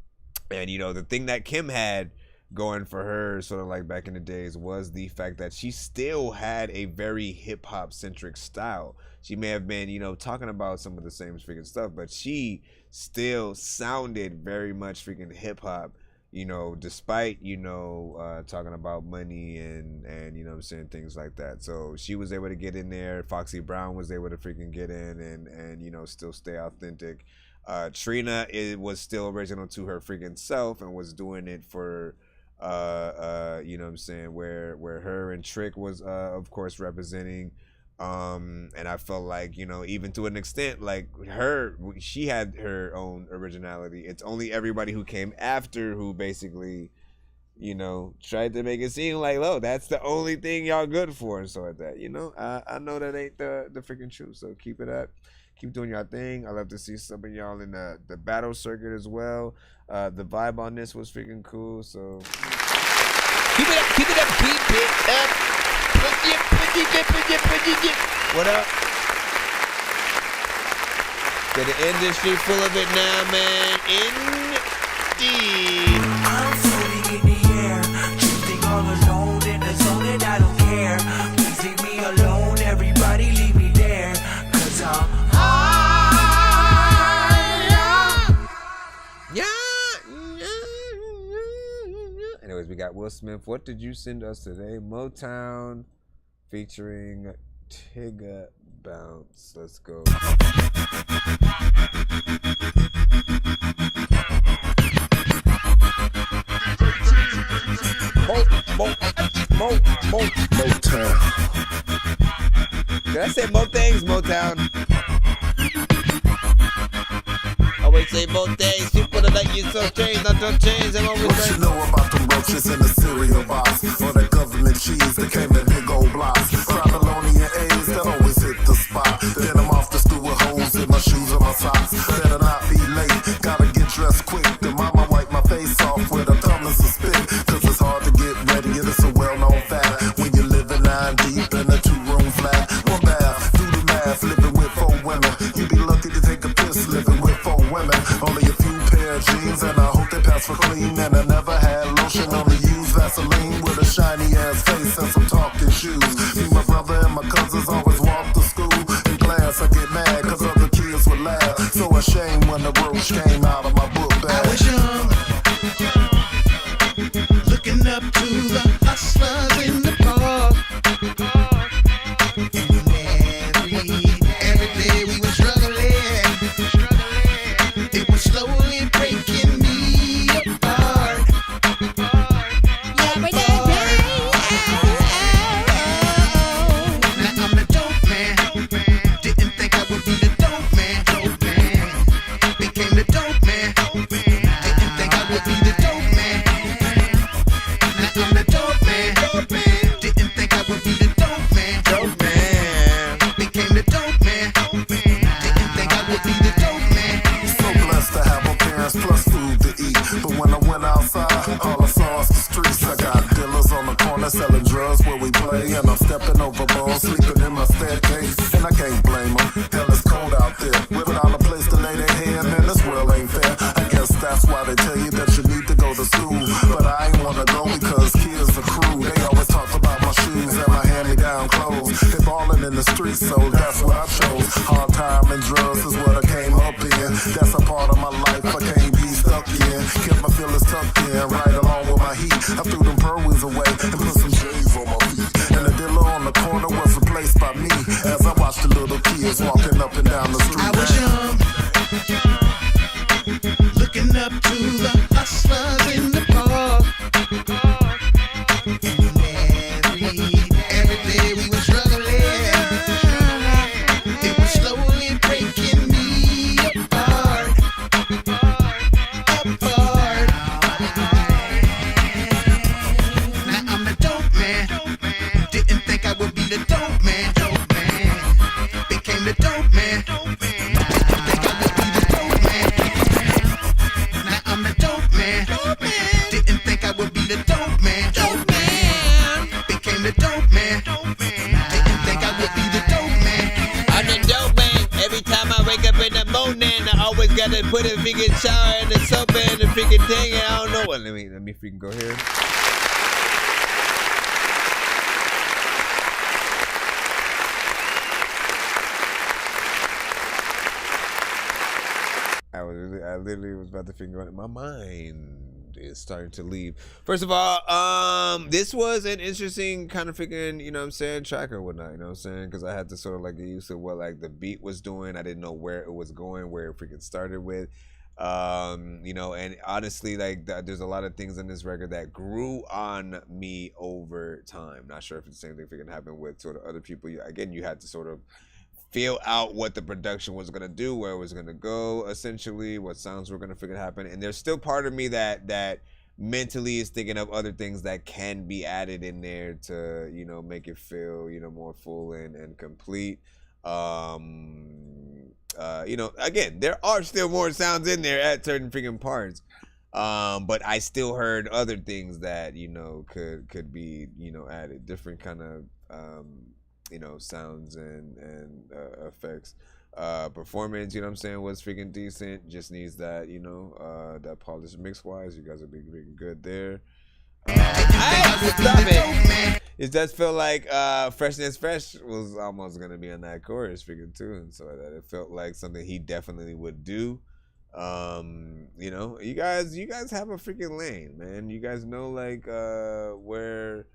you know, the thing that Kim had going for her sort of like back in the days was the fact that she still had a very hip-hop centric style. She may have been, you know, talking about some of the same freaking stuff, but she still sounded very much freaking hip-hop, you know, despite, you know, talking about money and you know what I'm saying, things like that. So she was able to get in there. Foxy Brown was able to freaking get in and you know, still stay authentic. Trina, it was still original to her freaking self and was doing it for you know what I'm saying, where her and Trick was of course representing, and I felt like, you know, even to an extent, like she had her own originality. It's only everybody who came after who basically, you know, tried to make it seem like, oh, that's the only thing y'all good for and so like that. You know, I know that ain't the freaking truth, so keep it up. Keep doing your thing. I love to see some of y'all in the battle circuit as well. The vibe on this was freaking cool. So keep it up, keep it up. What up? To the industry full of it now, man. Indeed. I'm floating in the air, drifting all alone in the zone, and I don't care. Please leave me alone, everybody leave me there, 'cause I'm anyways, we got Will Smith. What did you send us today? Motown featuring Tigga Bounce. Let's go. Motown. Did I say Mo things? Motown. Always say both things. People that like you so strange, not don't change. I'm always What you know about the roaches in the cereal box? Or that government cheese that came in big old blocks? Babylonian A's that always hit the spot. Then I'm off to school with holes in my shoes and my socks. Better not be late, gotta get dressed quick. The mama wipe my face off with a tumbler of spit. 'Cause it's hard to get ready, and it's a well-known fact. When you live in 9 deep in a 2-room flat. One bath, do the math, living with 4 women. You be lucky to take a piss living with 4 women. Only a few pair of jeans, and I hope they pass for clean. And I never had lotion, only use Vaseline with a shiny ass face and some talking shoes. Me, my brother, and my cousins always walk to school. In class, I get mad 'cause other kids would laugh. So ashamed when the roach came out of my book bag. I was young, looking up to the hustlers in the park. Every day we were struggling. It was slowly breaking me apart. Now I'm the dope man. Didn't think I would be the dope man. Became the dope man. Didn't think I would be the dope man. Now I'm the dope man. Didn't think I would be the dope man. Became the dope man. Didn't think I would be the dope man. So blessed to have my parents plus food to eat. But when I went outside, all I saw was the streets. I got dealers on the corner selling drugs where we play. And I'm stepping over balls, sleeping in my staircase. And I can't blame them. Hell, it's cold out there. Without a place to lay their head, man, this world ain't fair. I guess that's why they tell you that you need to go to school. But I ain't wanna go because kids are cruel. They always talk about my shoes and my hand-me-down clothes. They ballin' in the streets, so that's what I chose. Hard time and drugs is what I came up in. That's a part of my life I can't be stuck in. Kept my feelings tucked in, right along with my heat. I threw them pearls away and put some J's on my feet. And the dealer on the corner was replaced by me. As I watched the little kids walking up and down the street. I was young, looking up to the hustlers in the park. Every day we were struggling. It was slowly breaking me apart. Now I'm the dope man. Didn't think I would be the dope man. Became the dope man. wake up in the morning, I always gotta put a freaking shower in the soap and the freaking thing, and I don't know what. Let me freaking go here. I literally was about to figure out. My mind is starting to leave. First of all, this was an interesting kind of freaking, you know what I'm saying, track or whatnot, you know what I'm saying? Because I had to sort of like get used to what like the beat was doing. I didn't know where it was going, where it freaking started with. You know, and honestly, like there's a lot of things in this record that grew on me over time. Not sure if it's the same thing freaking happened with sort of other people. Again, you had to sort of feel out what the production was gonna do, where it was gonna go, essentially, what sounds were gonna freaking happen. And there's still part of me that mentally is thinking of other things that can be added in there to, you know, make it feel, you know, more full and complete. You know, again, there are still more sounds in there at certain freaking parts. But I still heard other things that, you know, could be, you know, added, different kind of you know, sounds and effects. Performance, you know what I'm saying, was freaking decent. Just needs that, you know, that polished mix wise. You guys are being good there. Stop it. It does feel like Freshness Fresh was almost gonna be on that chorus freaking too, and so that it felt like something he definitely would do. You know, you guys have a freaking lane, man. You guys know like where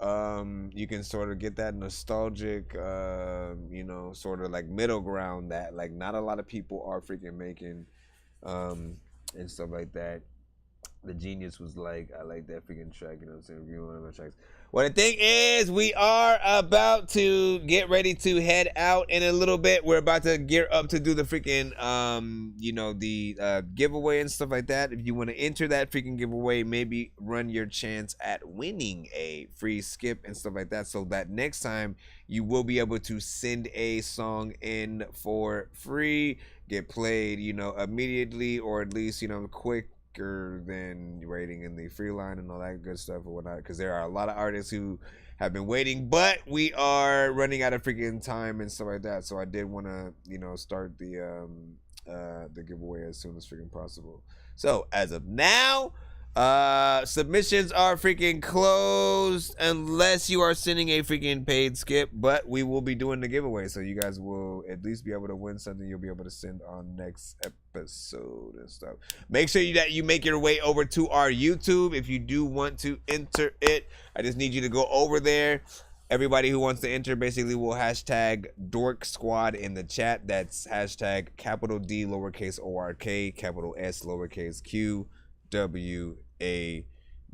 you can sort of get that nostalgic you know, sort of like middle ground that like not a lot of people are freaking making and stuff like that. The Genius was like, I like that freaking track, you know what I'm saying, review one of my tracks. Well, the thing is, we are about to get ready to head out in a little bit. We're about to gear up to do the freaking, you know, the giveaway and stuff like that. If you want to enter that freaking giveaway, maybe run your chance at winning a free skip and stuff like that, so that next time you will be able to send a song in for free, get played, you know, immediately, or at least, you know, quick than waiting in the free line and all that good stuff or whatnot, because there are a lot of artists who have been waiting, but we are running out of freaking time and stuff like that. So I did want to, you know, start the giveaway as soon as freaking possible. So as of now, submissions are freaking closed unless you are sending a freaking paid skip, but we will be doing the giveaway, so you guys will at least be able to win something you'll be able to send on next episode and stuff. Make sure that you make your way over to our YouTube if you do want to enter it. I just need you to go over there. Everybody who wants to enter basically will hashtag Dork Squad in the chat. That's hashtag capital D lowercase ORK capital S lowercase Q WAD,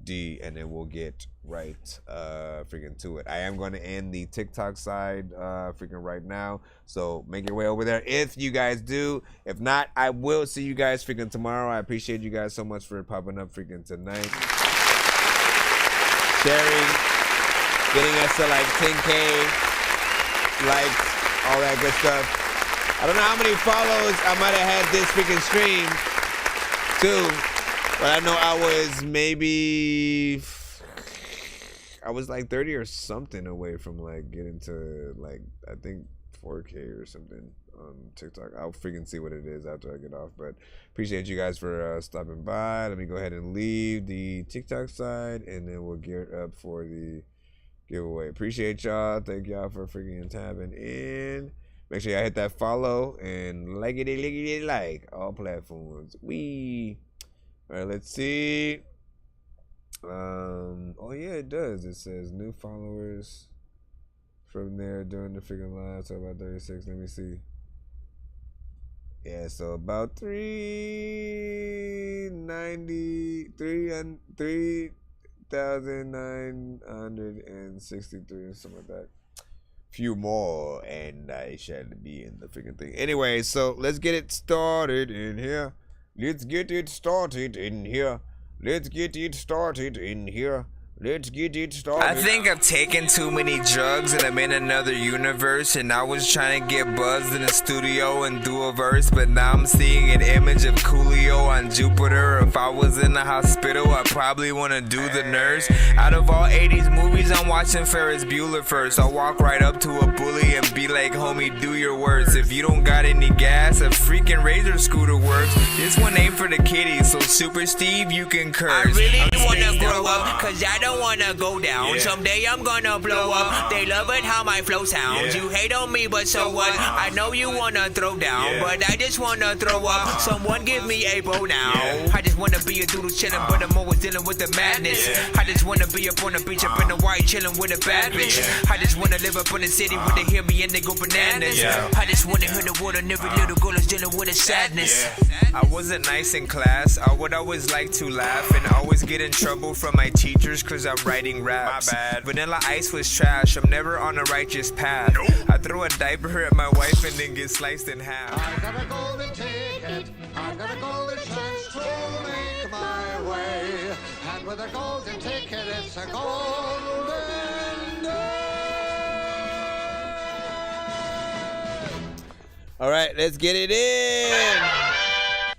and then we'll get right freaking to it. I am going to end the TikTok side freaking right now, so make your way over there if you guys do. If not, I will see you guys freaking tomorrow. I appreciate you guys so much for popping up freaking tonight, sharing, getting us to like 10K likes, all that good stuff. I don't know how many follows I might have had this freaking stream too, but I know I was like 30 or something away from like getting to like, I think 4K or something on TikTok. I'll freaking see what it is after I get off, but appreciate you guys for stopping by. Let me go ahead and leave the TikTok side, and then we'll gear up for the giveaway. Appreciate y'all. Thank y'all for freaking tapping in. Make sure y'all hit that follow and like all platforms. All right, let's see. Oh yeah, it does. It says new followers from there during the freaking live. So about 36. Let me see. Yeah, so about 3,963 or something like that. Few more, and I shall be in the freaking thing. Anyway, so let's get it started in here. Let's get it started in here. Let's get it started in here. Let's get it started. I think I've taken too many drugs and I'm in another universe. And I was trying to get buzzed in the studio and do a verse, but now I'm seeing an image of Coolio on Jupiter. If I was in the hospital, I'd probably want to do the nurse. Out of all 80s movies, I'm watching Ferris Bueller first. I'll walk right up to a bully and be like, homie, do your worst. If you don't got any gas, a freaking Razor scooter works. This one ain't for the kiddies, so Super Steve, you can curse. I really wanna grow up, cause I don't wanna go down. Someday I'm gonna blow up. They love it how my flow sounds. You hate on me, but so what? I know you wanna throw down, but I just wanna throw up. Someone give me a bow now. I just wanna be a doodle chillin', but I'm always dealing with the madness. I just wanna be up on the beach, up in the white, chillin' with a bad bitch. I just wanna live up in the city where they hear me and they go bananas. I just wanna hear the word on every little girl is dealing with a sadness. I wasn't nice in class. I would always like to laugh and always get in trouble from my teachers cause I'm writing raps. My bad. Vanilla Ice was trash. I'm never on a righteous path. I throw a diaper at my wife and then get sliced in half. I got a golden ticket. I got a golden chance to make my way. And with a golden ticket, it's a golden day. All right, let's get it in.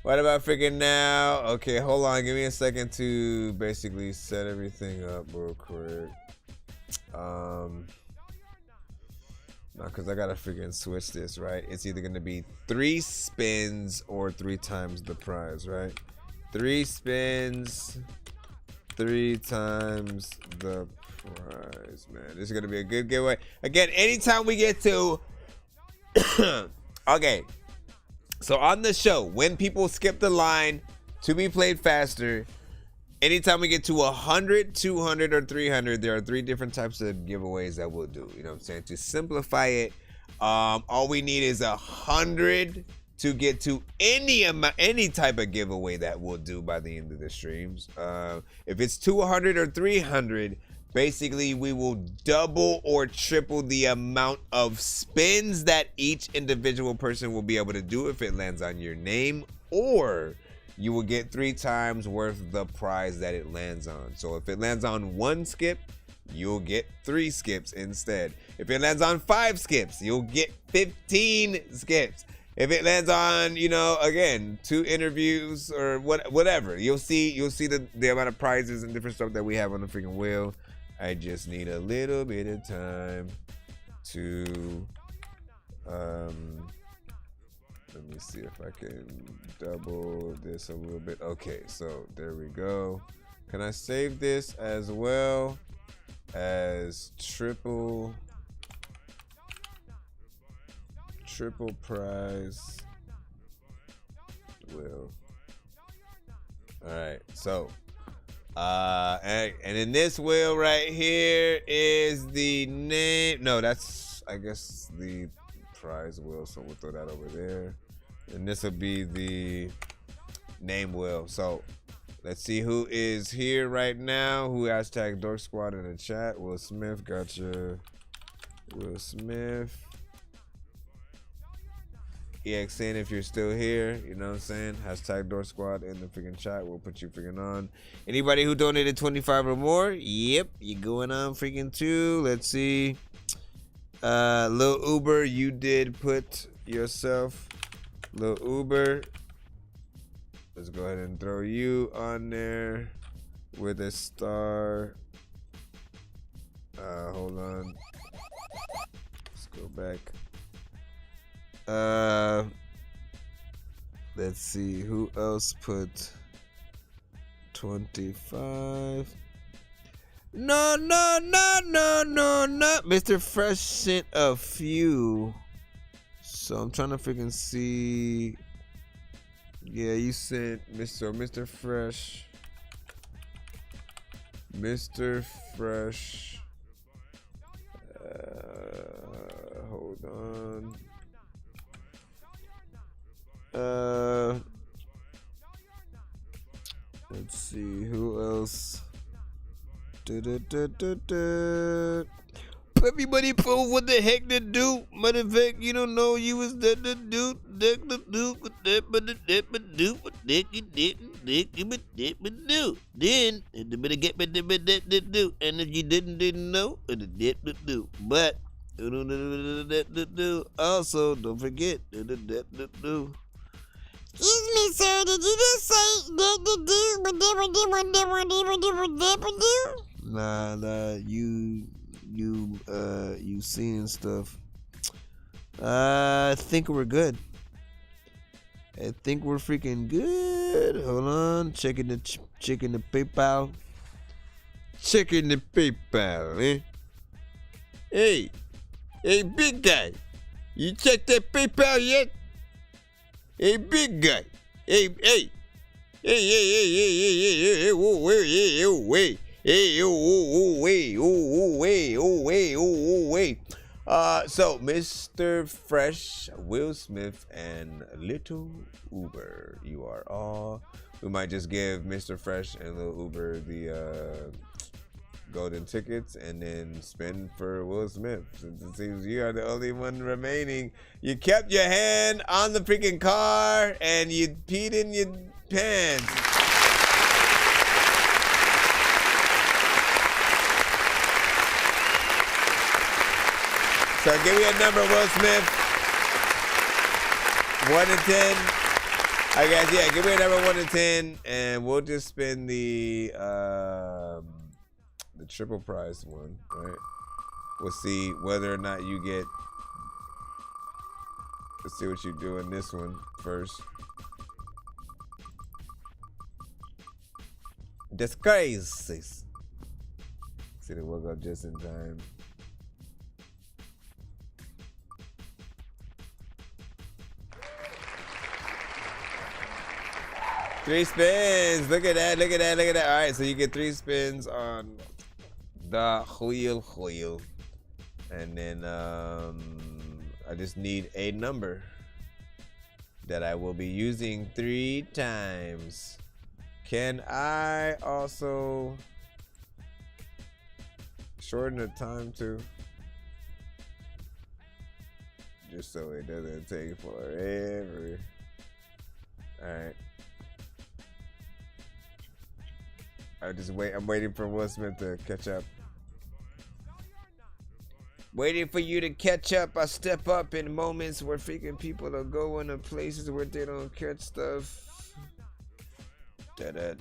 What about freaking now? Okay, hold on. Give me a second to basically set everything up real quick. No, because I got to freaking switch this, right? It's either going to be 3 spins or 3 times the prize, right? 3 spins, 3 times the prize, man. This is going to be a good giveaway. Again, anytime we get to... Okay. So on the show, when people skip the line to be played faster, anytime we get to 100, 200, or 300, there are 3 different types of giveaways that we'll do. You know what I'm saying? To simplify it, all we need is 100 to get to any type of giveaway that we'll do by the end of the streams. If it's 200 or 300, basically we will double or triple the amount of spins that each individual person will be able to do if it lands on your name, or you will get 3 times worth the prize that it lands on. So if it lands on 1 skip, you'll get 3 skips instead. If it lands on 5 skips, you'll get 15 skips. If it lands on, you know, again, 2 interviews or whatever, you'll see the amount of prizes and different stuff that we have on the freaking wheel. I just need a little bit of time to let me see if I can double this a little bit. Okay, so there we go. Can I save this as well as triple prize wheel? All right, so and in this wheel right here is the name. No, that's, I guess, the prize wheel. So we'll throw that over there. And this will be the name wheel. So let's see who is here right now. Who hashtag Dork Squad in the chat. Will Smith, gotcha. Will Smith. EXN, if you're still here, you know what I'm saying? Hashtag Dork Squad in the freaking chat. We'll put you freaking on. Anybody who donated 25 or more, yep, you going on freaking too. Let's see. Lil Uber, you did put yourself. Lil Uber. Let's go ahead and throw you on there with a star. Hold on. Let's go back. Let's see who else put 25. No, Mr. Fresh sent a few, so I'm trying to freaking see. Yeah, you sent Mr. Fresh. Hold on. Let's see who else. Everybody prove what the heck to do. Matter of fact, you don't know you was the dude. Then the better get do. And if you didn't know, do. But also don't forget do. Excuse me, sir. Did you just say Nah, you seeing stuff. I think we're good. I think we're freaking good. Hold on, checking the PayPal. Checking the PayPal, eh? Hey, big guy, you checked that PayPal yet? Hey, big guy. Hey, wait. So Mr. Fresh, Will Smith, and Little Uber, you are all. We might just give Mr. Fresh and Little Uber the golden tickets and then spin for Will Smith. Since it seems you are the only one remaining. You kept your hand on the freaking car and you peed in your pants. So give me a number, Will Smith. 1 to 10. I guess, yeah, give me a number 1 to 10, and we'll just spin the triple prize one, right? We'll see whether or not you get. Let's see what you do in this one first. Disgraces. See, they woke up just in time. Three spins. Look at that. All right, so you get 3 spins on the wheel. And then I just need a number that I will be using 3 times. Can I also shorten the time too? Just so it doesn't take forever. All right. I'm waiting for Will Smith to catch up. Waiting for you to catch up. I step up in moments where freaking people are going to places where they don't catch stuff. Get it.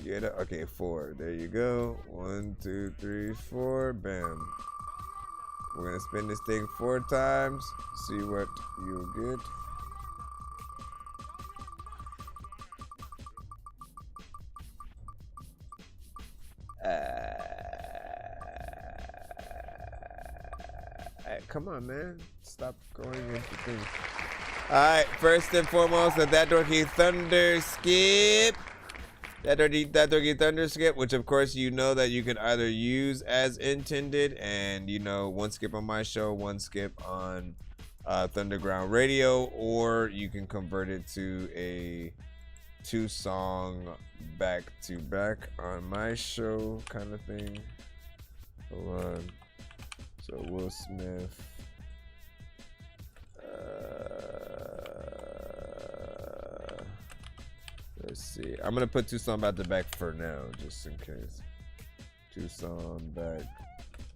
Okay, 4. There you go. 1, 2, 3, 4. Bam. We're gonna spin this thing 4 times. See what you'll get. Come on, man. Stop going into things. Alright, first and foremost, that Dorky Thunder skip. That Dorky Thunder skip, which of course you know that you can either use as intended, and you know, 1 skip on my show, 1 skip on Thunderground Radio, or you can convert it to a 2-song back-to-back on my show kind of thing. Hold on. So Will Smith. Let's see. I'm gonna put 2 songs back to back for now, just in case. 2 songs back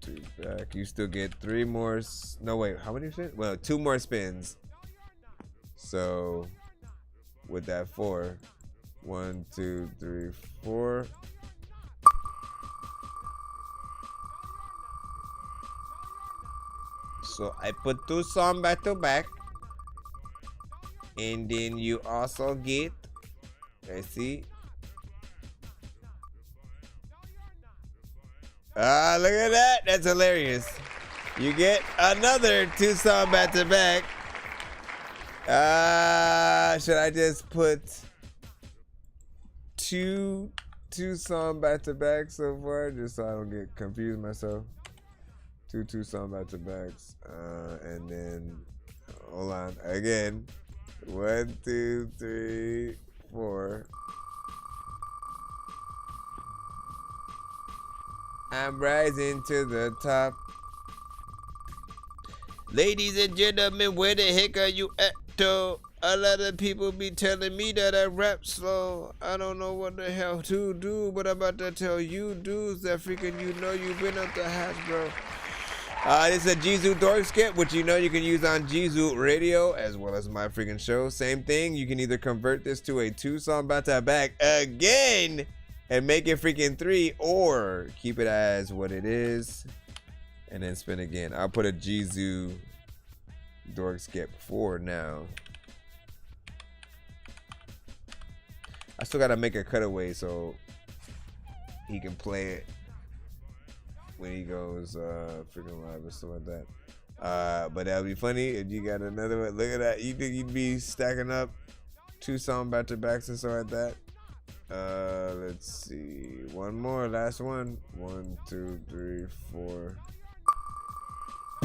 to back. You still get 3 more. No, wait. How many spins? Well, 2 more spins. So with that 4, 1, 2, 3, 4. So I put 2 songs back to back, and then you also get, let's see. Ah, look at that! That's hilarious. You get another 2 songs back to back. Should I just put two songs back to back so far, just so I don't get confused myself? 2 song back to backs, and then hold on again. 1, 2, 3, 4. I'm rising to the top. Ladies and gentlemen, where the heck are you at, though? A lot of people be telling me that I rap slow. I don't know what the hell to do, but I'm about to tell you dudes that freaking you know you've been up the hatch, bro. This is a Geniuz Dork skit, which you know you can use on Geniuz Radio as well as my freaking show. Same thing. You can either convert this to a 2-song back-to-back again and make it freaking 3, or keep it as what it is and then spin again. I'll put a Geniuz Dork skit for now. I still gotta make a cutaway so he can play it when he goes freaking live or stuff like that. But that would be funny if you got another one. Look at that. You think you'd be stacking up 2-song back-to-backs and stuff like that? Let's see. One more, last one. 1, 2, 3, 4.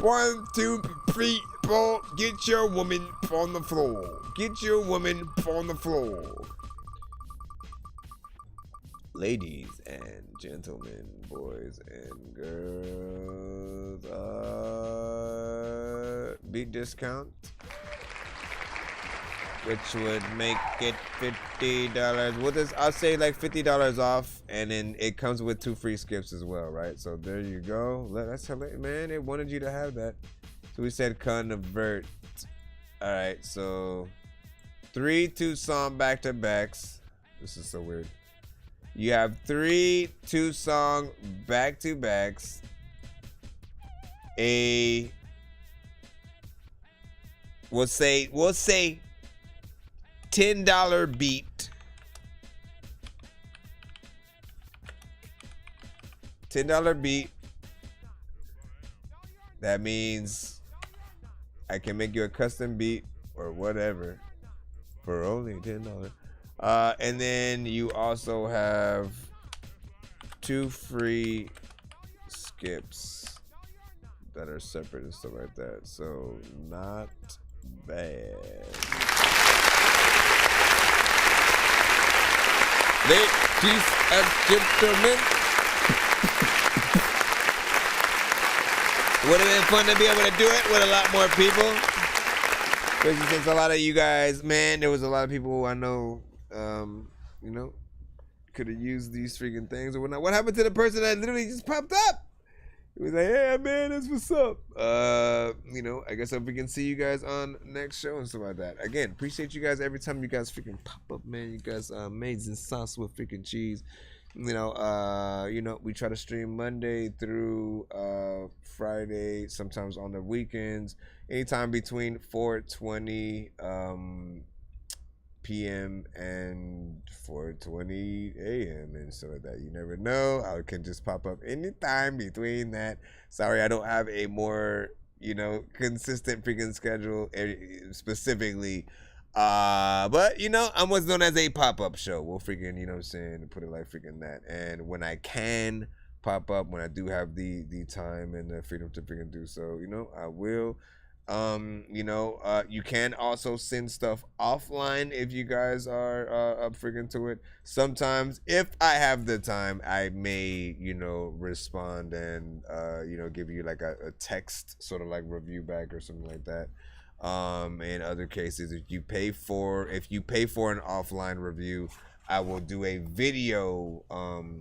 1, 2, 3, 4. Get your woman on the floor. Get your woman on the floor. Ladies and gentlemen, boys and girls, beat discount, which would make it $50. Well, I'll say like $50 off, and then it comes with 2 free skips as well, right? So there you go. That's hilarious, man. They wanted you to have that. So we said convert. All right, so 3 2-song back-to-backs. This is so weird. You have 3 2-song back-to-backs. We'll say $10 beat. $10 beat. That means I can make you a custom beat or whatever for only $10. And then you also have 2 free skips that are separate and stuff like that. So not bad. Ladies and gentlemen, would have been fun to be able to do it with a lot more people. Especially since a lot of you guys, man, there was a lot of people I know, you know, could have used these freaking things or whatnot. What happened to the person that literally just popped up? It was like, hey man, that's what's up. You know, I guess I hope we can see you guys on next show and stuff like that. Again, appreciate you guys every time you guys freaking pop up, man. You guys are amazing sauce with freaking cheese. You know, we try to stream Monday through Friday, sometimes on the weekends, anytime between 4:20 p.m. and 4:20 a.m. and stuff like that. You never know. I can just pop up anytime between that. Sorry, I don't have a more, you know, consistent freaking schedule specifically. But you know, I'm what's known as a pop-up show. We'll freaking, you know what I'm saying, put it like freaking that. And when I can pop up, when I do have the time and the freedom to freaking do so, you know, I will. You know, you can also send stuff offline if you guys are up freaking to it. Sometimes, if I have the time, I may, you know, respond and you know, give you like a text sort of like review back or something like that. In other cases, if you pay for an offline review, I will do a video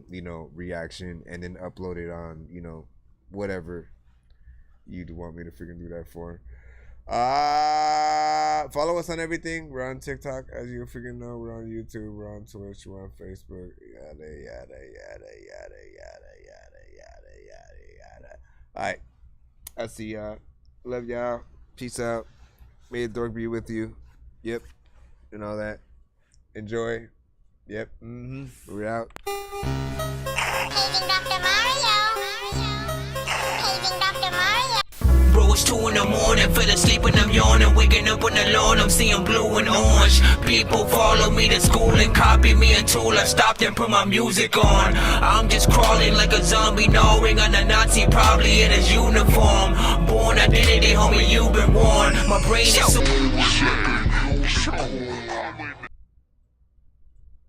you know, reaction and then upload it on, you know, whatever you'd want me to freaking do that for. Follow us on everything. We're on TikTok, as you freaking know. We're on YouTube. We're on Twitch. We're on Facebook. Yada yada yada yada yada yada yada yada yada. All right, I see y'all. Love y'all. Peace out. May the Dork be with you. Yep, and all that. Enjoy. Yep. We're out. Paging Dr. Mario. Paging Dr. Mario. Bro, it's 2 in the morning, fell asleep and I'm yawning. Waking up on the lawn, I'm seeing blue and orange. People follow me to school and copy me until I stopped and put my music on. I'm just crawling like a zombie, gnawing on a Nazi, probably in his uniform. Born identity, homie, you've been warned. My brain is so